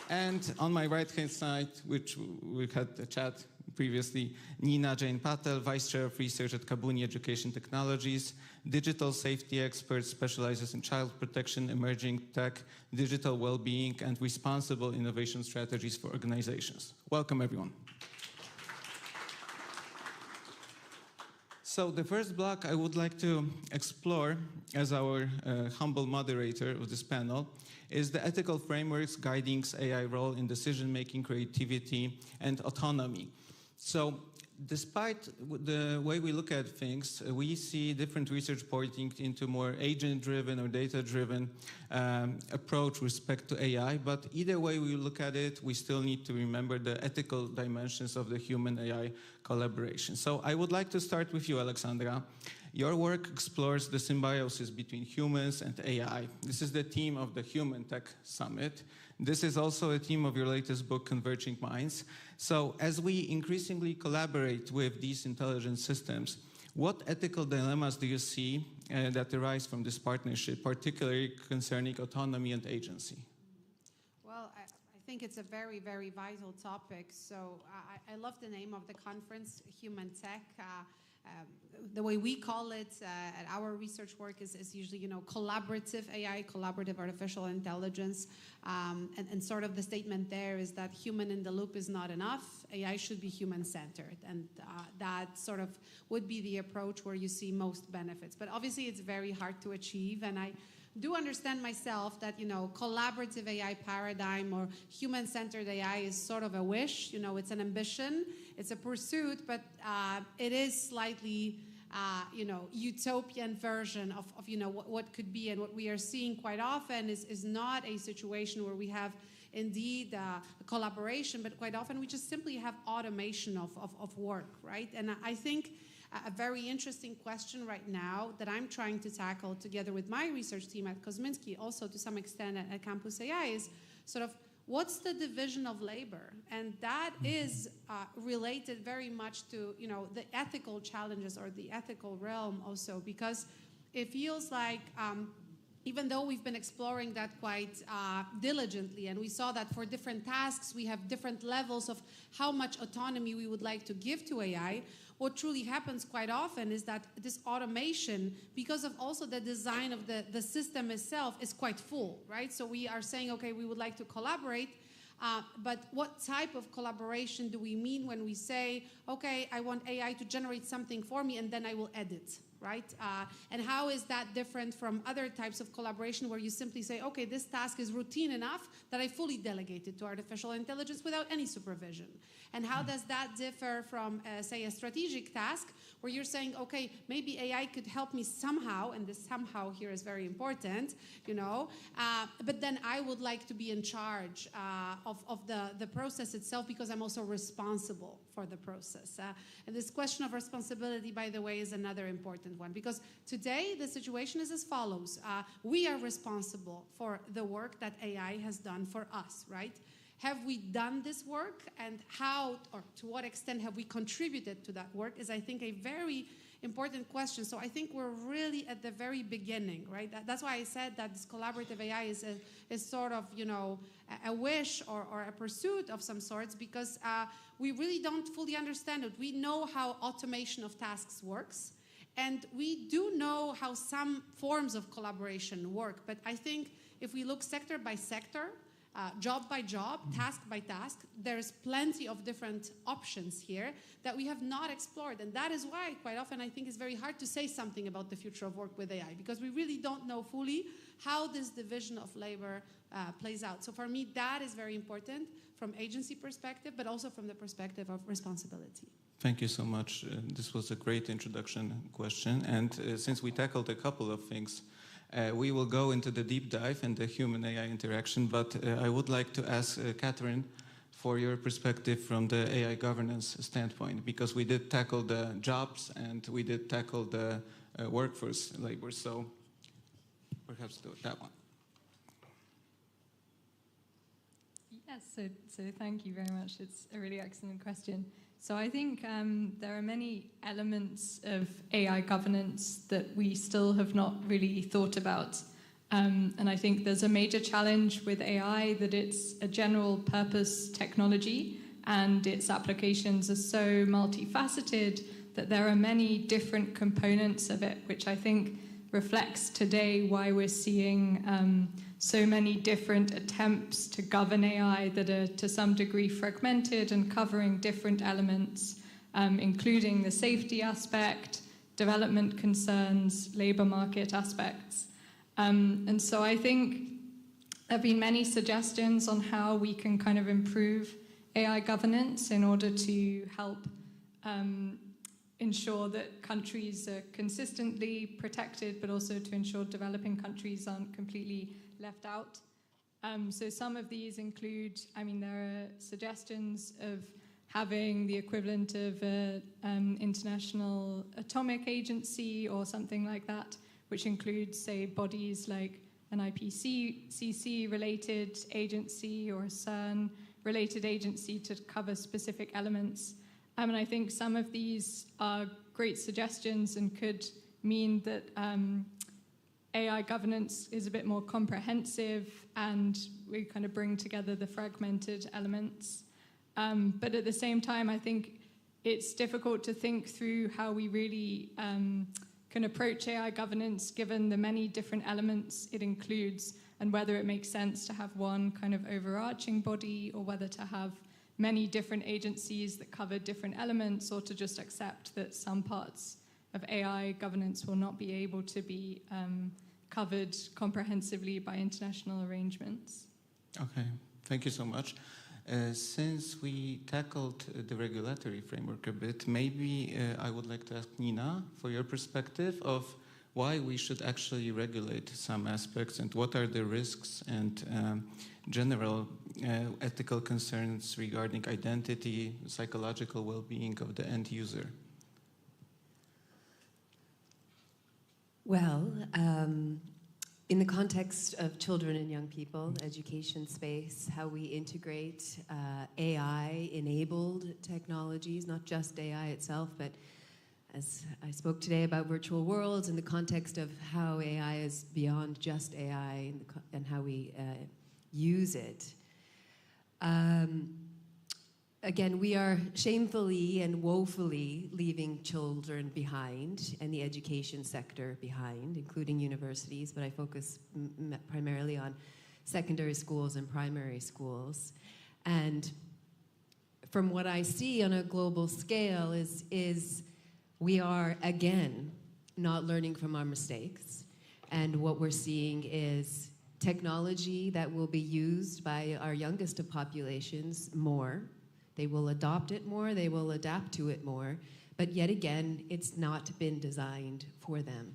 [SPEAKER 20] And on my right-hand side, which we had a chat previously, Nina Jane Patel, Vice Chair of Research at Kabuni Education Technologies, digital safety expert, specializes in child protection, emerging tech, digital well-being, and responsible innovation strategies for organizations. Welcome, everyone. So the first block I would like to explore as our humble moderator of this panel is the ethical frameworks guiding AI role in decision-making, creativity, and autonomy. So despite the way we look at things, we see different research pointing into more agent-driven or data-driven approach with respect to AI. But either way we look at it, we still need to remember the ethical dimensions of the human-AI collaboration. So I would like to start with you, Alexandra. Your work explores the symbiosis between humans and AI. This is the theme of the HumanTech Summit. This is also a theme of your latest book, Converging Minds. So as we increasingly collaborate with these intelligent systems, what ethical dilemmas do you see that arise from this partnership, particularly concerning autonomy and agency?
[SPEAKER 5] Well, I think it's a very, very vital topic. So I love the name of the conference, HumanTech. The way we call it at our research work is usually, collaborative AI, collaborative artificial intelligence. And sort of the statement there is that human in the loop is not enough. AI should be human-centered. And that sort of would be the approach where you see most benefits. But obviously, it's very hard to achieve. And I do understand myself that, collaborative AI paradigm or human-centered AI is sort of a wish. It's an ambition. It's a pursuit, but it is slightly, utopian version of what could be. And what we are seeing quite often is not a situation where we have indeed a collaboration, but quite often we just simply have automation of work, right? And I think a very interesting question right now that I'm trying to tackle together with my research team at Kosminski, also to some extent at Campus AI, is sort of what's the division of labor? And that is related very much to, the ethical challenges or the ethical realm also, because it feels like even though we've been exploring that quite diligently, and we saw that for different tasks, we have different levels of how much autonomy we would like to give to AI, what truly happens quite often is that this automation, because of also the design of the system itself, is quite full, right? So we are saying, okay, we would like to collaborate, but what type of collaboration do we mean when we say, okay, I want AI to generate something for me and then I will edit, right? And how is that different from other types of collaboration where you simply say, okay, this task is routine enough that I fully delegate it to artificial intelligence without any supervision? And how does that differ from, say, a strategic task where you're saying, okay, maybe AI could help me somehow, and this somehow here is very important, but then I would like to be in charge of the process itself because I'm also responsible for the process. And this question of responsibility, by the way, is another important one, because today the situation is as follows. We are responsible for the work that AI has done for us, right? Have we done this work, and how or to what extent have we contributed to that work is, I think, a very important question. So I think we're really at the very beginning, right? That's why I said that this collaborative AI is sort of, a wish or a pursuit of some sorts, because we really don't fully understand it. We know how automation of tasks works, and we do know how some forms of collaboration work. But I think if we look sector by sector, job by job, task by task, there's plenty of different options here that we have not explored. And that is why quite often I think it's very hard to say something about the future of work with AI, because we really don't know fully how this division of labor plays out. So for me, that is very important from agency perspective, but also from the perspective of responsibility.
[SPEAKER 20] Thank you so much. This was a great introduction question. And since we tackled a couple of things, we will go into the deep dive and the human-AI interaction, but I would like to ask Catherine for your perspective from the AI governance standpoint, because we did tackle the jobs and we did tackle the workforce labor, so perhaps do that one.
[SPEAKER 8] Yes, so thank you very much. It's a really excellent question. So I think there are many elements of AI governance that we still have not really thought about. And I think there's a major challenge with AI that it's a general purpose technology and its applications are so multifaceted that there are many different components of it, which I think reflects today why we're seeing so many different attempts to govern AI that are to some degree fragmented and covering different elements, including the safety aspect, development concerns, labor market aspects. And so I think there have been many suggestions on how we can kind of improve AI governance in order to help ensure that countries are consistently protected, but also to ensure developing countries aren't completely left out. So some of these include, there are suggestions of having the equivalent of an international atomic agency or something like that, which includes, say, bodies like an IPCC-related agency or a CERN-related agency to cover specific elements. And I think some of these are great suggestions and could mean that AI governance is a bit more comprehensive and we kind of bring together the fragmented elements. But at the same time, I think it's difficult to think through how we really can approach AI governance given the many different elements it includes and whether it makes sense to have one kind of overarching body or whether to have many different agencies that cover different elements or to just accept that some parts of AI governance will not be able to be covered comprehensively by international arrangements.
[SPEAKER 6] Okay, thank you so much. Since we tackled the regulatory framework a bit, maybe I would like to ask Nina for your perspective of why we should actually regulate some aspects and what are the risks and general ethical concerns regarding identity, psychological well-being of the end user.
[SPEAKER 9] Well, in the context of children and young people, education space, how we integrate AI-enabled technologies, not just AI itself, but as I spoke today about virtual worlds in the context of how AI is beyond just AI and how we use it. Again, we are shamefully and woefully leaving children behind and the education sector behind, including universities, but I focus primarily on secondary schools and primary schools. And from what I see on a global scale is we are, again, not learning from our mistakes. And what we're seeing is technology that will be used by our youngest of populations more. They will adopt it more, they will adapt to it more, but yet again, it's not been designed for them.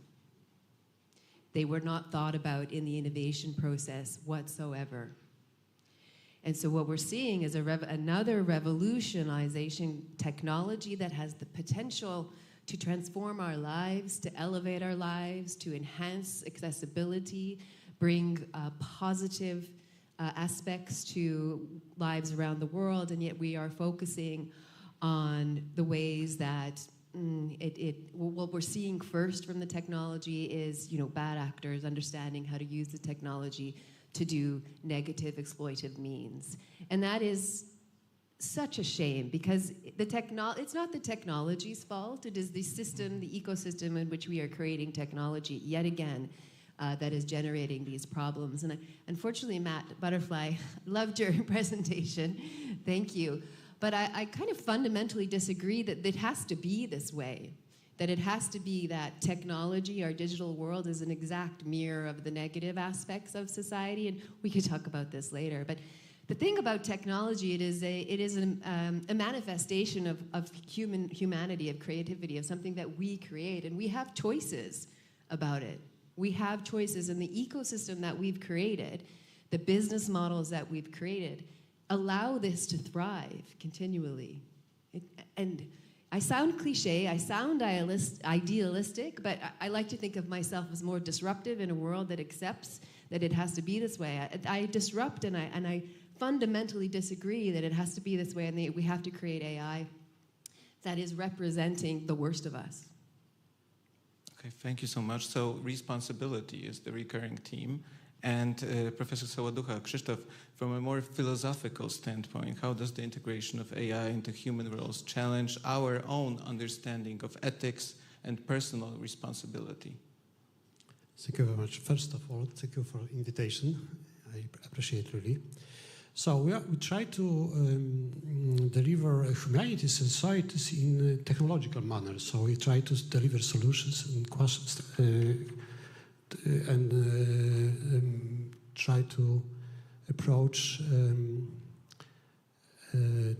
[SPEAKER 9] They were not thought about in the innovation process whatsoever. And so what we're seeing is another revolutionization technology that has the potential to transform our lives, to elevate our lives, to enhance accessibility, bring positive aspects to lives around the world, and yet we are focusing on the ways that what we're seeing first from the technology is, bad actors understanding how to use the technology to do negative exploitive means. And that is such a shame because it's not the technology's fault, it is the system, the ecosystem in which we are creating technology yet again that is generating these problems. And unfortunately, Matt Butterfly, loved your presentation. Thank you. But I kind of fundamentally disagree that it has to be this way, that it has to be that technology, our digital world, is an exact mirror of the negative aspects of society. And we could talk about this later. But the thing about technology, it is a manifestation of humanity, of creativity, of something that we create. And we have choices about it. We have choices, and the ecosystem that we've created, the business models that we've created, allow this to thrive continually. And I sound cliche, I sound idealistic, but I like to think of myself as more disruptive in a world that accepts that it has to be this way. I disrupt, and I fundamentally disagree that it has to be this way, and that we have to create AI that is representing the worst of us.
[SPEAKER 6] Okay, thank you so much. So responsibility is the recurring theme. And Professor Saładucha, Krzysztof, from a more philosophical standpoint, how does the integration of AI into human roles challenge our own understanding of ethics and personal responsibility?
[SPEAKER 10] Thank you very much. First of all, thank you for the invitation. I appreciate it really. So we try to deliver humanity societies in a technological manner. So we try to deliver solutions and try to approach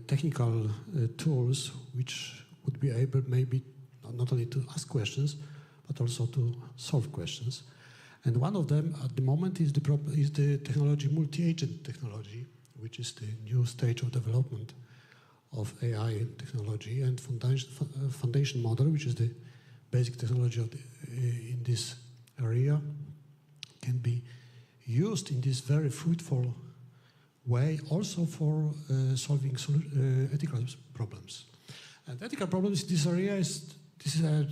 [SPEAKER 10] technical tools which would be able maybe not only to ask questions, but also to solve questions. And one of them at the moment is the technology, multi-agent technology, which is the new stage of development of AI technology, and foundation model, which is the basic technology of in this area, can be used in this very fruitful way also for solving ethical problems. And ethical problems in this area this is a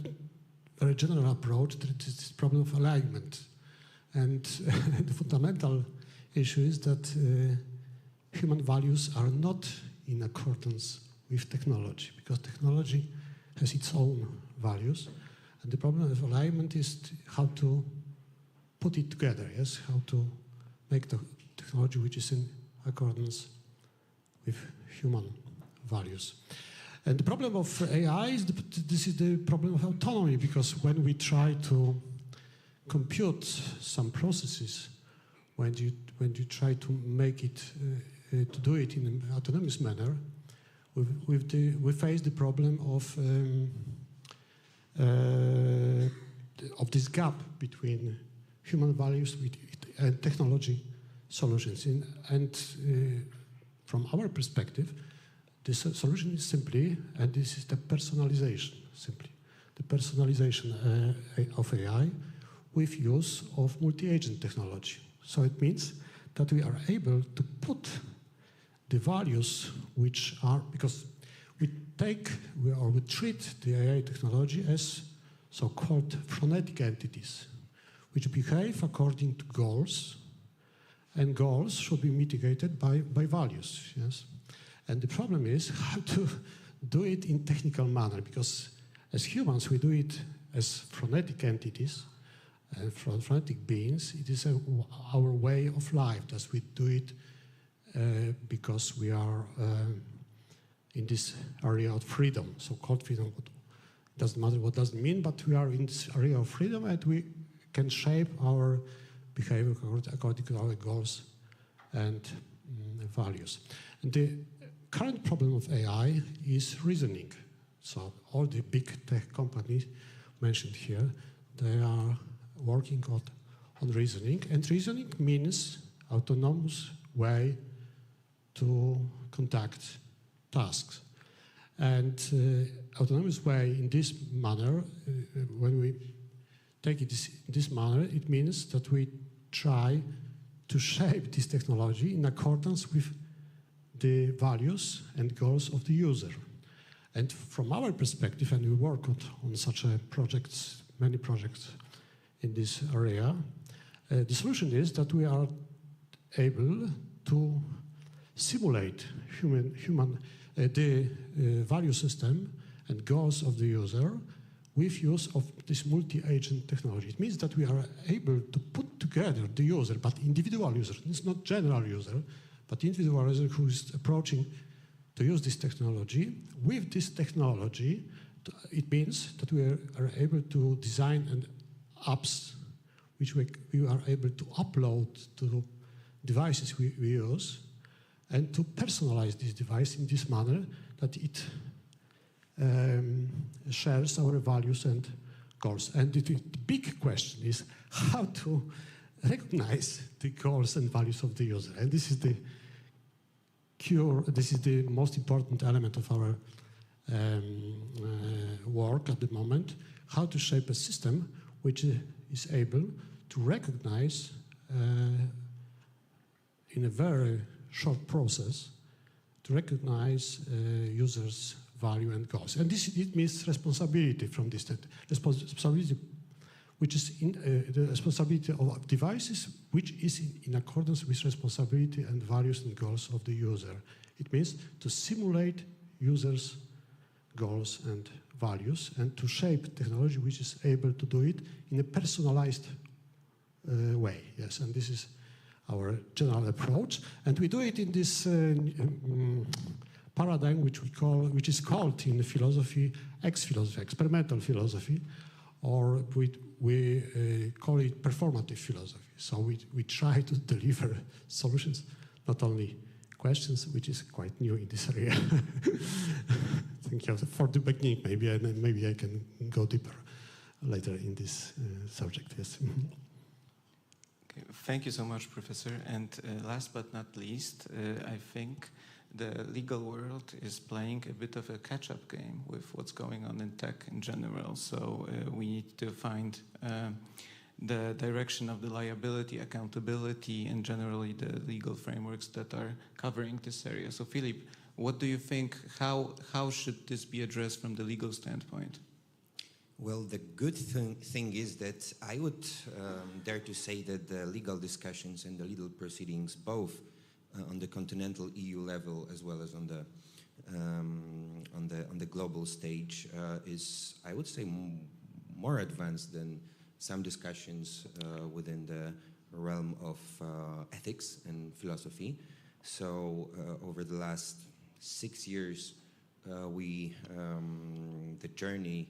[SPEAKER 10] very general approach. It is this problem of alignment. And the fundamental issue is that human values are not in accordance with technology, because technology has its own values. And the problem of alignment is how to put it together, yes? How to make the technology which is in accordance with human values. And the problem of AI is this is the problem of autonomy, because when we try to compute some processes, when you try to make it to do it in an autonomous manner, we face the problem of this gap between human values and technology solutions. And from our perspective, the solution is simply, and this is the personalization, simply the personalization of AI with use of multi-agent technology. So it means that we are able to put the values which are, because we treat the AI technology as so-called phonetic entities, which behave according to goals, and goals should be mitigated by values, yes? And the problem is how to do it in technical manner, because as humans we do it as phonetic entities, phonetic beings. It is our way of life, that we do it because we are in this area of freedom, so-called freedom. It doesn't matter what does it mean, but we are in this area of freedom, and we can shape our behavior according to our goals and values. And the current problem of AI is reasoning. So all the big tech companies mentioned here, they are working on reasoning, and reasoning means autonomous way to conduct tasks. And autonomous way in this manner, when we take it in this manner, it means that we try to shape this technology in accordance with the values and goals of the user. And from our perspective, and we work on such a projects, many projects in this area, the solution is that we are able to simulate the value system and goals of the user with use of this multi-agent technology. It means that we are able to put together the user, but individual user. It's not general user, but individual user who is approaching to use this technology. With this technology, it means that we are able to design apps which we are able to upload to devices we use, and to personalize this device in this manner that it shares our values and goals. And the big question is how to recognize the goals and values of the user. And this is the most important element of our work at the moment, how to shape a system which is able to recognize in a very short process, to recognize users' value and goals. And it means responsibility from this, responsibility which is the responsibility of devices, which is in accordance with responsibility and values and goals of the user. It means to simulate users' goals and values, and to shape technology which is able to do it in a personalized way. Yes, and this is our general approach, and we do it in this paradigm which is called in philosophy X-philosophy, experimental philosophy, or we call it performative philosophy. So we try to deliver solutions, not only questions, which is quite new in this area. thank you for the beginning. Maybe I can go deeper later in this subject. Yes.
[SPEAKER 6] Okay, thank you so much, Professor. And last but not least, I think the legal world is playing a bit of a catch-up game with what's going on in tech in general. So we need to find the direction of the liability, accountability, and generally the legal frameworks that are covering this area. So Philip, what do you think, how should this be addressed from the legal standpoint?
[SPEAKER 13] Well, the good thing is that I would dare to say that the legal discussions and the legal proceedings, both on the continental EU level as well as on the global stage, is, I would say, more advanced than some discussions within the realm of ethics and philosophy. So over the last 6 years, the journey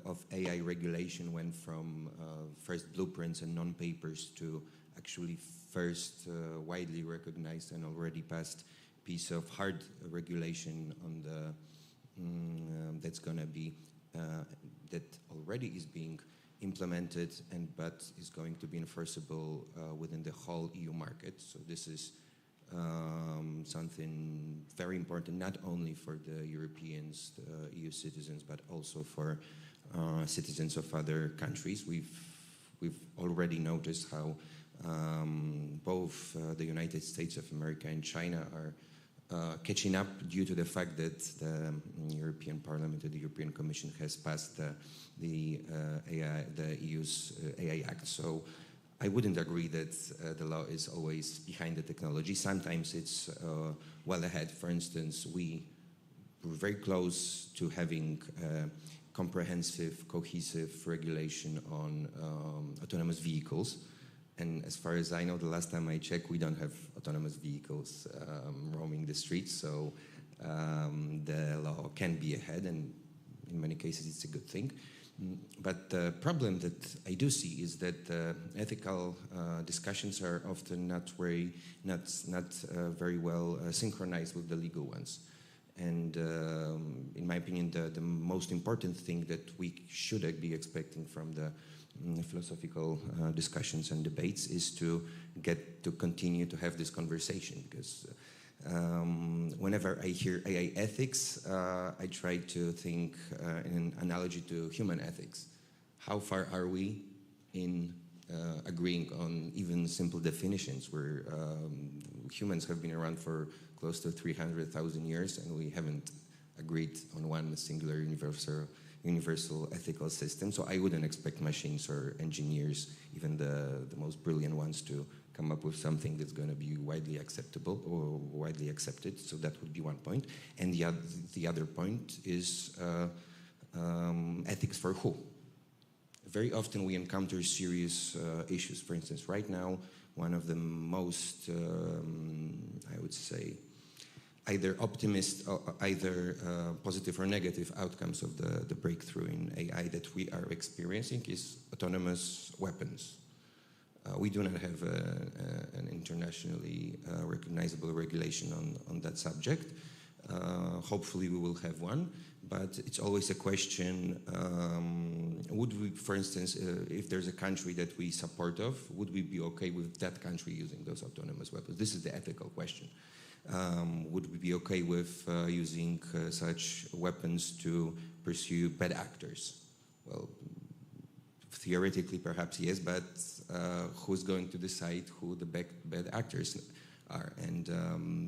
[SPEAKER 13] of AI regulation went from first blueprints and non-papers to actually first widely recognized and already passed piece of hard regulation on the that's going to be that already is being implemented but is going to be enforceable within the whole EU market. So this is something very important, not only for the Europeans, the EU citizens, but also for citizens of other countries. We've already noticed how both the United States of America and China are catching up due to the fact that the European Parliament and the European Commission has passed the EU's AI Act. So I wouldn't agree that the law is always behind the technology. Sometimes it's well ahead. For instance, we're very close to having comprehensive, cohesive regulation on autonomous vehicles. And as far as I know, the last time I checked, we don't have autonomous vehicles roaming the streets. So the law can be ahead, and in many cases, it's a good thing. But the problem that I do see is that ethical discussions are often not very well synchronized with the legal ones. And in my opinion, the most important thing that we should be expecting from the philosophical discussions and debates is to continue to have this conversation, because whenever I hear AI ethics, I try to think in an analogy to human ethics. How far are we in agreeing on even simple definitions where humans have been around for close to 300,000 years and we haven't agreed on one singular universal ethical system? So I wouldn't expect machines or engineers, even the most brilliant ones, to come up with something that's going to be widely acceptable or widely accepted. So that would be one point. And the other point is ethics for who? Very often we encounter serious issues. For instance, right now, one of the most, I would say, either positive or negative outcomes of the breakthrough in AI that we are experiencing is autonomous weapons. We do not have an internationally recognizable regulation on that subject. Hopefully we will have one, but it's always a question, would we, for instance, if there's a country that we support of, would we be okay with that country using those autonomous weapons? This is the ethical question. Would we be okay with using such weapons to pursue bad actors? Well, theoretically, perhaps yes, but who's going to decide who the bad actors are? And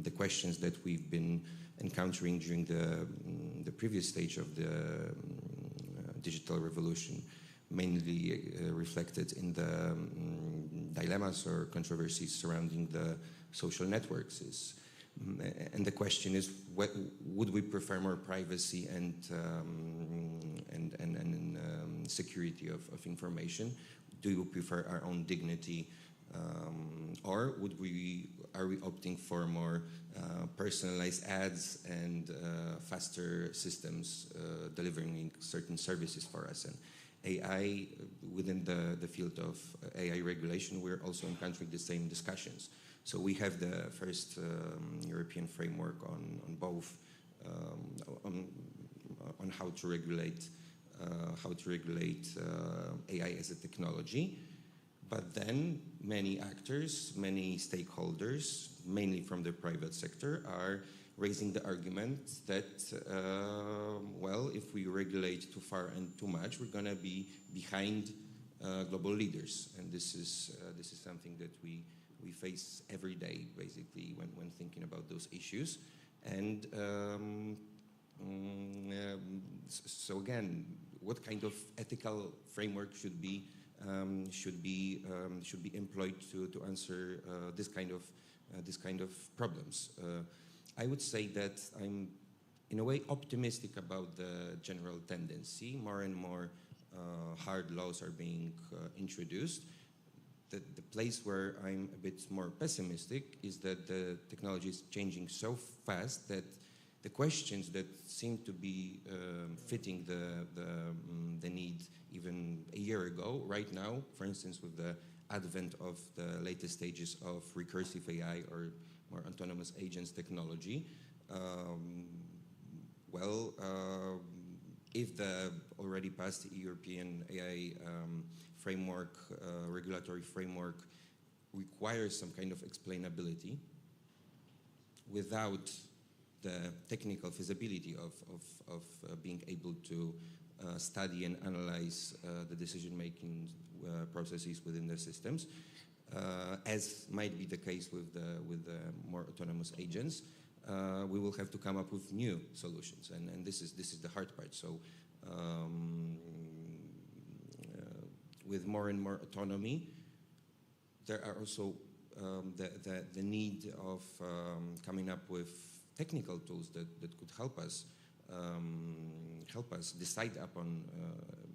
[SPEAKER 13] the questions that we've been encountering during the previous stage of the digital revolution mainly reflected in the dilemmas or controversies surrounding the social networks. And the question is, would we prefer more privacy and security of information? Do we prefer our own dignity, or are we opting for more personalized ads and faster systems delivering certain services for us? And AI, within the field of AI regulation, we're also encountering the same discussions. So we have the first European framework on both on how to regulate AI as a technology. But then many actors, many stakeholders, mainly from the private sector, are raising the argument that, well, if we regulate too far and too much, we're going to be behind global leaders. And this is something that we face every day, basically, when thinking about those issues. And so again, what kind of ethical framework should be employed to answer this kind of problems? I would say that I'm, in a way, optimistic about the general tendency. More and more hard laws are being introduced. The place where I'm a bit more pessimistic is that the technology is changing so fast that the questions that seem to be fitting the need even a year ago, right now, for instance, with the advent of the latest stages of recursive AI or more autonomous agents technology, if the already passed European AI framework, regulatory framework, requires some kind of explainability without the technical feasibility of being able to study and analyze the decision-making processes within the systems, as might be the case with the more autonomous agents, we will have to come up with new solutions, and this is the hard part. So with more and more autonomy, there are also the need of coming up with technical tools that could help us decide upon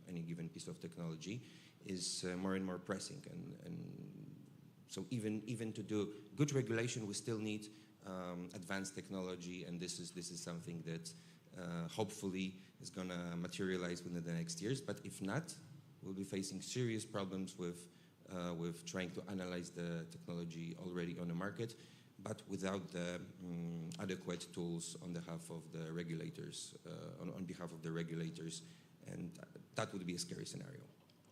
[SPEAKER 13] any given piece of technology is more and more pressing, and so even to do good regulation, we still need advanced technology, and this is something that hopefully is going to materialize within the next years. But if not, we'll be facing serious problems with trying to analyze the technology already on the market, but without the adequate tools on behalf of the regulators, and that would be a scary scenario.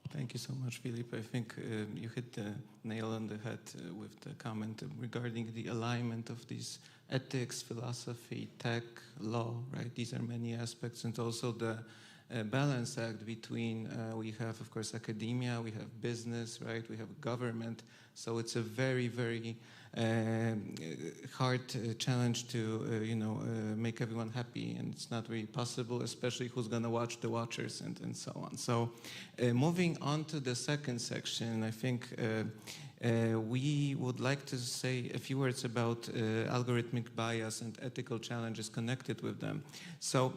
[SPEAKER 6] Thank you so much, Filip. I think you hit the nail on the head with the comment regarding the alignment of these ethics, philosophy, tech, law, right? These are many aspects, and also the balance act between, we have, of course, academia, we have business, right? We have government. So it's a very, very hard challenge to, make everyone happy, and it's not really possible, especially who's going to watch the watchers and so on. So moving on to the second section, I think we would like to say a few words about algorithmic bias and ethical challenges connected with them. So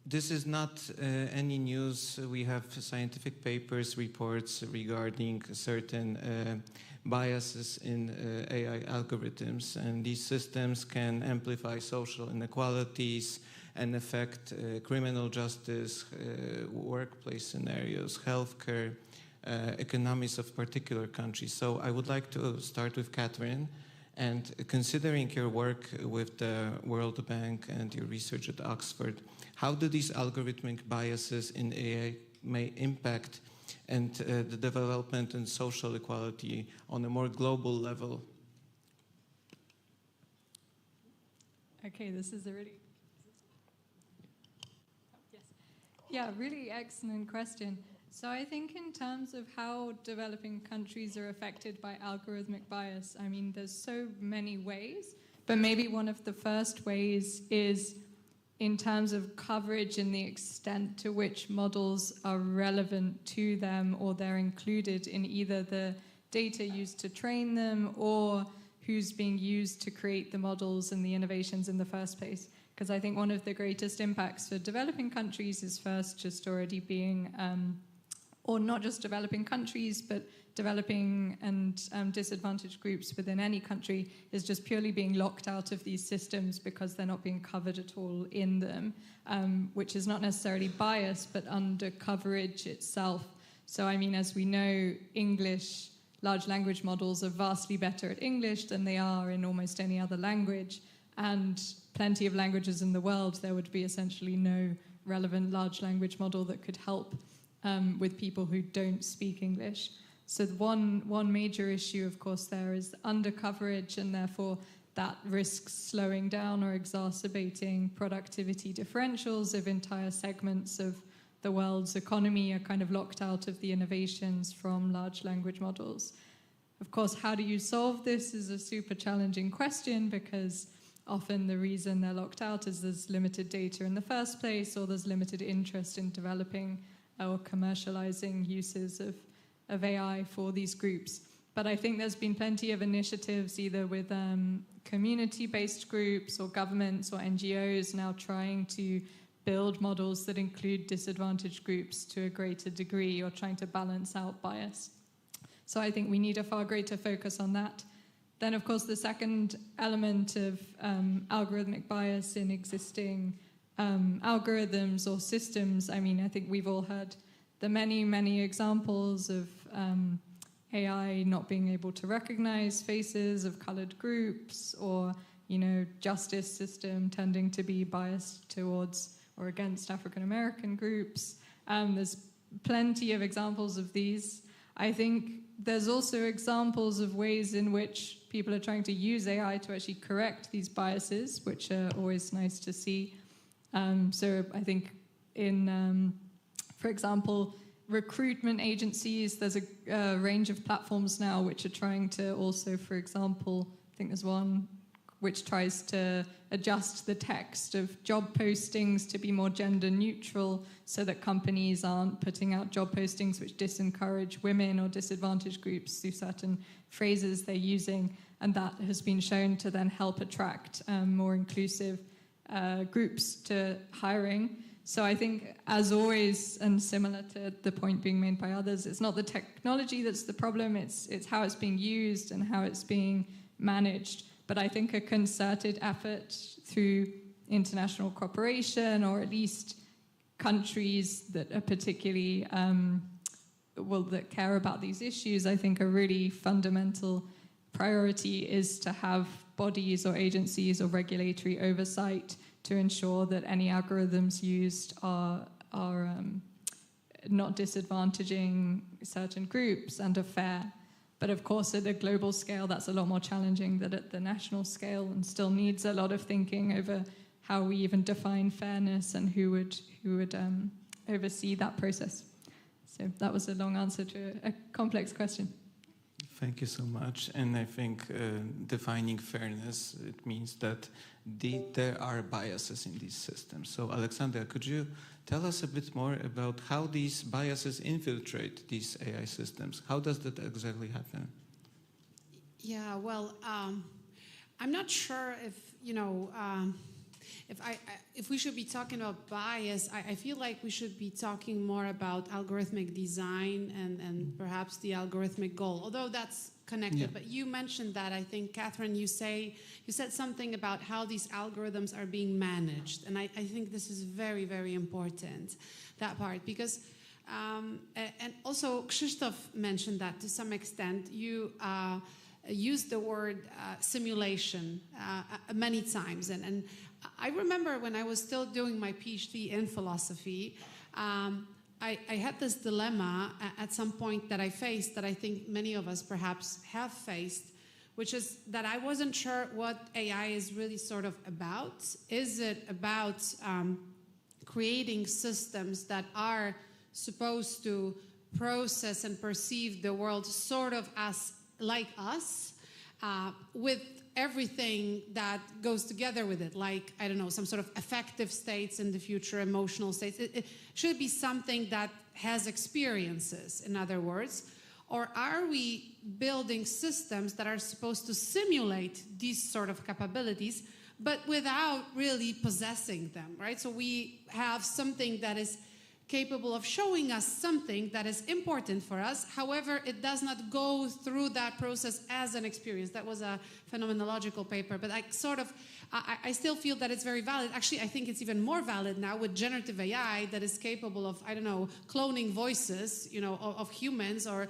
[SPEAKER 6] this is not any news. We have scientific papers, reports regarding certain biases in AI algorithms, and these systems can amplify social inequalities and affect criminal justice, workplace scenarios, healthcare, economies of particular countries. So I would like to start with Catherine, and considering your work with the World Bank and your research at Oxford, how do these algorithmic biases in AI may impact and the development and social equality on a more global level?
[SPEAKER 8] Okay, this is a really... Yes. Yeah, really excellent question. So I think in terms of how developing countries are affected by algorithmic bias, I mean, there's so many ways, but maybe one of the first ways is in terms of coverage and the extent to which models are relevant to them, or they're included in either the data used to train them or who's being used to create the models and the innovations in the first place. Because I think one of the greatest impacts for developing countries is first just already being, or not just developing countries, but developing and disadvantaged groups within any country is just purely being locked out of these systems because they're not being covered at all in them, which is not necessarily bias, but under coverage itself. So I mean, as we know, English large language models are vastly better at English than they are in almost any other language. And plenty of languages in the world, there would be essentially no relevant large language model that could help with people who don't speak English. So one major issue, of course, there is undercoverage, and therefore that risks slowing down or exacerbating productivity differentials if entire segments of the world's economy are kind of locked out of the innovations from large language models. Of course, how do you solve this is a super challenging question, because often the reason they're locked out is there's limited data in the first place, or there's limited interest in developing or commercializing uses of AI for these groups. But I think there's been plenty of initiatives, either with community-based groups or governments or NGOs, now trying to build models that include disadvantaged groups to a greater degree, or trying to balance out bias. So I think we need a far greater focus on that. Then, of course, the second element of algorithmic bias in existing algorithms or systems, I mean, I think we've all heard the many, many examples of AI not being able to recognize faces of colored groups, or, justice system tending to be biased towards or against African American groups. There's plenty of examples of these. I think there's also examples of ways in which people are trying to use AI to actually correct these biases, which are always nice to see. So I think in, for example, recruitment agencies, there's a range of platforms now which are trying to also, for example, I think there's one which tries to adjust the text of job postings to be more gender neutral, so that companies aren't putting out job postings which disencourage women or disadvantaged groups through certain phrases they're using. And that has been shown to then help attract more inclusive groups to hiring. So I think, as always, and similar to the point being made by others, it's not the technology that's the problem, it's how it's being used and how it's being managed. But I think a concerted effort through international cooperation, or at least countries that are particularly, that care about these issues, I think a really fundamental priority is to have bodies or agencies or regulatory oversight to ensure that any algorithms used are not disadvantaging certain groups and are fair. But of course, at a global scale, that's a lot more challenging than at the national scale, and still needs a lot of thinking over how we even define fairness and who would oversee that process. So that was a long answer to a complex question.
[SPEAKER 6] Thank you so much. And I think defining fairness, it means that there are biases in these systems. So Alexandra, could you tell us a bit more about how these biases infiltrate these AI systems? How does that exactly happen?
[SPEAKER 5] Yeah, well, I'm not sure if, if we should be talking about bias. I feel like we should be talking more about algorithmic design and perhaps the algorithmic goal, although that's connected. Yeah. But you mentioned that, I think, Catherine, you said something about how these algorithms are being managed. And I think this is very, very important, that part, because, and also Krzysztof mentioned that to some extent. You used the word simulation many times. And I remember when I was still doing my PhD in philosophy, I had this dilemma at some point that I faced, that I think many of us perhaps have faced, which is that I wasn't sure what AI is really sort of about. Is it about creating systems that are supposed to process and perceive the world sort of as like us, with everything that goes together with it, like, I don't know, some sort of affective states in the future, emotional states. It should be something that has experiences, in other words. Or are we building systems that are supposed to simulate these sort of capabilities, but without really possessing them, right? So we have something that is capable of showing us something that is important for us. However, it does not go through that process as an experience. That was a phenomenological paper, but I still feel that it's very valid. Actually, I think it's even more valid now with generative AI that is capable of, I don't know, cloning voices, of humans, or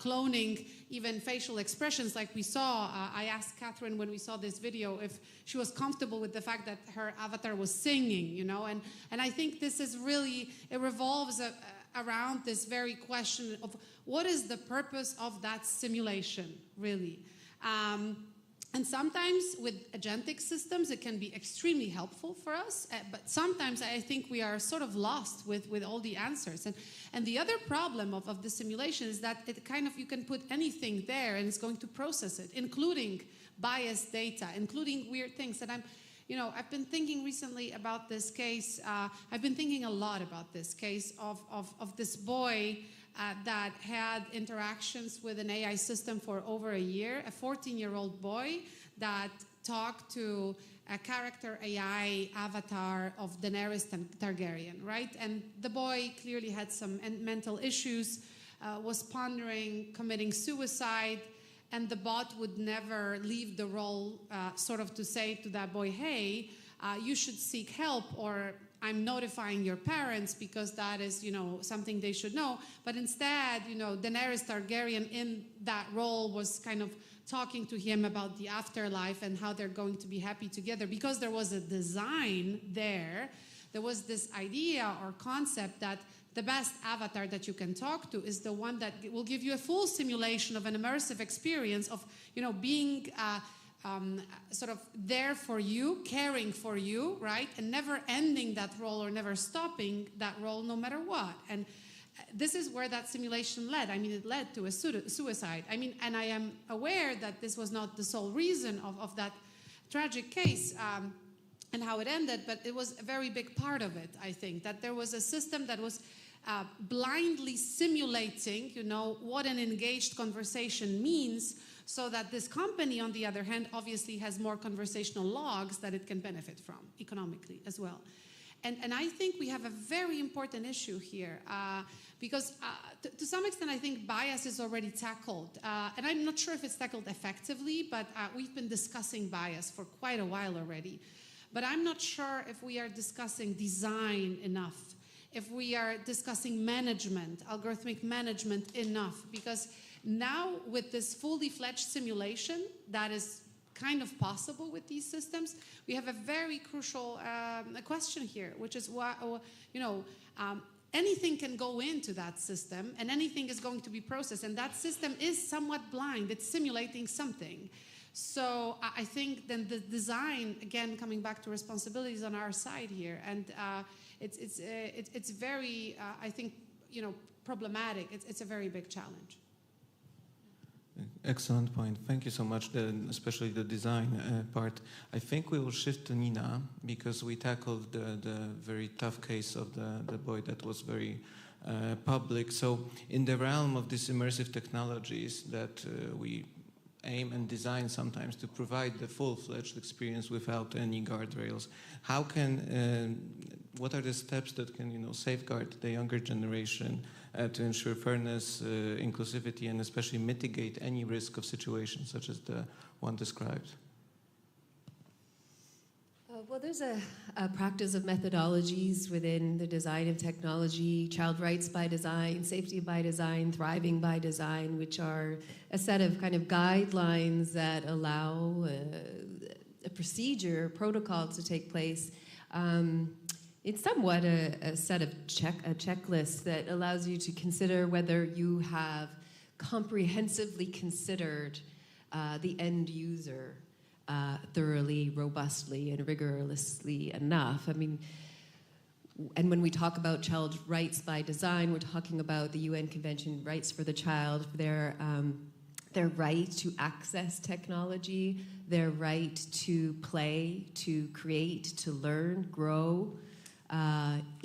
[SPEAKER 5] cloning, even facial expressions like we saw. I asked Catherine when we saw this video if she was comfortable with the fact that her avatar was singing, you know, and I think this is really, it revolves around this very question of what is the purpose of that simulation, really. And sometimes with agentic systems, it can be extremely helpful for us, but sometimes I think we are sort of lost with all the answers. And the other problem of the simulation is that it kind of, you can put anything there and it's going to process it, including biased data, including weird things. And I've been thinking recently about this case. I've been thinking a lot about this case of this boy that had interactions with an AI system for over a year, a 14-year-old boy that talked to a character AI avatar of Daenerys Targaryen, right? And the boy clearly had some mental issues, was pondering committing suicide, and the bot would never leave the role sort of to say to that boy, hey, you should seek help, or I'm notifying your parents because that is, something they should know. But instead, Daenerys Targaryen in that role was kind of talking to him about the afterlife and how they're going to be happy together. Because there was a design there, there was this idea or concept that the best avatar that you can talk to is the one that will give you a full simulation of an immersive experience of, being sort of there for you, caring for you, right? And never ending that role or never stopping that role no matter what. And this is where that simulation led. I mean, it led to a suicide. I mean, and I am aware that this was not the sole reason of that tragic case and how it ended, but it was a very big part of it, I think, that there was a system that was blindly simulating, what an engaged conversation means, so that this company, on the other hand, obviously has more conversational logs that it can benefit from economically as well. And I think we have a very important issue here because to some extent, I think bias is already tackled. And I'm not sure if it's tackled effectively, but we've been discussing bias for quite a while already. But I'm not sure if we are discussing design enough, if we are discussing management, algorithmic management enough, because now with this fully fledged simulation that is kind of possible with these systems, we have a very crucial question here, which is why, anything can go into that system and anything is going to be processed, and that system is somewhat blind. It's simulating something. So I think then the design, again, coming back to responsibilities on our side here, and it's very, I think, problematic. It's a very big challenge.
[SPEAKER 6] Excellent point. Thank you so much, especially the design part. I think we will shift to Nina because we tackled the very tough case of the boy that was very public. So in the realm of these immersive technologies that we aim and design sometimes to provide the full-fledged experience without any guardrails, what are the steps that can safeguard the younger generation to ensure fairness, inclusivity, and especially mitigate any risk of situations such as the one described?
[SPEAKER 9] Well, there's a practice of methodologies within the design of technology, child rights by design, safety by design, thriving by design, which are a set of kind of guidelines that allow a procedure, protocol to take place. It's somewhat a set of a checklist that allows you to consider whether you have comprehensively considered the end user thoroughly, robustly, and rigorously enough. I mean, and when we talk about child rights by design, we're talking about the UN Convention Rights for the Child, their right to access technology, their right to play, to create, to learn, grow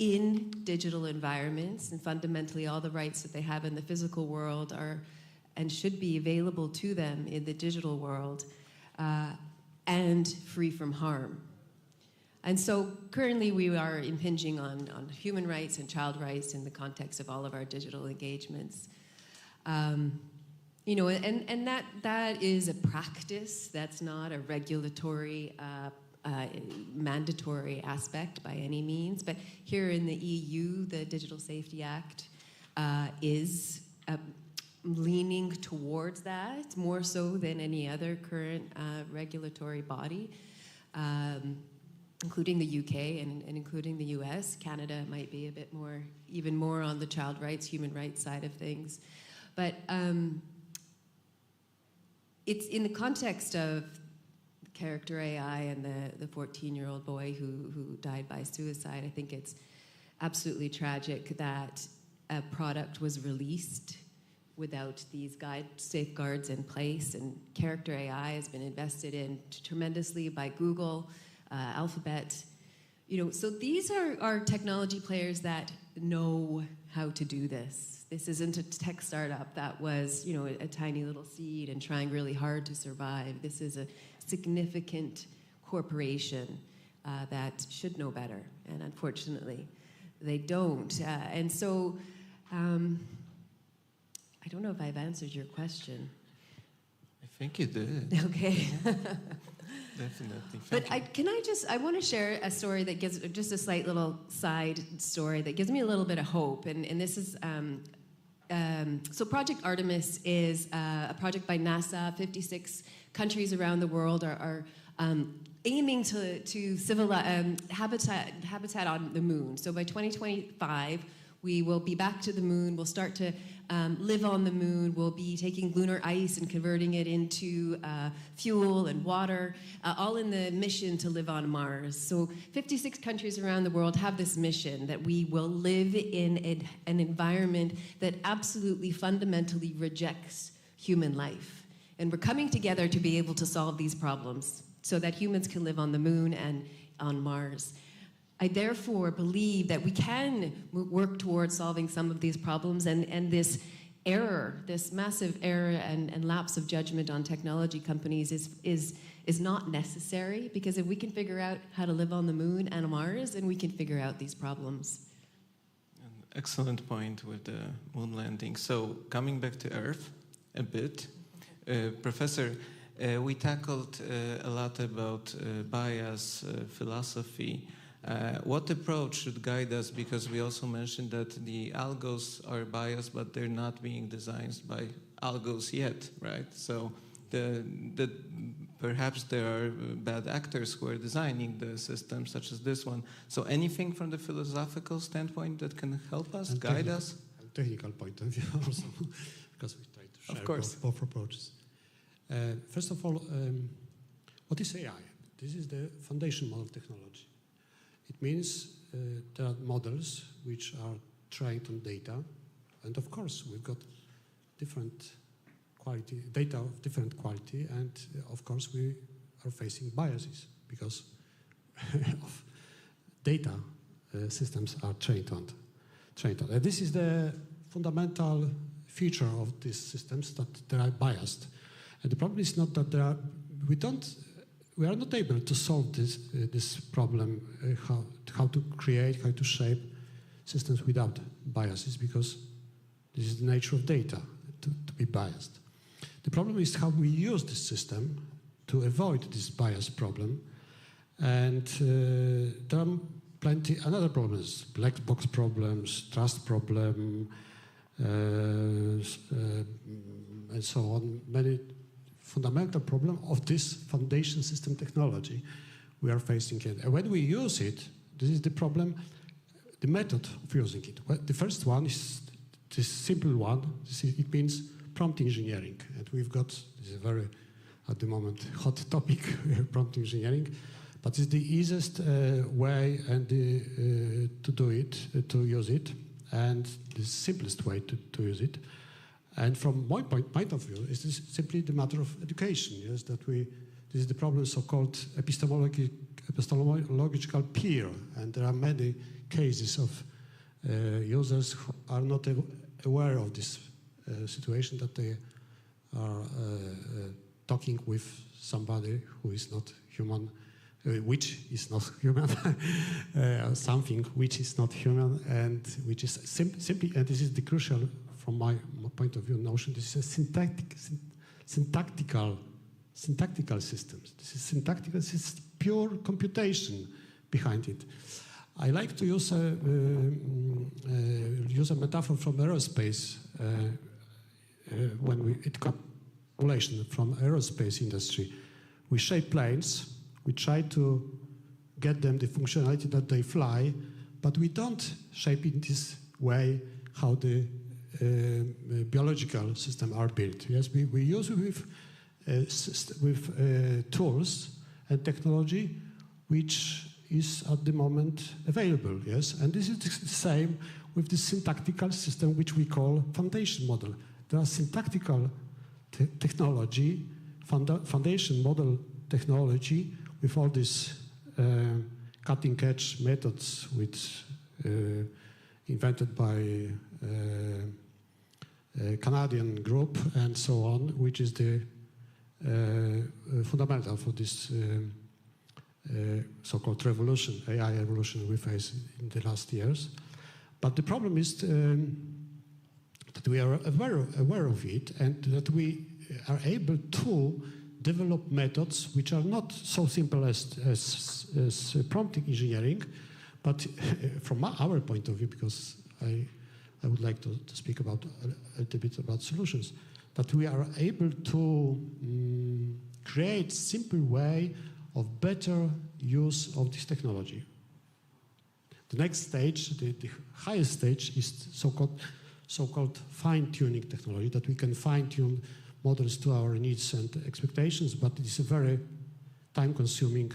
[SPEAKER 9] in digital environments, and fundamentally all the rights that they have in the physical world are and should be available to them in the digital world, and free from harm. And so currently we are impinging on human rights and child rights in the context of all of our digital engagements. And that is a practice. That's not a regulatory, mandatory aspect by any means. But here in the EU, the Digital Safety Act is leaning towards that more so than any other current regulatory body, including the UK and including the US. Canada might be a bit more, even more on the child rights, human rights side of things. But it's in the context of character AI and the 14-year-old boy who died by suicide. I think it's absolutely tragic that a product was released without these safeguards in place, and character AI has been invested in tremendously by Google, Alphabet. So these are technology players that know how to do this. This isn't a tech startup that was, a tiny little seed and trying really hard to survive. This is a significant corporation that should know better, and unfortunately, they don't. And so, I don't know if I've answered your question.
[SPEAKER 6] I think you did.
[SPEAKER 9] Okay.
[SPEAKER 6] Definitely.
[SPEAKER 9] But I want to share a story that gives, just a slight little side story that gives me a little bit of hope. And this is, so Project Artemis is a project by NASA. 56 countries around the world are aiming to civilize habitat on the moon. So by 2025, we will be back to the moon. We'll start to live on the moon. We'll be taking lunar ice and converting it into fuel and water, all in the mission to live on Mars. So 56 countries around the world have this mission that we will live in an environment that absolutely fundamentally rejects human life. And we're coming together to be able to solve these problems so that humans can live on the moon and on Mars. I therefore believe that we can work towards solving some of these problems, and this error, this massive error and lapse of judgment on technology companies is not necessary, because if we can figure out how to live on the moon and on Mars, then we can figure out these problems.
[SPEAKER 6] An excellent point with the moon landing. So coming back to Earth a bit, Professor, we tackled a lot about bias, philosophy. What approach should guide us? Because we also mentioned that the algos are biased, but they're not being designed by algos yet, right? So perhaps there are bad actors who are designing the system, such as this one. So anything from the philosophical standpoint that can help us, guide us?
[SPEAKER 10] Technical point of view also, because we try to share both approaches. First of all, what is AI? This is the foundation model technology. It means there are models which are trained on data, and of course we've got different quality, data of different quality, and of course we are facing biases because of data systems are trained on. And this is the fundamental feature of these systems, that they are biased. And the problem is not that there are, we are not able to solve this problem, how to create, how to shape systems without biases, because this is the nature of data, to be biased. The problem is how we use this system to avoid this bias problem. And there are plenty other problems, black box problems, trust problem, and so on, many fundamental problem of this foundation system technology we are facing it. And when we use it, this is the problem, the method of using it. Well, the first one is this simple one. It means prompt engineering. And we've got, this is a very, at the moment, hot topic, prompt engineering. But it's the easiest way and to do it, to use it, and the simplest way to use it. And from my point of view, it is simply the matter of education. Yes, that this is the problem, so-called epistemological peer, and there are many cases of users who are not aware of this situation, that they are talking with somebody who is not human, which is not human, something which is not human, and which is simply, and this is the crucial, from my point of view, notion. This is a syntactical systems. This is syntactical. This is pure computation behind it. I like to use a metaphor from aerospace. it calculation from aerospace industry. We shape planes, we try to get them the functionality that they fly, but we don't shape in this way how the biological systems are built. Yes, we use with tools and technology which is at the moment available. Yes, and this is the same with the syntactical system which we call foundation model. There are syntactical technology, foundation model technology with all these cutting-edge methods which invented by a Canadian group and so on, which is the fundamental for this so-called revolution, AI revolution we face in the last years. But the problem is that we are aware of it and that we are able to develop methods which are not so simple as prompting engineering, but from our point of view, because I would like to speak about a little bit about solutions, that we are able to create simple way of better use of this technology. The next stage, the highest stage, is so-called fine-tuning technology, that we can fine-tune models to our needs and expectations, but it is a very time-consuming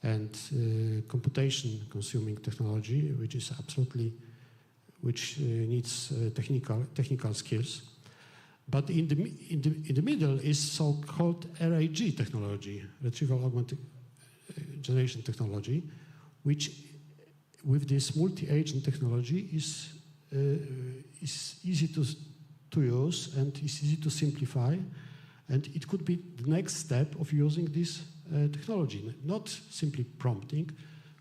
[SPEAKER 10] and computation-consuming technology, which is which needs technical skills. But in the middle is so-called RAG technology, retrieval augmented generation technology, which with this multi-agent technology is easy to use and is easy to simplify, and it could be the next step of using this technology, not simply prompting,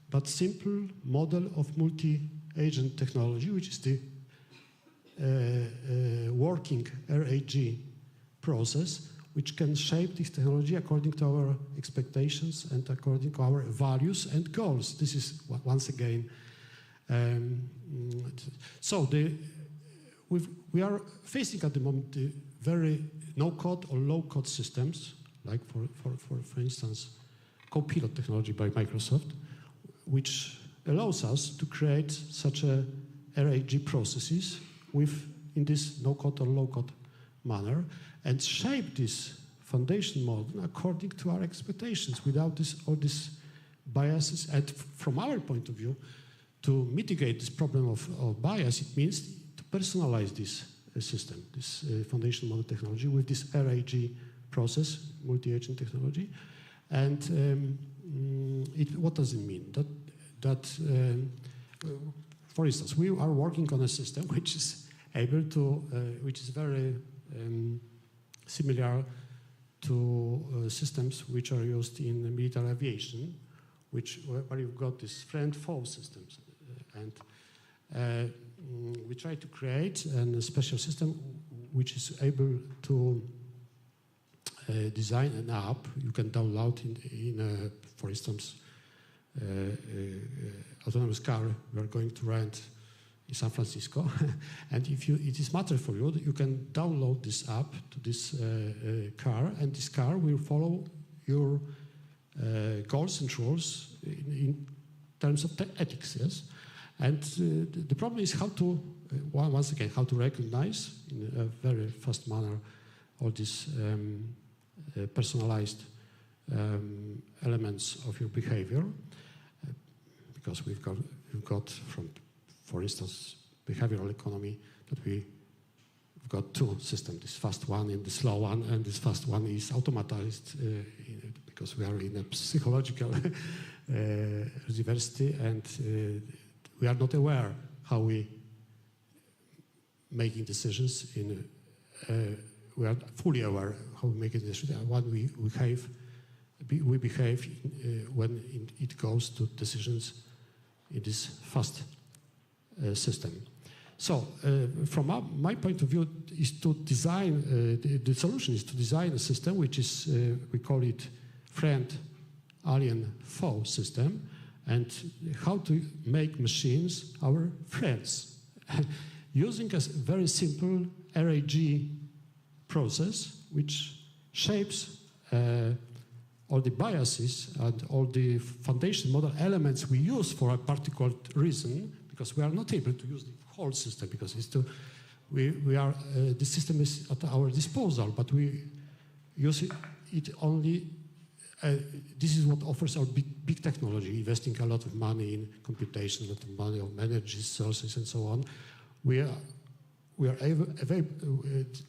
[SPEAKER 10] but simple model of multi-agent technology, which is the working RAG process, which can shape this technology according to our expectations and according to our values and goals. This is once again, we are facing at the moment very no-code or low-code systems, like for instance, Copilot technology by Microsoft, which allows us to create such a RAG processes in this no-code or low-code manner and shape this foundation model according to our expectations without all these biases. And from our point of view, to mitigate this problem of bias, it means to personalize this system, this foundation model technology with this RAG process, multi-agent technology. And what does it mean? That for instance, we are working on a system which is able to, which is very similar to systems which are used in military aviation, where you've got these friend-foe systems. And we try to create a special system which is able to design an app you can download in for instance, autonomous car we are going to rent in San Francisco. And if it is matter for you, you can download this app to this car, and this car will follow your goals and rules in terms of ethics, yes? And the problem is how to, once again, how to recognize in a very fast manner all these personalized elements of your behavior, because we've got from, for instance, behavioral economy, that we've got two systems, this fast one and the slow one, and this fast one is automatized because we are in a psychological university, and we are not aware how we making decisions we are fully aware how we make decisions and what we behave when it goes to decisions in this fast system. So from my point of view is to design, the solution is to design a system which is, we call it friend-alien-foe system, and how to make machines our friends. Using a very simple RAG process which shapes all the biases and all the foundation model elements we use for a particular reason, because we are not able to use the whole system, because it's too, the system is at our disposal, but we use it only. This is what offers our big technology, investing a lot of money in computation, a lot of money on energy sources and so on. We are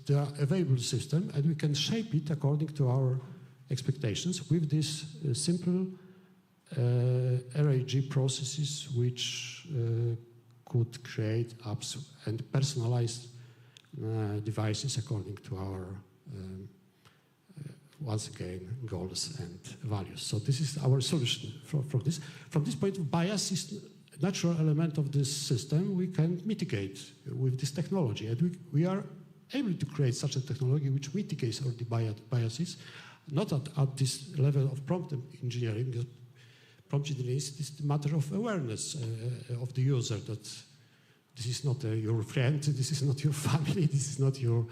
[SPEAKER 10] the available system, and we can shape it according to our expectations with these simple RAG processes, which could create apps and personalized devices according to our once again, goals and values. So this is our solution from this. From this point, bias is a natural element of this system we can mitigate with this technology. And we are able to create such a technology which mitigates all the biases, not at this level of prompt engineering, because prompt engineering is a matter of awareness of the user that this is not your friend, this is not your family, this is not your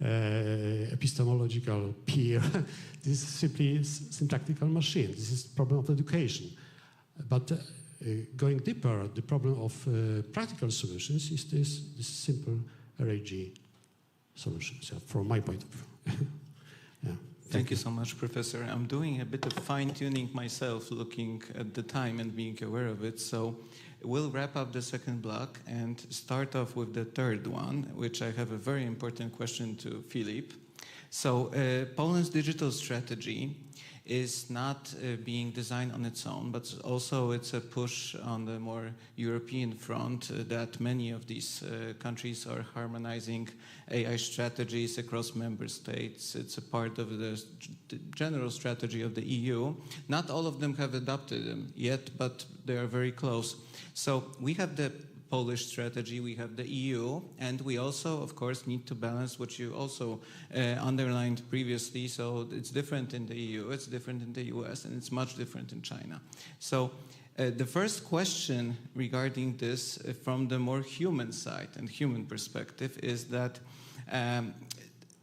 [SPEAKER 10] epistemological peer. This is simply a syntactical machine. This is the problem of education. But going deeper, the problem of practical solutions is this simple RAG solutions, from my point of view. Yeah.
[SPEAKER 6] Thank you so much, Professor. I'm doing a bit of fine-tuning myself, looking at the time and being aware of it. So we'll wrap up the second block and start off with the third one, which I have a very important question to Filip. So Poland's digital strategy is not being designed on its own, but also it's a push on the more European front that many of these countries are harmonizing AI strategies across member states. It's a part of the general strategy of the EU. Not all of them have adopted them yet, but they are very close. So we have the Polish strategy, we have the EU, and we also, of course, need to balance what you also underlined previously. So it's different in the EU, it's different in the US, and it's much different in China. So the first question regarding this from the more human side and human perspective is that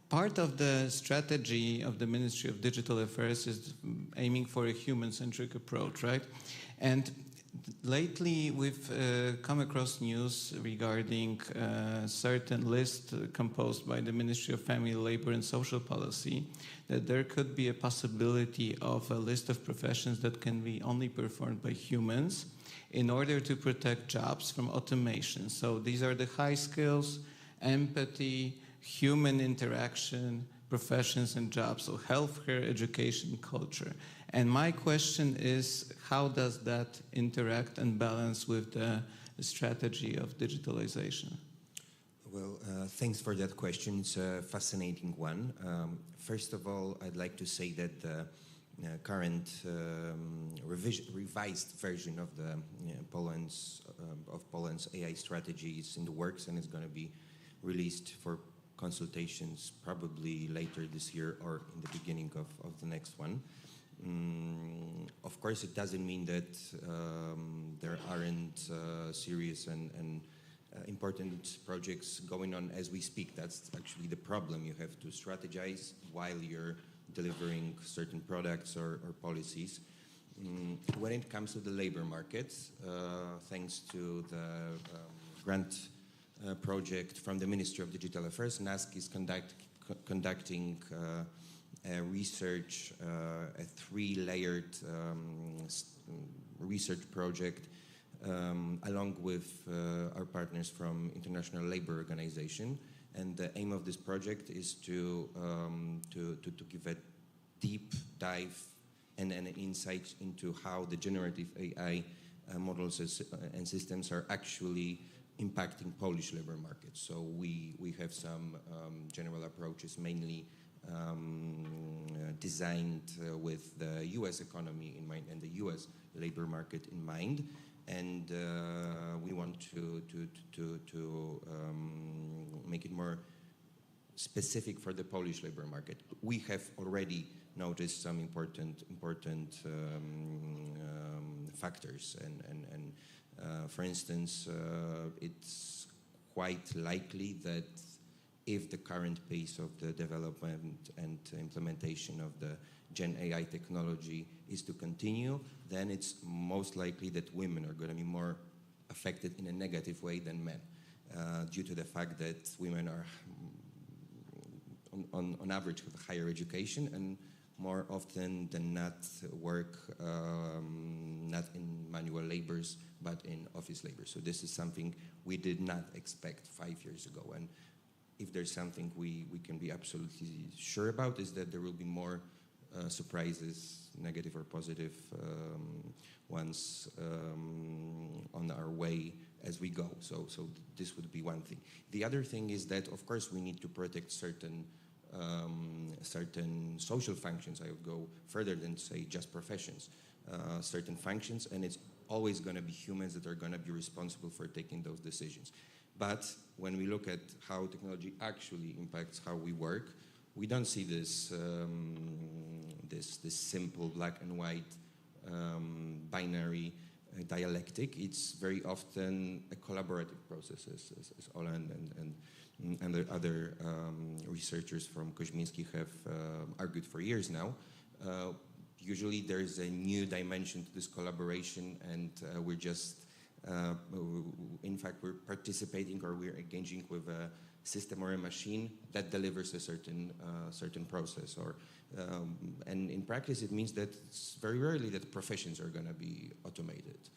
[SPEAKER 6] part of the strategy of the Ministry of Digital Affairs is aiming for a human-centric approach, right? And lately, we've come across news regarding a certain list composed by the Ministry of Family, Labor and Social Policy, that there could be a possibility of a list of professions that can be only performed by humans in order to protect jobs from automation. So these are the high skills, empathy, human interaction, professions and jobs, so healthcare, education, culture. And my question is, how does that interact and balance with the strategy of digitalization?
[SPEAKER 13] Well, thanks for that question. It's a fascinating one. First of all, I'd like to say that the current revised version of the Poland's AI strategy is in the works, and it's going to be released for consultations probably later this year or in the beginning of the next one. Of course, it doesn't mean that there aren't serious and important projects going on as we speak. That's actually the problem. You have to strategize while you're delivering certain products or policies. When it comes to the labor markets, thanks to the grant project from the Ministry of Digital Affairs, NASK is conducting research, a three-layered research project along with our partners from International Labour Organization. And the aim of this project is to give a deep dive and an insight into how the generative AI models and systems are actually impacting Polish labor market. So we have some general approaches, mainly designed with the US economy in mind and the US labor market in mind. And we want to make it more specific for the Polish labor market. We have already noticed some important factors, and for instance, it's quite likely that if the current pace of the development and implementation of the Gen AI technology is to continue, then it's most likely that women are going to be more affected in a negative way than men, due to the fact that women are, on average, have higher education and more often than not work not in manual labors, but in office labor. So this is something we did not expect 5 years ago. And if there's something we can be absolutely sure about, is that there will be more surprises, negative or positive ones, on our way as we go. So this would be one thing. The other thing is that, of course, we need to protect certain social functions. I would go further than say just professions, certain functions, and it's always going to be humans that are going to be responsible for taking those decisions. But when we look at how technology actually impacts how we work, we don't see this this simple black and white binary dialectic. It's very often a collaborative process, as Ola and the other researchers from Koźmiński have argued for years now. Usually there's a new dimension to this collaboration, and we're just, in fact, we're participating or we're engaging with a system or a machine that delivers a certain process. And in practice, it means that it's very rarely that professions are going to be automated.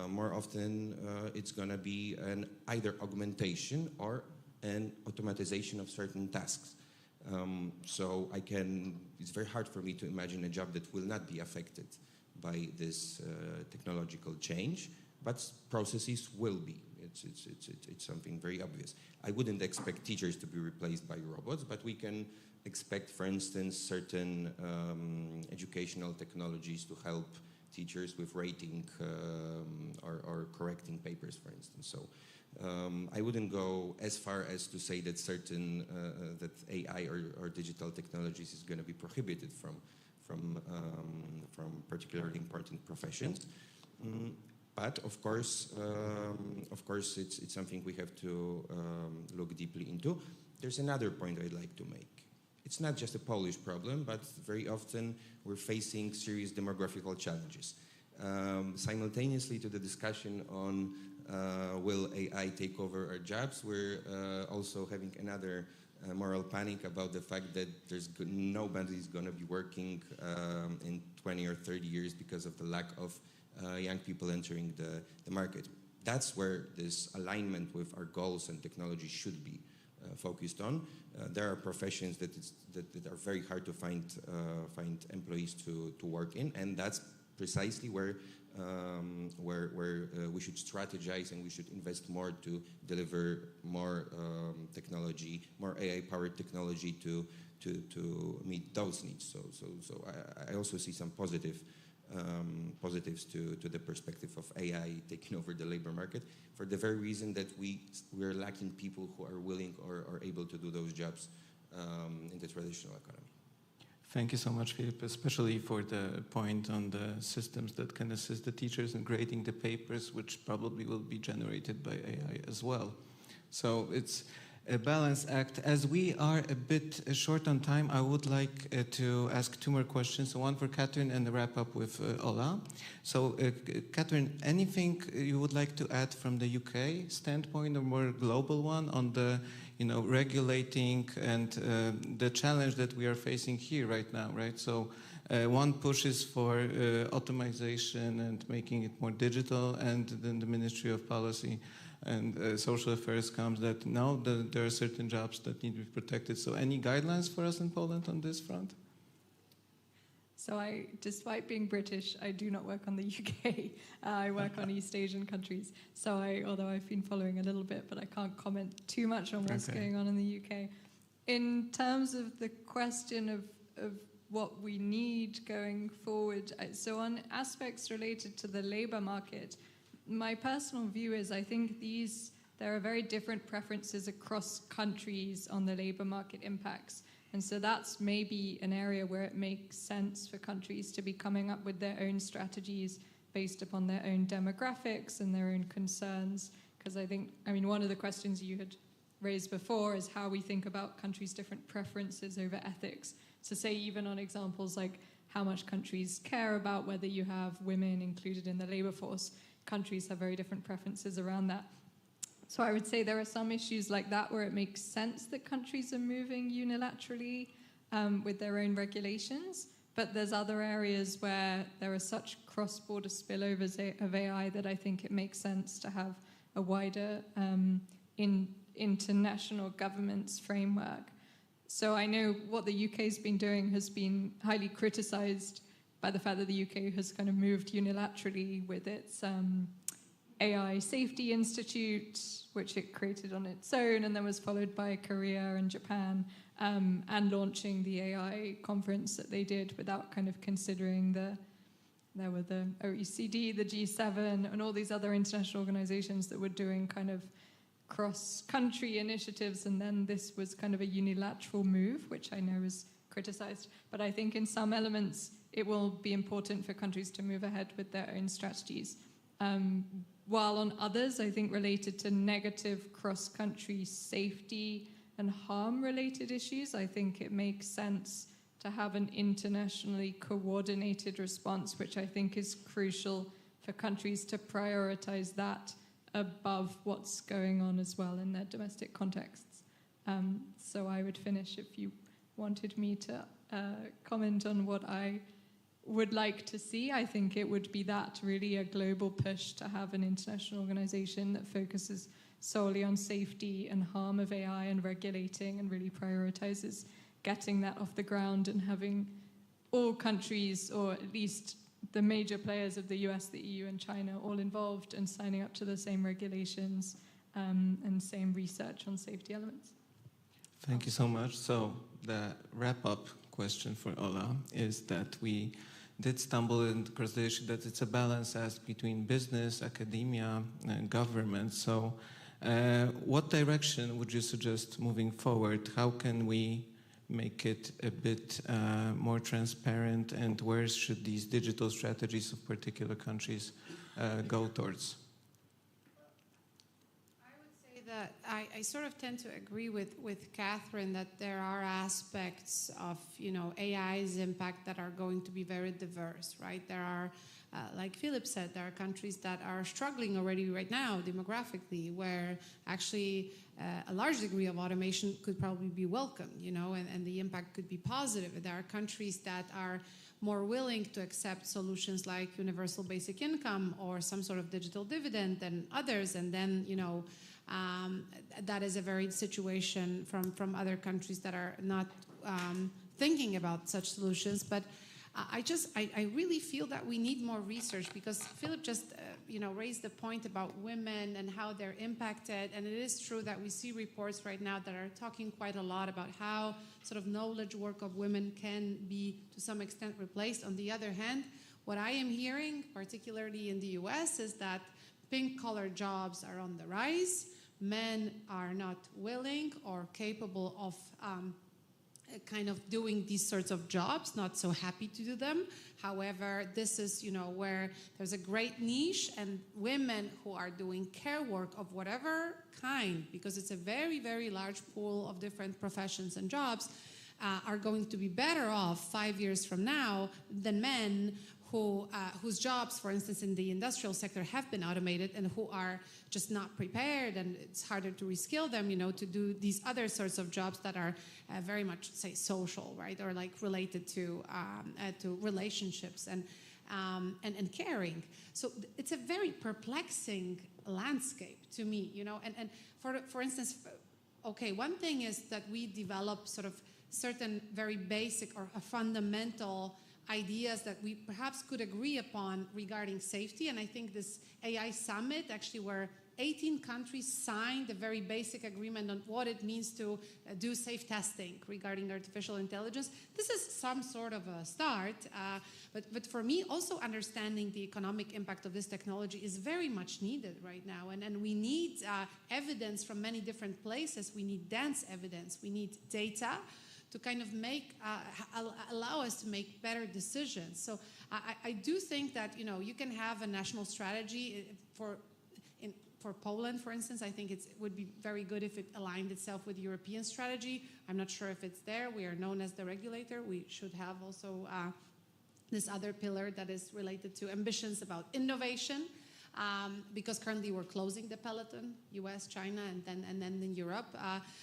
[SPEAKER 13] More often, it's going to be an either augmentation or an automatization of certain tasks. So it's very hard for me to imagine a job that will not be affected by this technological change, but processes will be. It's something very obvious. I wouldn't expect teachers to be replaced by robots, but we can expect, for instance, certain educational technologies to help teachers with rating or correcting papers, for instance. So I wouldn't go as far as to say that that AI or digital technologies is going to be prohibited from particularly important professions. But of course, it's something we have to look deeply into. There's another point I'd like to make. It's not just a Polish problem, but very often we're facing serious demographical challenges. Simultaneously to the discussion on will AI take over our jobs, we're also having another moral panic about the fact that nobody's going to be working in 20 or 30 years because of the lack of young people entering the market. That's where this alignment with our goals and technology should be focused on. There are professions that are very hard to find employees to work in, and that's precisely where we should strategize and we should invest more to deliver more technology, more AI-powered technology to meet those needs. So I also see some positives to the perspective of AI taking over the labor market, for the very reason that we're lacking people who are willing or able to do those jobs in the traditional economy.
[SPEAKER 6] Thank you so much, Filip, especially for the point on the systems that can assist the teachers in grading the papers, which probably will be generated by AI as well. So it's a balance act. As we are a bit short on time, I would like to ask two more questions, one for Catherine and wrap up with Ola. So Catherine, anything you would like to add from the UK standpoint, or more global one, on the regulating and the challenge that we are facing here right now, right? So one pushes for automation and making it more digital, and then the Ministry of Policy and Social Affairs comes that now there are certain jobs that need to be protected. So any guidelines for us in Poland on this front?
[SPEAKER 8] So despite being British, I do not work on the UK. I work on East Asian countries. So although I've been following a little bit, but I can't comment too much on what's going on in the UK. In terms of the question of what we need going forward, so on aspects related to the labor market, my personal view is I think there are very different preferences across countries on the labor market impacts. And so that's maybe an area where it makes sense for countries to be coming up with their own strategies based upon their own demographics and their own concerns. Because I mean, one of the questions you had raised before, is how we think about countries' different preferences over ethics. So say even on examples like how much countries care about whether you have women included in the labor force, countries have very different preferences around that. So I would say there are some issues like that where it makes sense that countries are moving unilaterally with their own regulations. But there's other areas where there are such cross-border spillovers of AI that I think it makes sense to have a wider international governance framework. So I know what the UK's been doing has been highly criticized by the fact that the UK has kind of moved unilaterally with its AI Safety Institute, which it created on its own, and then was followed by Korea and Japan, and launching the AI conference that they did without kind of considering there were the OECD, the G7, and all these other international organizations that were doing kind of cross-country initiatives, and then this was kind of a unilateral move, which I know is criticized. But I think in some elements, it will be important for countries to move ahead with their own strategies. While on others, I think related to negative cross-country safety and harm-related issues, I think it makes sense to have an internationally coordinated response, which I think is crucial for countries to prioritize that above what's going on as well in their domestic contexts. So I would finish if you wanted me to comment on what I would like to see. I think it would be that really a global push to have an international organization that focuses solely on safety and harm of AI and regulating and really prioritizes getting that off the ground and having all countries, or at least the major players of the US, the EU and China, all involved and signing up to the same regulations and same research on safety elements.
[SPEAKER 6] Thank you so much. So the wrap-up question for Ola is that we did stumble across the issue that it's a balance act between business, academia, and government. So what direction would you suggest moving forward? How can we make it a bit more transparent, and where should these digital strategies of particular countries go towards?
[SPEAKER 5] I would say that I sort of tend to agree with Catherine that there are aspects of AI's impact that are going to be very diverse, right? There are, like Philip said, there are countries that are struggling already right now demographically, where actually a large degree of automation could probably be welcome, and the impact could be positive. There are countries that are more willing to accept solutions like universal basic income or some sort of digital dividend than others, and then, that is a varied situation from other countries that are not thinking about such solutions. But I really feel that we need more research, because Philip just raised the point about women and how they're impacted, and it is true that we see reports right now that are talking quite a lot about how sort of knowledge work of women can be to some extent replaced. On the other hand, what I am hearing, particularly in the US, is that pink-collar jobs are on the rise. Men are not willing or capable of kind of doing these sorts of jobs, not so happy to do them. However, this is, where there's a great niche, and women who are doing care work of whatever kind, because it's a very, very large pool of different professions and jobs, are going to be better off 5 years from now than men whose jobs, for instance, in the industrial sector have been automated and who are just not prepared, and it's harder to reskill them, to do these other sorts of jobs that are very much, say, social, right, or like related to relationships and caring. So it's a very perplexing landscape to me, and for instance, okay, one thing is that we develop sort of certain very basic or fundamental ideas that we perhaps could agree upon regarding safety. And I think this AI summit, actually, where 18 countries signed a very basic agreement on what it means to do safe testing regarding artificial intelligence. This is some sort of a start, but for me, also understanding the economic impact of this technology is very much needed right now. And we need evidence from many different places. We need dense evidence. We need data to kind of allow us to make better decisions. So I do think that, you can have a national strategy for Poland, for instance, I think it would be very good if it aligned itself with European strategy. I'm not sure if it's there. We are known as the regulator. We should have also this other pillar that is related to ambitions about innovation, because currently we're closing the peloton, US, China, and then in Europe.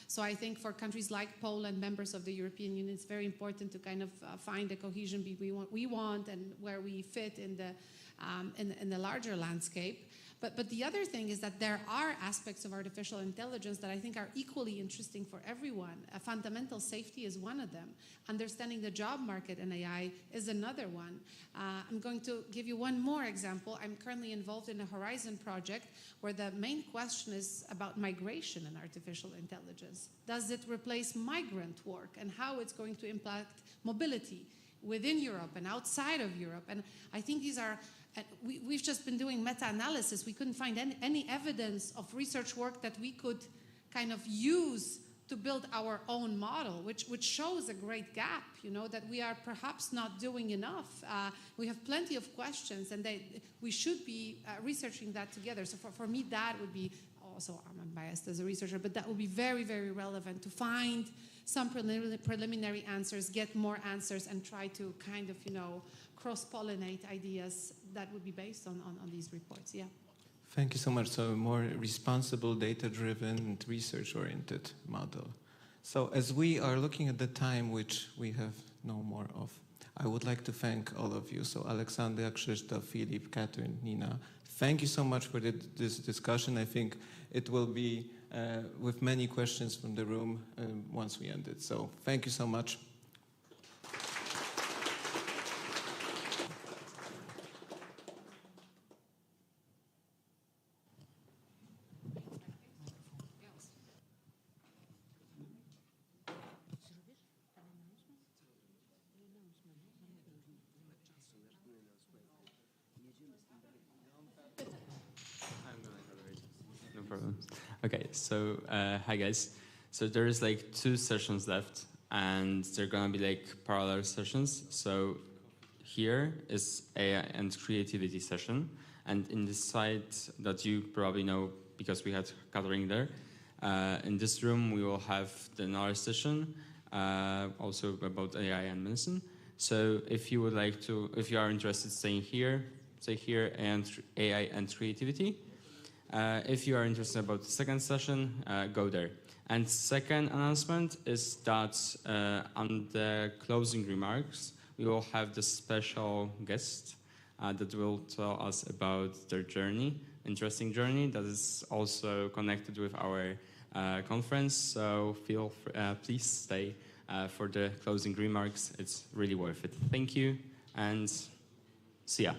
[SPEAKER 5] So I think for countries like Poland, members of the European Union, it's very important to kind of find a cohesion between what we want and where we fit in the larger landscape. But the other thing is that there are aspects of artificial intelligence that I think are equally interesting for everyone. Fundamental safety is one of them. Understanding the job market in AI is another one. I'm going to give you one more example. I'm currently involved in a Horizon project where the main question is about migration and artificial intelligence. Does it replace migrant work, and how it's going to impact mobility within Europe and outside of Europe? And I think these are we've just been doing meta-analysis. We couldn't find any evidence of research work that we could kind of use to build our own model, which shows a great gap, you know, that we are perhaps not doing enough. We have plenty of questions, and we should be researching that together. So for me, that would be, also I'm unbiased as a researcher, but that would be very, very relevant to find some preliminary answers, get more answers, and try to kind of, you know, cross-pollinate ideas that would be based on these reports. Yeah.
[SPEAKER 6] Thank you so much. So a more responsible, data-driven, and research-oriented model. So as we are looking at the time, which we have no more of, I would like to thank all of you. So Alexandra, Krzysztof, Filip, Catherine, Nina, thank you so much for this discussion. I think it will be with many questions from the room once we end it. So thank you so much.
[SPEAKER 14] No problem. Okay, so hi guys. So there's like 2 sessions left, and they're gonna be like parallel sessions. So here is AI and creativity session, and in this side that you probably know because we had gathering there, in this room we will have the another session, also about AI and medicine. So if you would like to, if you are interested, staying here, stay here, and AI and creativity. If you are interested about the second session, go there. And second announcement is that on the closing remarks, we will have the special guest that will tell us about their journey, interesting journey that is also connected with our conference. So please stay for the closing remarks. It's really worth it. Thank you, and see ya.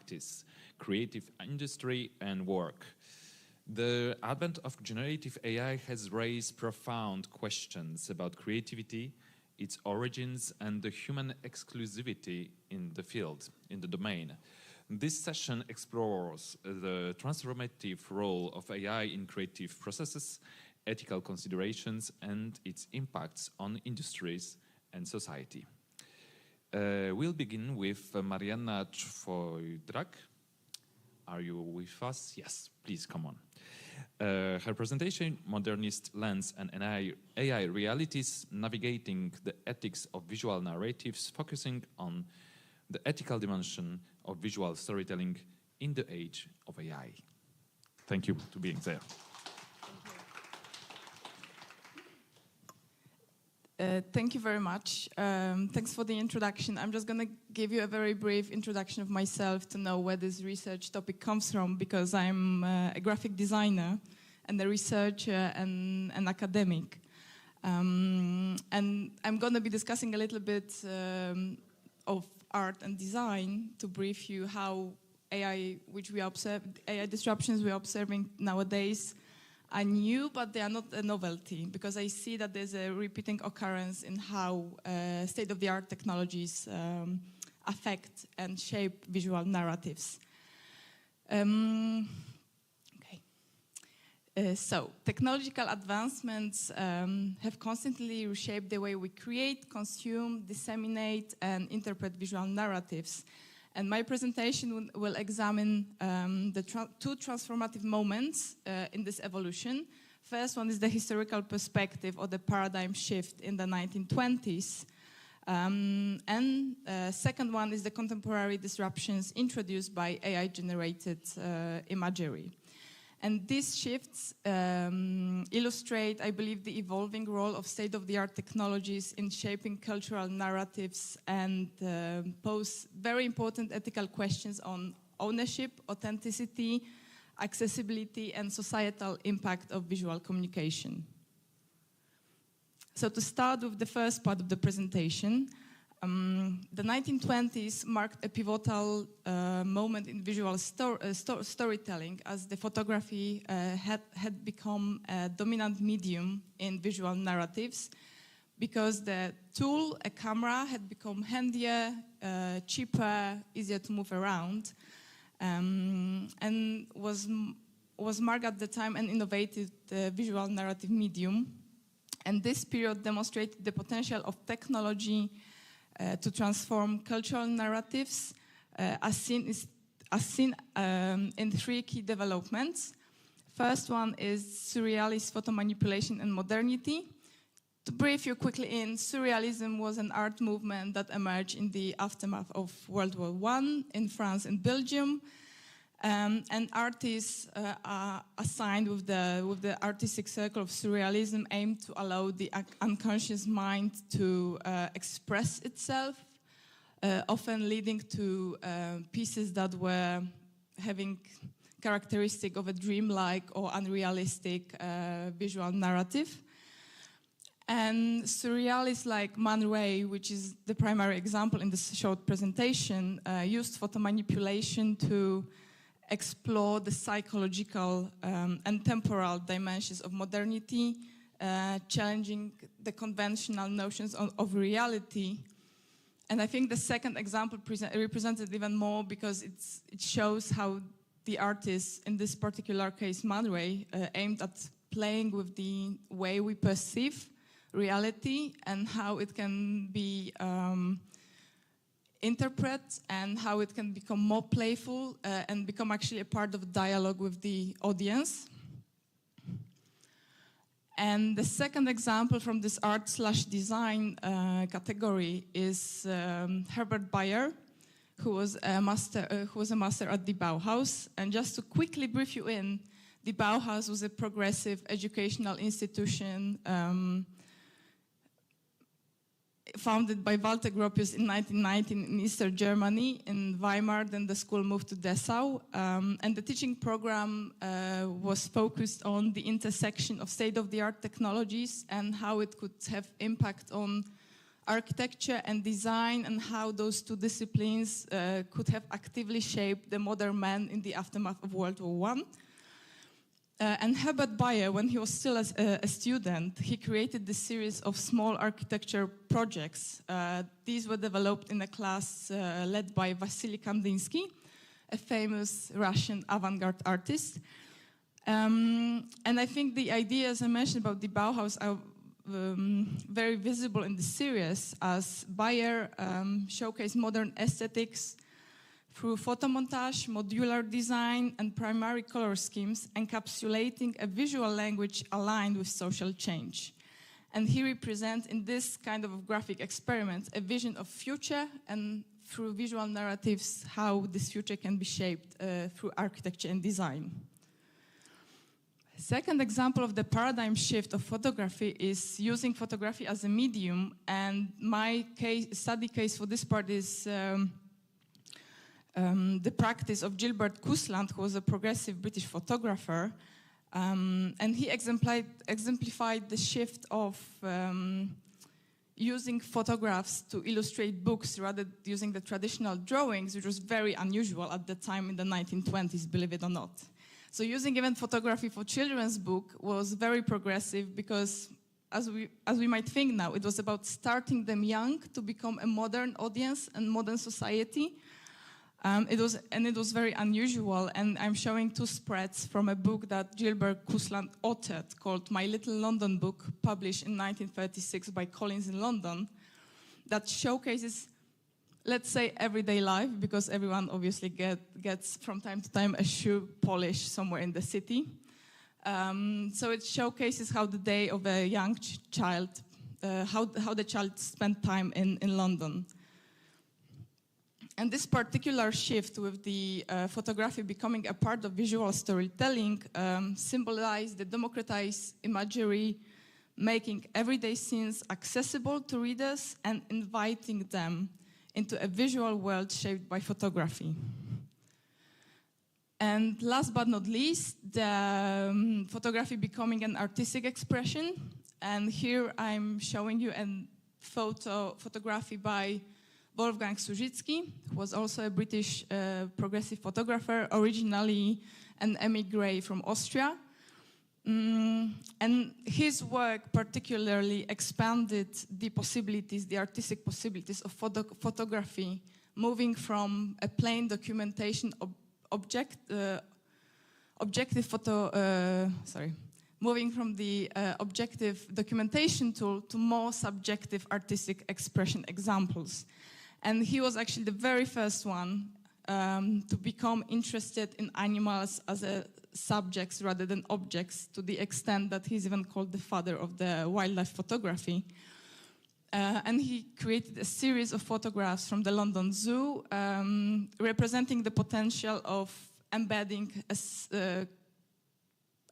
[SPEAKER 15] practice, creative industry, and work. The advent of generative AI has raised profound questions about creativity, its origins, and the human exclusivity in the field, in the domain. This session explores the transformative role of AI in creative processes, ethical considerations, and its impacts on industries and society. We'll begin with Marianna Czwojdrak. Are you with us? Yes, please come on. Her presentation, Modernist Lens and AI Realities, Navigating the Ethics of Visual Narratives, focusing on the ethical dimension of visual storytelling in the age of AI. Thank you for being there.
[SPEAKER 17] Thank you very much. Thanks for the introduction. I'm just going to give you a very brief introduction of myself to know where this research topic comes from, because I'm a graphic designer and a researcher and an academic. And I'm going to be discussing a little bit of art and design to brief you how AI, which we observe, AI disruptions we're observing nowadays are new, but they are not a novelty, because I see that there's a repeating occurrence in how state-of-the-art technologies affect and shape visual narratives. So, technological advancements have constantly reshaped the way we create, consume, disseminate, and interpret visual narratives. And my presentation will examine the two transformative moments in this evolution. First one is the historical perspective or the paradigm shift in the 1920s. And second one is the contemporary disruptions introduced by AI-generated imagery. And these shifts illustrate, I believe, the evolving role of state-of-the-art technologies in shaping cultural narratives and pose very important ethical questions on ownership, authenticity, accessibility, and societal impact of visual communication. So to start with the first part of the presentation, the 1920s marked a pivotal moment in visual storytelling, as the photography had become a dominant medium in visual narratives, because the tool, a camera, had become handier, cheaper, easier to move around, and was marked at the time an innovative visual narrative medium. And this period demonstrated the potential of technology to transform cultural narratives, as seen in three key developments. First one is surrealist photo manipulation and modernity. To brief you quickly in, surrealism was an art movement that emerged in the aftermath of World War I in France and Belgium. And artists are assigned with the artistic circle of surrealism, aimed to allow the unconscious mind to express itself, often leading to pieces that were having characteristic of a dreamlike or unrealistic visual narrative. And surrealists like Man Ray, which is the primary example in this short presentation, used photo manipulation to explore the psychological and temporal dimensions of modernity, challenging the conventional notions of reality. And I think the second example represents it even more, because it shows how the artist, in this particular case Man Ray, aimed at playing with the way we perceive reality and how it can be interpret, and how it can become more playful and become actually a part of dialogue with the audience. And the second example from this art/design category is Herbert Bayer, who was a master at the Bauhaus. And just to quickly brief you in, the Bauhaus was a progressive educational institution founded by Walter Gropius in 1919 in Eastern Germany, in Weimar. Then the school moved to Dessau, and the teaching program was focused on the intersection of state-of-the-art technologies and how it could have impact on architecture and design, and how those two disciplines could have actively shaped the modern man in the aftermath of World War I. And Herbert Bayer, when he was still a student, he created this series of small architecture projects. These were developed in a class led by Vasily Kandinsky, a famous Russian avant-garde artist. And I think the ideas I mentioned about the Bauhaus are very visible in the series, as Bayer showcased modern aesthetics through photomontage, modular design, and primary color schemes, encapsulating a visual language aligned with social change. And he represents, in this kind of graphic experiment, a vision of future, and through visual narratives, how this future can be shaped through architecture and design. Second example of the paradigm shift of photography is using photography as a medium, and my study case for this part is the practice of Gilbert Kusland, who was a progressive British photographer, and he exemplified the shift of using photographs to illustrate books rather than using the traditional drawings, which was very unusual at the time in the 1920s, believe it or not. So using even photography for children's book was very progressive because, as we might think now, it was about starting them young to become a modern audience and modern society. It was very unusual, and I'm showing two spreads from a book that Gilbert Kusland authored called My Little London Book, published in 1936 by Collins in London, that showcases, let's say, everyday life, because everyone obviously gets from time to time a shoe polish somewhere in the city. So it showcases how the day of a young child, how the child spent time in London. And this particular shift with the photography becoming a part of visual storytelling symbolized the democratized imagery, making everyday scenes accessible to readers and inviting them into a visual world shaped by photography. And last but not least, the photography becoming an artistic expression. And here I'm showing you a photography by Wolfgang Służicki, who was also a British progressive photographer, originally an emigre from Austria. And his work particularly expanded the possibilities, the artistic possibilities of photography, moving from a plain documentation moving from the objective documentation tool to more subjective artistic expression examples. And he was actually the very first one to become interested in animals as subjects rather than objects, to the extent that he's even called the father of the wildlife photography. And he created a series of photographs from the London Zoo representing the potential of embedding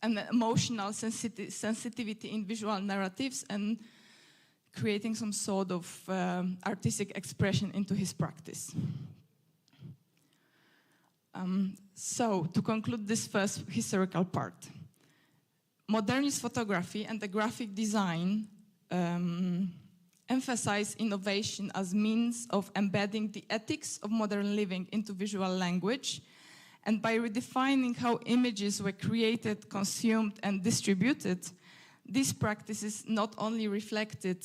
[SPEAKER 17] an emotional sensitivity in visual narratives and creating some sort of artistic expression into his practice. So, to conclude this first historical part, modernist photography and the graphic design emphasize innovation as means of embedding the ethics of modern living into visual language, and by redefining how images were created, consumed, and distributed, these practices not only reflected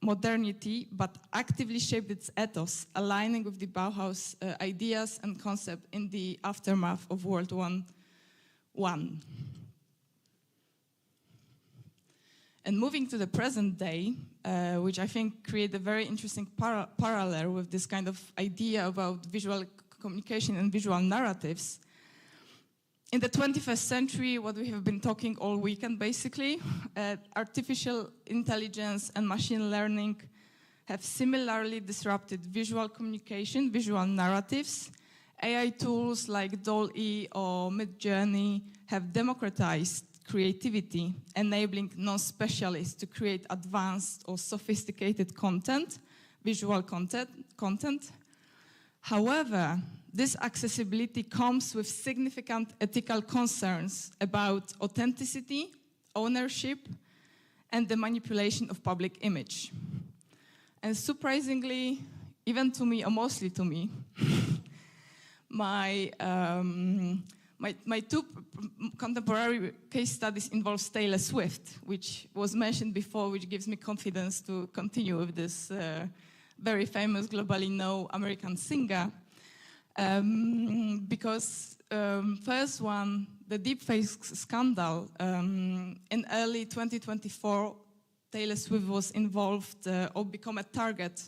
[SPEAKER 17] modernity, but actively shaped its ethos, aligning with the Bauhaus ideas and concept in the aftermath of World War I. And moving to the present day, which I think create a very interesting parallel with this kind of idea about visual communication and visual narratives. In the 21st century, what we have been talking all weekend basically, artificial intelligence and machine learning have similarly disrupted visual communication, visual narratives. AI tools like DALL-E or Midjourney have democratized creativity, enabling non-specialists to create advanced or sophisticated content, visual content. However, this accessibility comes with significant ethical concerns about authenticity, ownership, and the manipulation of public image. And surprisingly, even to me, or mostly to me, my two contemporary case studies involve Taylor Swift, which was mentioned before, which gives me confidence to continue with this very famous, globally known American singer. Because first one, the deepfake scandal, in early 2024, Taylor Swift was involved or become a target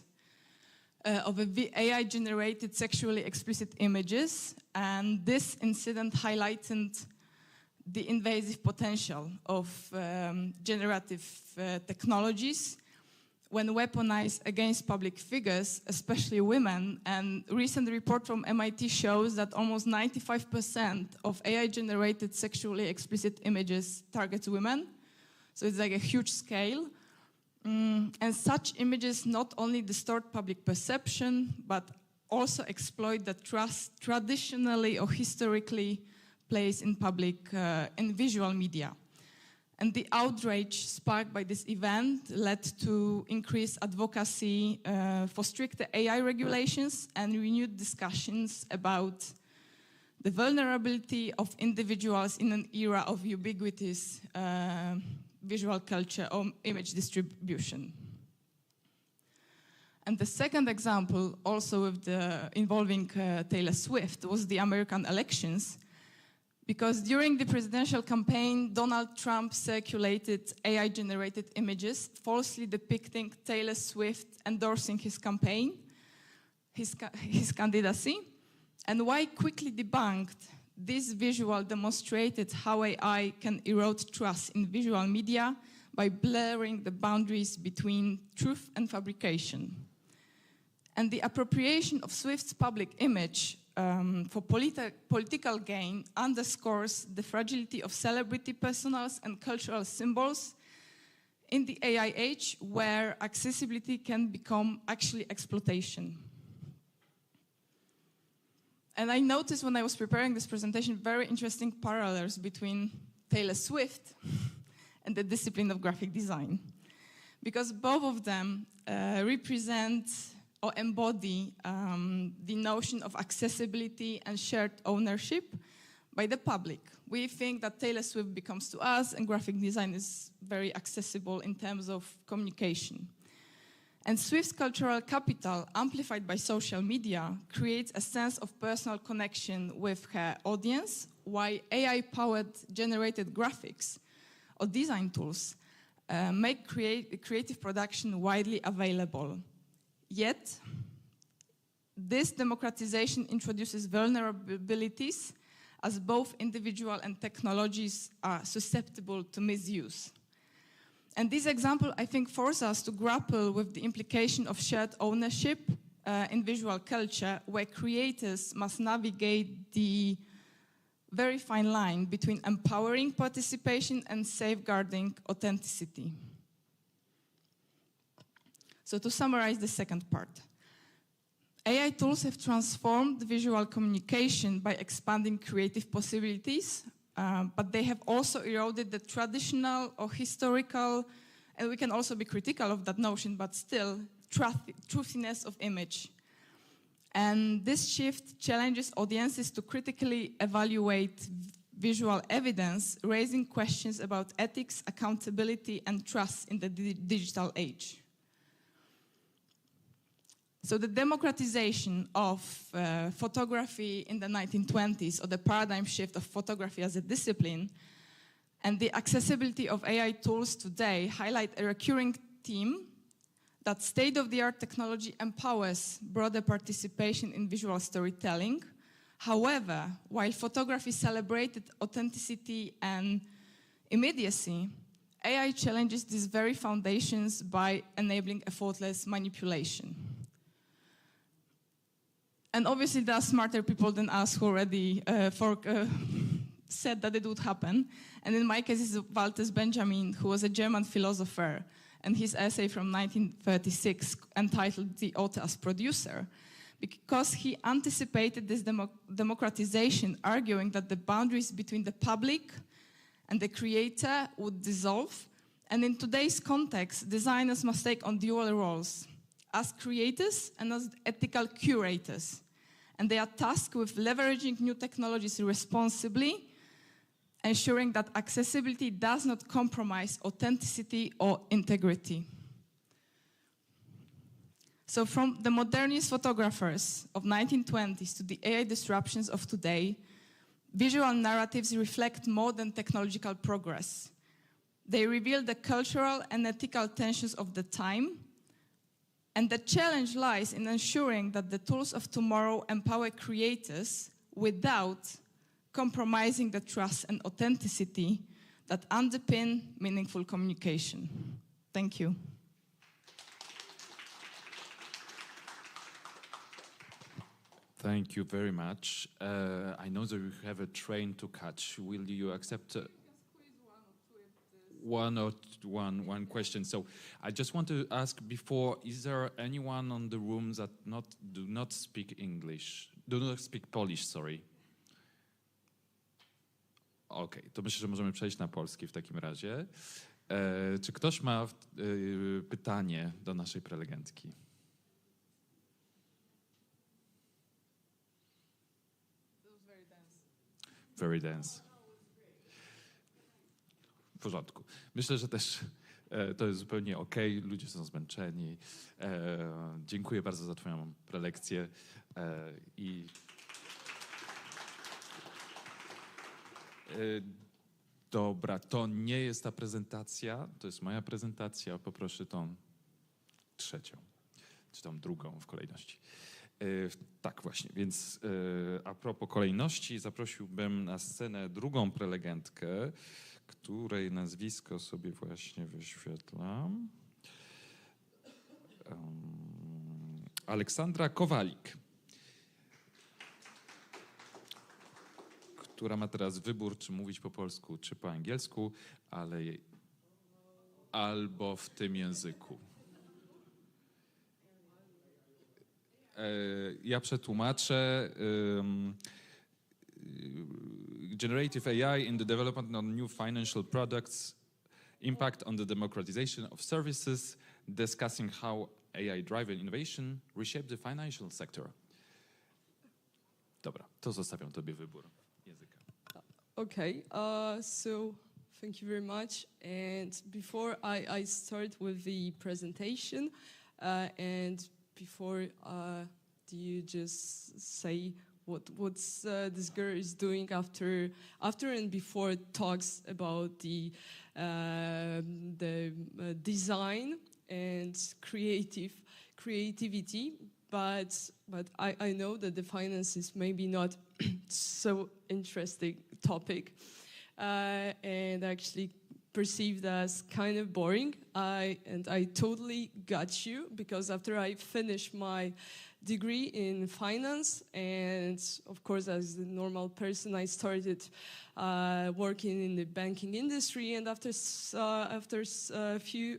[SPEAKER 17] of AI-generated sexually explicit images, and this incident highlighted the invasive potential of generative technologies when weaponized against public figures, especially women. And a recent report from MIT shows that almost 95% of AI-generated sexually explicit images targets women. So it's like a huge scale. And such images not only distort public perception, but also exploit the trust traditionally or historically placed in public, in visual media. And the outrage sparked by this event led to increased advocacy for stricter AI regulations and renewed discussions about the vulnerability of individuals in an era of ubiquitous visual culture or image distribution. And the second example, also with involving Taylor Swift, was the American elections. Because during the presidential campaign, Donald Trump circulated AI-generated images falsely depicting Taylor Swift endorsing his campaign, his candidacy. And while quickly debunked, this visual demonstrated how AI can erode trust in visual media by blurring the boundaries between truth and fabrication. And the appropriation of Swift's public image for political gain underscores the fragility of celebrity personals and cultural symbols in the AI age, where accessibility can become actually exploitation. And I noticed when I was preparing this presentation very interesting parallels between Taylor Swift and the discipline of graphic design, because both of them represent or embody the notion of accessibility and shared ownership by the public. We think that Taylor Swift becomes to us, and graphic design is very accessible in terms of communication. And Swift's cultural capital, amplified by social media, creates a sense of personal connection with her audience, while AI-powered generated graphics or design tools make creative production widely available. Yet, this democratization introduces vulnerabilities, as both individual and technologies are susceptible to misuse. And this example, I think, forces us to grapple with the implication of shared ownership in visual culture, where creators must navigate the very fine line between empowering participation and safeguarding authenticity. So to summarize the second part, AI tools have transformed visual communication by expanding creative possibilities, but they have also eroded the traditional or historical, and we can also be critical of that notion, but still, truthiness of image. And this shift challenges audiences to critically evaluate visual evidence, raising questions about ethics, accountability, and trust in the digital age. So the democratization of photography in the 1920s, or the paradigm shift of photography as a discipline, and the accessibility of AI tools today highlight a recurring theme that state-of-the-art technology empowers broader participation in visual storytelling. However, while photography celebrated authenticity and immediacy, AI challenges these very foundations by enabling effortless manipulation. And obviously, there are smarter people than us who already said that it would happen. And in my case, it's Walter Benjamin, who was a German philosopher, and his essay from 1936 entitled "The Author as Producer," because he anticipated this democratization, arguing that the boundaries between the public and the creator would dissolve. And in today's context, designers must take on dual roles as creators and as ethical curators. And they are tasked with leveraging new technologies responsibly, ensuring that accessibility does not compromise authenticity or integrity. So from the modernist photographers of 1920s to the AI disruptions of today, visual narratives reflect modern technological progress. They reveal the cultural and ethical tensions of the time, and the challenge lies in ensuring that the tools of tomorrow empower creators without compromising the trust and authenticity that underpin meaningful communication. Thank you.
[SPEAKER 15] Thank you very much. I know that you have a train to catch. Will you accept one question? So I just want to ask before, is there anyone on the room that do not speak English? Do not speak Polish, sorry. Okej, to myślę, że możemy przejść na polski w takim razie. Czy ktoś ma pytanie do naszej prelegentki? Very dense. W porządku. Myślę, że też to jest zupełnie okej. Ludzie są zmęczeni. Dziękuję bardzo za twoją prelekcję. Dobra, to nie jest ta prezentacja, to jest moja prezentacja. Poproszę tą trzecią, czy tą drugą w kolejności. Tak właśnie, więc a propos kolejności zaprosiłbym na scenę drugą prelegentkę, której nazwisko sobie właśnie wyświetlam. Aleksandra Kowalik, która ma teraz wybór, czy mówić po polsku, czy po angielsku, ale albo w tym języku. Ja przetłumaczę. Generative AI in the development of new financial products, impact on the democratization of services, discussing how AI-driven innovation reshape the financial sector. Dobra, to zostawiam tobie wybór języka.
[SPEAKER 12] Okay, so thank you very much. And before I start with the presentation, and before do you just say what's this girl is doing after and before talks about the design and creativity, but I know that the finance is maybe not so interesting topic and actually perceived as kind of boring. I totally got you, because after I finished my degree in finance, and of course as a normal person I started working in the banking industry, and after a few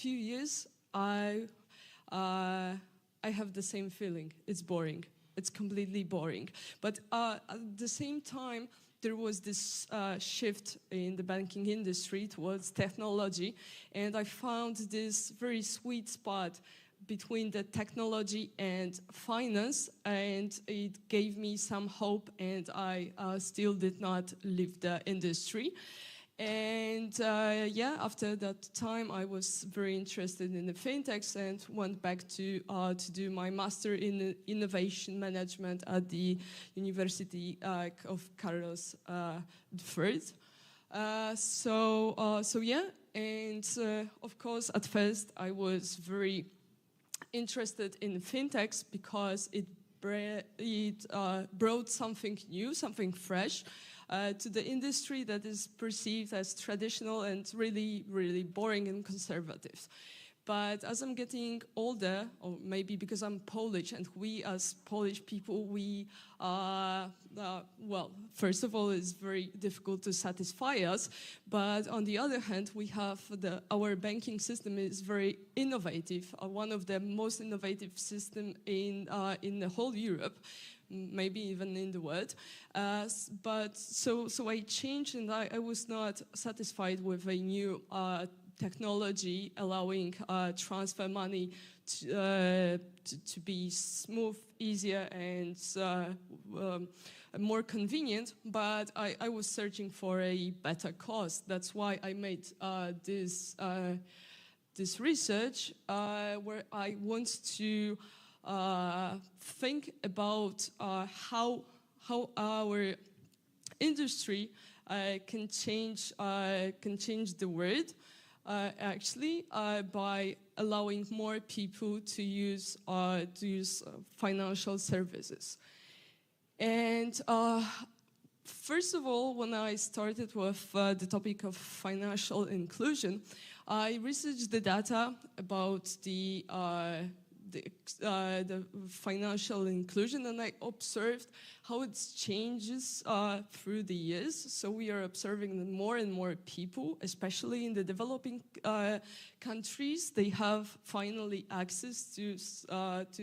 [SPEAKER 12] years I have the same feeling. It's boring. It's completely boring. But at the same time, there was this shift in the banking industry towards technology, and I found this very sweet spot between the technology and finance, and it gave me some hope, and I still did not leave the industry. And yeah, after that time, I was very interested in the fintechs and went back to do my master in innovation management at the University of Carlos III. So yeah, and of course, at first, I was very interested in fintechs because it brought something new, something fresh to the industry that is perceived as traditional and really, really boring and conservative. But as I'm getting older, or maybe because I'm Polish, and we as Polish people, we, well, first of all, it's very difficult to satisfy us. But on the other hand, we have our banking system is very innovative, one of the most innovative system in the whole Europe, maybe even in the world. But so I changed, and I was not satisfied with a new technology allowing transfer money to be smooth, easier, and more convenient, but I was searching for a better cost. That's why I made this research where I want to think about how our industry can change the world actually by allowing more people to use financial services. And first of all, when I started with the topic of financial inclusion, I researched the data about the financial inclusion, and I observed how it changes through the years. So we are observing that more and more people, especially in the developing countries, they have finally access to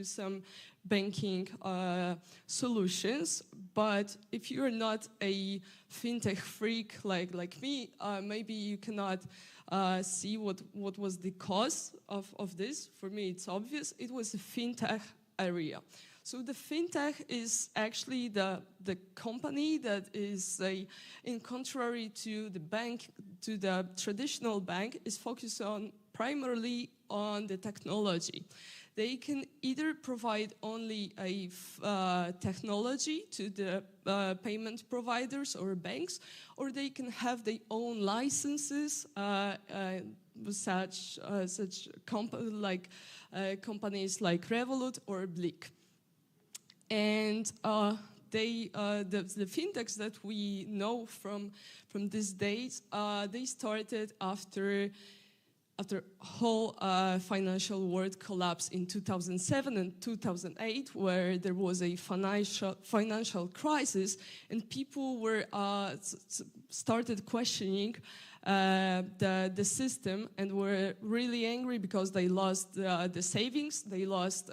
[SPEAKER 12] some banking solutions. But if you're not a fintech freak like me, maybe you cannot see what was the cause of this. For me, it's obvious. It was the fintech area. So the fintech is actually the company that is, in contrary to the bank, to the traditional bank, is focused on primarily on the technology. They can either provide only a technology to the payment providers or banks, or they can have their own licenses, such companies like Revolut or Blik. And the fintechs that we know from these days, they started after whole financial world collapse in 2007 and 2008, where there was a financial crisis, and people were started questioning the system and were really angry because they lost the savings, they lost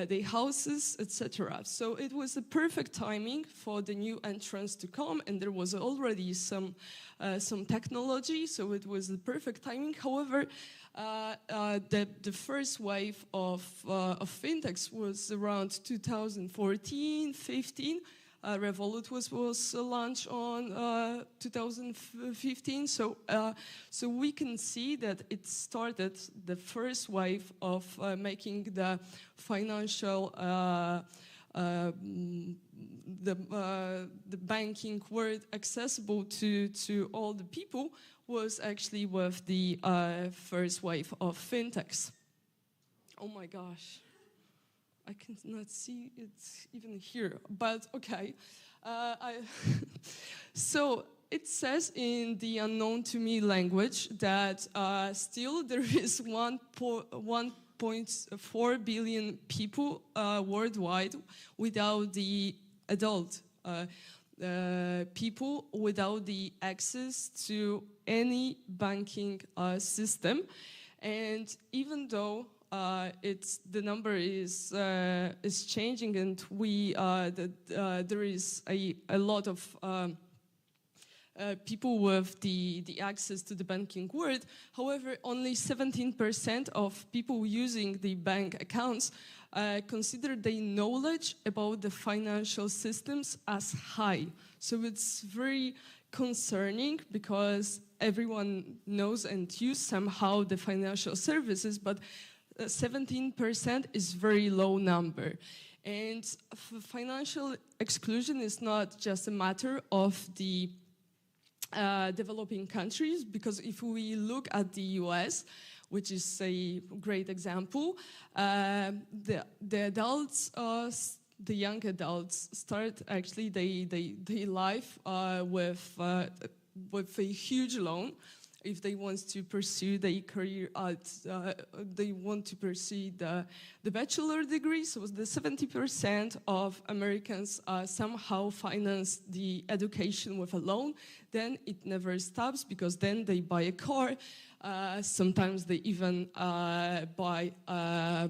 [SPEAKER 12] their houses, etc. So it was the perfect timing for the new entrants to come, and there was already some technology, so it was the perfect timing. However, the first wave of fintechs was around 2014-15. Revolut was launched on 2015, so we can see that it started the first wave of making the financial the banking world accessible to all the people was actually with the first wave of fintechs. Oh my gosh. I cannot see it even here, but okay. So it says in the unknown to me language that still there is 1.4 billion people worldwide without the adult people, without the access to any banking system. And even though the number is changing, and there is a lot of people with the access to the banking world. However, only 17% of people using the bank accounts consider their knowledge about the financial systems as high. So it's very concerning because everyone knows and uses somehow the financial services, but 17% is very low number. And financial exclusion is not just a matter of the developing countries, because if we look at the US, which is a great example, the adults, the young adults start actually their life with a huge loan. If they want to pursue their career they want to pursue the bachelor degree, so the 70% of Americans somehow finance the education with a loan. Then it never stops, because then they buy a car, sometimes they even buy a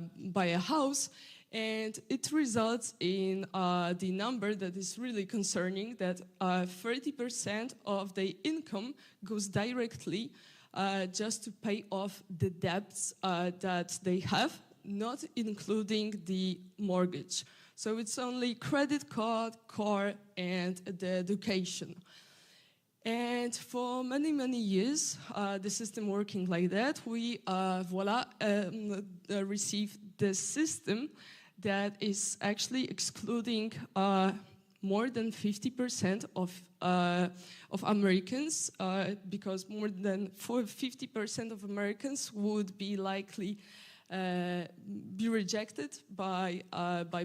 [SPEAKER 12] house, And it results in the number that is really concerning, that 30% of the income goes directly just to pay off the debts that they have, not including the mortgage. So it's only credit card, car, and the education. And for many, many years, the system working like that, we, received the system that is actually excluding more than 50% of Americans, because more than 50% of Americans would be likely be rejected by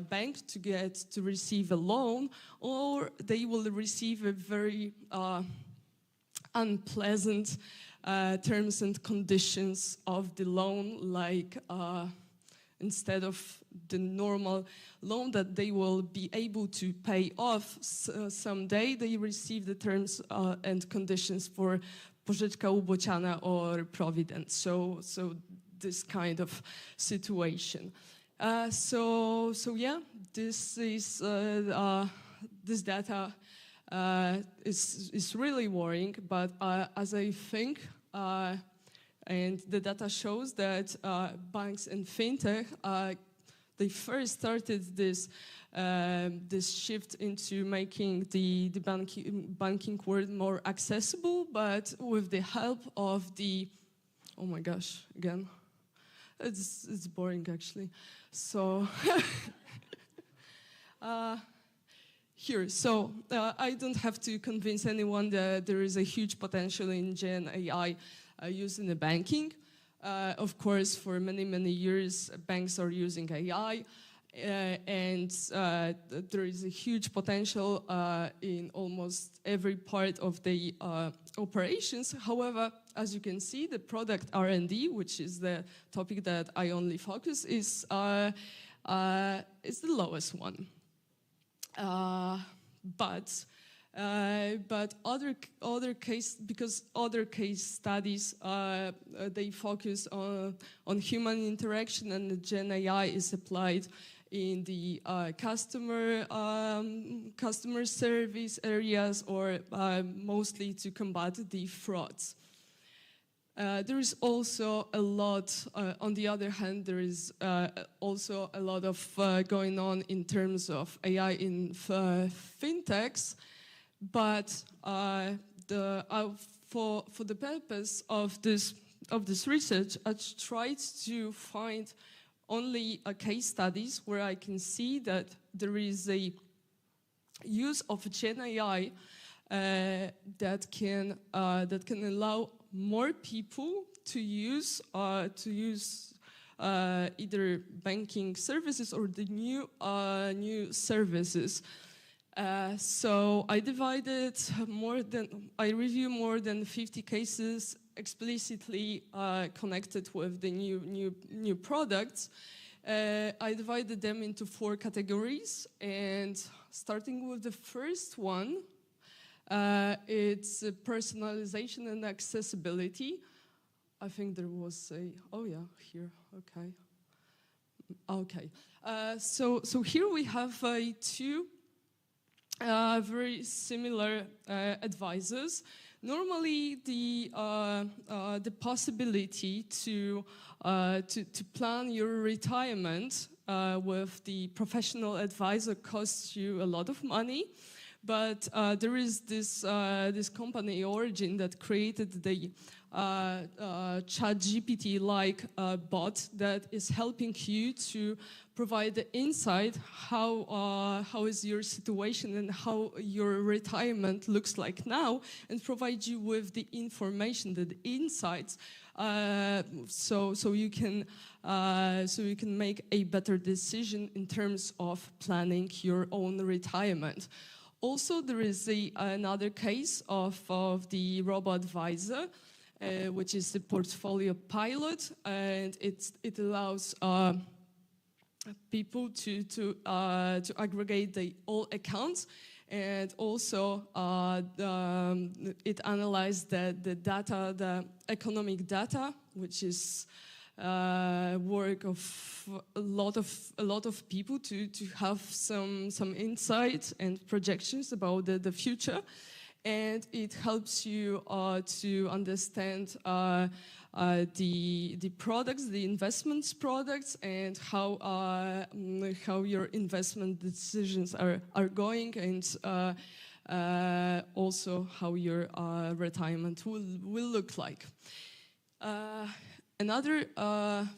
[SPEAKER 12] bank to receive a loan, or they will receive a very unpleasant terms and conditions of the loan, like instead of the normal loan that they will be able to pay off someday, they receive the terms and conditions for pożyczka ubociana or provident. So this kind of situation. So yeah, this is this data is really worrying. But as I think, and the data shows that banks and fintech, they first started this shift into making the banking world more accessible, but with the help of the, oh my gosh, again, it's boring actually. So here, so I don't have to convince anyone that there is a huge potential in Gen AI used in the banking. Of course, for many, many years, banks are using AI, and there is a huge potential in almost every part of the operations. However, as you can see, the product R&D, which is the topic that I only focus, is the lowest one. But other case studies they focus on human interaction, and the Gen AI is applied in the customer service areas, or mostly to combat the frauds. There is also a lot, on the other hand, there is also a lot of going on in terms of AI in fintechs, but for the purpose of this research, I tried to find only case studies where I can see that there is a use of Gen AI that can allow more people to use either banking services or the new services. So I review more than 50 cases explicitly connected with the new products. I divided them into 4 categories, and starting with the first one, it's personalization and accessibility. I think there was oh yeah, here, okay. So here we have 2 very similar advisors. Normally, the possibility to plan your retirement with the professional advisor costs you a lot of money. But there is this company, Origin, that created the ChatGPT-like bot that is helping you to provide the insight how is your situation and how your retirement looks like now, and provide you with the information, the insights, so you can make a better decision in terms of planning your own retirement. Also, there is another case of the robo-advisor, which is the portfolio pilot, and it allows people to aggregate all accounts, and also it analyzes the data, the economic data, which is work of a lot of people to have some insight and projections about the future, and it helps you to understand the products, the investments products, and how your investment decisions are going, and also how your retirement will look like. Another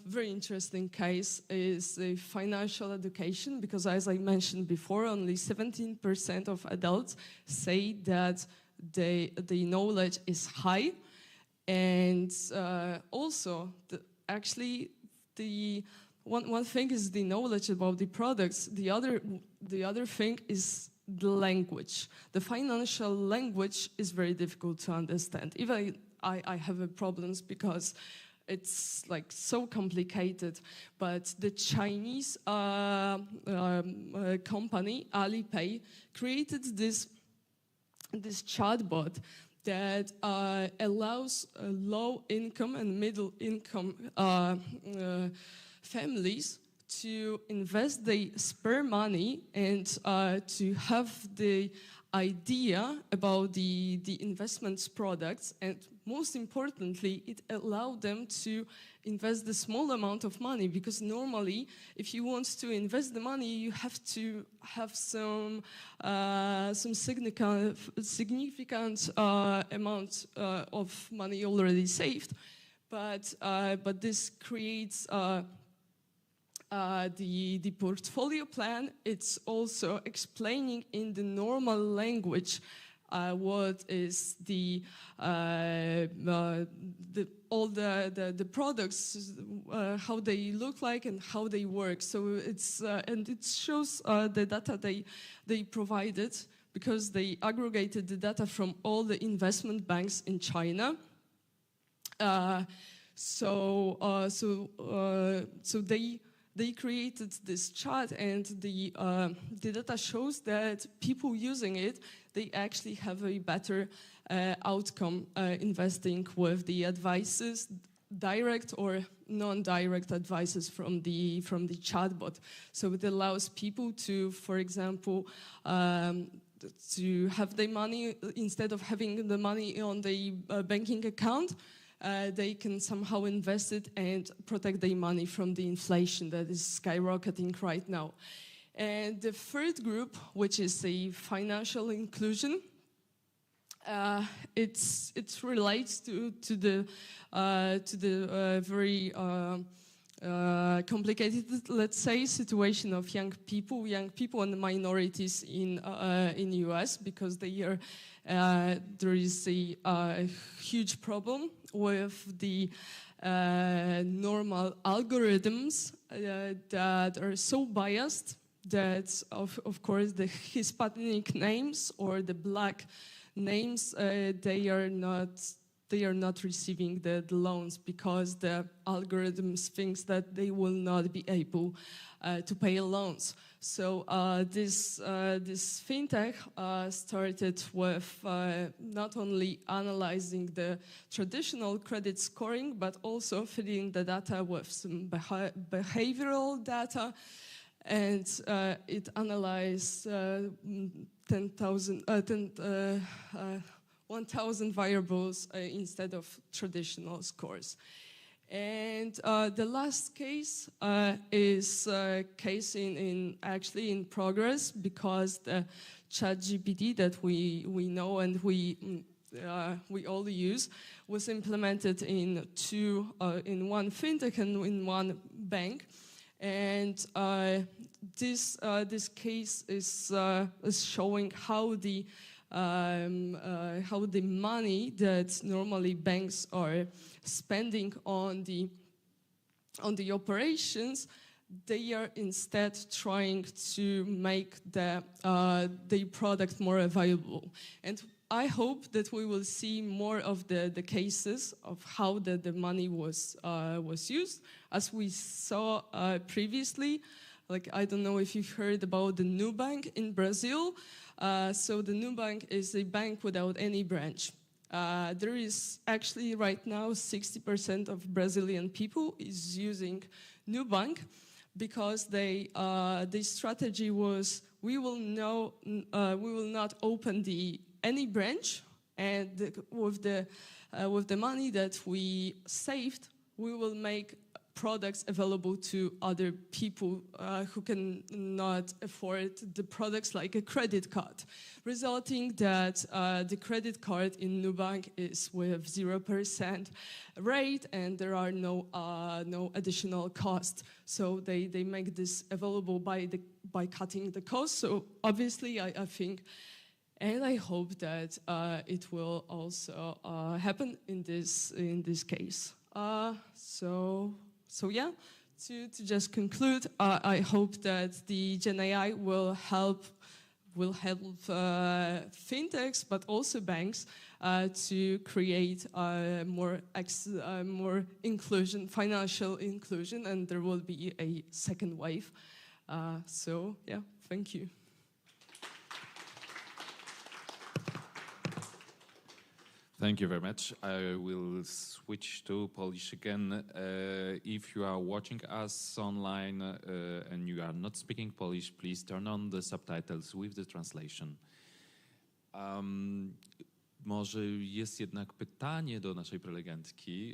[SPEAKER 12] very interesting case is financial education, because as I mentioned before, only 17% of adults say that the knowledge is high. And also, one thing is the knowledge about the products. The other thing is the language. The financial language is very difficult to understand. Even I have problems because it's like so complicated. But the Chinese company Alipay created this chatbot that allows low-income and middle-income families to invest their spare money and to have the idea about the investments products, and most importantly, it allowed them to invest the small amount of money, because normally, if you want to invest the money, you have to have some significant amount of money already saved, but this creates the portfolio plan. It's also explaining in the normal language what is all the products, how they look like and how they work. So it's and it shows the data they provided, because they aggregated the data from all the investment banks in China. So they created this chart, and the data shows that people using it, they actually have a better outcome investing with the advices, direct or non-direct advices from the chatbot. So it allows people to, for example, to have their money, instead of having the money on the banking account, they can somehow invest it and protect their money from the inflation that is skyrocketing right now. And the third group, which is the financial inclusion, it relates to the very complicated, let's say, situation of young people and minorities in US, because there is a huge problem with the normal algorithms that are so biased that, of course, the Hispanic names or the black names, they are not receiving the loans, because the algorithms thinks that they will not be able to pay loans. So this fintech started with not only analyzing the traditional credit scoring, but also feeding the data with some behavioral data, and it analyzed 1,000 variables instead of traditional scores. And the last case is a case actually in progress, because the ChatGPT that we know and we all use was implemented in one fintech and in one bank. And this case is showing how the money that normally banks are spending on the operations, they are instead trying to make the product more available. And I hope that we will see more of the cases of how the money was used, as we saw previously. Like, I don't know if you've heard about the Nubank in Brazil. So the Nubank is a bank without any branch. There is actually right now 60% of Brazilian people is using Nubank because the strategy was we will not open any branch, and with the money that we saved, we will make products available to other people who can not afford the products like a credit card, resulting that the credit card in Nubank is with 0% rate and there are no additional cost. So they make this available by cutting the cost. So obviously I think and I hope that it will also happen in this case. So yeah, to just conclude, I hope that the Gen AI will help fintechs, but also banks, to create more inclusion, financial inclusion, and there will be a second wave. So yeah, thank you.
[SPEAKER 15] Thank you very much. I will switch to Polish again. If you are watching us online and you are not speaking Polish, please turn on the subtitles with the translation. Może jest jednak pytanie do naszej prelegentki.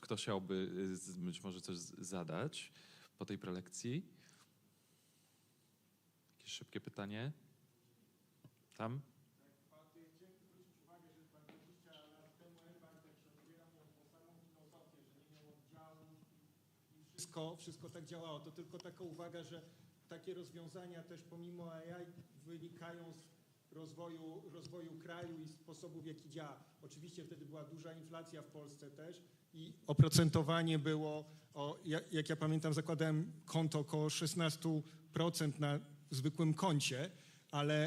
[SPEAKER 15] Kto chciałby być może coś zadać po tej prelekcji? Jakieś szybkie pytanie? Tam?
[SPEAKER 16] Wszystko tak działało. To tylko taka uwaga, że takie rozwiązania też pomimo AI wynikają z rozwoju kraju i sposobu, w jaki działa. Oczywiście wtedy była duża inflacja w Polsce też i oprocentowanie było, jak ja pamiętam, zakładałem konto około 16% na zwykłym koncie,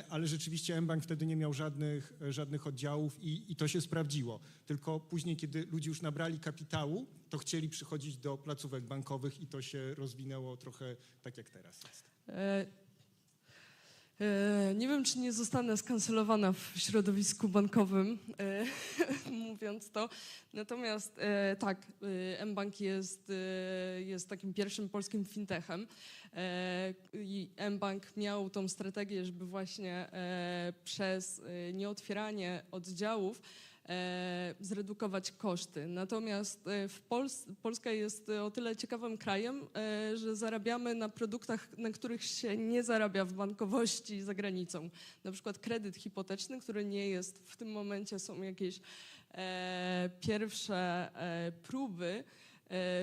[SPEAKER 16] ale rzeczywiście mBank wtedy nie miał żadnych oddziałów i to się sprawdziło. Tylko później, kiedy ludzie już nabrali kapitału, to chcieli przychodzić do placówek bankowych i to się rozwinęło trochę tak, jak teraz jest.
[SPEAKER 12] Nie wiem, czy nie zostanę skancelowana w środowisku bankowym, mówiąc to. Natomiast tak, mBank jest takim pierwszym polskim fintechem i mBank miał tą strategię, żeby właśnie przez nieotwieranie oddziałów zredukować koszty. Natomiast Polska jest o tyle ciekawym krajem, że zarabiamy na produktach, na których się nie zarabia w bankowości za granicą. Na przykład kredyt hipoteczny, który nie jest w tym momencie, są jakieś pierwsze próby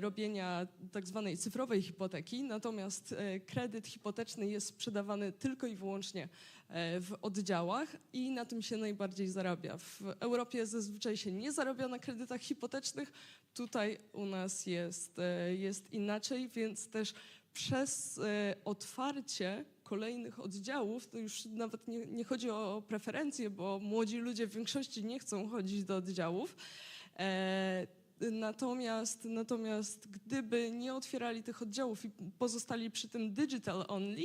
[SPEAKER 12] robienia tak zwanej cyfrowej hipoteki, natomiast kredyt hipoteczny jest sprzedawany tylko i wyłącznie w oddziałach i na tym się najbardziej zarabia. W Europie zazwyczaj się nie zarabia na kredytach hipotecznych, tutaj u nas jest inaczej, więc też przez otwarcie kolejnych oddziałów, to już nawet nie chodzi o preferencje, bo młodzi ludzie w większości nie chcą chodzić do oddziałów. Natomiast gdyby nie otwierali tych oddziałów i pozostali przy tym digital only,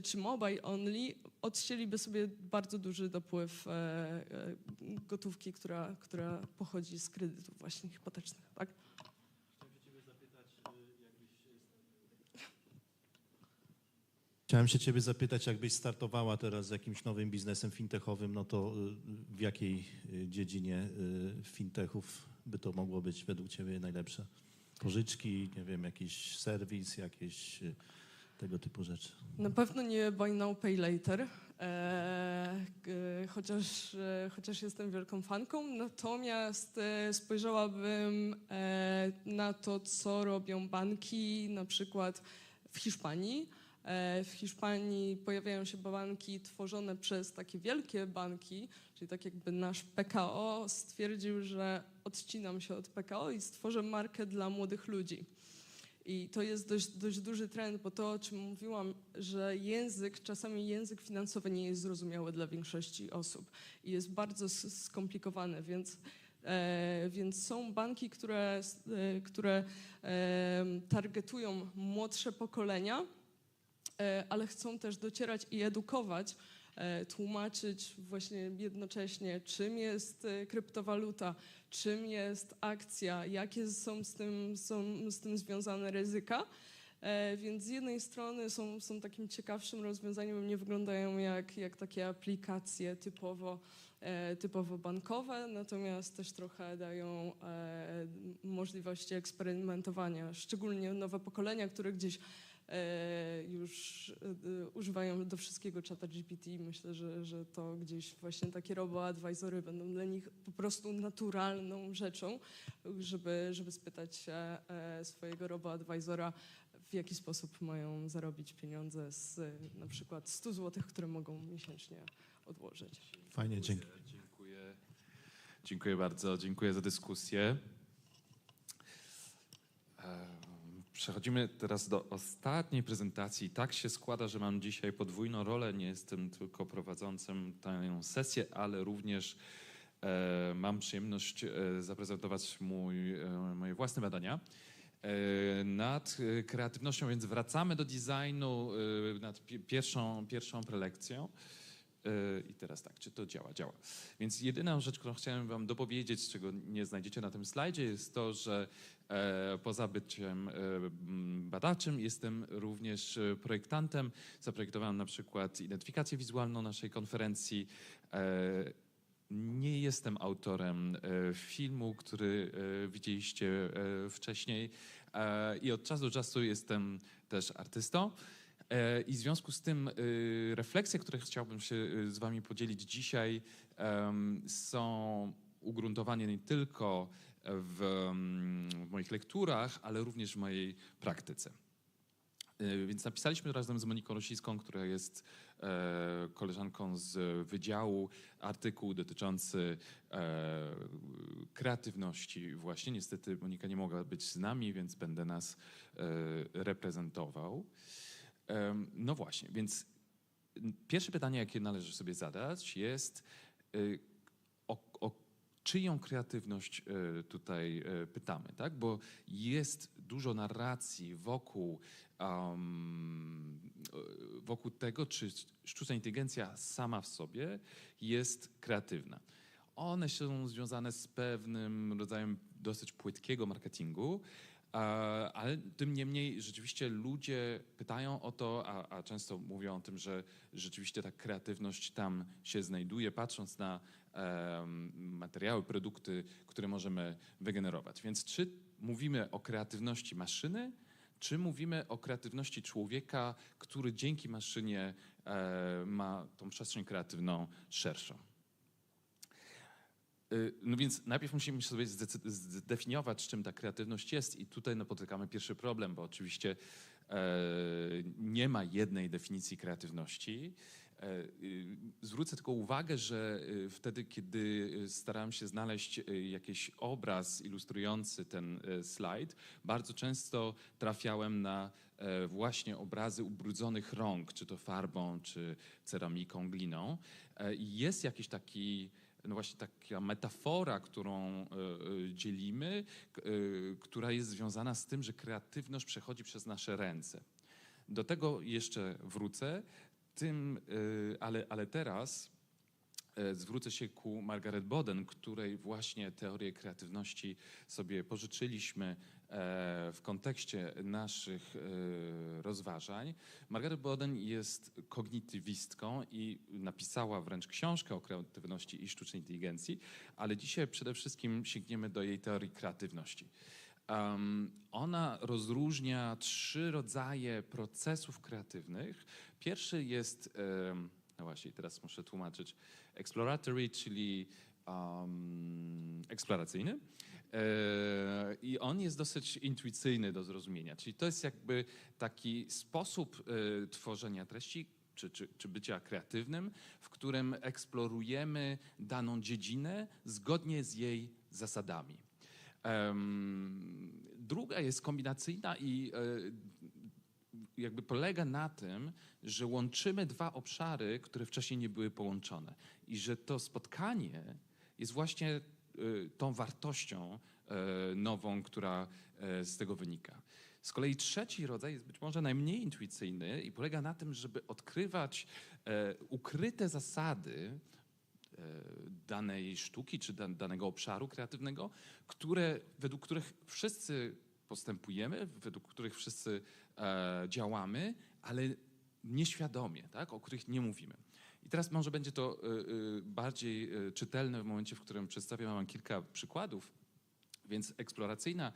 [SPEAKER 12] czy mobile only, odcięliby sobie bardzo duży dopływ gotówki, która pochodzi z kredytów właśnie hipotecznych. Tak?
[SPEAKER 18] Chciałem się ciebie zapytać, jakbyś startowała teraz z jakimś nowym biznesem fintechowym, no to w jakiej dziedzinie fintechów by to mogło być według ciebie najlepsze? Pożyczki, nie wiem, jakiś serwis, jakieś tego typu rzeczy?
[SPEAKER 12] Na pewno nie buy now, pay later, chociaż jestem wielką fanką, natomiast spojrzałabym na to, co robią banki na przykład w Hiszpanii. W Hiszpanii pojawiają się banki tworzone przez takie wielkie banki, czyli tak jakby nasz PKO stwierdził, że odcinam się od PKO i stworzę markę dla młodych ludzi. I to jest dość duży trend, bo to, o czym mówiłam, że czasami język finansowy nie jest zrozumiały dla większości osób i jest bardzo skomplikowany, więc są banki, które targetują młodsze pokolenia, ale chcą też docierać i edukować tłumaczyć właśnie jednocześnie, czym jest kryptowaluta, czym jest akcja, jakie są z tym związane ryzyka. Więc z jednej strony są takim ciekawszym rozwiązaniem, nie wyglądają jak takie aplikacje typowo bankowe, natomiast też trochę dają możliwości eksperymentowania, szczególnie nowe pokolenia, które gdzieś już używają do wszystkiego czata GPT. Myślę, że to gdzieś właśnie takie robo-advisory będą dla nich po prostu naturalną rzeczą, żeby spytać swojego robo-advisora, w jaki sposób mają zarobić pieniądze z na przykład 100 zł, które mogą miesięcznie odłożyć.
[SPEAKER 18] Fajnie, dzięki.
[SPEAKER 15] Dziękuję bardzo, dziękuję za dyskusję. Przechodzimy teraz do ostatniej prezentacji. Tak się składa, że mam dzisiaj podwójną rolę. Nie jestem tylko prowadzącym tę sesję, ale również mam przyjemność zaprezentować moje własne badania nad kreatywnością, więc wracamy do designu nad pierwszą prelekcją. I teraz tak, czy to działa? Działa. Więc jedyna rzecz, którą chciałem wam dopowiedzieć, czego nie znajdziecie na tym slajdzie, jest to, że poza byciem badaczem jestem również projektantem. Zaprojektowałem na przykład identyfikację wizualną naszej konferencji. Nie jestem autorem filmu, który widzieliście wcześniej i od czasu do czasu jestem też artystą. I w związku z tym refleksje, które chciałbym się z wami podzielić dzisiaj, są ugruntowane nie tylko w moich lekturach, ale również w mojej praktyce. Więc napisaliśmy razem z Moniką Rosicką, która jest koleżanką z wydziału, artykuł dotyczący kreatywności właśnie. Niestety Monika nie mogła być z nami, więc będę nas reprezentował. No właśnie, więc pierwsze pytanie, jakie należy sobie zadać, jest o czyją kreatywność tutaj pytamy, tak? Bo jest dużo narracji wokół tego, czy sztuczna inteligencja sama w sobie jest kreatywna. One są związane z pewnym rodzajem dosyć płytkiego marketingu, ale tym niemniej rzeczywiście ludzie pytają o to, a często mówią o tym, że rzeczywiście ta kreatywność tam się znajduje, patrząc na materiały, produkty, które możemy wygenerować. Więc czy mówimy o kreatywności maszyny, czy mówimy o kreatywności człowieka, który dzięki maszynie ma tą przestrzeń kreatywną szerszą? No więc najpierw musimy sobie zdefiniować, czym ta kreatywność jest i tutaj napotykamy pierwszy problem, bo oczywiście nie ma jednej definicji kreatywności. Zwrócę tylko uwagę, że wtedy, kiedy starałem się znaleźć jakiś obraz ilustrujący ten slajd, bardzo często trafiałem na właśnie obrazy ubrudzonych rąk, czy to farbą, czy ceramiką, gliną. Jest jakiś taki, no właśnie taka metafora, którą dzielimy, która jest związana z tym, że kreatywność przechodzi przez nasze ręce. Do tego jeszcze wrócę, ale teraz zwrócę się ku Margaret Boden, której właśnie teorię kreatywności sobie pożyczyliśmy w kontekście naszych rozważań. Margaret Boden jest kognitywistką i napisała wręcz książkę o kreatywności i sztucznej inteligencji, ale dzisiaj przede wszystkim sięgniemy do jej teorii kreatywności. Ona rozróżnia 3 rodzaje procesów kreatywnych. Pierwszy jest, no właśnie teraz muszę tłumaczyć, exploratory, czyli eksploracyjny. I on jest dosyć intuicyjny do zrozumienia, czyli to jest jakby taki sposób tworzenia treści, czy bycia kreatywnym, w którym eksplorujemy daną dziedzinę zgodnie z jej zasadami. Druga jest kombinacyjna i jakby polega na tym, że łączymy 2 obszary, które wcześniej nie były połączone i że to spotkanie jest właśnie tą wartością nową, która z tego wynika. Z kolei trzeci rodzaj jest być może najmniej intuicyjny i polega na tym, żeby odkrywać ukryte zasady danej sztuki czy danego obszaru kreatywnego, według których wszyscy postępujemy, według których wszyscy działamy, ale nieświadomie, tak? O których nie mówimy. I teraz może będzie to bardziej czytelne w momencie, w którym przedstawię wam kilka przykładów. Więc eksploracyjna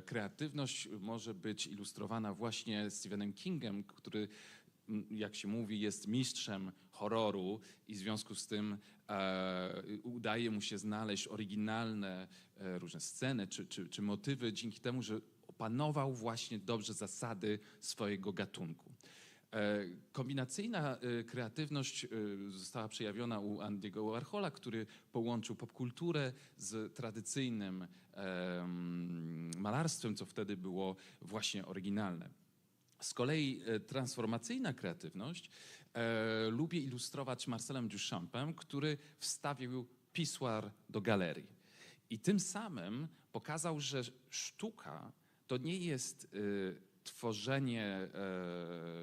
[SPEAKER 15] kreatywność może być ilustrowana właśnie Stephenem Kingem, który, jak się mówi, jest mistrzem horroru i w związku z tym udaje mu się znaleźć oryginalne różne sceny czy motywy dzięki temu, że opanował właśnie dobrze zasady swojego gatunku. Kombinacyjna kreatywność została przejawiona u Andy'ego Warhola, który połączył popkulturę z tradycyjnym malarstwem, co wtedy było właśnie oryginalne. Z kolei transformacyjna kreatywność lubię ilustrować Marcelem Duchampem, który wstawił pissoir do galerii. I tym samym pokazał, że sztuka to nie jest tworzenie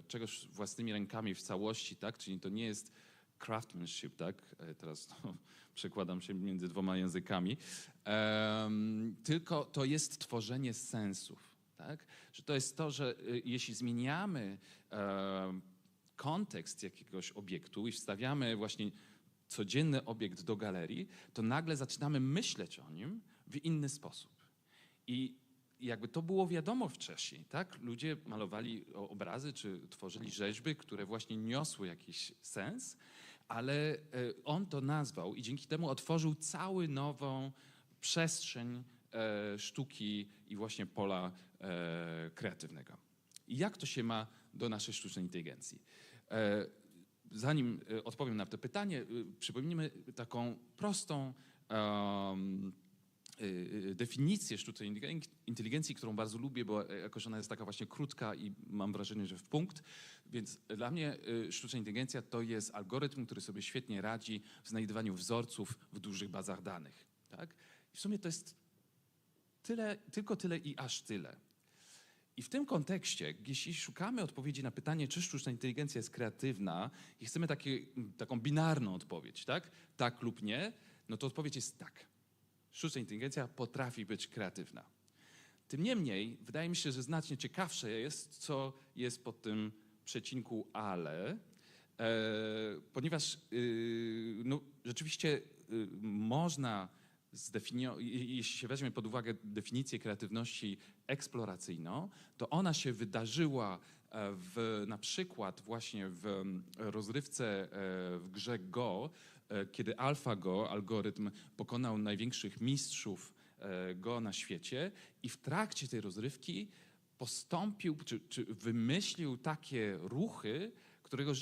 [SPEAKER 15] czegoś własnymi rękami w całości, tak? Czyli to nie jest craftsmanship, tak? Teraz przekładam się między dwoma językami, tylko to jest tworzenie sensów, tak? Że to jest to, że jeśli zmieniamy kontekst jakiegoś obiektu i wstawiamy właśnie codzienny obiekt do galerii, to nagle zaczynamy myśleć o nim w inny sposób. I jakby to było wiadomo wcześniej, tak? Ludzie malowali obrazy czy tworzyli rzeźby, które właśnie niosły jakiś sens, ale on to nazwał i dzięki temu otworzył całą nową przestrzeń sztuki i właśnie pola kreatywnego. I jak to się ma do naszej sztucznej inteligencji? Zanim odpowiem na to pytanie, przypomnijmy taką prostą definicję sztucznej inteligencji, którą bardzo lubię, bo jakoś ona jest taka właśnie krótka i mam wrażenie, że w punkt. Więc dla mnie sztuczna inteligencja to jest algorytm, który sobie świetnie radzi w znajdowaniu wzorców w dużych bazach danych. Tak? I w sumie to jest tylko tyle i aż tyle. I w tym kontekście, jeśli szukamy odpowiedzi na pytanie, czy sztuczna inteligencja jest kreatywna i chcemy taką binarną odpowiedź, tak lub nie, no to odpowiedź jest tak. Sztuczna inteligencja potrafi być kreatywna. Tym niemniej, wydaje mi się, że znacznie ciekawsze jest, co jest pod tym przecinku ale, ponieważ no, rzeczywiście można jeśli się weźmie pod uwagę definicję kreatywności eksploracyjną, to ona się wydarzyła na przykład właśnie w rozrywce w grze Go, kiedy AlphaGo, algorytm, pokonał największych mistrzów Go na świecie i w trakcie tej rozrywki postąpił, czy wymyślił takie ruchy, którego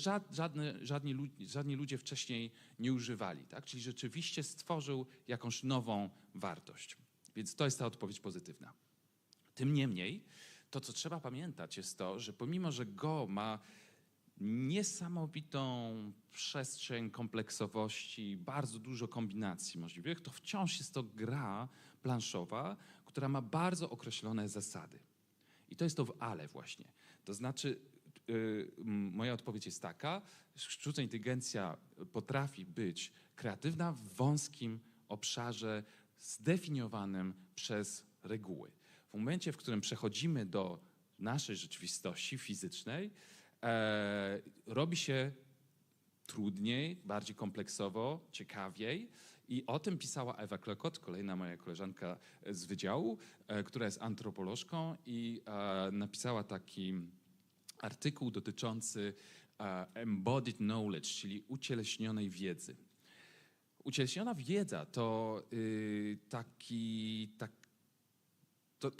[SPEAKER 15] żadni ludzie wcześniej nie używali. Tak? Czyli rzeczywiście stworzył jakąś nową wartość. Więc to jest ta odpowiedź pozytywna. Tym niemniej, to co trzeba pamiętać jest to, że pomimo, że Go ma niesamowitą przestrzeń kompleksowości, bardzo dużo kombinacji możliwych, to wciąż jest to gra planszowa, która ma bardzo określone zasady. I to jest to w ale właśnie. To znaczy, moja odpowiedź jest taka, sztuczna inteligencja potrafi być kreatywna w wąskim obszarze zdefiniowanym przez reguły. W momencie, w którym przechodzimy do naszej rzeczywistości fizycznej, robi się trudniej, bardziej kompleksowo, ciekawiej. I o tym pisała Ewa Klekot, kolejna moja koleżanka z wydziału, która jest antropolożką i napisała taki artykuł dotyczący embodied knowledge, czyli ucieleśnionej wiedzy. Ucieleśniona wiedza to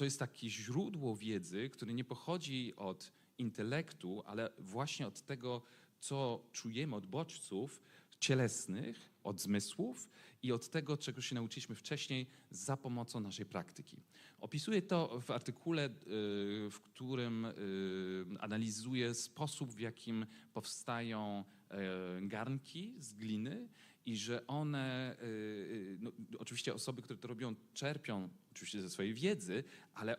[SPEAKER 15] jest takie źródło wiedzy, które nie pochodzi od intelektu, ale właśnie od tego, co czujemy od bodźców cielesnych, od zmysłów i od tego, czego się nauczyliśmy wcześniej za pomocą naszej praktyki. Opisuję to w artykule, w którym analizuję sposób, w jakim powstają garnki z gliny i że one, no, oczywiście osoby, które to robią, czerpią oczywiście ze swojej wiedzy, ale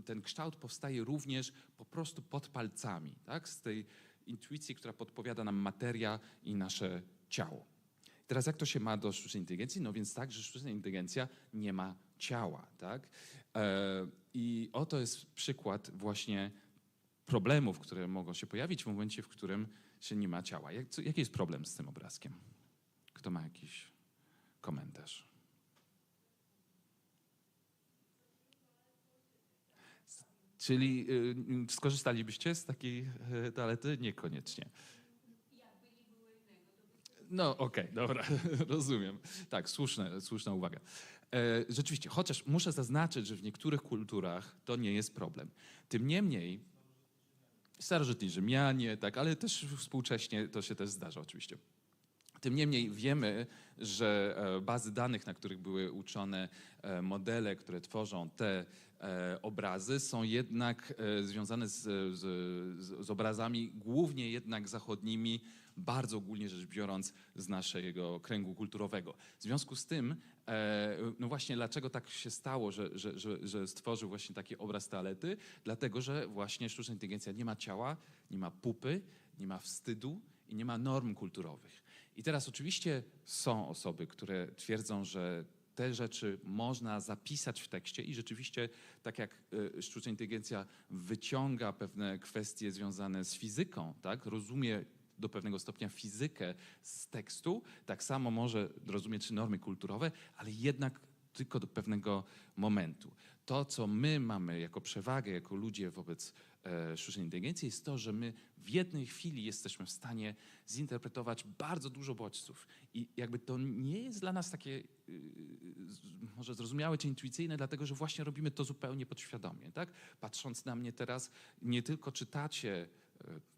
[SPEAKER 15] ten kształt powstaje również po prostu pod palcami, tak? Z tej intuicji, która podpowiada nam materia i nasze ciało. Teraz jak to się ma do sztucznej inteligencji? No więc tak, że sztuczna inteligencja nie ma ciała, tak? I oto jest przykład właśnie problemów, które mogą się pojawić w momencie, w którym się nie ma ciała. Jaki jest problem z tym obrazkiem? Kto ma jakiś komentarz? Czyli skorzystalibyście z takiej toalety? Niekoniecznie. No okej, dobra, rozumiem. Tak, słuszna uwaga. Rzeczywiście, chociaż muszę zaznaczyć, że w niektórych kulturach to nie jest problem. Tym niemniej, starożytni Rzymianie, tak, ale też współcześnie to się też zdarza oczywiście. Tym niemniej wiemy, że bazy danych, na których były uczone modele, które tworzą te obrazy, są jednak związane z obrazami głównie jednak zachodnimi, bardzo ogólnie rzecz biorąc z naszego kręgu kulturowego. W związku z tym, no właśnie dlaczego tak się stało, że stworzył właśnie taki obraz toalety? Dlatego, że właśnie sztuczna inteligencja nie ma ciała, nie ma pupy, nie ma wstydu i nie ma norm kulturowych. I teraz oczywiście są osoby, które twierdzą, że te rzeczy można zapisać w tekście i rzeczywiście tak jak sztuczna inteligencja wyciąga pewne kwestie związane z fizyką, tak, rozumie do pewnego stopnia fizykę z tekstu, tak samo może rozumieć normy kulturowe, ale jednak tylko do pewnego momentu. To, co my mamy jako przewagę, jako ludzie wobec sztucznej inteligencji, jest to, że my w jednej chwili jesteśmy w stanie zinterpretować bardzo dużo bodźców. I jakby to nie jest dla nas takie może zrozumiałe czy intuicyjne, dlatego że właśnie robimy to zupełnie podświadomie. Tak? Patrząc na mnie teraz, nie tylko czytacie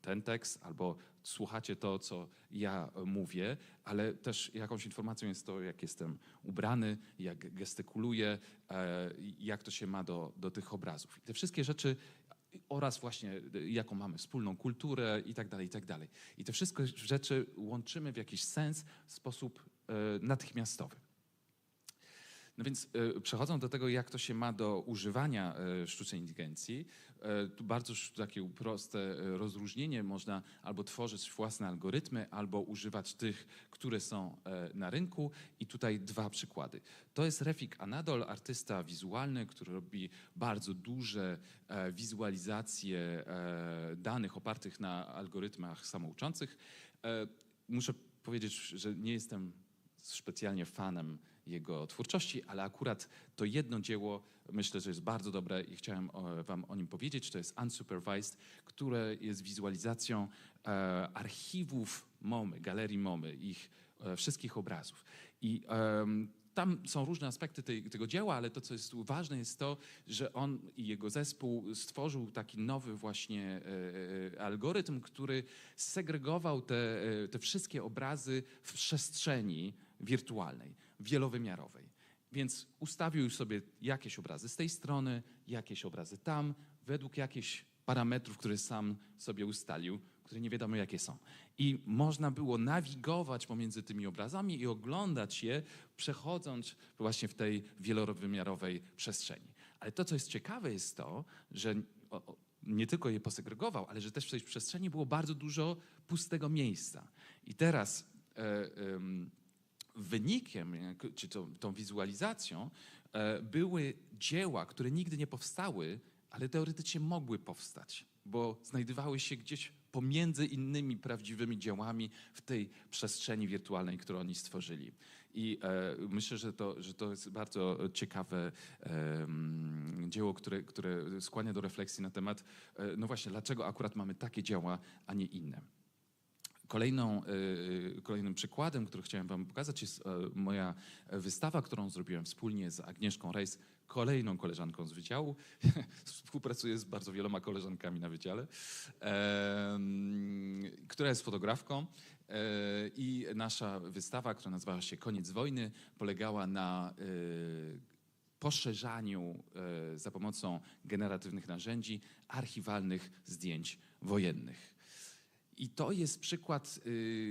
[SPEAKER 15] ten tekst albo słuchacie to, co ja mówię, ale też jakąś informacją jest to, jak jestem ubrany, jak gestykuluję, jak to się ma do tych obrazów. I te wszystkie rzeczy oraz właśnie jaką mamy wspólną kulturę i tak dalej, i tak dalej. I te wszystkie rzeczy łączymy w jakiś sens w sposób natychmiastowy. No więc przechodząc do tego, jak to się ma do używania sztucznej inteligencji, tu bardzo takie proste rozróżnienie. Można albo tworzyć własne algorytmy, albo używać tych, które są na rynku. I tutaj dwa przykłady. To jest Refik Anadol, artysta wizualny, który robi bardzo duże wizualizacje danych opartych na algorytmach samouczących. Muszę powiedzieć, że nie jestem specjalnie fanem jego twórczości, ale akurat to jedno dzieło myślę, że jest bardzo dobre i chciałem wam o nim powiedzieć. To jest Unsupervised, które jest wizualizacją archiwów MoMy, galerii MoMy, ich wszystkich obrazów. I tam są różne aspekty tego dzieła, ale to, co jest ważne, jest to, że on i jego zespół stworzył taki nowy właśnie algorytm, który segregował te wszystkie obrazy w przestrzeni wirtualnej, wielowymiarowej. Więc ustawił sobie jakieś obrazy z tej strony, jakieś obrazy tam, według jakichś parametrów, które sam sobie ustalił, które nie wiadomo jakie są. I można było nawigować pomiędzy tymi obrazami i oglądać je, przechodząc właśnie w tej wielowymiarowej przestrzeni. Ale to, co jest ciekawe, jest to, że nie tylko je posegregował, ale że też w tej przestrzeni było bardzo dużo pustego miejsca. I teraz wynikiem, czy tą wizualizacją, były dzieła, które nigdy nie powstały, ale teoretycznie mogły powstać, bo znajdowały się gdzieś pomiędzy innymi prawdziwymi dziełami w tej przestrzeni wirtualnej, którą oni stworzyli. I myślę, że to jest bardzo ciekawe dzieło, które skłania do refleksji na temat, no właśnie, dlaczego akurat mamy takie dzieła, a nie inne. Kolejnym przykładem, który chciałem wam pokazać, jest moja wystawa, którą zrobiłem wspólnie z Agnieszką Rejs, kolejną koleżanką z wydziału. Współpracuję z bardzo wieloma koleżankami na wydziale, która jest fotografką. I nasza wystawa, która nazywała się Koniec wojny, polegała na poszerzaniu za pomocą generatywnych narzędzi archiwalnych zdjęć wojennych. I to jest przykład,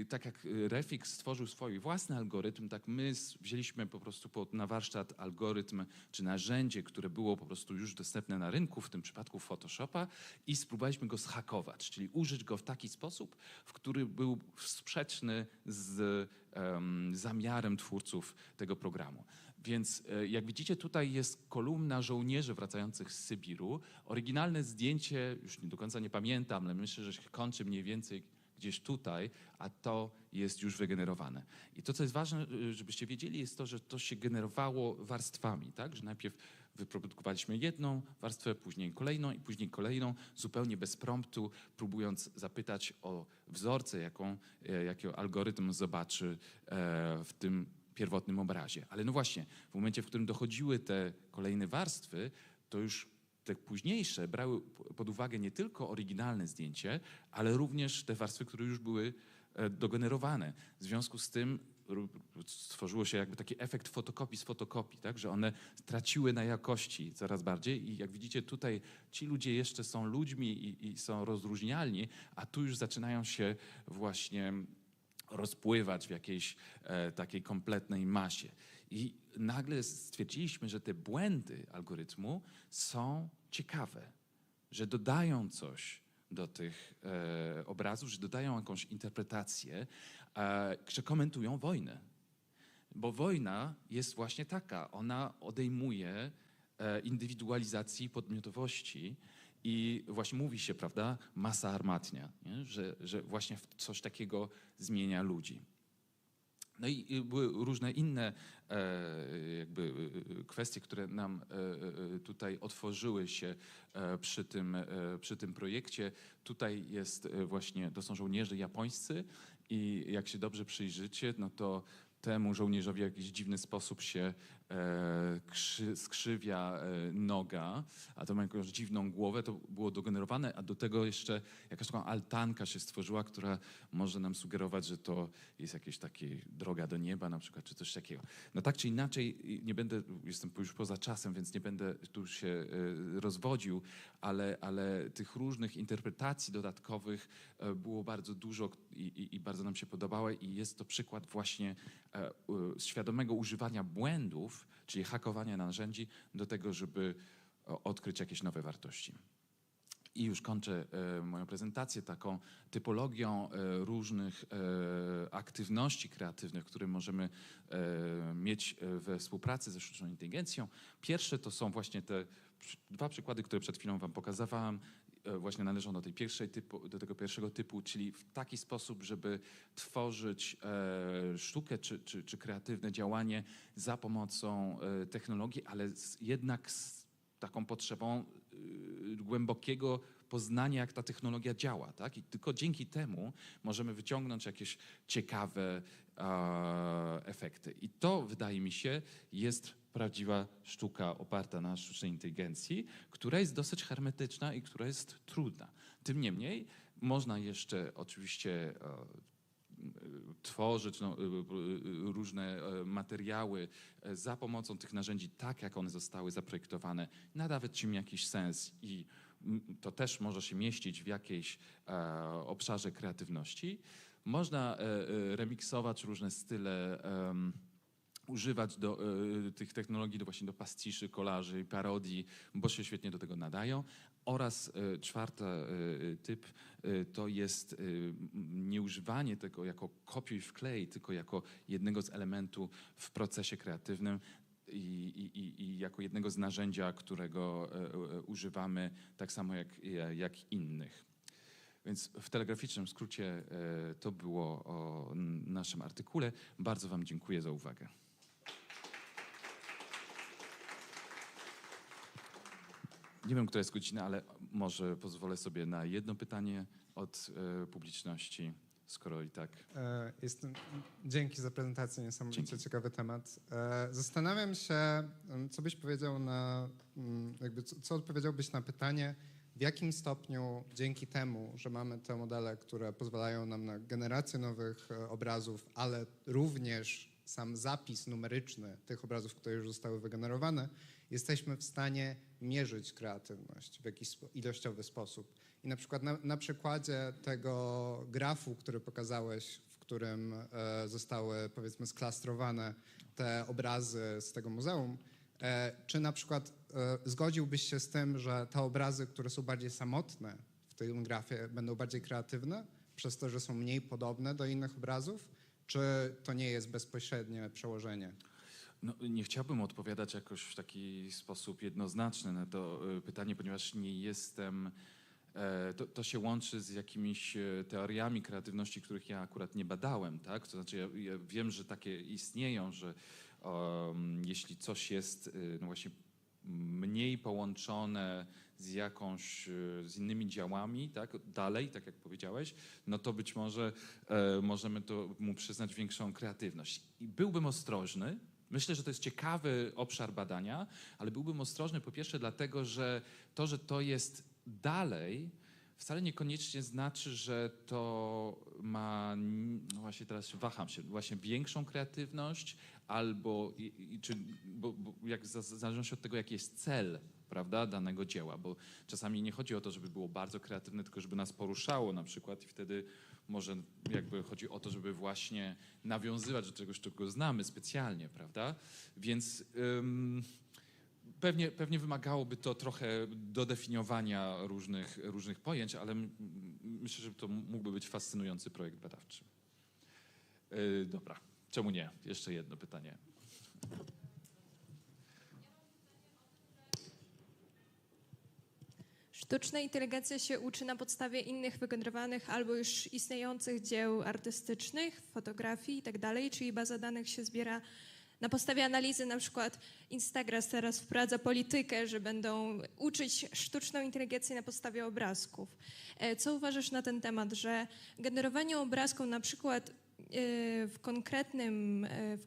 [SPEAKER 15] tak jak Refix stworzył swój własny algorytm, tak my wzięliśmy po prostu na warsztat algorytm czy narzędzie, które było po prostu już dostępne na rynku, w tym przypadku Photoshopa, i spróbowaliśmy go zhakować, czyli użyć go w taki sposób, w który był sprzeczny z zamiarem twórców tego programu. Więc jak widzicie, tutaj jest kolumna żołnierzy wracających z Sybiru. Oryginalne zdjęcie, już do końca nie pamiętam, ale myślę, że się kończy mniej więcej gdzieś tutaj, a to jest już wygenerowane. I to, co jest ważne, żebyście wiedzieli, jest to, że to się generowało warstwami, tak? Że najpierw wyprodukowaliśmy jedną warstwę, później kolejną, zupełnie bez promptu, próbując zapytać o wzorce, jaki algorytm zobaczy w tym pierwotnym obrazie. Ale no właśnie, w momencie, w którym dochodziły te kolejne warstwy, to już te późniejsze brały pod uwagę nie tylko oryginalne zdjęcie, ale również te warstwy, które już były dogenerowane. W związku z tym stworzyło się jakby taki efekt fotokopii z fotokopii, tak? Że one traciły na jakości coraz bardziej i jak widzicie tutaj ci ludzie jeszcze są ludźmi i są rozróżnialni, a tu już zaczynają się właśnie rozpływać w jakiejś takiej kompletnej masie. I nagle stwierdziliśmy, że te błędy algorytmu są ciekawe, że dodają coś do tych obrazów, że dodają jakąś interpretację, że komentują wojnę. Bo wojna jest właśnie taka, ona odejmuje indywidualizacji podmiotowości i właśnie mówi się, prawda, masa armatnia, nie? Że właśnie coś takiego zmienia ludzi. No i były różne inne jakby kwestie, które nam tutaj otworzyły się przy tym projekcie. Tutaj jest właśnie, to są żołnierze japońscy i jak się dobrze przyjrzycie, no to temu żołnierzowi w jakiś dziwny sposób się skrzywia noga, a to ma jakąś dziwną głowę, to było dogenerowane, a do tego jeszcze jakaś taka altanka się stworzyła, która może nam sugerować, że to jest jakieś takie droga do nieba na przykład, czy coś takiego. No tak czy inaczej, nie będę, jestem już poza czasem, więc nie będę tu się rozwodził, ale tych różnych interpretacji dodatkowych było bardzo dużo i bardzo nam się podobały i jest to przykład właśnie świadomego używania błędów, czyli hakowania narzędzi do tego, żeby odkryć jakieś nowe wartości. I już kończę moją prezentację taką typologią różnych aktywności kreatywnych, które możemy mieć we współpracy ze sztuczną inteligencją. Pierwsze to są właśnie te dwa przykłady, które przed chwilą wam pokazywałem. Właśnie należą do tego pierwszego typu, czyli w taki sposób, żeby tworzyć sztukę czy kreatywne działanie za pomocą technologii, ale jednak z taką potrzebą głębokiego poznania, jak ta technologia działa. Tak? I tylko dzięki temu możemy wyciągnąć jakieś ciekawe efekty. I to, wydaje mi się, jest prawdziwa sztuka oparta na sztucznej inteligencji, która jest dosyć hermetyczna i która jest trudna. Tym niemniej można jeszcze oczywiście tworzyć różne materiały za pomocą tych narzędzi tak, jak one zostały zaprojektowane, nadawać im jakiś sens i to też może się mieścić w jakiejś obszarze kreatywności. Można remiksować różne style, używać tych technologii właśnie do pastiszy, kolaży i parodii, bo się świetnie do tego nadają. Oraz czwarty typ to jest nieużywanie tego jako kopiuj wklej, tylko jako jednego z elementów w procesie kreatywnym i jako jednego z narzędzia, którego używamy tak samo jak innych. Więc w telegraficznym skrócie to było o naszym artykule. Bardzo wam dziękuję za uwagę. Nie wiem, która jest godzina, ale może pozwolę sobie na jedno pytanie od publiczności, skoro i tak.
[SPEAKER 11] Dzięki za prezentację, niesamowicie ciekawy temat. Zastanawiam się, co byś powiedział co odpowiedziałbyś na pytanie, w jakim stopniu dzięki temu, że mamy te modele, które pozwalają nam na generację nowych obrazów, ale również sam zapis numeryczny tych obrazów, które już zostały wygenerowane, jesteśmy w stanie mierzyć kreatywność w jakiś ilościowy sposób. I na przykład na przykładzie tego grafu, który pokazałeś, w którym zostały, powiedzmy, sklastrowane te obrazy z tego muzeum, czy na przykład zgodziłbyś się z tym, że te obrazy, które są bardziej samotne w tym grafie, będą bardziej kreatywne, przez to, że są mniej podobne do innych obrazów? Czy to nie jest bezpośrednie przełożenie?
[SPEAKER 15] No, nie chciałbym odpowiadać jakoś w taki sposób jednoznaczny na to pytanie, ponieważ nie jestem... To się łączy z jakimiś teoriami kreatywności, których ja akurat nie badałem, tak? To znaczy ja wiem, że takie istnieją, że jeśli coś jest no właśnie mniej połączone z innymi działami, tak, dalej, tak jak powiedziałeś, no to być może możemy mu przyznać większą kreatywność. I byłbym ostrożny. Myślę, że to jest ciekawy obszar badania, ale byłbym ostrożny po pierwsze dlatego, że to jest dalej, wcale niekoniecznie znaczy, że to ma, no właśnie teraz waham się, właśnie większą kreatywność, albo bo jak w zależności od tego, jaki jest cel, prawda, danego dzieła, bo czasami nie chodzi o to, żeby było bardzo kreatywne, tylko żeby nas poruszało na przykład i wtedy może jakby chodzi o to, żeby właśnie nawiązywać do czegoś, czego znamy specjalnie, prawda, więc pewnie wymagałoby to trochę dodefiniowania różnych pojęć, ale myślę, że to mógłby być fascynujący projekt badawczy. Dobra, czemu nie? Jeszcze jedno pytanie.
[SPEAKER 7] Sztuczna inteligencja się uczy na podstawie innych wygenerowanych albo już istniejących dzieł artystycznych, fotografii i tak dalej, czyli baza danych się zbiera na podstawie analizy. Na przykład Instagram teraz wprowadza politykę, że będą uczyć sztuczną inteligencję na podstawie obrazków. Co uważasz na ten temat, że generowanie obrazków na przykład w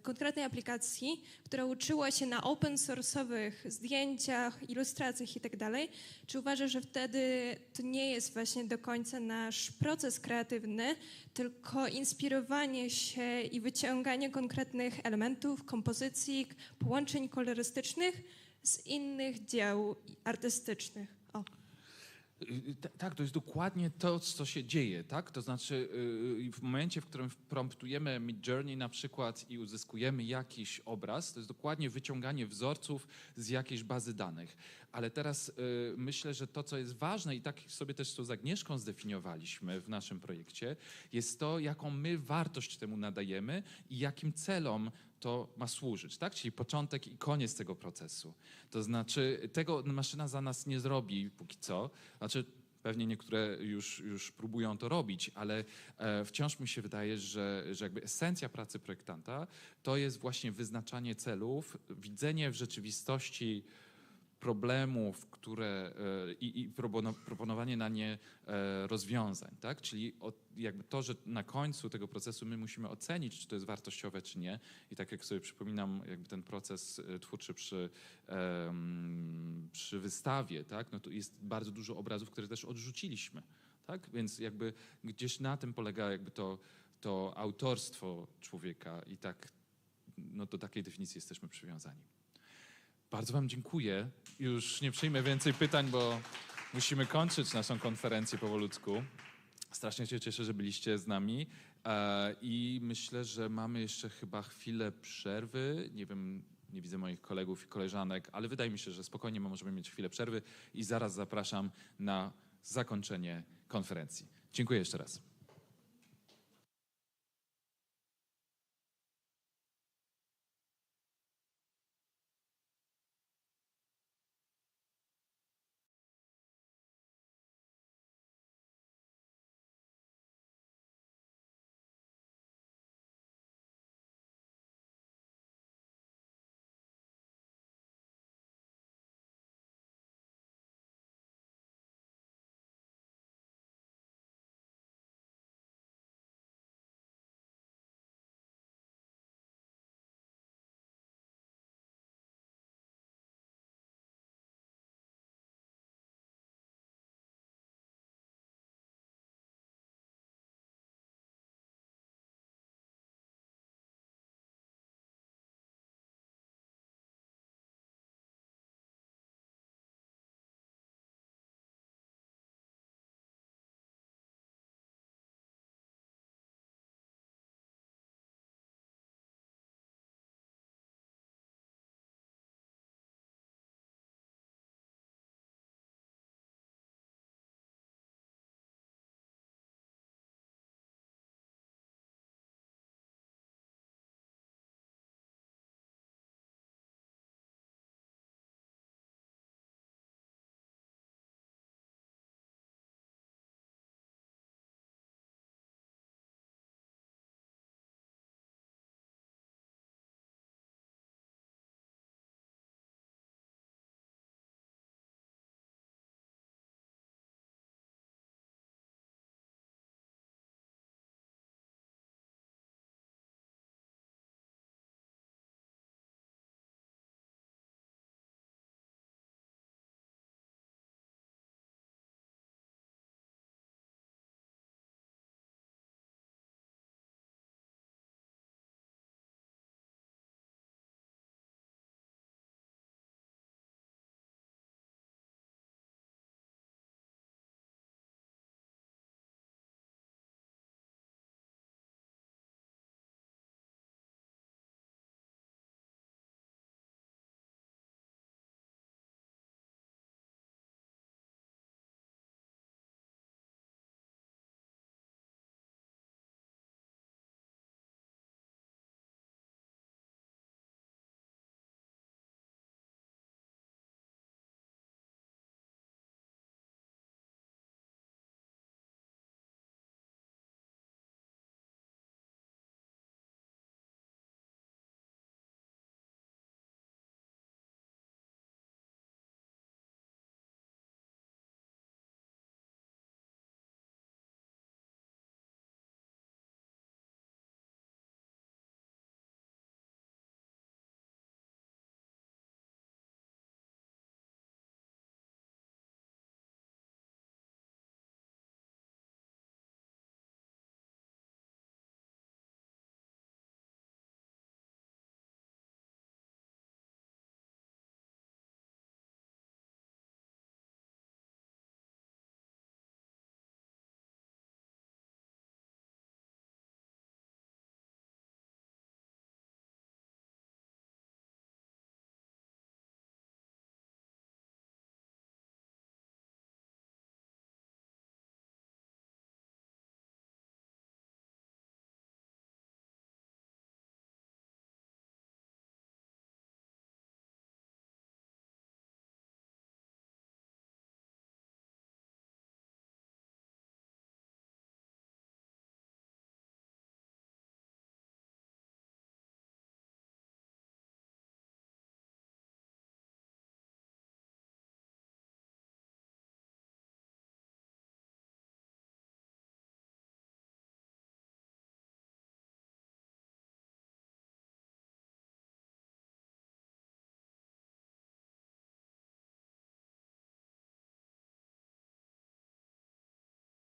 [SPEAKER 7] konkretnej aplikacji, która uczyła się na open source'owych zdjęciach, ilustracjach i tak dalej, czy uważasz, że wtedy to nie jest właśnie do końca nasz proces kreatywny, tylko inspirowanie się i wyciąganie konkretnych elementów, kompozycji, połączeń kolorystycznych z innych dzieł artystycznych?
[SPEAKER 15] Tak, to jest dokładnie to, co się dzieje, tak? To znaczy w momencie, w którym promptujemy Midjourney na przykład i uzyskujemy jakiś obraz, to jest dokładnie wyciąganie wzorców z jakiejś bazy danych. Ale teraz myślę, że to, co jest ważne i tak sobie też z Agnieszką zdefiniowaliśmy w naszym projekcie, jest to, jaką my wartość temu nadajemy i jakim celom to ma służyć, tak? Czyli początek i koniec tego procesu. To znaczy, tego maszyna za nas nie zrobi póki co. Znaczy, pewnie niektóre już próbują to robić, ale wciąż mi się wydaje, że jakby esencja pracy projektanta to jest właśnie wyznaczanie celów, widzenie w rzeczywistości problemów, i proponowanie na nie rozwiązań, tak? Czyli jakby to, że na końcu tego procesu my musimy ocenić, czy to jest wartościowe, czy nie. I tak jak sobie przypominam jakby ten proces twórczy przy wystawie, tak? No to jest bardzo dużo obrazów, które też odrzuciliśmy, tak? Więc jakby gdzieś na tym polega jakby to autorstwo człowieka i tak, no do takiej definicji jesteśmy przywiązani. Bardzo wam dziękuję. Już nie przyjmę więcej pytań, bo musimy kończyć naszą konferencję powolutku. Strasznie się cieszę, że byliście z nami i myślę, że mamy jeszcze chyba chwilę przerwy. Nie wiem, nie widzę moich kolegów i koleżanek, ale wydaje mi się, że spokojnie możemy mieć chwilę przerwy i zaraz zapraszam na zakończenie konferencji. Dziękuję jeszcze raz.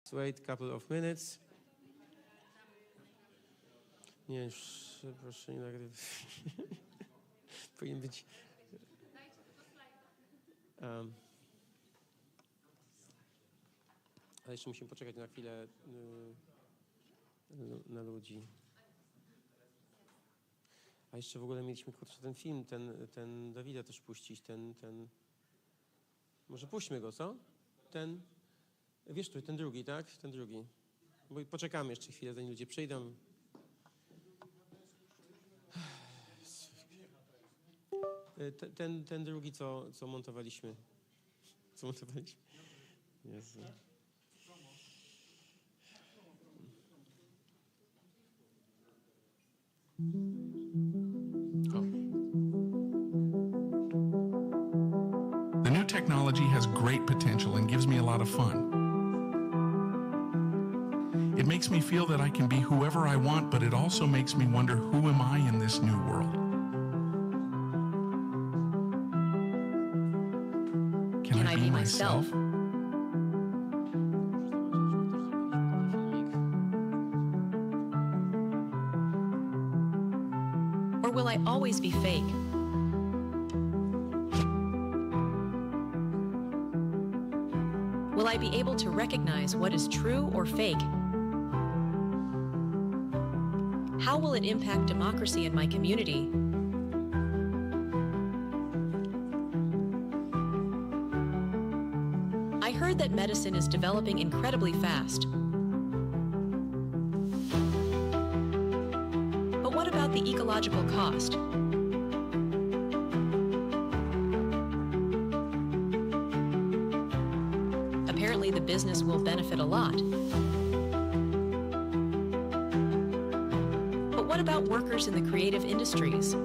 [SPEAKER 4] Let's wait a couple of minutes. Nie, proszę nie nagrywać. Powinien być... Ale jeszcze musimy poczekać na chwilę na ludzi. A jeszcze w ogóle mieliśmy ten film, ten Dawida też puścić, ten... Może puśćmy go, co? Wiesz, ten drugi, tak? Ten drugi. Bo poczekamy jeszcze chwilę, zanim ludzie przyjdą. Ten drugi, co montowaliśmy. Co montowaliśmy? Jezu.
[SPEAKER 19] The new technology has great potential and gives me a lot of fun. It makes me feel that I can be whoever I want, but it also makes me wonder, who am I in this new world? Can I be myself?
[SPEAKER 23] Or will I always be fake? Will I be able to recognize what is true or fake? How will it impact democracy in my community? I heard that medicine is developing incredibly fast. But what about the ecological cost? Apparently, the business will benefit a lot. But what about workers in the creative industries?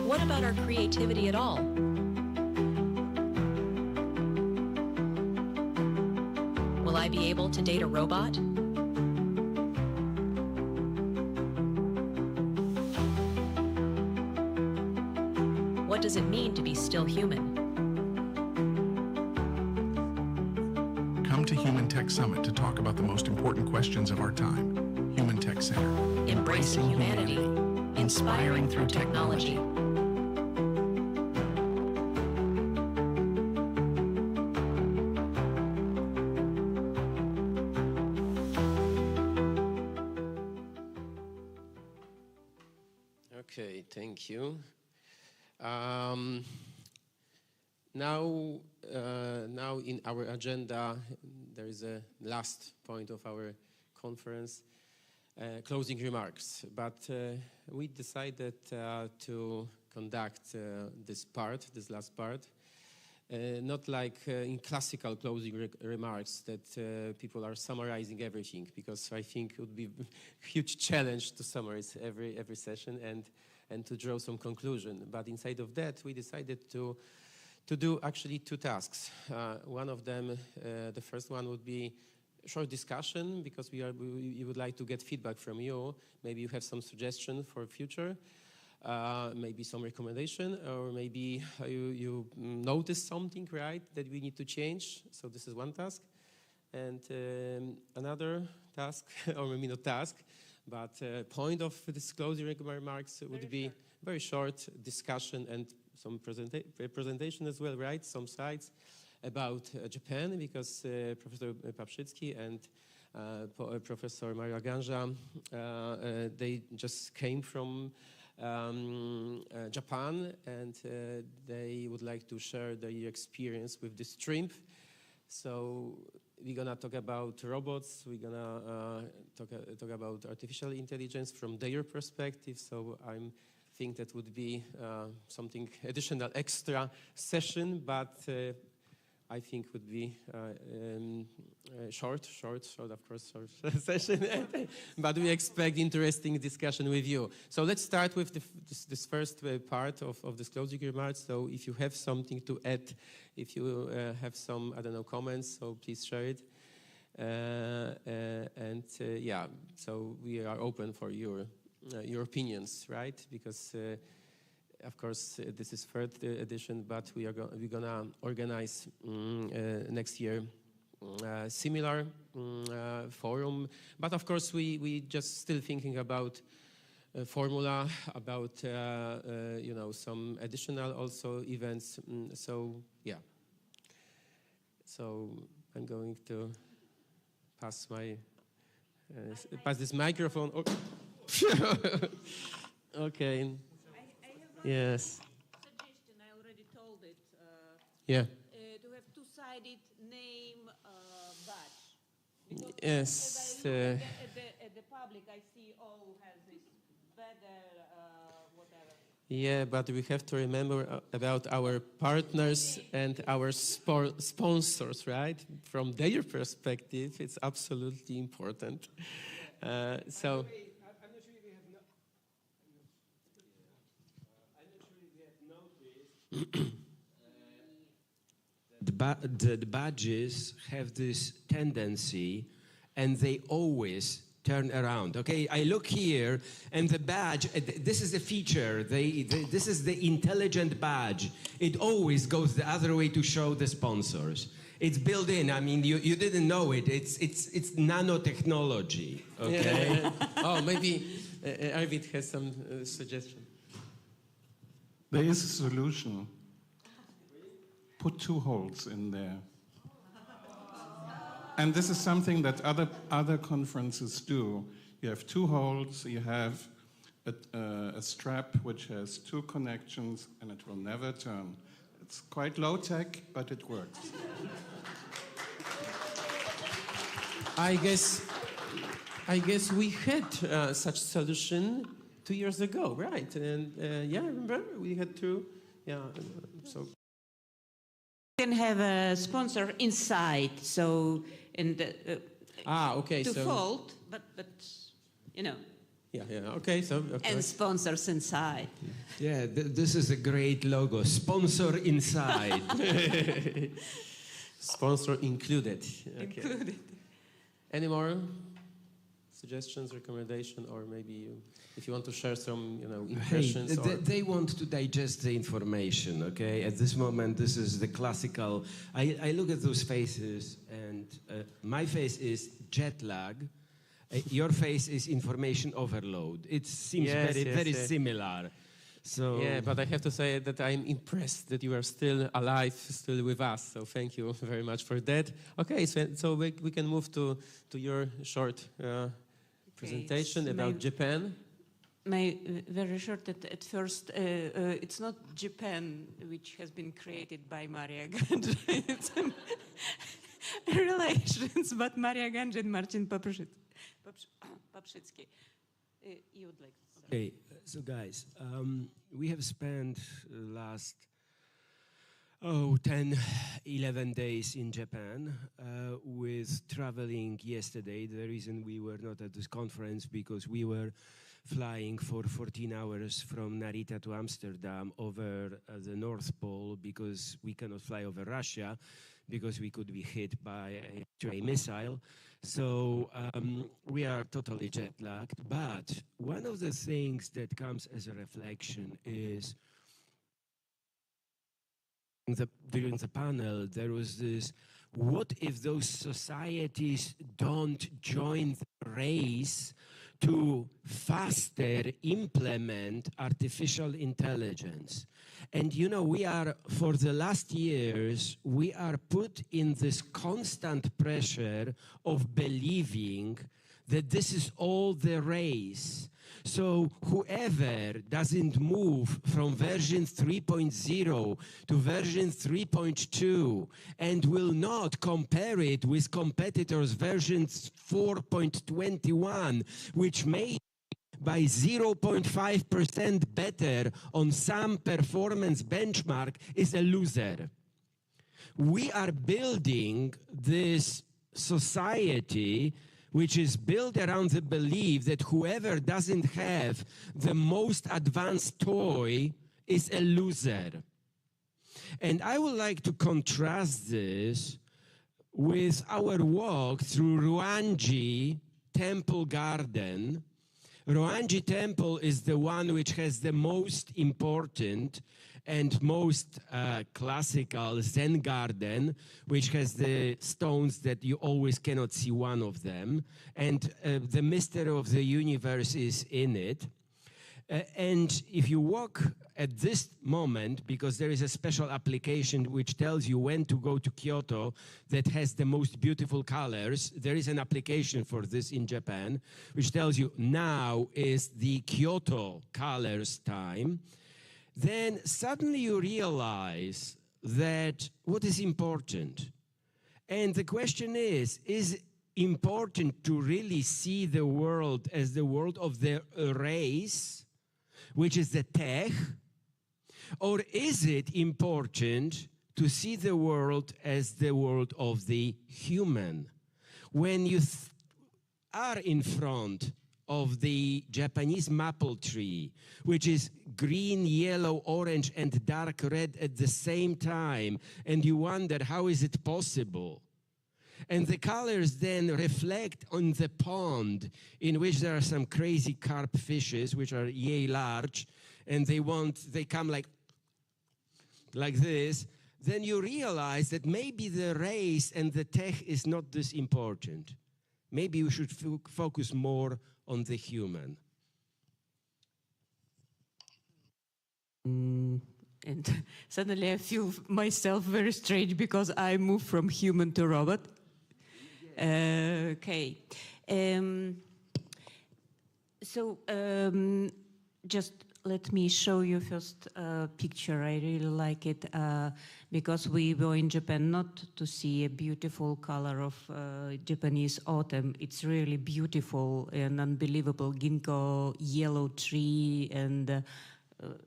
[SPEAKER 23] What about our creativity at all? Will I be able to date a robot? What does it mean to be still human?
[SPEAKER 19] Come to HumanTech Summit to talk about the most important questions of our time. HumanTech Center.
[SPEAKER 23] Embracing humanity, inspiring through technology.
[SPEAKER 4] Okay, thank you. Now in our agenda, there is a last point of our conference, closing remarks. But we decided to conduct this last part, not like in classical closing remarks that people are summarizing everything, because I think it would be a huge challenge to summarize every session and to draw some conclusion. But inside of that, we decided to do actually two tasks. One of them, the first one would be a short discussion, because we would like to get feedback from you. Maybe you have some suggestion for future, maybe some recommendation, or maybe you notice something, right, that we need to change. So this is one task. And another task, or maybe not task, but point of this closing remarks would be very short discussion and some presentation as well, right? Some slides about Japan, because Professor Paprzycki and Professor Maria Ganja, they just came from Japan, and they would like to share their experience with this shrimp. So we're gonna talk about robots. We're gonna talk about artificial intelligence from their perspective. So I think that would be something additional, extra session, but I think would be short, of course, short session. But we expect interesting discussion with you. So let's start with this first part of this closing remarks. So if you have something to add, if you have some, I don't know, comments, so please share it. Yeah, so we are open for your opinions, right? Because of course, this is third edition, but we're gonna organize next year similar forum. But of course, we just still thinking about formula, about you know, some additional also events. So yeah. So I'm going to pass pass this microphone. Okay. Yes.
[SPEAKER 2] Suggestion, I already told it.
[SPEAKER 4] Yeah.
[SPEAKER 2] To have two-sided name badge. Because
[SPEAKER 4] Yes.
[SPEAKER 2] as I look at the public, I see all has this better whatever.
[SPEAKER 4] Yeah, but we have to remember about our partners and our sponsors, right? From their perspective, it's absolutely important. So.
[SPEAKER 21] The badges have this tendency, and they always turn around. Okay, I look here, and the badge, this is a feature. This is the intelligent badge. It always goes the other way to show the sponsors. It's built in. I mean, you didn't know it. It's nanotechnology. Okay.
[SPEAKER 4] Yeah. Oh, maybe Arvid has some suggestion.
[SPEAKER 22] There is a solution. Put 2 holes in there. And this is something that other conferences do. You have 2 holes, you have a strap which has 2 connections, and it will never turn. It's quite low tech, but it works.
[SPEAKER 4] I guess we had such solution 2 years ago, right? And yeah, remember we had 2. Yeah, so.
[SPEAKER 2] Can have a sponsor inside, so
[SPEAKER 4] okay,
[SPEAKER 2] to
[SPEAKER 4] so
[SPEAKER 2] fold, but you know.
[SPEAKER 4] Yeah, okay, so okay.
[SPEAKER 2] And sponsors inside.
[SPEAKER 21] Yeah, this is a great logo. Sponsor inside.
[SPEAKER 4] Sponsor included. Okay.
[SPEAKER 2] Included.
[SPEAKER 4] Any more suggestions, recommendation, or maybe if you want to share some, you know, impressions?
[SPEAKER 21] Hey, they want to digest the information, okay? At this moment, this is the classical. I look at those faces, and my face is jet lag. Your face is information overload. It seems very similar. So
[SPEAKER 4] yeah, but I have to say that I'm impressed that you are still alive, still with us. So thank you very much for that. Okay, so we can move to your short presentation about Japan.
[SPEAKER 2] Very short at first. It's not Japan which has been created by Maria Ganj. It's relations, but Maria Ganj and Marcin Papszycki. You would like to start.
[SPEAKER 21] Okay, so guys, we have spent last 10, 11 days in Japan with traveling yesterday. The reason we were not at this conference because we were flying for 14 hours from Narita to Amsterdam over the North Pole because we cannot fly over Russia because we could be hit by a stray missile. So we are totally jet-lagged. But one of the things that comes as a reflection is during the panel, there was this, what if those societies don't join the race to faster implement artificial intelligence? And you know, we are, for the last years, we are put in this constant pressure of believing that this is all the race. So whoever doesn't move from version 3.0 to version 3.2 and will not compare it with competitors' versions 4.21, which may by 0.5% better on some performance benchmark, is a loser. We are building this society which is built around the belief that whoever doesn't have the most advanced toy is a loser. And I would like to contrast this with our walk through Ruanji Temple Garden, Roanji temple is the one which has the most important and most classical Zen garden, which has the stones that you always cannot see one of them. And the mystery of the universe is in it. And if you walk at this moment, because there is a special application which tells you when to go to Kyoto that has the most beautiful colors, there is an application for this in Japan, which tells you now is the Kyoto colors time, then suddenly you realize that what is important. And the question is important to really see the world as the world of the race, which is the tech, or is it important to see the world as the world of the human? When you are in front of the Japanese maple tree, which is green, yellow, orange, and dark red at the same time, and you wonder how is it possible? And the colors then reflect on the pond in which there are some crazy carp fishes, which are yay large, and they come like this, then you realize that maybe the race and the tech is not this important. Maybe we should focus more on the human.
[SPEAKER 2] And suddenly I feel myself very strange because I moved from human to robot. Okay. Just let me show you first a picture. I really like it because we were in Japan not to see a beautiful color of Japanese autumn. It's really beautiful and unbelievable ginkgo yellow tree and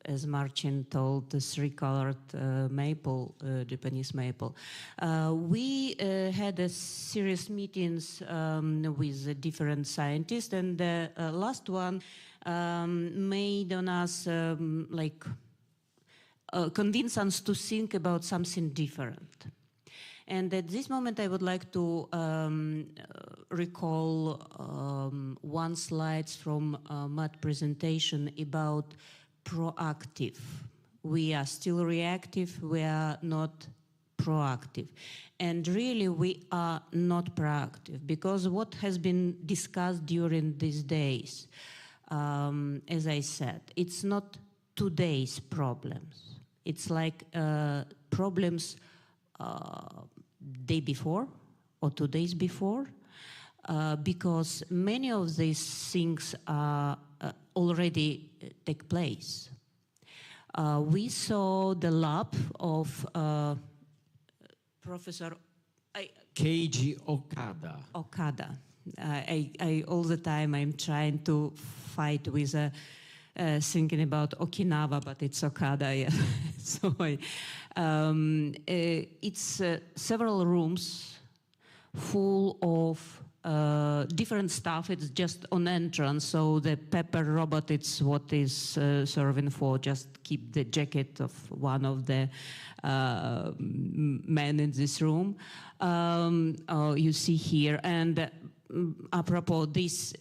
[SPEAKER 2] as Marcin told, the three-colored maple, Japanese maple. We had a serious meetings with different scientists, and the last one made on us convince us to think about something different. And at this moment, I would like to recall one slide from Matt's presentation about proactive. We are still reactive, we are not proactive. And really we are not proactive because what has been discussed during these days, as I said, it's not today's problems. It's like problems day before or 2 days before, because many of these things are already take place. We saw the lab of Professor
[SPEAKER 21] Keiji Okada.
[SPEAKER 2] I all the time I'm trying to fight with thinking about Okinawa, but it's Okada. Yeah. So it's several rooms full of different stuff. It's just on entrance, so the pepper robot, it's what is serving for just keep the jacket of one of the men in this room. You see here, and apropos this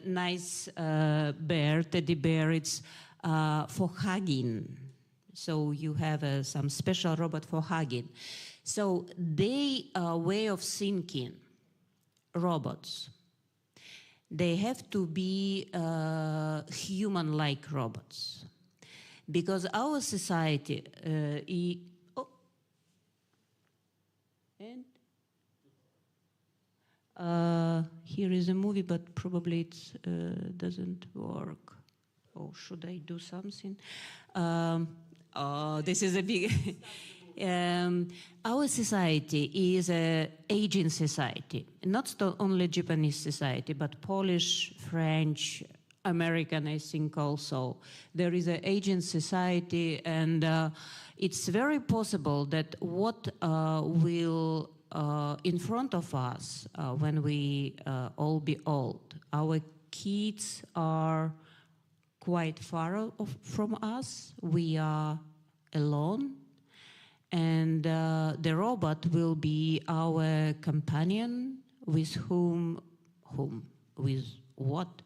[SPEAKER 2] nice bear, teddy bear, it's for hugging. So you have some special robot for hugging. So they way of thinking, robots, they have to be human-like robots, because our society here is a movie, but probably it doesn't work. Oh, should I do something? Oh, this is a big our society is an aging society, not only Japanese society, but Polish, French, American, I think also. There is an aging society, and it's very possible that what will in front of us when we all be old, our kids are quite far from us, we are alone, and the robot will be our companion with with what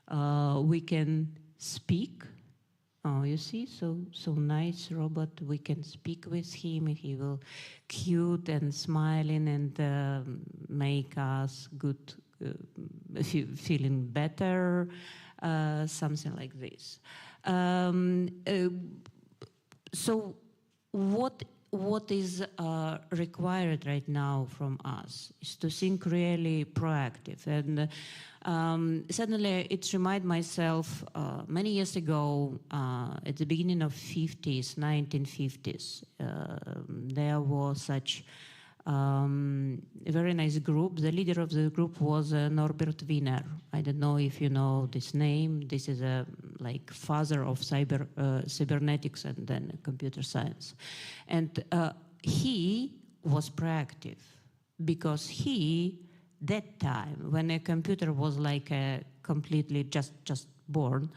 [SPEAKER 2] We can speak. Oh, you see, so nice robot. We can speak with him. He will cute and smiling and make us good, feeling better, something like this. So what is required right now from us is to think really proactive. And suddenly it reminded myself many years ago, at the beginning of 1950s, there was such a very nice group. The leader of the group was Norbert Wiener. I don't know if you know this name. This is a like father of cybernetics and then computer science. And he was proactive because that time when a computer was like a completely just born,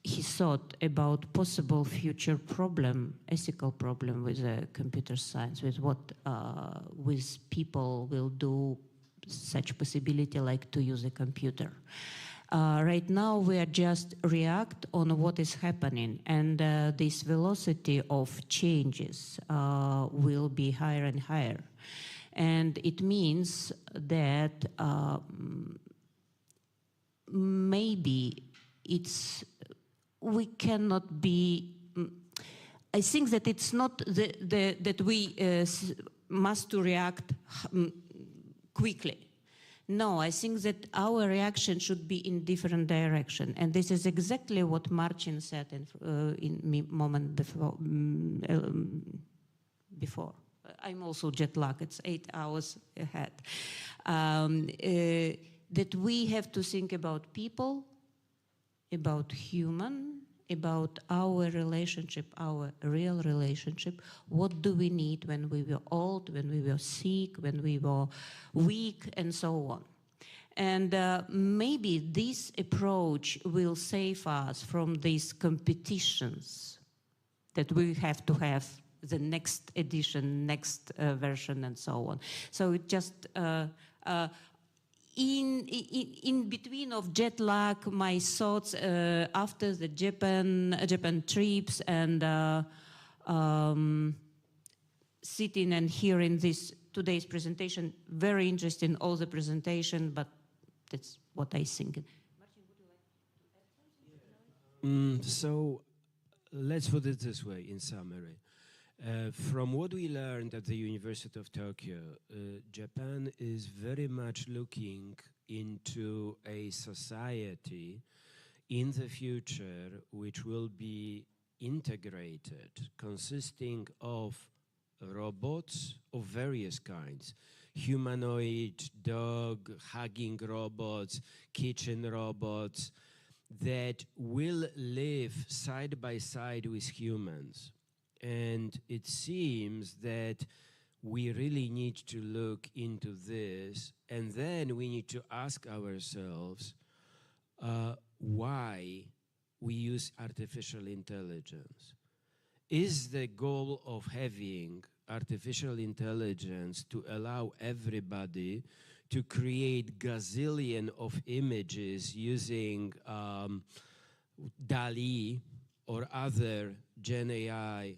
[SPEAKER 2] he thought about possible future problem, ethical problem with computer science, with what with people will do such possibility like to use a computer. Right now we are just react on what is happening, and this velocity of changes will be higher and higher. And it means that maybe we cannot be, I think that it's not that we must to react quickly. No, I think that our reaction should be in different direction. And this is exactly what Marcin said in moment before. I'm also jet lagged, it's 8 hours ahead. That we have to think about people, about human, about our relationship, our real relationship. What do we need when we were old, when we were sick, when we were weak, and so on. And maybe this approach will save us from these competitions that we have to have the next edition, next version, and so on. So it just in between of jet lag, my thoughts after the Japan trips and sitting and hearing this today's presentation, very interesting, all the presentation, but that's what I think.
[SPEAKER 21] So let's put it this way in summary. From what we learned at the University of Tokyo, Japan is very much looking into a society in the future which will be integrated, consisting of robots of various kinds, humanoid, dog, hugging robots, kitchen robots, that will live side by side with humans. And it seems that we really need to look into this, and then we need to ask ourselves why we use artificial intelligence. Is the goal of having artificial intelligence to allow everybody to create gazillion of images using DALL-E or other Gen AI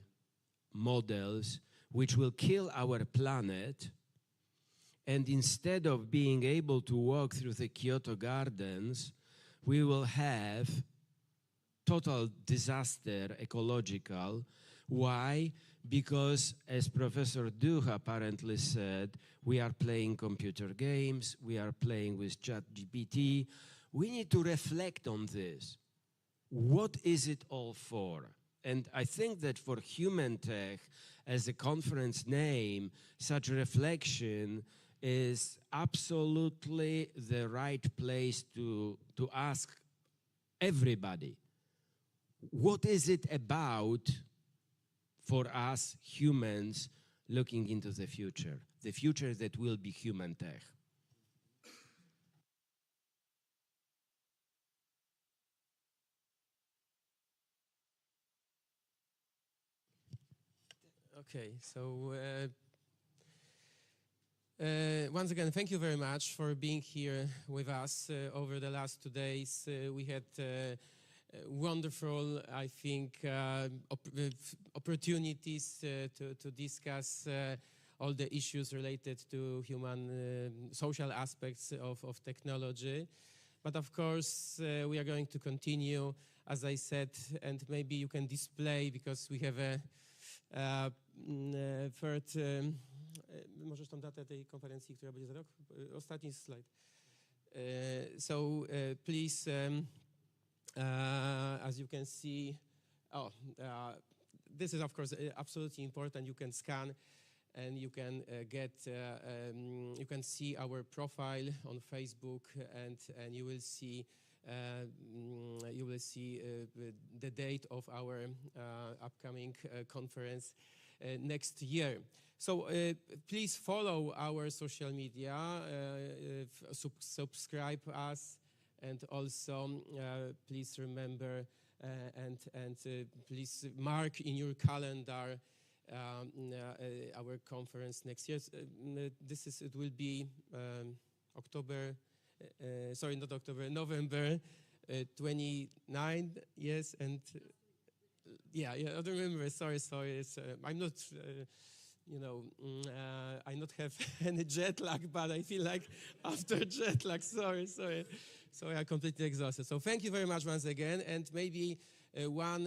[SPEAKER 21] models which will kill our planet, and instead of being able to walk through the Kyoto gardens, we will have total disaster, ecological. Why? Because, as Professor Duch apparently said, we are playing computer games, we are playing with ChatGPT. We need to reflect on this. What is it all for? And I think that for HumanTech, as a conference name, such reflection is absolutely the right place to ask everybody, what is it about for us humans looking into the future that will be HumanTech?
[SPEAKER 4] Okay, so once again, thank you very much for being here with us over the last 2 days. We had wonderful, I think, opportunities to discuss all the issues related to human social aspects of technology. But of course, we are going to continue, as I said, and maybe you can display, because we have a third... Możesz tą datę tej konferencji, która będzie za rok? Ostatni slajd. So please, as you can see, this is of course absolutely important. You can scan and you can you can see our profile on Facebook, and you will see the date of our upcoming conference next year. So please follow our social media, subscribe us, and also please remember and please mark in your calendar our conference next year. It will be November 29, yes, and yeah, I don't remember. Sorry. I'm not. I not have any jet lag, but I feel like after jet lag, sorry, I'm completely exhausted. So thank you very much once again, and maybe one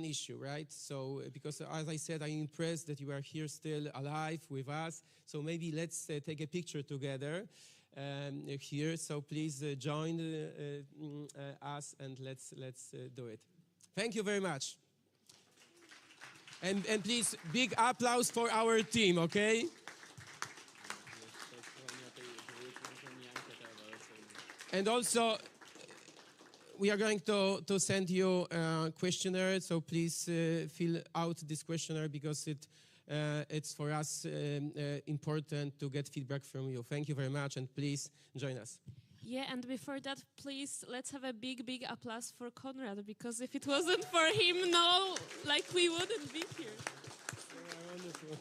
[SPEAKER 4] issue, right? So because as I said, I'm impressed that you are here still alive with us. So maybe let's take a picture together here. So please join us and let's do it. Thank you very much. And please, big applause for our team, okay? And also, we are going to send you a questionnaire, so please fill out this questionnaire, because it's for us important to get feedback from you. Thank you very much, and please join us.
[SPEAKER 1] Yeah, and before that, please, let's have a big applause for Konrad, because if it wasn't for him, we wouldn't be here.
[SPEAKER 4] Wonderful.